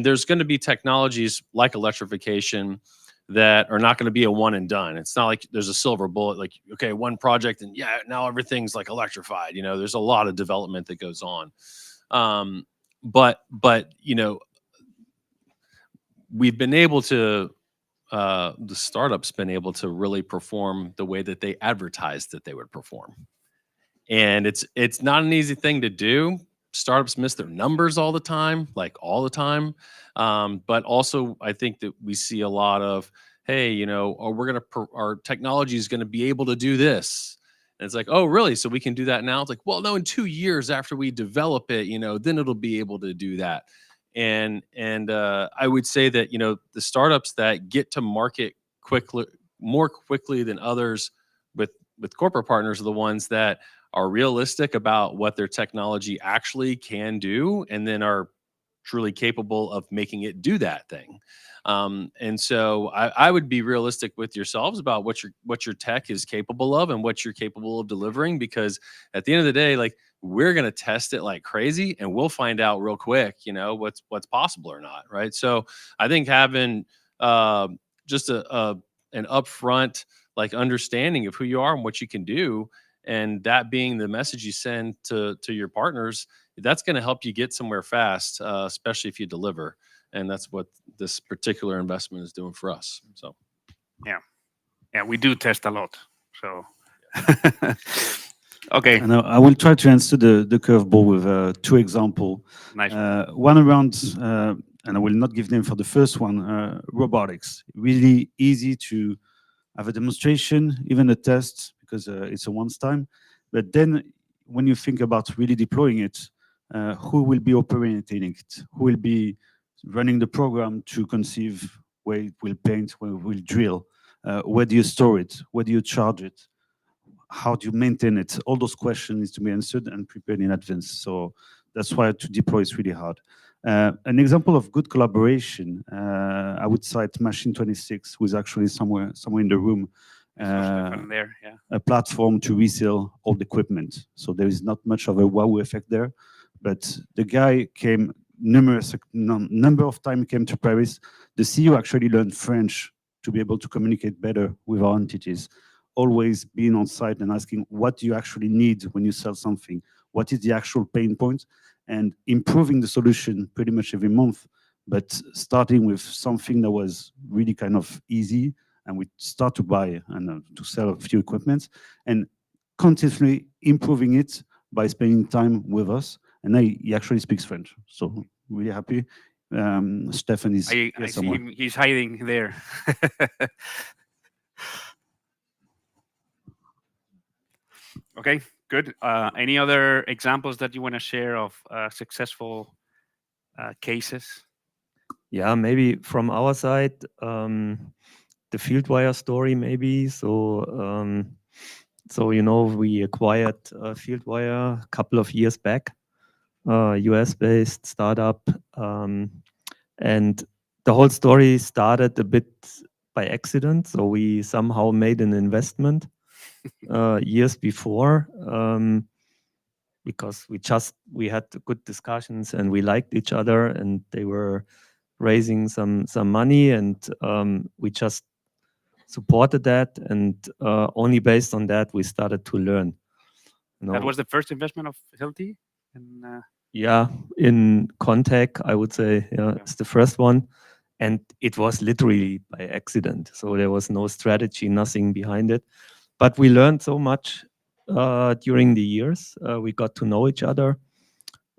there's going to be technologies like electrification that are not going to be a one and done. It's not like there's a silver bullet, like, okay, one project and yeah, now everything's like electrified. There's a lot of development that goes on. But we've been able to, the startup's been able to really perform the way that they advertised that they would perform. And it's not an easy thing to do. Startups miss their numbers all the time, like all the time. But also, I think that we see a lot of, hey, our technology is going to be able to do this. And it's like, oh, really? So we can do that now? It's like, well, no, in 2 years after we develop it, then it'll be able to do that. And I would say that, the startups that get to market more quickly than others with corporate partners are the ones that are realistic about what their technology actually can do, and then are truly capable of making it do that thing. And so I would be realistic with yourselves about what your tech is capable of and what you're capable of delivering, because at the end of the day, like, we're going to test it like crazy, and we'll find out real quick, what's possible or not. Right. So I think having just an upfront like understanding of who you are and what you can do, and that being the message you send to your partners, that's going to help you get somewhere fast, especially if you deliver. And that's what this particular investment is doing for us. So, yeah, we do test a lot. So, okay. And I will try to answer the curveball with 2 examples. Nice. One around, and I will not give name for the first one, robotics. Really easy to have a demonstration, even a test, because it's a once time. But then when you think about really deploying it, who will be operating it? Who will be running the program to conceive where it will paint, where it will drill? Where do you store it? Where do you charge it? How do you maintain it? All those questions need to be answered and prepared in advance. So that's why to deploy is really hard. An example of good collaboration, I would cite Machine 26, who is actually somewhere in the room. There, yeah. A platform to resell old equipment. So there is not much of a wow effect there. But the guy came number of times, came to Paris. The CEO actually learned French to be able to communicate better with our entities. Always being on site and asking, what do you actually need when you sell something? What is the actual pain point? And improving the solution pretty much every month, but starting with something that was really kind of easy, and we start to buy and to sell a few equipments, and continuously improving it by spending time with us. And now he actually speaks French, so really happy. Stefan is I here see somewhere. him. He's hiding there. Okay, good. Any other examples that you want to share of successful cases? Yeah, maybe from our side, the Fieldwire story, maybe. So we acquired Fieldwire a couple of years back, US-based startup, and the whole story started a bit by accident. So we somehow made an investment years before. Because we had good discussions and we liked each other, and they were raising some money, and we just supported that, and only based on that we started to learn. That was the first investment of Hilti? Yeah, in Contact, I would say, it's the first one, and it was literally by accident. So there was no strategy, nothing behind it, but we learned so much during the years. We got to know each other,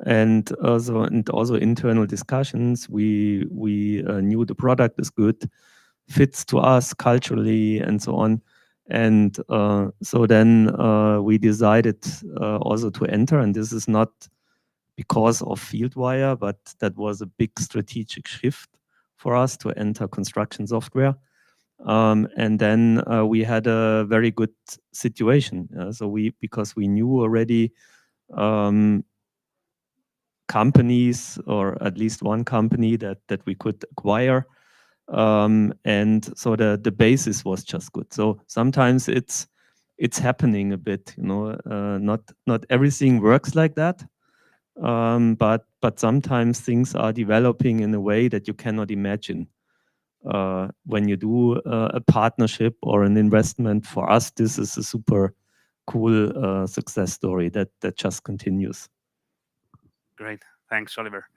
and also internal discussions. We knew the product is good, fits to us culturally, and so on. And so then we decided also to enter, and this is not because of Fieldwire, but that was a big strategic shift for us to enter construction software. And then we had a very good situation. Because we knew already companies, or at least one company that we could acquire. And so the basis was just good. So sometimes it's happening a bit, not everything works like that. But sometimes things are developing in a way that you cannot imagine. When you do a partnership or an investment, for us, this is a super cool success story that just continues. Great. Thanks, Oliver.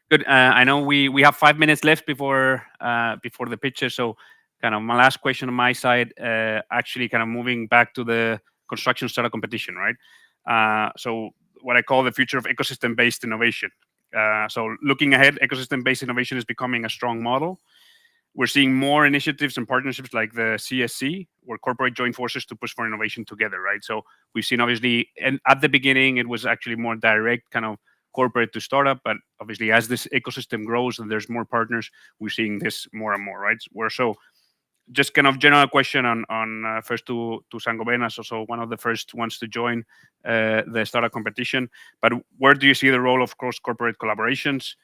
Good. I know we have 5 minutes left before the picture. So kind of my last question on my side, actually kind of moving back to the construction startup competition, right? So what I call the future of ecosystem-based innovation. So looking ahead, ecosystem-based innovation is becoming a strong model. We're seeing more initiatives and partnerships like the CSC, where corporate join forces to push for innovation together, right? So we've seen obviously, and at the beginning, it was actually more direct kind of corporate to startup, but obviously as this ecosystem grows and there's more partners, we're seeing this more and more, right? Just kind of general question on first to Sangovenas, also one of the first ones to join the startup competition. But where do you see the role of cross-corporate collaborations?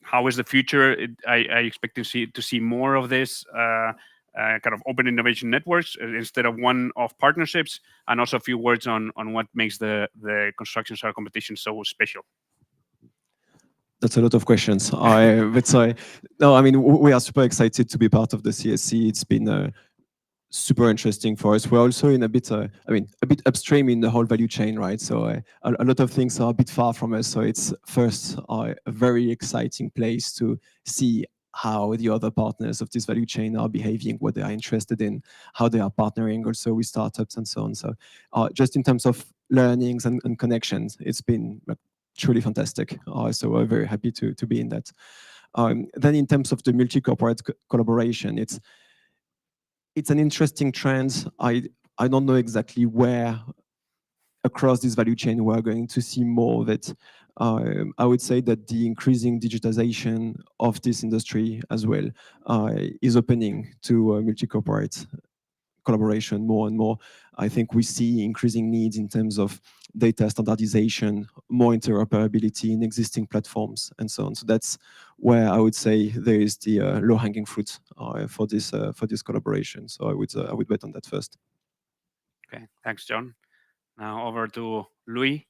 How is the future? I expect to see more of this kind of open innovation networks instead of one-off partnerships, and also a few words on what makes the construction startup competition so special. That's a lot of questions. No, I mean, we are super excited to be part of the CSC. It's been super interesting for us. We're also in a bit upstream in the whole value chain, right? So a lot of things are a bit far from us. So it's first a very exciting place to see how the other partners of this value chain are behaving, what they are interested in, how they are partnering also with startups and so on. So just in terms of learnings and connections, it's been truly fantastic. So we're very happy to be in that. Then in terms of the multi-corporate collaboration, it's an interesting trend. I don't know exactly where across this value chain we're going to see more of it. I would say that the increasing digitization of this industry as well is opening to multi-corporate collaboration more and more. I think we see increasing needs in terms of data standardization, more interoperability in existing platforms, and so on. So that's where I would say there is the low-hanging fruit for this collaboration. So I would bet on that first. Okay, thanks, John. Now over to Louis.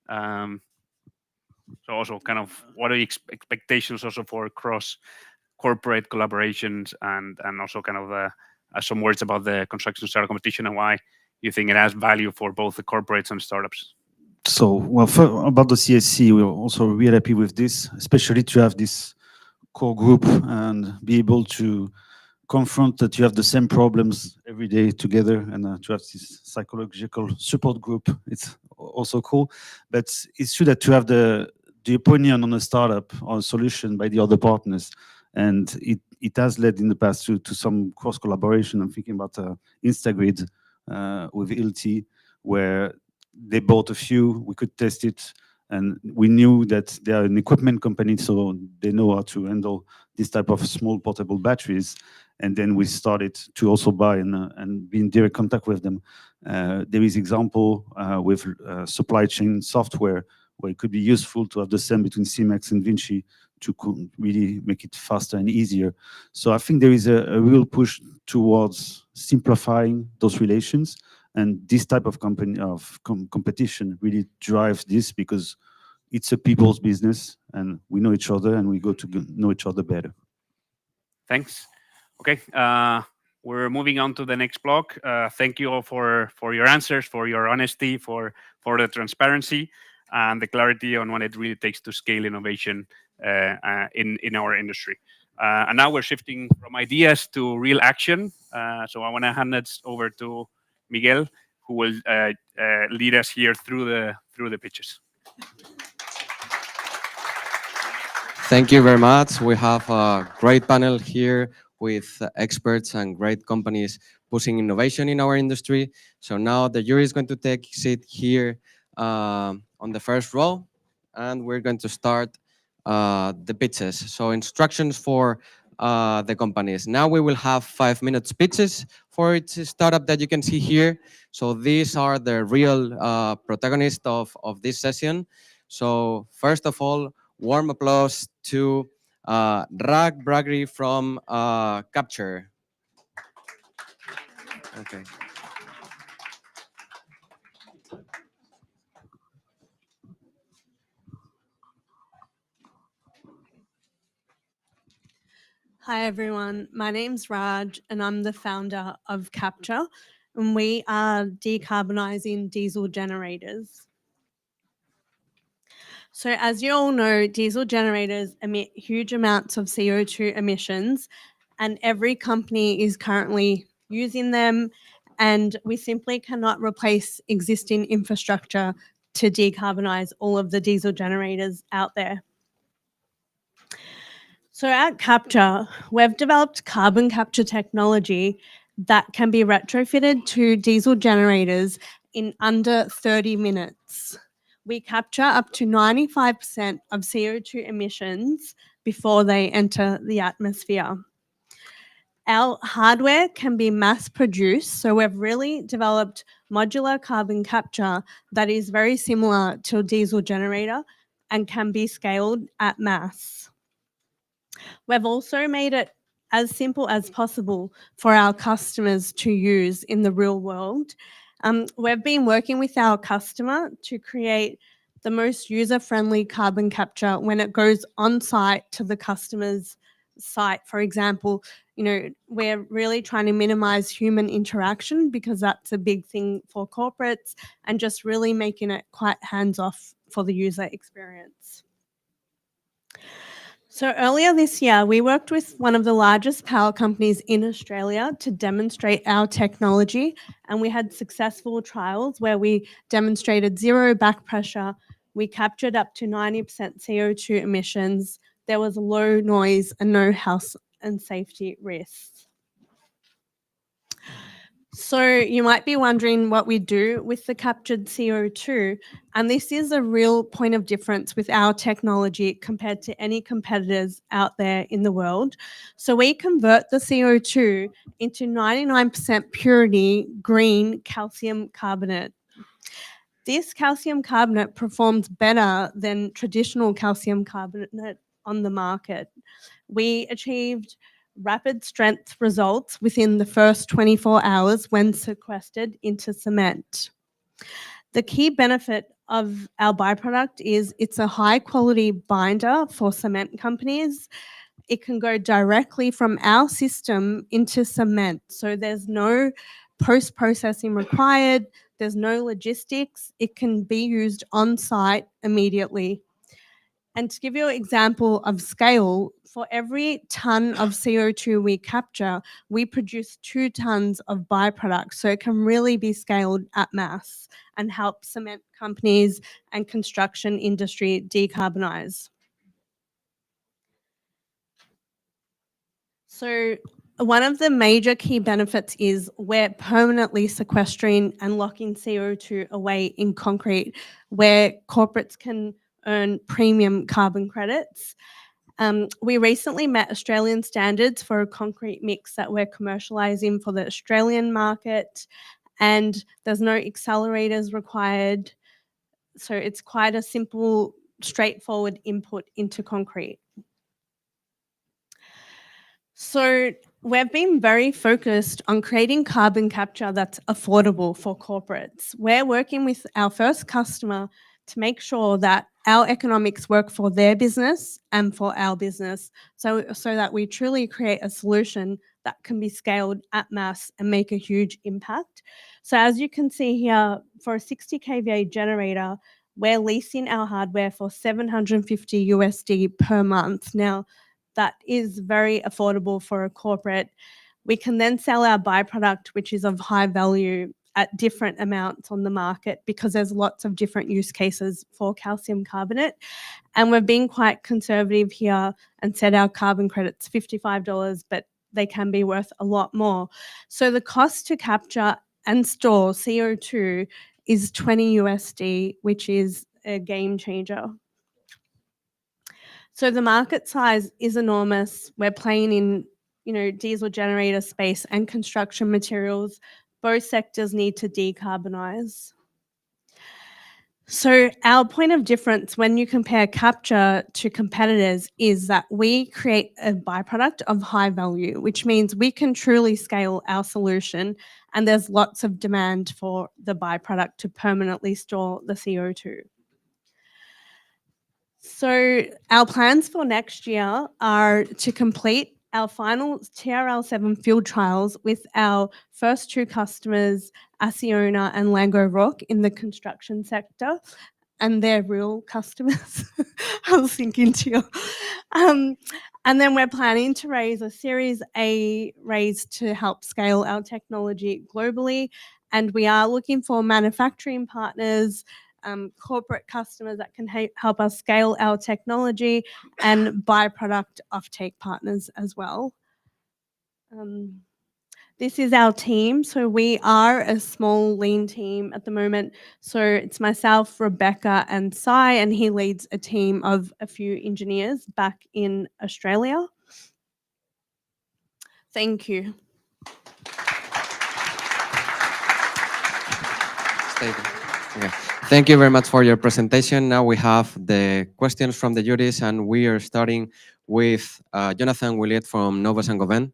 So also kind of what are your expectations also for cross-corporate collaborations, and also kind of some words about the construction startup competition and why you think it has value for both the corporates and startups? So, well, about the CSC, we're also really happy with this, especially to have this core group and be able to confront that you have the same problems every day together, and to have this psychological support group. It's also cool, but it's true that to have the opinion on a startup or a solution by the other partners, and it has led in the past to some cross collaboration. I'm thinking about Instagrid with Hilti, where they bought a few, we could test it, and we knew that they are an equipment company, so they know how to handle this type of small portable batteries. And then we started to also buy and be in direct contact with them. There is example with supply chain software where it could be useful to have the same between Simex and Vinci to really make it faster and easier. So I think there is a real push towards simplifying those relations, and this type of competition really drives this, because it's a people's business and we know each other and we go to know each other better. Thanks. Okay, we're moving on to the next block. Thank you all for your answers, for your honesty, for the transparency and the clarity on what it really takes to scale innovation in our industry. And now we're shifting from ideas to real action. So I want to hand it over to Miguel, who will lead us here through the pitches. Thank you very much. We have a great panel here with experts and great companies pushing innovation in our industry. So now the jury is going to take a seat here on the first row, and we're going to start the pitches. So instructions for the companies. Now we will have 5 minutes pitches for each startup that you can see here. So these are the real protagonists of this session. So first of all, warm applause to Rag Bragri from Capture. Okay. Hi everyone, my name's Raj and I'm the founder of Capture, and we are decarbonising diesel generators. So as you all know, diesel generators emit huge amounts of CO2 emissions, and every company is currently using them, and we simply cannot replace existing infrastructure to decarbonise all of the diesel generators out there. So at Capture, we've developed carbon capture technology that can be retrofitted to diesel generators in under 30 minutes. We capture up to 95% of CO2 emissions before they enter the atmosphere. Our hardware can be mass produced, so we've really developed modular carbon capture that is very similar to a diesel generator and can be scaled at mass. We've also made it as simple as possible for our customers to use in the real world. We've been working with our customer to create the most user-friendly carbon capture when it goes on site to the customer's site. For example, we're really trying to minimize human interaction because that's a big thing for corporates, and just really making it quite hands-off for the user experience. So earlier this year, we worked with one of the largest power companies in Australia to demonstrate our technology, and we had successful trials where we demonstrated zero back pressure, we captured up to 90% CO2 emissions, there was low noise and no health and safety risks. So you might be wondering what we do with the captured CO2, and this is a real point of difference with our technology compared to any competitors out there in the world. So we convert the CO2 into 99% purity green calcium carbonate. This calcium carbonate performs better than traditional calcium carbonate on the market. We achieved rapid strength results within the first 24 hours when sequestered into cement. The key benefit of our byproduct is it's a high quality binder for cement companies. It can go directly from our system into cement, so there's no post-processing required, there's no logistics, it can be used on site immediately. And to give you an example of scale, for every ton of CO2 we capture, we produce 2 tons of byproducts. So it can really be scaled at mass and help cement companies and construction industry decarbonize. So one of the major key benefits is we're permanently sequestering and locking CO2 away in concrete, where corporates can earn premium carbon credits. We recently met Australian standards for a concrete mix that we're commercialising for the Australian market, and there's no accelerators required. So it's quite a simple, straightforward input into concrete. So we've been very focused on creating carbon capture that's affordable for corporates. We're working with our first customer to make sure that our economics work for their business and for our business, so that we truly create a solution that can be scaled at mass and make a huge impact. So as you can see here, for a 60 kVA generator, we're leasing our hardware for $750 USD per month. Now, that is very affordable for a corporate. We can then sell our byproduct, which is of high value, at different amounts on the market because there's lots of different use cases for calcium carbonate. And we've been quite conservative here and set our carbon credits $55, but they can be worth a lot more. So the cost to capture and store CO2 is 20 USD, which is a game changer. So the market size is enormous. We're playing in, diesel generator space and construction materials. Both sectors need to decarbonize. So our point of difference when you compare capture to competitors is that we create a byproduct of high value, which means we can truly scale our solution, and there's lots of demand for the byproduct to permanently store the CO2. So our plans for next year are to complete our final TRL7 field trials with our first two customers, Acciona and Lango Rock, in the construction sector. And they're real customers. I was thinking to you. And then we're planning to raise a Series A raise to help scale our technology globally. And we are looking for manufacturing partners, corporate customers that can help us scale our technology, and byproduct offtake partners as well. This is our team. So we are a small, lean team at the moment. So it's myself, Rebecca, and Sai, and he leads a team of a few engineers back in Australia. Thank you. Okay. Thank you very much for your presentation. Now we have the questions from the juries, and we are starting with Jonathan Williet from Nova Saint-Gobain.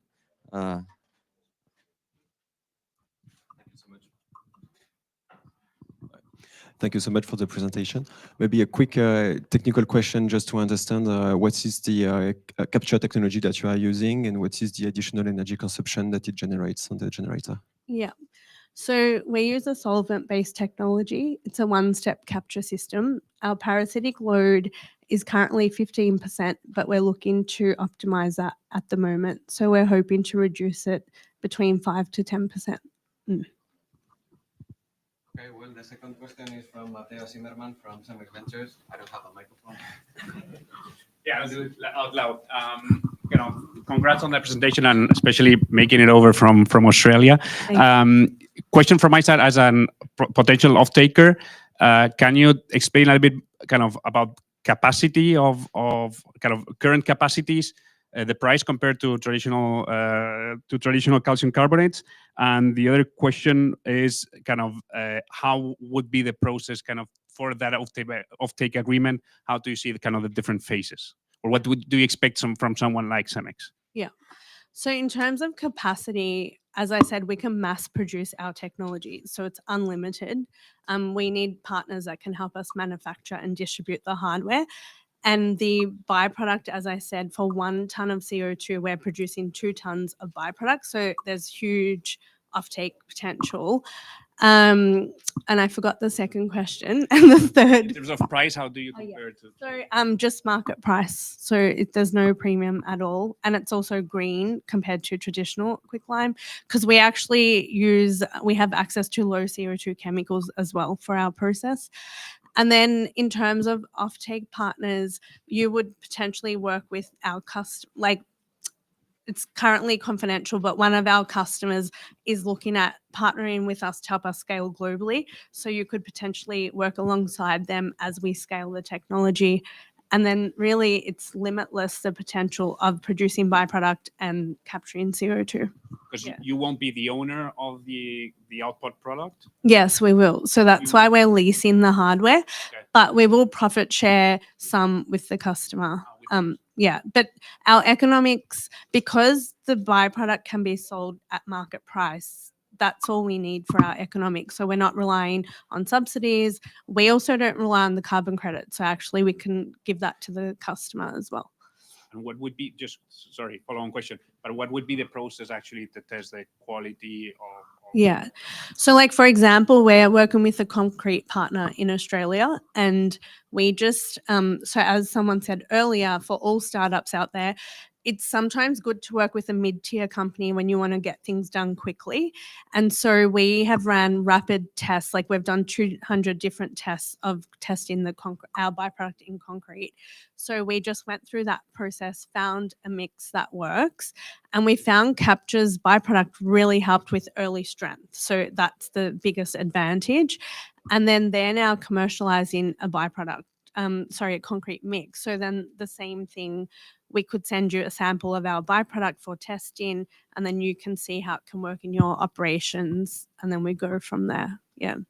Thank you so much for the presentation. Maybe a quick technical question just to understand what is the capture technology that you are using and what is the additional energy consumption that it generates on the generator? Yeah. So we use a solvent-based technology. It's a one-step capture system. Our parasitic load is currently 15%, but we're looking to optimize that at the moment. So we're hoping to reduce it between 5 to 10%. Okay, well, the second question is from Mateo Zimmerman from Summit Ventures. I don't have a microphone. Yeah, I'll do it out loud. Congrats on that presentation and especially making it over from Australia. Question from my side as a potential off-taker. Can you explain a little bit about capacity of current capacities, the price compared to traditional calcium carbonates? And the other question is how would be the process for that off-take agreement? How do you see the different phases? Or what do you expect from someone like Cemex? Yeah. So in terms of capacity, as I said, we can mass produce our technology. So it's unlimited. We need partners that can help us manufacture and distribute the hardware. And the byproduct, as I said, for 1 ton of CO2, we're producing 2 tons of byproduct. So there's huge offtake potential. And I forgot the second question. And the third. In terms of price, how do you compare it to? So just market price. So there's no premium at all. And it's also green compared to traditional quicklime because we have access to low CO2 chemicals as well for our process. And then in terms of offtake partners, you would potentially work with our it's currently confidential, but one of our customers is looking at partnering with us to help us scale globally. So you could potentially work alongside them as we scale the technology. And then really it's limitless, the potential of producing byproduct and capturing CO2. Because you won't be the owner of the output product? Yes, we will. So that's why we're leasing the hardware, but we will profit share some with the customer. Yeah, but our economics, because the byproduct can be sold at market price, that's all we need for our economics. So we're not relying on subsidies. We also don't rely on the carbon credit. So actually we can give that to the customer as well. And what would be, just, sorry, follow-on question, but what would be the process actually to test the quality of Yeah. So like, for example, we're working with a concrete partner in Australia, and we just, so as someone said earlier, for all startups out there, it's sometimes good to work with a mid-tier company when you want to get things done quickly. And so we have ran rapid tests, like we've done 200 different tests of testing our byproduct in concrete. So we just went through that process, found a mix that works, and we found Capture's byproduct really helped with early strength. So that's the biggest advantage. And then they're now commercializing a byproduct, a concrete mix. So then the same thing, we could send you a sample of our byproduct for testing, and then you can see how it can work in your operations, and then we go from there. Yeah. And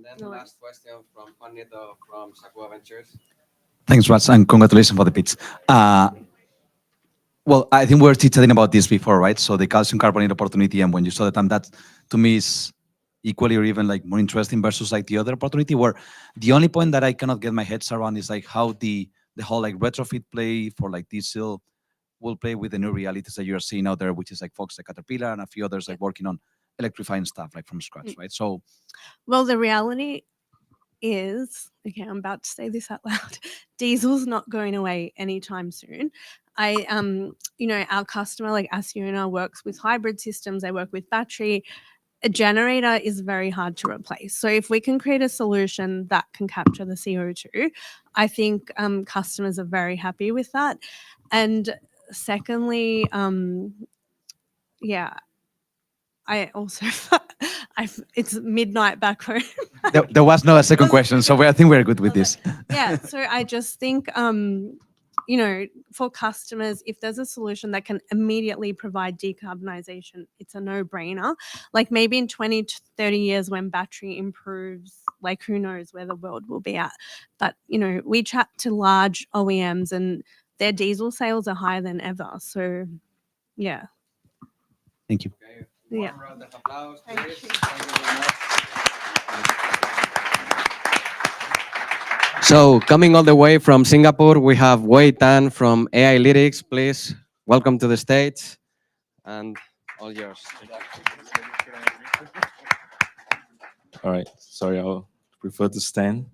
then the last question from Juanito from Sakua Ventures. Thanks, Rats, and congratulations for the pitch. Well, I think we were chatting about this before, right? So the calcium carbonate opportunity, and when you saw the time, that to me is equally or even like more interesting versus like the other opportunity, where the only point that I cannot get my heads around is like how the whole like retrofit play for like diesel will play with the new realities that you're seeing out there, which is like Fox, like Caterpillar, and a few others like working on electrifying stuff like from scratch, right? So, well, the reality is, okay, I'm about to say this out loud, diesel's not going away anytime soon. Our customer like Acciona works with hybrid systems, they work with battery. A generator is very hard to replace. So if we can create a solution that can capture the CO2, I think customers are very happy with that. And secondly, yeah, I also, it's midnight back home. there was no second question, so I think we're good with this. Yeah, so I just think, for customers, if there's a solution that can immediately provide decarbonization, it's a no-brainer. Like maybe in 20 to 30 years when battery improves, like who knows where the world will be at. But, we chat to large OEMs and their diesel sales are higher than ever. So, yeah. Thank you. Yeah. Round of applause, Thank please. you. Thank you very much. So coming all the way from Singapore, we have Wei Tan from AI Lytics. Please welcome to the stage, and all yours. All right. Sorry, I'll prefer to stand.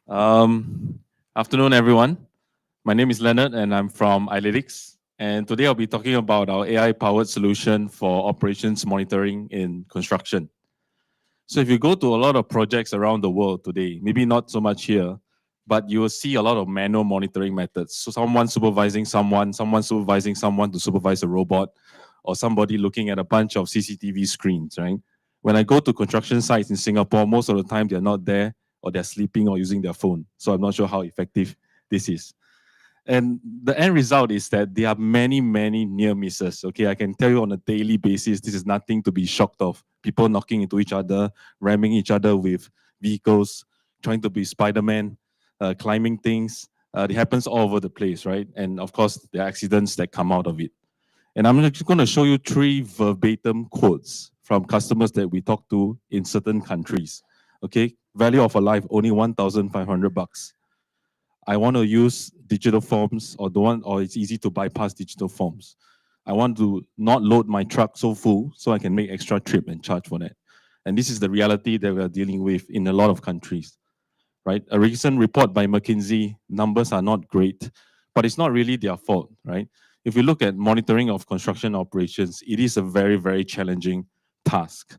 Afternoon, everyone. My name is Leonard, and I'm from iLytics. And today I'll be talking about our AI-powered solution for operations monitoring in construction. So if you go to a lot of projects around the world today, maybe not so much here, but you will see a lot of manual monitoring methods. So someone supervising someone supervising someone to supervise a robot, or somebody looking at a bunch of CCTV screens, right? When I go to construction sites in Singapore, most of the time they're not there, or they're sleeping or using their phone. So I'm not sure how effective this is. And the end result is that there are many, many near misses. Okay, I can tell you on a daily basis, this is nothing to be shocked of. People knocking into each other, ramming each other with vehicles, trying to be Spider-Man, climbing things. It happens all over the place, right? And of course, there are accidents that come out of it. And I'm just going to show you 3 verbatim quotes from customers that we talk to in certain countries. Okay, value of a life, only $1,500. I want to use digital forms, or it's easy to bypass digital forms. I want to not load my truck so full so I can make extra trip and charge for that. And this is the reality that we are dealing with in a lot of countries, right? A recent report by McKinsey, numbers are not great, but it's not really their fault, right? If you look at monitoring of construction operations, it is a very, very challenging task.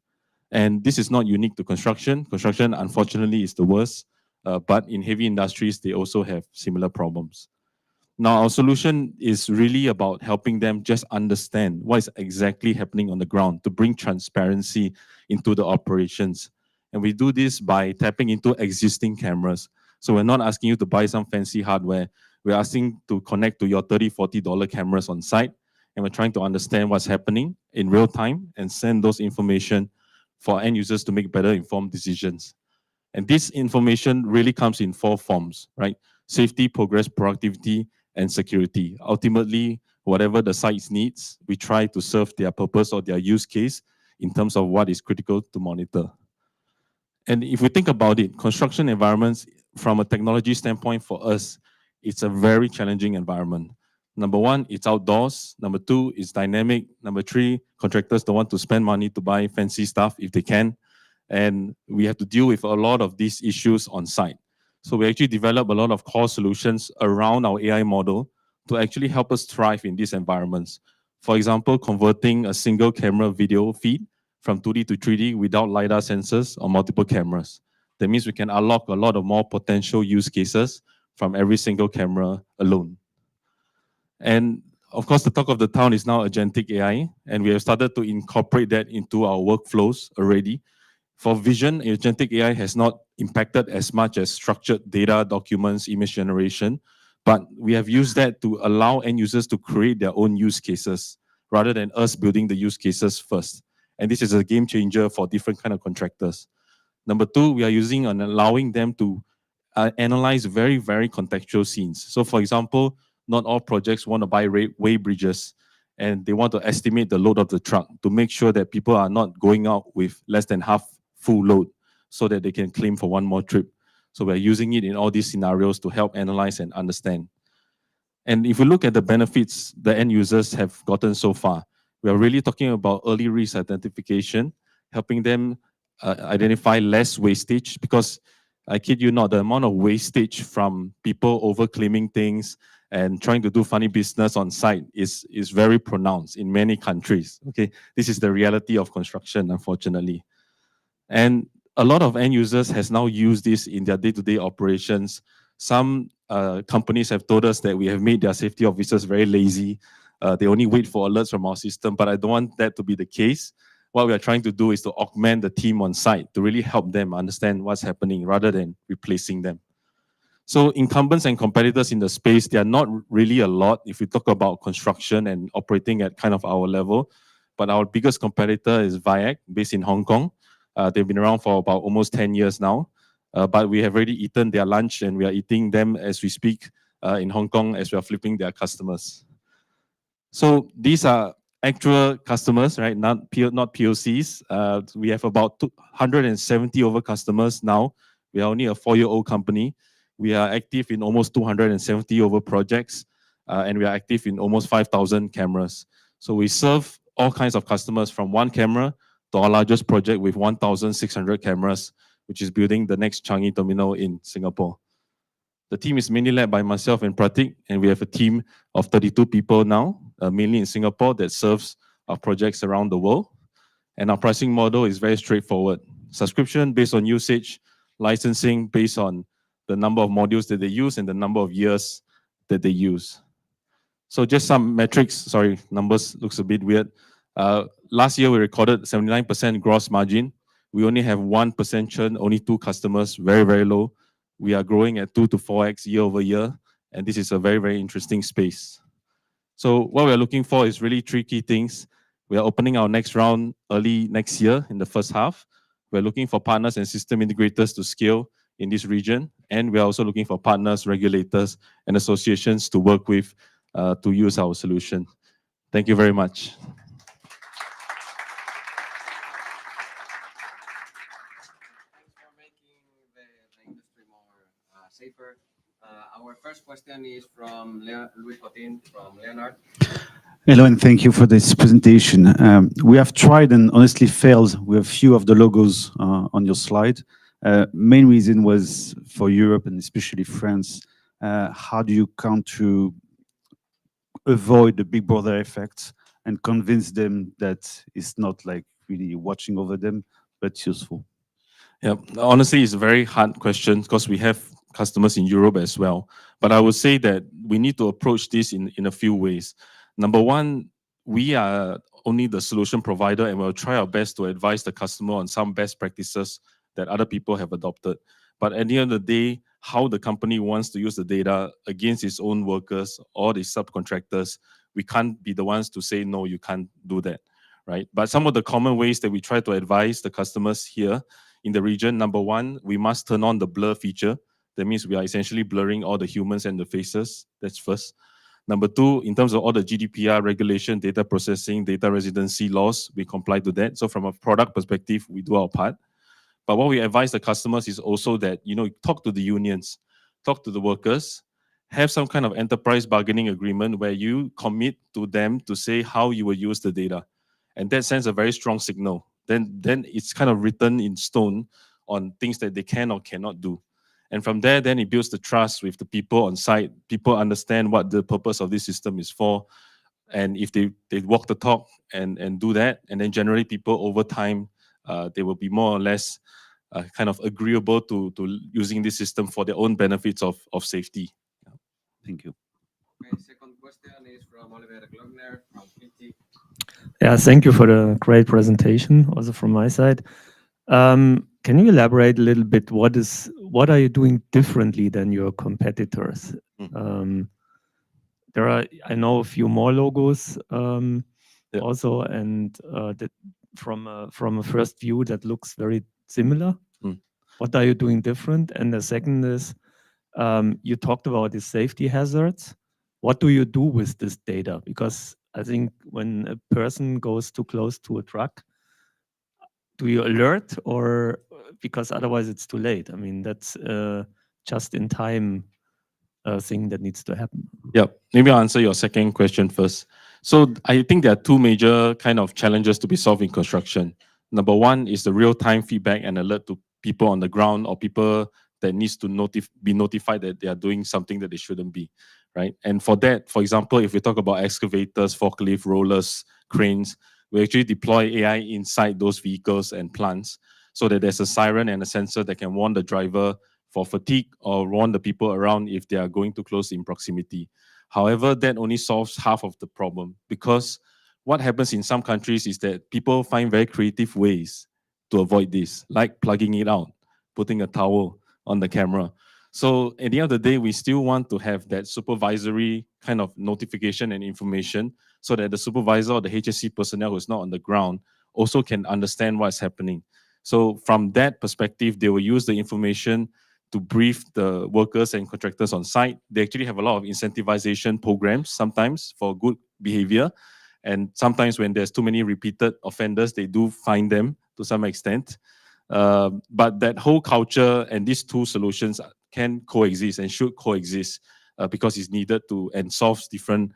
And this is not unique to construction. Construction, unfortunately, is the worst. But in heavy industries, they also have similar problems. Now, our solution is really about helping them just understand what is exactly happening on the ground to bring transparency into the operations. And we do this by tapping into existing cameras. So we're not asking you to buy some fancy hardware. We're asking to connect to your $30, $40 cameras on site. And we're trying to understand what's happening in real time and send those information for end users to make better informed decisions. And this information really comes in four forms, right? Safety, progress, productivity, and security. Ultimately, whatever the site needs, we try to serve their purpose or their use case in terms of what is critical to monitor. And if we think about it, construction environments, from a technology standpoint for us, it's a very challenging environment. Number one, it's outdoors. Number two, it's dynamic. Number three, contractors don't want to spend money to buy fancy stuff if they can. And we have to deal with a lot of these issues on site. So we actually develop a lot of core solutions around our AI model to actually help us thrive in these environments. For example, converting a single camera video feed from 2D to 3D without LiDAR sensors or multiple cameras. That means we can unlock a lot of more potential use cases from every single camera alone. And of course, the talk of the town is now agentic AI, and we have started to incorporate that into our workflows already. For vision, agentic AI has not impacted as much as structured data, documents, image generation, but we have used that to allow end users to create their own use cases rather than us building the use cases first. And this is a game changer for different kind of contractors. Number two, we are using and allowing them to analyze very, very contextual scenes. So for example, not all projects want to buy way bridges, and they want to estimate the load of the truck to make sure that people are not going out with less than half full load so that they can claim for one more trip. So we're using it in all these scenarios to help analyze and understand. And if we look at the benefits the end users have gotten so far, we are really talking about early risk identification, helping them identify less wastage, because I kid you not, the amount of wastage from people over-claiming things and trying to do funny business on site is very pronounced in many countries. Okay, this is the reality of construction, unfortunately. And a lot of end users has now used this in their day-to-day operations. Some companies have told us that we have made their safety officers very lazy. They only wait for alerts from our system, but I don't want that to be the case. What we are trying to do is to augment the team on site to really help them understand what's happening rather than replacing them. So incumbents and competitors in the space, they are not really a lot if we talk about construction and operating at kind of our level. But our biggest competitor is VIAC, based in Hong Kong. They've been around for about almost 10 years now. But we have already eaten their lunch, and we are eating them as we speak in Hong Kong as we are flipping their customers. So these are actual customers, right? Not POCs. We have about 170 over customers now. We are only a 4-year-old company. We are active in almost 270 over projects, and we are active in almost 5,000 cameras. So we serve all kinds of customers, from one camera to our largest project with 1,600 cameras, which is building the next Changi terminal in Singapore. The team is mainly led by myself and Pratik, and we have a team of 32 people now, mainly in Singapore, that serves our projects around the world. And our pricing model is very straightforward. Subscription based on usage, licensing based on the number of modules that they use and the number of years that they use. So just some metrics, sorry, numbers looks a bit weird. Last year we recorded 79% gross margin. We only have 1% churn, only 2 customers, very, very low. We are growing at 2 to 4x year over year, and this is a very, very interesting space. So what we're looking for is really 3 key things. We are opening our next round early next year in the first half. We're looking for partners and system integrators to scale in this region, and we're also looking for partners, regulators, and associations to work with to use our solution. Thank you very much. Safer. Our first question is from Luis Cotin from Leonard. Hello, and thank you for this presentation. We have tried and honestly failed with a few of the logos on your slide. Main reason was for Europe and especially France. How do you come to avoid the big brother effect and convince them that it's not like really watching over them, but useful? Yeah, honestly, it's a very hard question because we have customers in Europe as well. But I would say that we need to approach this in a few ways. Number one, we are only the solution provider, and we'll try our best to advise the customer on some best practices that other people have adopted. But at the end of the day, how the company wants to use the data against its own workers or the subcontractors, we can't be the ones to say, no, you can't do that, right? But some of the common ways that we try to advise the customers here in the region, number one, we must turn on the blur feature. That means we are essentially blurring all the humans and the faces. That's first. Number two, in terms of all the GDPR regulation, data processing, data residency laws, we comply to that. So from a product perspective, we do our part. But what we advise the customers is also that, talk to the unions, talk to the workers, have some kind of enterprise bargaining agreement where you commit to them to say how you will use the data. And that sends a very strong signal. Then it's kind of written in stone on things that they can or cannot do. And from there, then it builds the trust with the people on site. People understand what the purpose of this system is for. And if they walk the talk and do that, and then generally people over time, they will be more or less kind of agreeable to using this system for their own benefits of safety. Thank you. Okay, second question is from Oliver Glockner from PT. Yeah, thank you for the great presentation, also from my side. Can you elaborate a little bit? What are you doing differently than your competitors? There are, I know, a few more logos also, and that from a first view that looks very similar. What are you doing different? And the second is, you talked about the safety hazards. What do you do with this data? Because I think when a person goes too close to a truck, do you alert, or because otherwise it's too late? I mean, that's just in time thing that needs to happen. Yeah, maybe I'll answer your second question first. So I think there are two major kind of challenges to be solved in construction. Number one is the real-time feedback and alert to people on the ground or people that needs to be notified that they are doing something that they shouldn't be, right? And for that, for example, if we talk about excavators, forklift, rollers, cranes, we actually deploy AI inside those vehicles and plants so that there's a siren and a sensor that can warn the driver for fatigue or warn the people around if they are going too close in proximity. However, that only solves half of the problem, because what happens in some countries is that people find very creative ways to avoid this, like plugging it out, putting a towel on the camera. So at the end of the day, we still want to have that supervisory kind of notification and information so that the supervisor or the HSC personnel who's not on the ground also can understand what's happening. So from that perspective, they will use the information to brief the workers and contractors on site. They actually have a lot of incentivization programs sometimes for good behavior. And sometimes when there's too many repeated offenders, they do fine them to some extent. But that whole culture and these two solutions can coexist and should coexist because it's needed to and solves different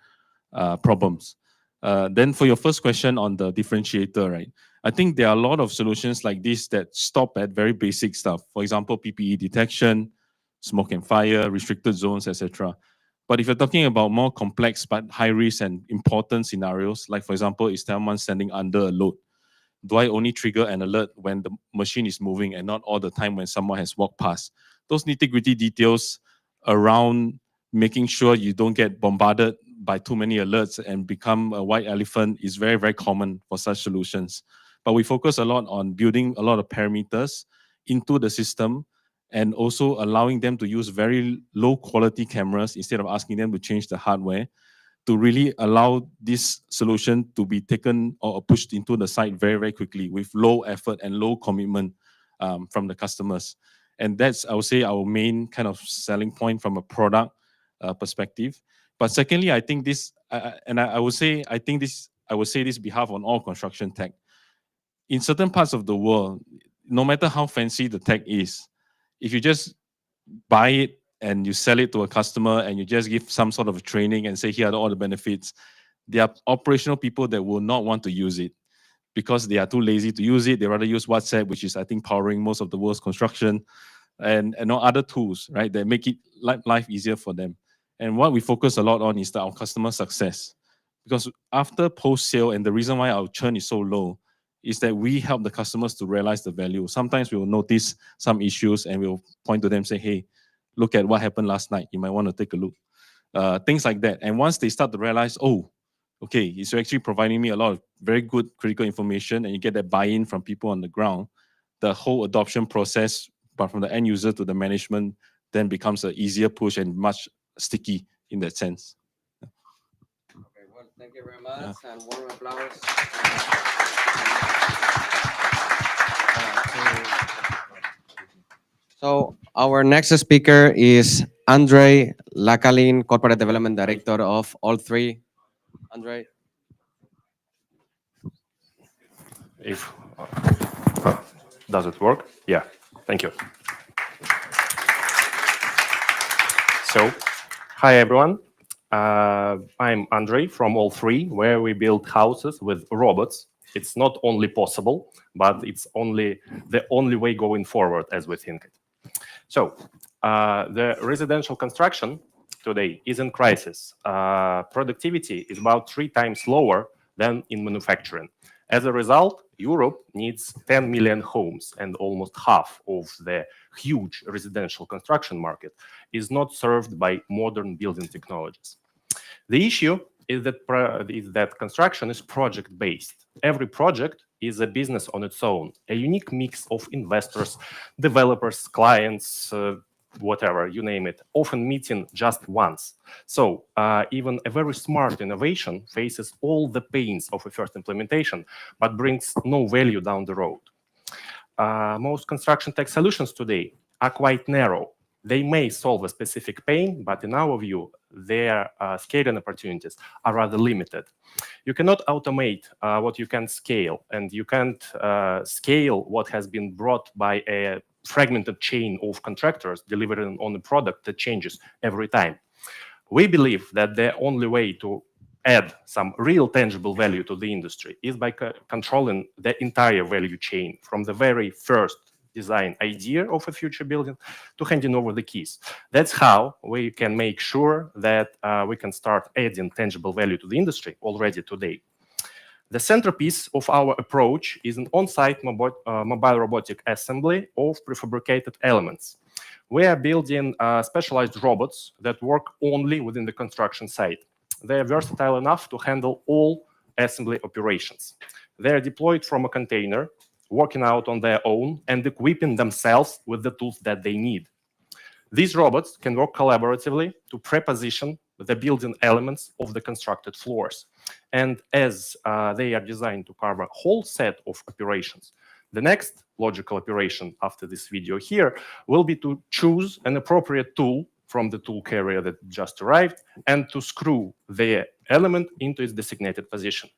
problems. Then for your first question on the differentiator, right? I think there are a lot of solutions like this that stop at very basic stuff. For example, PPE detection, smoke and fire, restricted zones, etc. But if you're talking about more complex but high risk and important scenarios, like for example, is someone standing under a load? Do I only trigger an alert when the machine is moving and not all the time when someone has walked past? Those nitty-gritty details around making sure you don't get bombarded by too many alerts and become a white elephant is very, very common for such solutions. But we focus a lot on building a lot of parameters into the system and also allowing them to use very low quality cameras instead of asking them to change the hardware, to really allow this solution to be taken or pushed into the site very, very quickly with low effort and low commitment from the customers. And that's, I would say, our main kind of selling point from a product perspective. But secondly, I think this, I would say this behalf on all construction tech. In certain parts of the world, no matter how fancy the tech is, if you just buy it and you sell it to a customer and you just give some sort of training and say, here are all the benefits, there are operational people that will not want to use it because they are too lazy to use it. They rather use WhatsApp, which is, I think, powering most of the world's construction, and other tools, right, that make it life easier for them. And what we focus a lot on is our customer success. Because after post-sale, and the reason why our churn is so low, is that we help the customers to realize the value. Sometimes we will notice some issues and we'll point to them and say, hey, look at what happened last night. You might want to take a look. Things like that. And once they start to realize, oh, okay, it's actually providing me a lot of very good critical information, and you get that buy-in from people on the ground, the whole adoption process, but from the end user to the management, then becomes an easier push and much sticky in that sense. Okay, well, thank you very much, and warm applause. So our next speaker is Andre Lakalin, Corporate Development Director of All3. Andre. If does it work? Yeah, thank you. So, hi everyone. I'm Andre from All3, where we build houses with robots. It's not only possible, but it's the only way going forward as we think it. So, the residential construction today is in crisis. Productivity is about 3 times lower than in manufacturing. As a result, Europe needs 10 million homes, and almost half of the huge residential construction market is not served by modern building technologies. The issue is that construction is project-based. Every project is a business on its own, a unique mix of investors, developers, clients, whatever, you name it, often meeting just once. So even a very smart innovation faces all the pains of a first implementation, but brings no value down the road. Most construction tech solutions today are quite narrow. They may solve a specific pain, but in our view, their scaling opportunities are rather limited. You cannot automate what you can scale, and you can't scale what has been brought by a fragmented chain of contractors delivering on a product that changes every time. We believe that the only way to add some real tangible value to the industry is by controlling the entire value chain, from the very first design idea of a future building to handing over the keys. That's how we can make sure that we can start adding tangible value to the industry already today. The centerpiece of our approach is an on-site mobile robotic assembly of prefabricated elements. We are building specialized robots that work only within the construction site. They are versatile enough to handle all assembly operations. They are deployed from a container, working out on their own, and equipping themselves with the tools that they need. These robots can work collaboratively to preposition the building elements of the constructed floors. And as they are designed to cover a whole set of operations, the next logical operation after this video here will be to choose an appropriate tool from the tool carrier that just arrived and to screw the element into its designated position.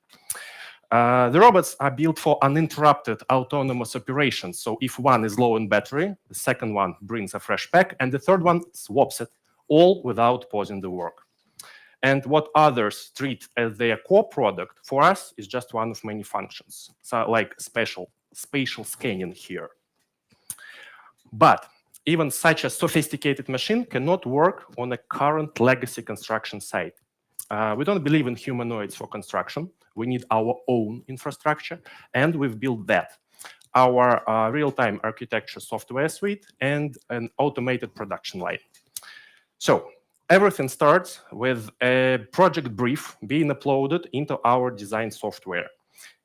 The robots are built for uninterrupted autonomous operations. So if one is low in battery, the second one brings a fresh pack, and the third one swaps it, all without pausing the work. And what others treat as their core product, for us, is just one of many functions, so like spatial scanning here. But even such a sophisticated machine cannot work on a current legacy construction site. We don't believe in humanoids for construction. We need our own infrastructure, and we've built that. Our real-time architecture software suite and an automated production line. So everything starts with a project brief being uploaded into our design software.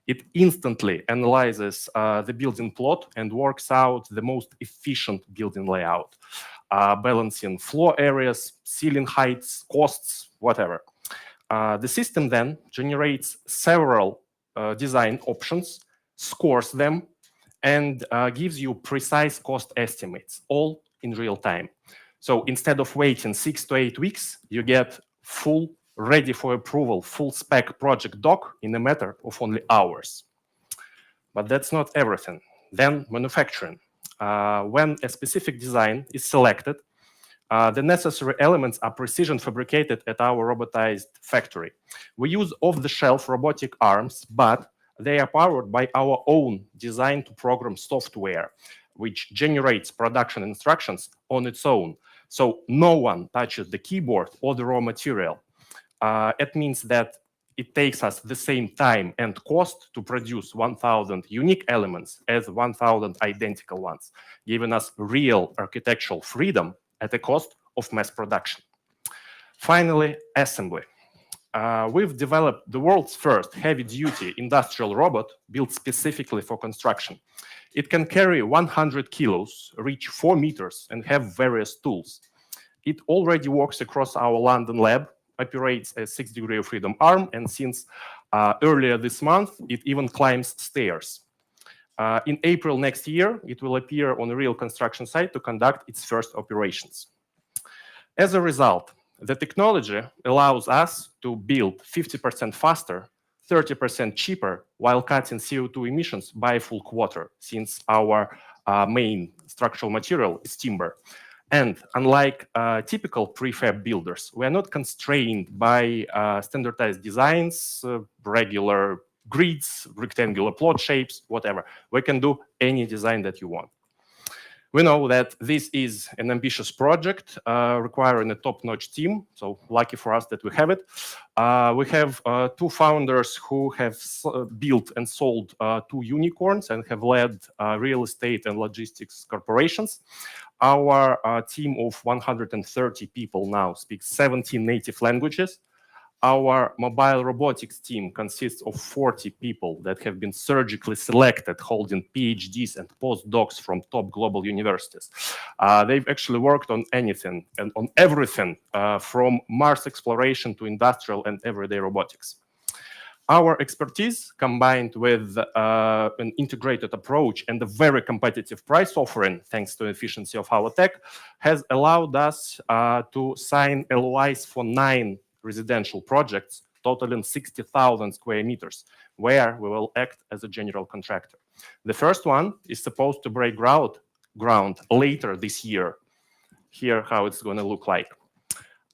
It instantly analyzes the building plot and works out the most efficient building layout, balancing floor areas, ceiling heights, costs, whatever. The system then generates several design options, scores them, and gives you precise cost estimates, all in real time. So instead of waiting 6 to 8 weeks, you get full, ready for approval, full spec project doc in a matter of only hours. But that's not everything. Then manufacturing. When a specific design is selected, the necessary elements are precision fabricated at our robotized factory. We use off-the-shelf robotic arms, but they are powered by our own design-to-program software, which generates production instructions on its own. So no one touches the keyboard or the raw material. It means that it takes us the same time and cost to produce 1,000 unique elements as 1,000 identical ones, giving us real architectural freedom at the cost of mass production. Finally, assembly. We've developed the world's first heavy-duty industrial robot built specifically for construction. It can carry 100 kilos, reach 4 meters, and have various tools. It already works across our London lab, operates a 6-degree of freedom arm, and since earlier this month, it even climbs stairs. In April next year, it will appear on a real construction site to conduct its first operations. As a result, the technology allows us to build 50% faster, 30% cheaper, while cutting CO2 emissions by a full quarter, since our main structural material is timber. And unlike typical prefab builders, we are not constrained by standardized designs, regular grids, rectangular plot shapes, whatever. We can do any design that you want. We know that this is an ambitious project requiring a top-notch team, so lucky for us that we have it. We have 2 founders who have built and sold 2 unicorns and have led real estate and logistics corporations. Our team of 130 people now speaks 17 native languages. Our mobile robotics team consists of 40 people that have been surgically selected, holding PhDs and postdocs from top global universities. They've actually worked on anything and on everything from Mars exploration to industrial and everyday robotics. Our expertise, combined with an integrated approach and a very competitive price offering, thanks to the efficiency of our tech, has allowed us to sign LOIs for 9 residential projects totaling 60,000 square meters, where we will act as a general contractor. The first one is supposed to break ground later this year. Here, how it's going to look like.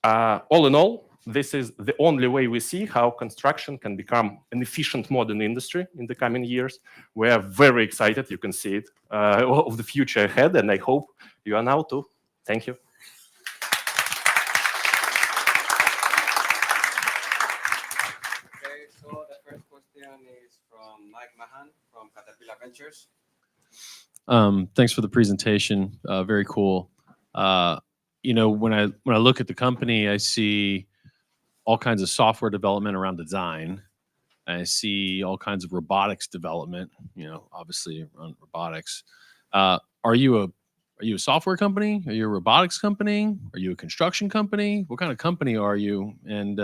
All in all, this is the only way we see how construction can become an efficient modern industry in the coming years. We are very excited, you can see it, of the future ahead, and I hope you are now too. Thank you. Ventures. Thanks for the presentation. Very cool. You know, when I look at the company, I see all kinds of software development around design. I see all kinds of robotics development. You know, obviously around robotics. Are you a software company? Are you a robotics company? Are you a construction company? What kind of company are you? And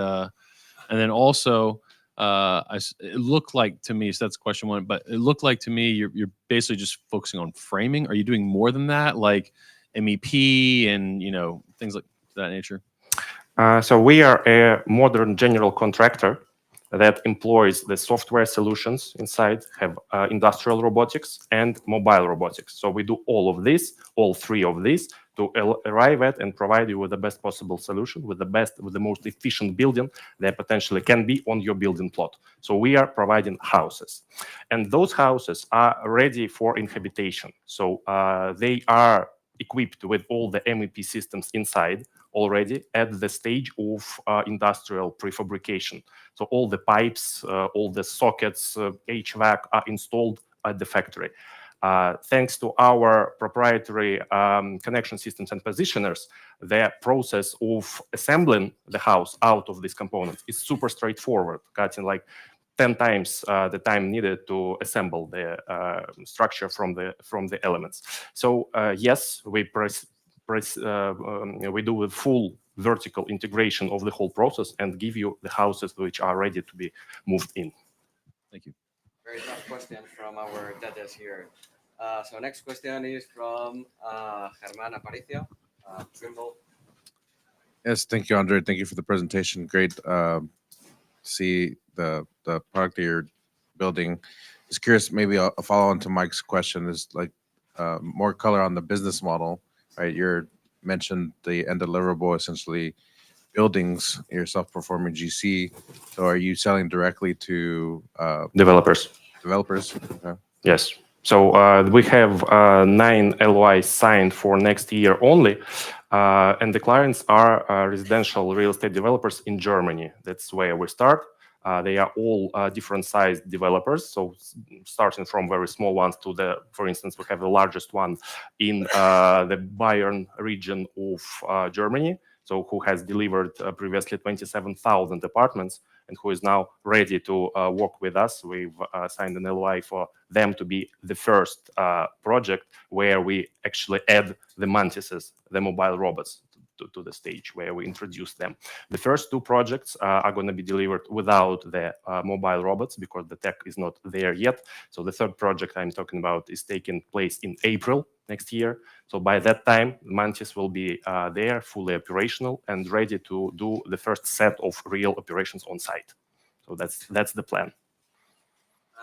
then also, it looked like to me, so that's question 1, but it looked like to me you're basically just focusing on framing. Are you doing more than that, like MEP and, you know, things like that nature? So we are a modern general contractor that employs the software solutions inside, have industrial robotics and mobile robotics. So we do all of this, all 3 of these, to arrive at and provide you with the best possible solution, with the most efficient building that potentially can be on your building plot. So we are providing houses, and those houses are ready for inhabitation. So they are equipped with all the MEP systems inside already at the stage of industrial prefabrication. So all the pipes, all the sockets, HVAC are installed at the factory. Thanks to our proprietary connection systems and positioners, the process of assembling the house out of these components is super straightforward, cutting like 10 times the time needed to assemble the structure from the elements. So yes, we do a full vertical integration of the whole process and give you the houses which are ready to be moved in. Thank you. Very tough question from our judges here. So next question is from Germán Aparicio, Trimble. Yes, thank you, Andre. Thank you for the presentation. Great see the product that you're building. Just curious, maybe a follow on to Mike's question is like more color on the business model, right? You mentioned the end deliverable, essentially buildings, your self-performing GC. So are you selling directly to developers? Developers. Okay. Yes. So we have 9 LOIs signed for next year only, and the clients are residential real estate developers in Germany. That's where we start. They are all different sized developers. So starting from very small ones to for instance, we have the largest one in the Bayern region of Germany. So who has delivered previously 27,000 apartments and who is now ready to work with us. We've signed an LOI for them to be the first project where we actually add the mantises, the mobile robots, to the stage where we introduce them. The first two projects are going to be delivered without the mobile robots because the tech is not there yet. So the third project I'm talking about is taking place in April next year. So by that time, Mantis will be there, fully operational and ready to do the first set of real operations on site. So that's the plan.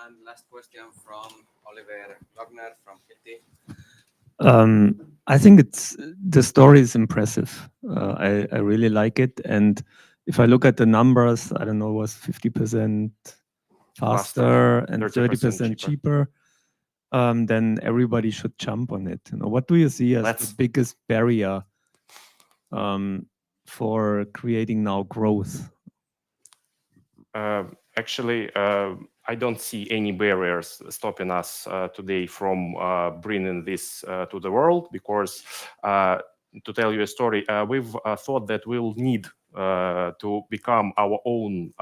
And last question from Oliver Wagner from Hilti. I think the story is impressive. I really like it. And if I look at the numbers, I don't know, it was 50% faster and 30% cheaper. Then everybody should jump on it. What do you see as the biggest barrier for creating now growth? Actually, I don't see any barriers stopping us today from bringing this to the world because, to tell you a story, we've thought that we'll need to become our own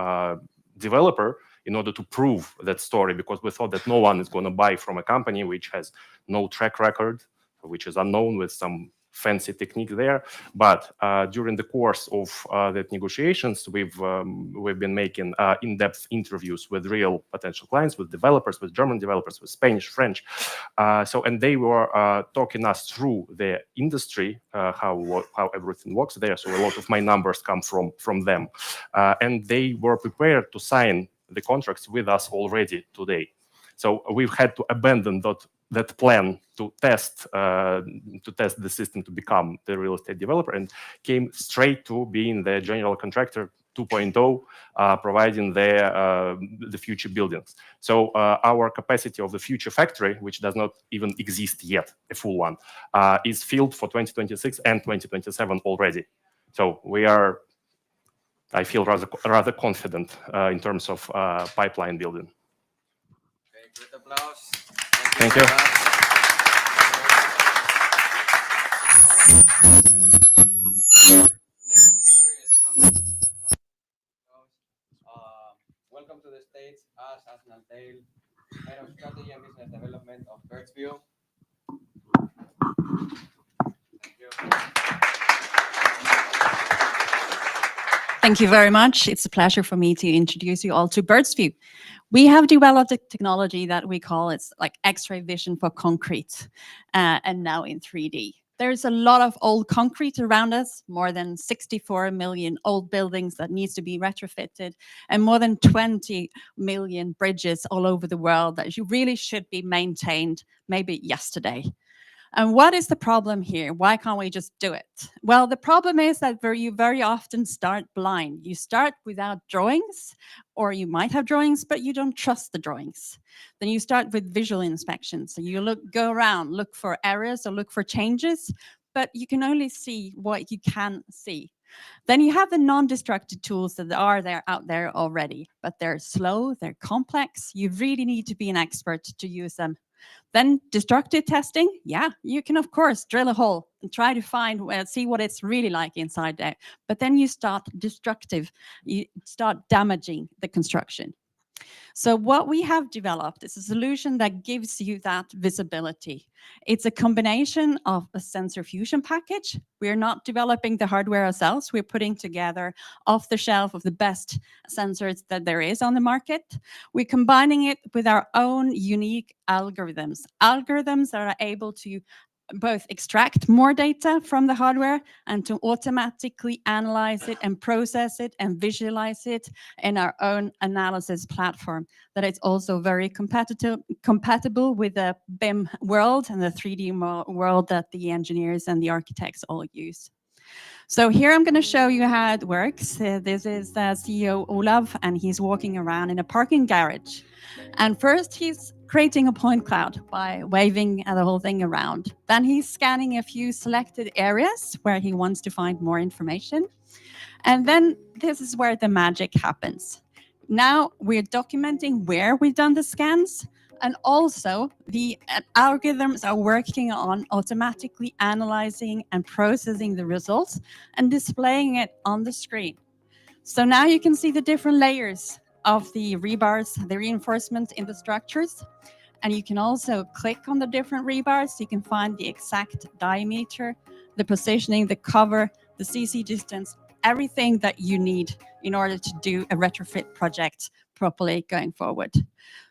developer in order to prove that story because we thought that no one is going to buy from a company which has no track record, which is unknown with some fancy technique there. But during the course of that negotiations, we've been making in-depth interviews with real potential clients, with developers, with German developers, with Spanish, French. And they were talking us through the industry, how everything works there. So a lot of my numbers come from them. And they were prepared to sign the contracts with us already today. So we've had to abandon that plan to test the system to become the real estate developer and came straight to being the general contractor 2.0, providing the future buildings. So our capacity of the future factory, which does not even exist yet, a full one, is filled for 2026 and 2027 already. So we are, I feel rather confident in terms of pipeline building. Okay, great applause. Thank you. Welcome to the stage, Asnal Dale, Head of Strategy and Business Development of Birdsview. Thank you. Thank you very much. It's a pleasure for me to introduce you all to Birdsview. We have developed a technology that we call it's like X-ray vision for concrete, and now in 3D. There's a lot of old concrete around us, more than 64 million old buildings that needs to be retrofitted, and more than 20 million bridges all over the world that really should be maintained maybe yesterday. And what is the problem here? Why can't we just do it? Well, the problem is that you very often start blind. You start without drawings, or you might have drawings, but you don't trust the drawings. Then you start with visual inspection. So you go around, look for errors or look for changes, but you can only see what you can see. Then you have the non-destructive tools that are out there already, but they're slow, they're complex. You really need to be an expert to use them. Then destructive testing, yeah, you can of course drill a hole and try to see what it's really like inside there. But then you start destructive, you start damaging the construction. So what we have developed is a solution that gives you that visibility. It's a combination of a sensor fusion package. We're not developing the hardware ourselves. We're putting together off the shelf of the best sensors that there is on the market. We're combining it with our own unique algorithms that are able to both extract more data from the hardware and to automatically analyze it and process it and visualize it in our own analysis platform that is also very compatible with the BIM world and the 3D world that the engineers and the architects all use. So here I'm going to show you how it works. This is the CEO Olav, and he's walking around in a parking garage. And first he's creating a point cloud by waving the whole thing around. Then he's scanning a few selected areas where he wants to find more information. And then this is where the magic happens. now we're documenting where we've done the scans, and also the algorithms are working on automatically analyzing and processing the results and displaying it on the screen. So now you can see the different layers of the rebars, the reinforcement in the structures. And you can also click on the different rebars. So you can find the exact diameter, the positioning, the cover, the CC distance, everything that you need in order to do a retrofit project properly going forward.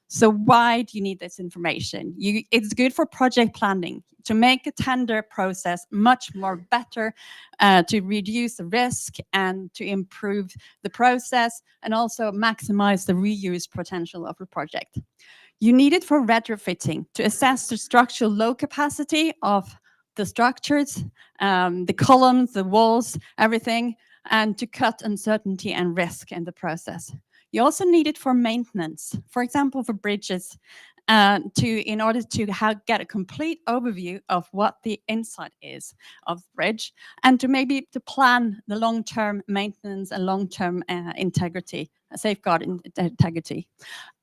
So why do you need this information? It's good for project planning to make a tender process much more better, to reduce the risk and to improve the process and also maximize the reuse potential of a project. You need it for retrofitting to assess the structural load capacity of the structures, the columns, the walls, everything, and to cut uncertainty and risk in the process. You also need it for maintenance, for example, for bridges, in order to get a complete overview of what the inside is of the bridge, and to maybe to plan the long-term maintenance and long-term integrity, safeguard integrity.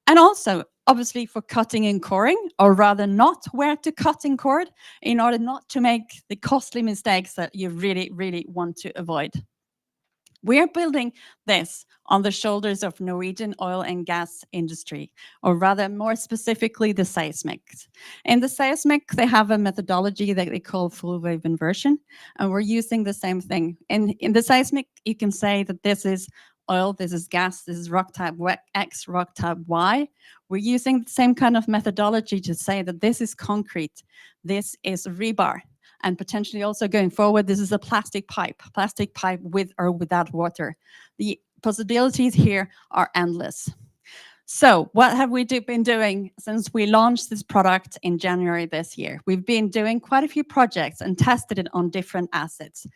And also, obviously, for cutting and coring, or rather not where to cut and cord, in order not to make the costly mistakes that you really, really want to avoid. We're building this on the shoulders of Norwegian oil and gas industry, or rather more specifically the seismics. In the seismic, they have a methodology that they call full wave inversion, and we're using the same thing. In the seismic, you can say that this is oil, this is gas, this is rock type X, rock type Y. We're using the same kind of methodology to say that this is concrete, this is rebar, and potentially also going forward, this is a plastic pipe with or without water. The possibilities here are endless. So what have we been doing since we launched this product in January this year? We've been doing quite a few projects and tested it on different assets.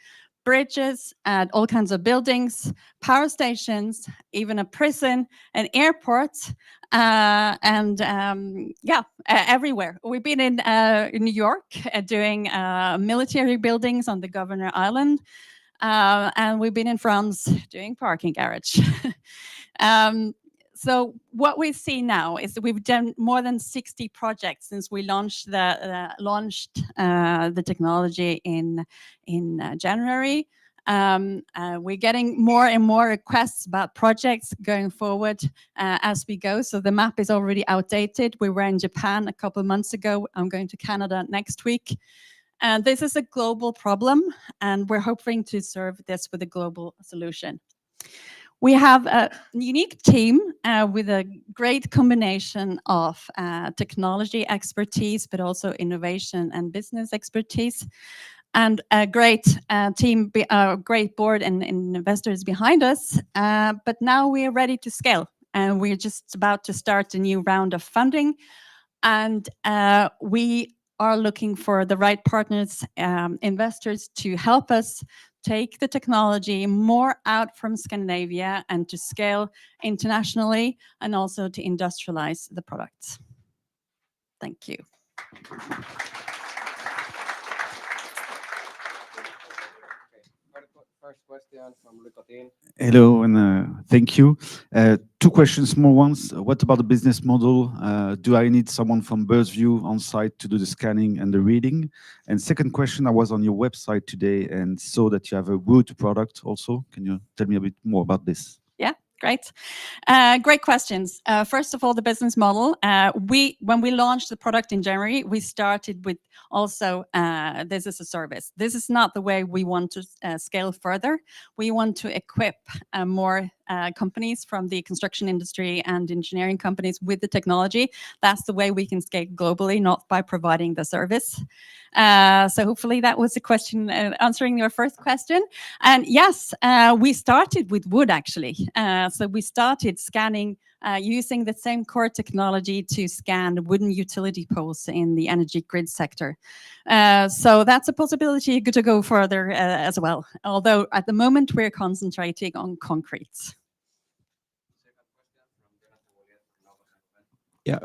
Bridges and all kinds of buildings, power stations, even a prison, an airport, everywhere. We've been in New York doing military buildings on the Governor Island, and we've been in France doing parking garage. So what we see now is that we've done more than 60 projects since we launched the technology in January. We're getting more and more requests about projects going forward as we go. So the map is already outdated. We were in Japan a couple of months ago. I'm going to Canada next week. This is a global problem, and we're hoping to serve this with a global solution. We have a unique team with a great combination of technology expertise, but also innovation and business expertise, and a great team, a great board and investors behind us. But now we are ready to scale, and we're just about to start a new round of funding. And we are looking for the right partners, investors, to help us take the technology more out from Scandinavia and to scale internationally, and also to industrialize the products. Thank you. First question from Recotech. Hello, and thank you. Two questions, small ones. What about the business model? Do I need someone from Birdsview on site to do the scanning and the reading? And second question, I was on your website today and saw that you have a wood product also. Can you tell me a bit more about this? Yeah, great. Great questions. First of all, the business model. When we launched the product in January, we started with also this is a service. This is not the way we want to scale further. We want to equip more companies from the construction industry and engineering companies with the technology. That's the way we can scale globally, not by providing the service. So hopefully that was the question, answering your first question. And yes, we started with wood actually. So we started scanning using the same core technology to scan wooden utility poles in the energy grid sector. So that's a possibility to go further as well. Although at the moment we're concentrating on concrete. Yeah,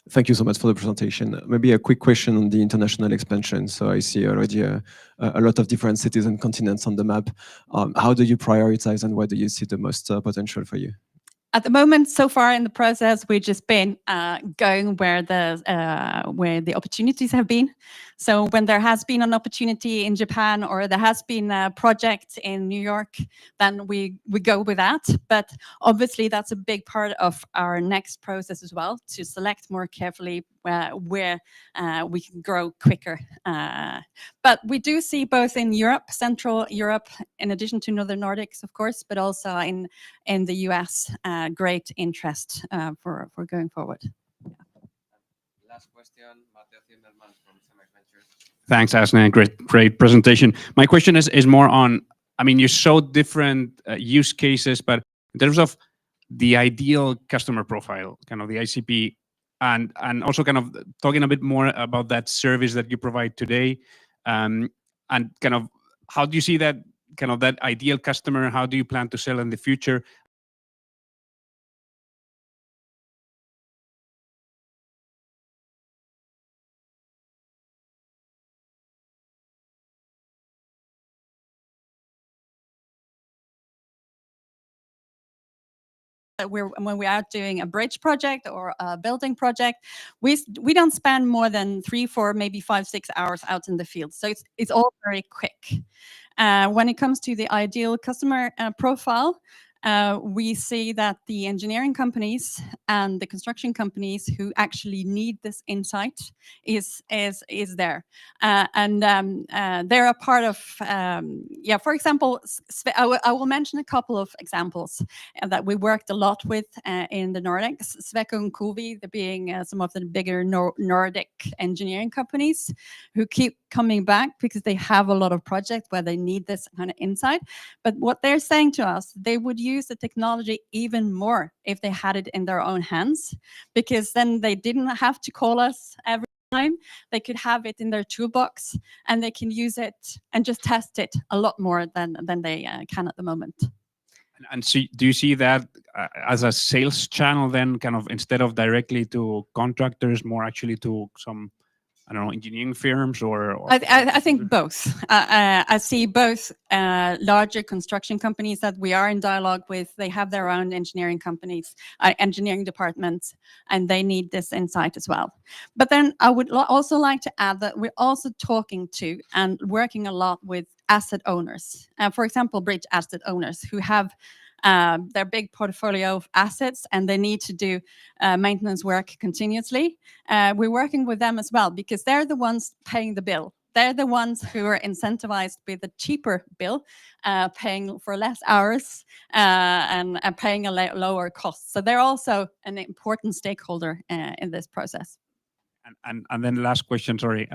thank you so much for the presentation. Maybe a quick question on the international expansion. So I see already a lot of different cities and continents on the map. How do you prioritize, and where do you see the most potential for you? At the moment, so far in the process, we've just been going where the opportunities have been. So when there has been an opportunity in Japan or there has been a project in New York, then we go with that. But obviously, that's a big part of our next process as well, to select more carefully where we can grow quicker. But we do see both in Europe, Central Europe, in addition to Northern Nordics, of course, but also in the US, great interest for going forward. Last question, Mateo Zimmerman from Semex Ventures. Thanks, Asna. Great presentation. My question is more on, I mean, you showed different use cases, but in terms of the ideal customer profile, kind of the ICP, and also kind of talking a bit more about that service that you provide today, and kind of how do you see that kind of that ideal customer? How do you plan to sell in the future? When we are doing a bridge project or a building project, we don't spend more than 3, 4, maybe 5, 6 hours out in the field. So it's all very quick. When it comes to the ideal customer profile, we see that the engineering companies and the construction companies who actually need this insight is there, and they're a part of. For example, I will mention a couple of examples that we worked a lot with in the Nordics. Sweco and Covi, being some of the bigger Nordic engineering companies who keep coming back because they have a lot of projects where they need this kind of insight. But what they're saying to us, they would use the technology even more if they had it in their own hands, because then they didn't have to call us every time. They could have it in their toolbox and they can use it and just test it a lot more than they can at the moment. And so do you see that as a sales channel then, kind of instead of directly to contractors, more actually to some, I don't know, engineering firms or I think both. I see both larger construction companies that we are in dialogue with. They have their own engineering companies, engineering departments, and they need this insight as well. But then I would also like to add that we're also talking to and working a lot with asset owners. For example, bridge asset owners who have their big portfolio of assets and they need to do maintenance work continuously. We're working with them as well because they're the ones paying the bill. They're the ones who are incentivized with a cheaper bill, paying for less hours and paying a lower cost. So they're also an important stakeholder in this process. And then last question, sorry.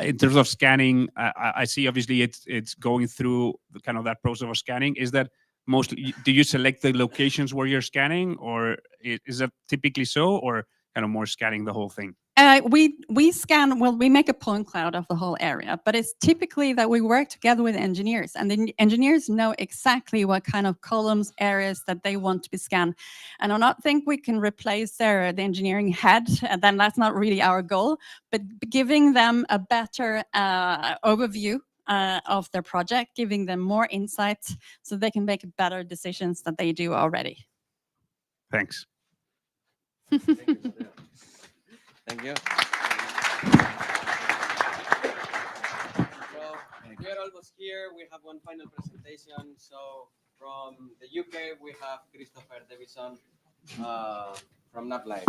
In terms of scanning, I see obviously it's going through the kind of that process of scanning. Is that mostly, do you select the locations where you're scanning, or is that typically so, or kind of more scanning the whole thing? We scan, well, we make a point cloud of the whole area, but it's typically that we work together with engineers, and the engineers know exactly what kind of columns, areas that they want to be scanned. And I don't think we can replace the engineering head, and then that's not really our goal, but giving them a better overview of their project, giving them more insights so they can make better decisions than they do already. Thanks. Thank you. So we are almost here. We have one final presentation. So from the UK, we have Christopher Davison from NavLive.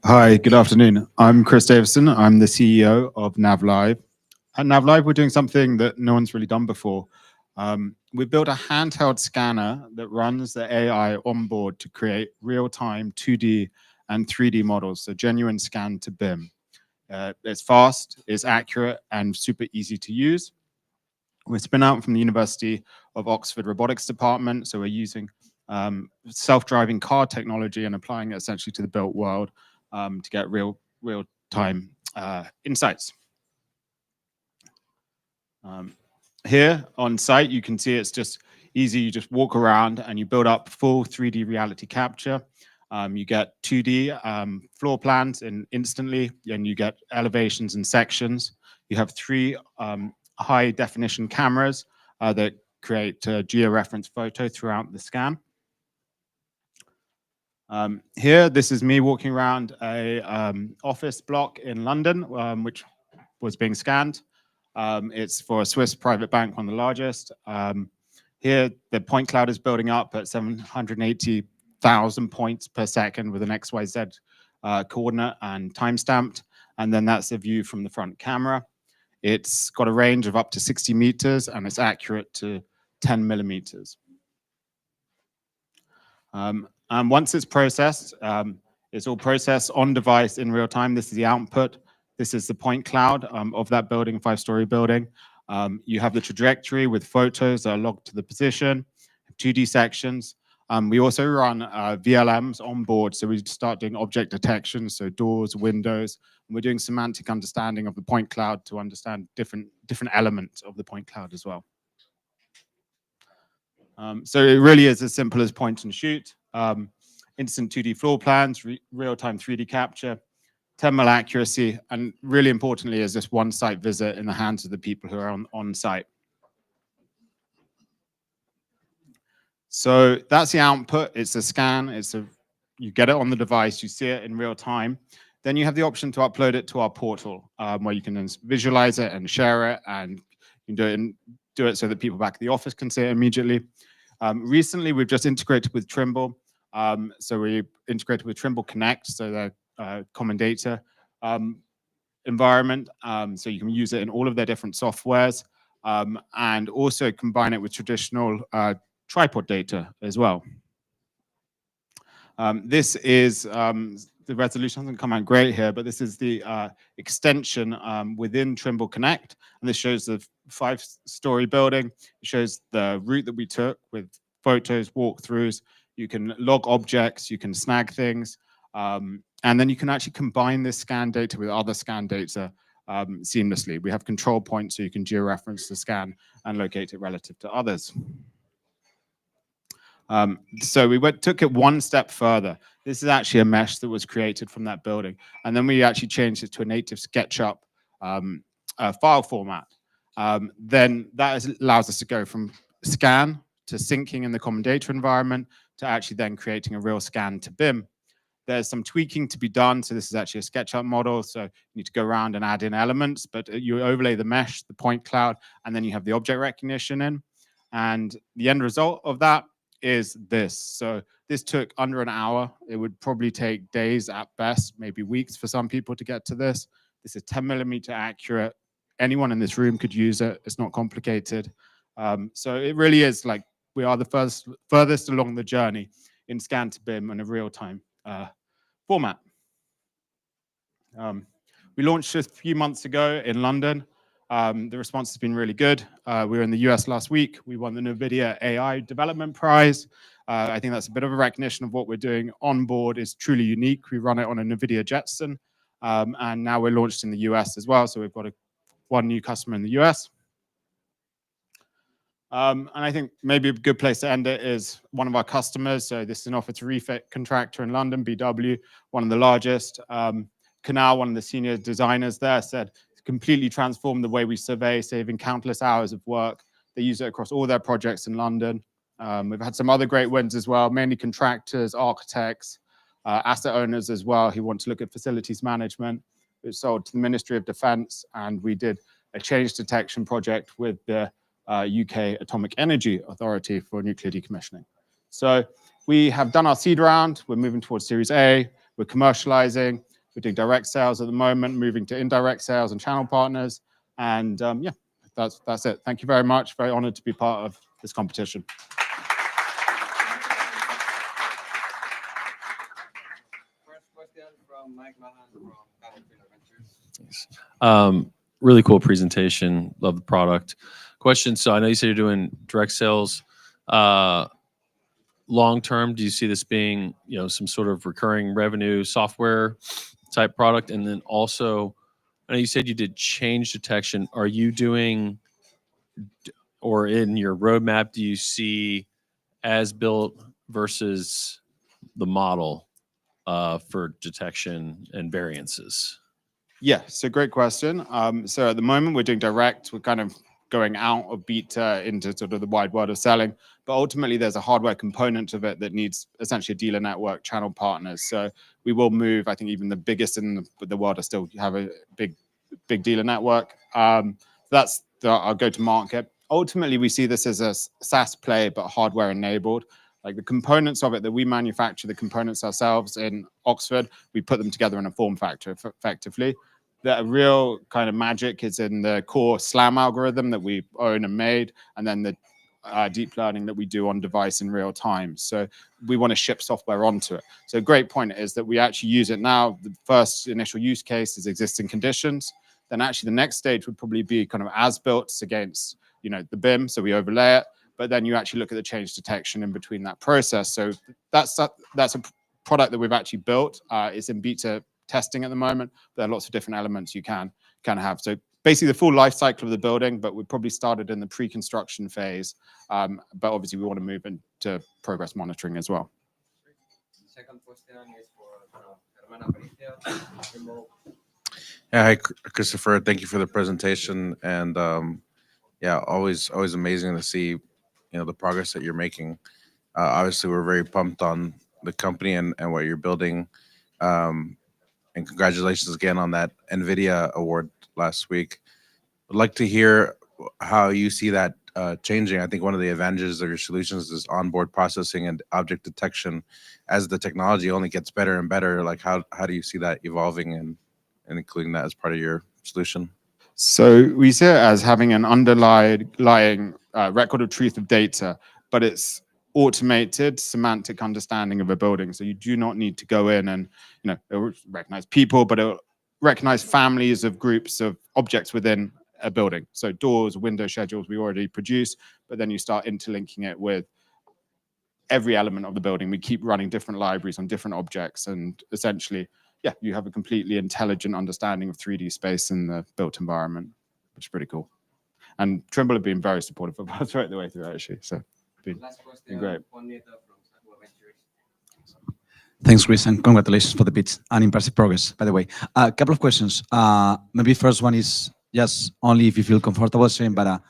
Hi, good afternoon. I'm Chris Davison. I'm the CEO of NavLive. At NavLive, we're doing something that no one's really done before. We built a handheld scanner that runs the AI on board to create real-time 2D and 3D models, so genuine scan to BIM. It's fast, it's accurate, and super easy to use. We're spin out from the University of Oxford Robotics Department, so we're using self-driving car technology and applying it essentially to the built world to get real-time insights. Here on site, you can see it's just easy. You just walk around and you build up full 3D reality capture. You get 2D floor plans instantly, and you get elevations and sections. You have 3 high definition cameras that create georeference photo throughout the scan. Here, this is me walking around a office block in London, which was being scanned. It's for a Swiss private bank, one of the largest. Here, the point cloud is building up at 780,000 points per second with an XYZ coordinate and time stamped. And then that's a view from the front camera. It's got a range of up to 60 meters and it's accurate to 10 millimeters. And once it's processed, it's all processed on device in real time. This is the output. This is the point cloud of that building, 5-story building. You have the trajectory with photos that are logged to the position, 2D sections. We also run VLMs on board, so we start doing object detection, so doors, windows. And we're doing semantic understanding of the point cloud to understand different elements of the point cloud as well. So it really is as simple as point and shoot. Instant 2D floor plans, real-time 3D capture, 10 mil accuracy, and really importantly is this one site visit in the hands of the people who are on site. So that's the output. It's a scan. You get it on the device. You see it in real time. Then you have the option to upload it to our portal, where you can then visualize it and share it, and you can do it so that people back at the office can see it immediately. Recently, we've just integrated with Trimble. So we integrated with Trimble Connect, so they're common data environment. So you can use it in all of their different softwares, and also combine it with traditional tripod data as well. This is the resolution doesn't come out great here, but this is the extension within Trimble Connect, and this shows the 5-story building. It shows the route that we took with photos, walkthroughs. You can log objects, you can snag things, and then you can actually combine this scan data with other scan data seamlessly. We have control points, so you can georeference the scan and locate it relative to others. So we took it one step further. This is actually a mesh that was created from that building. And then we actually changed it to a native SketchUp file format. Then that allows us to go from scan to syncing in the common data environment to actually then creating a real scan to BIM. There's some tweaking to be done. So this is actually a SketchUp model. So you need to go around and add in elements, but you overlay the mesh, the point cloud, and then you have the object recognition in. And the end result of that is this. So this took under an hour. It would probably take days at best, maybe weeks for some people to get to this. This is 10 millimeter accurate. Anyone in this room could use it. It's not complicated. So it really is like we are the furthest along the journey in scan to BIM in a real-time format. We launched a few months ago in London. The response has been really good. We were in the US last week. We won the NVIDIA AI Development Prize. I think that's a bit of a recognition of what we're doing on board is truly unique. We run it on a NVIDIA Jetson, and now we're launched in the US as well. So we've got one new customer in the US. And I think maybe a good place to end it is one of our customers. So this is an offer to refit contractor in London, BW, one of the largest. Canal, one of the senior designers there, said completely transformed the way we survey, saving countless hours of work. They use it across all their projects in London. We've had some other great wins as well, mainly contractors, architects, asset owners as well, who want to look at facilities management. It was sold to the Ministry of Defence, and we did a change detection project with the UK Atomic Energy Authority for nuclear decommissioning. So we have done our seed round. We're moving towards Series A. We're commercializing. We're doing direct sales at the moment, moving to indirect sales and channel partners. And yeah, that's it. Thank you very much. Very honored to be part of this competition. First question from Mike Mahan from Caterpillar Ventures. Really cool presentation. Love the product. Question. So I know you said you're doing direct sales. Long term, do you see this being, some sort of recurring revenue software type product? And then also, I know you said you did change detection. Are you doing, or in your roadmap, do you see as built versus the model for detection and variances? Yeah, so great question. So at the moment we're doing direct. We're kind of going out of beta into sort of the wide world of selling. But ultimately, there's a hardware component of it that needs essentially a dealer network, channel partners. So we will move. I think even the biggest in the world are still have a big dealer network. That's our go-to-market. Ultimately, we see this as a SaaS play, but hardware enabled. Like the components of it that we manufacture, the components ourselves in Oxford, we put them together in a form factor effectively. The real kind of magic is in the core SLAM algorithm that we own and made, and then the deep learning that we do on device in real time. So we want to ship software onto it. So a great point is that we actually use it now. The first initial use case is existing conditions. Then actually the next stage would probably be kind of as built against, you know, the BIM. So we overlay it, but then you actually look at the change detection in between that process. So that's a product that we've actually built. It's in beta testing at the moment. There are lots of different elements you can have. So basically the full life cycle of the building, but we probably started in the pre-construction phase. But obviously we want to move into progress monitoring as well. Second question is for Hermana Aparicio. Yeah, hi, Christopher. Thank you for the presentation. And yeah, always amazing to see, you know, the progress that you're making. Obviously, we're very pumped on the company and what you're building. And congratulations again on that NVIDIA award last week. I'd like to hear how you see that changing. I think one of the advantages of your solutions is onboard processing and object detection. As the technology only gets better and better, like how do you see that evolving and including that as part of your solution? So we see it as having an underlying record of truth of data, but it's automated semantic understanding of a building. So you do not need to go in and, you know, it'll recognize people, but it'll recognize families of groups of objects within a building. So doors, window schedules we already produce, but then you start interlinking it with every element of the building. We keep running different libraries on different objects, and essentially, yeah, you have a completely intelligent understanding of 3D space in the built environment, which is pretty cool. And Trimble have been very supportive of us right the way through, actually. So been great. Thanks, Chris, and congratulations for the pitch and impressive progress, by the way. A couple of questions. Maybe first one is just only if you feel comfortable sharing, but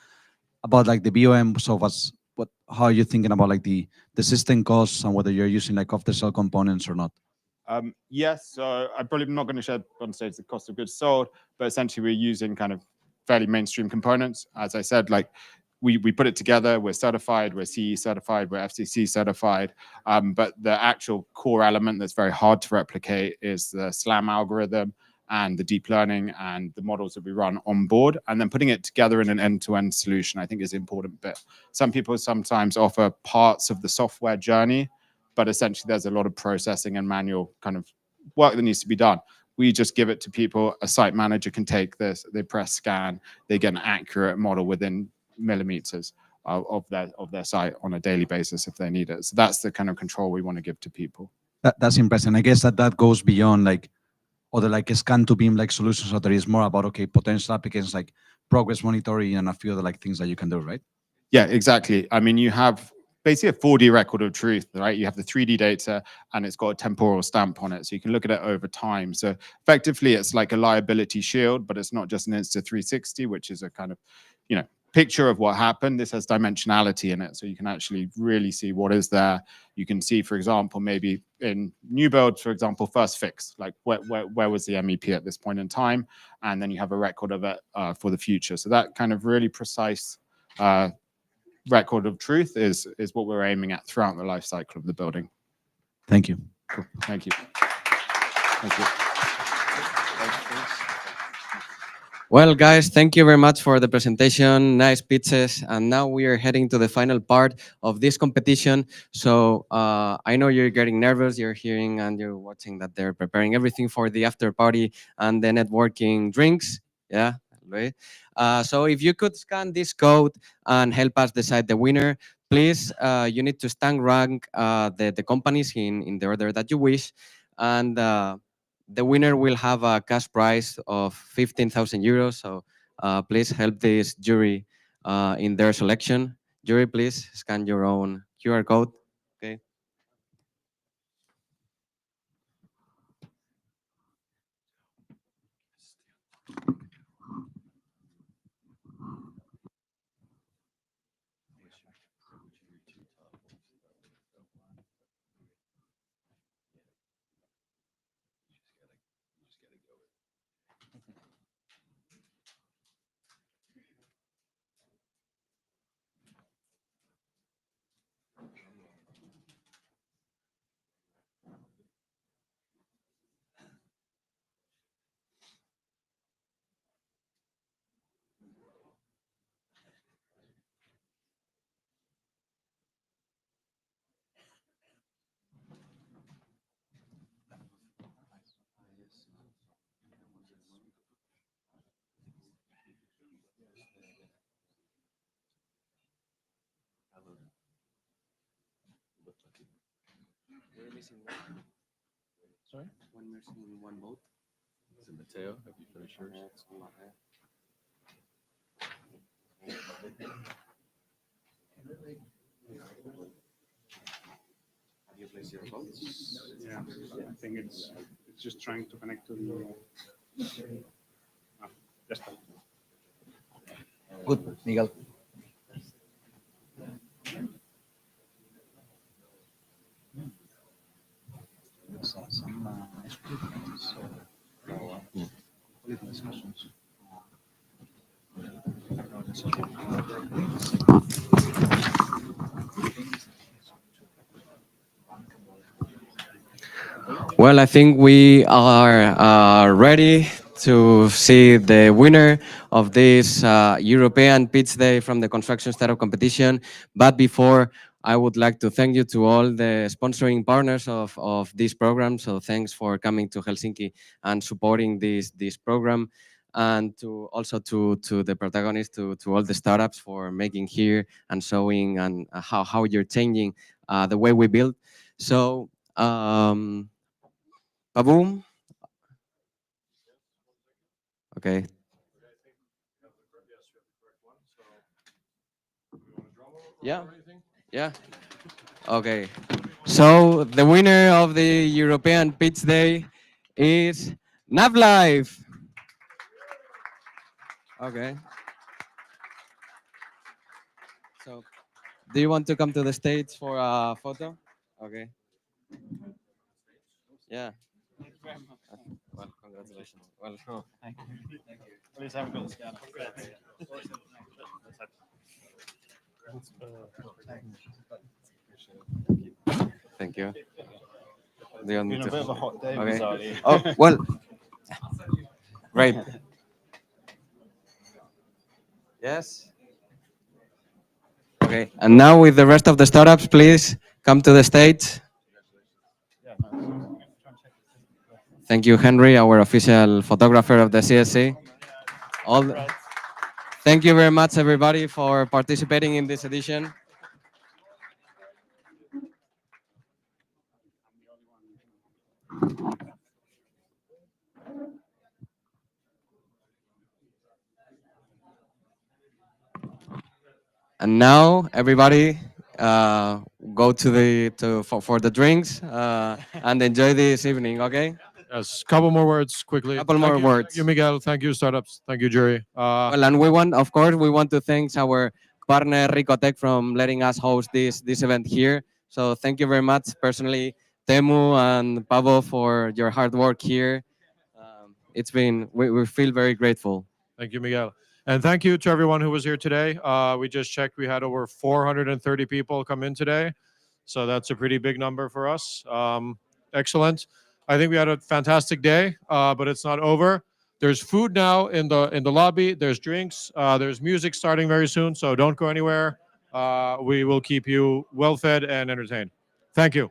about like the BOM. So how are you thinking about like the system costs and whether you're using like off-the-shelf components or not? Yes, so I'm probably not going to share on stage the cost of goods sold, but essentially we're using kind of fairly mainstream components. As I said, like we put it together, we're certified, we're CE certified, we're FCC certified, but the actual core element that's very hard to replicate is the SLAM algorithm and the deep learning and the models that we run on board, and then putting it together in an end-to-end solution, I think is the important bit. Some people sometimes offer parts of the software journey, but essentially there's a lot of processing and manual kind of work that needs to be done. We just give it to people. A site manager can take this, they press scan, they get an accurate model within millimeters of their site on a daily basis if they need it. So that's the kind of control we want to give to people. That's impressive. I guess that goes beyond like other like scan to beam like solutions. So there is more about, okay, potential applications like progress monitoring and a few other like things that you can do, right? Yeah, exactly. I mean, you have basically a 4D record of truth, right? You have the 3D data and it's got a temporal stamp on it. So you can look at it over time. So effectively it's like a liability shield, but it's not just an Insta360, which is a kind of, you know, picture of what happened. This has dimensionality in it. So you can actually really see what is there. You can see, for example, maybe in new builds, for example, first fix, like where was the MEP at this point in time? And then you have a record of it for the future. So that kind of really precise record of truth is what we're aiming at throughout the life cycle of the building. Thank you. Cool. Thank you. Thank you. Well, guys, thank you very much for the presentation. Nice pitches. And now we are heading to the final part of this competition. So I know you're getting nervous. You're hearing and you're watching that they're preparing everything for the after party and the networking drinks. Yeah, right. So if you could scan this code and help us decide the winner, please, you need to stand rank the companies in the order that you wish. And the winner will have a cash prize of 15,000 euros. So please help this jury in their selection. Jury, please scan your own QR code. Okay. Sorry? One missing one vote. Is it Mateo? Have you finished yours? Have you placed your votes? Yeah, I think it's just trying to connect to the. Just Good, Miguel. Well, I think we are ready to see the winner of this European Pitch Day from the Construction Startup Competition. But before, I would like to thank you to all the sponsoring partners of this program. So thanks for coming to Helsinki and supporting this program. And also to the protagonists, to all the startups for making here and showing and how you're changing the way we build. So, Baboom. Okay. Yeah. Yeah. Okay. So the winner of the European Pitch Day is NavLive. Okay. So, do you want to come to the stage for a photo? Okay. Yeah. Well, congratulations. Well, Thank you. Please have a good scan. Thank you. Do you want me Been a to- bit of a hot day, Okay. bizarrely. Oh, well. Great. Yes. Okay. And now with the rest of the startups, please come to the stage. Thank you, Henry, our official photographer of the CSC. Thank you very much, everybody, for participating in this edition. And now, everybody, go to for the drinks and enjoy this evening. Okay. Yes, couple more words quickly. Couple more words. Thank you, Miguel. Thank you, startups. Thank you, Jerry. Well, and we want, of course, we want to thank our partner Recotech from letting us host this event here. So thank you very much, personally, Temu and Pavo, for your hard work here. It's been we feel very grateful. Thank you, Miguel. And thank you to everyone who was here today. We just checked, we had over 430 people come in today. So that's a pretty big number for us. Excellent. I think we had a fantastic day, but it's not over. There's food now in the lobby. There's drinks. There's music starting very soon. So don't go anywhere. We will keep you well fed and entertained. Thank you.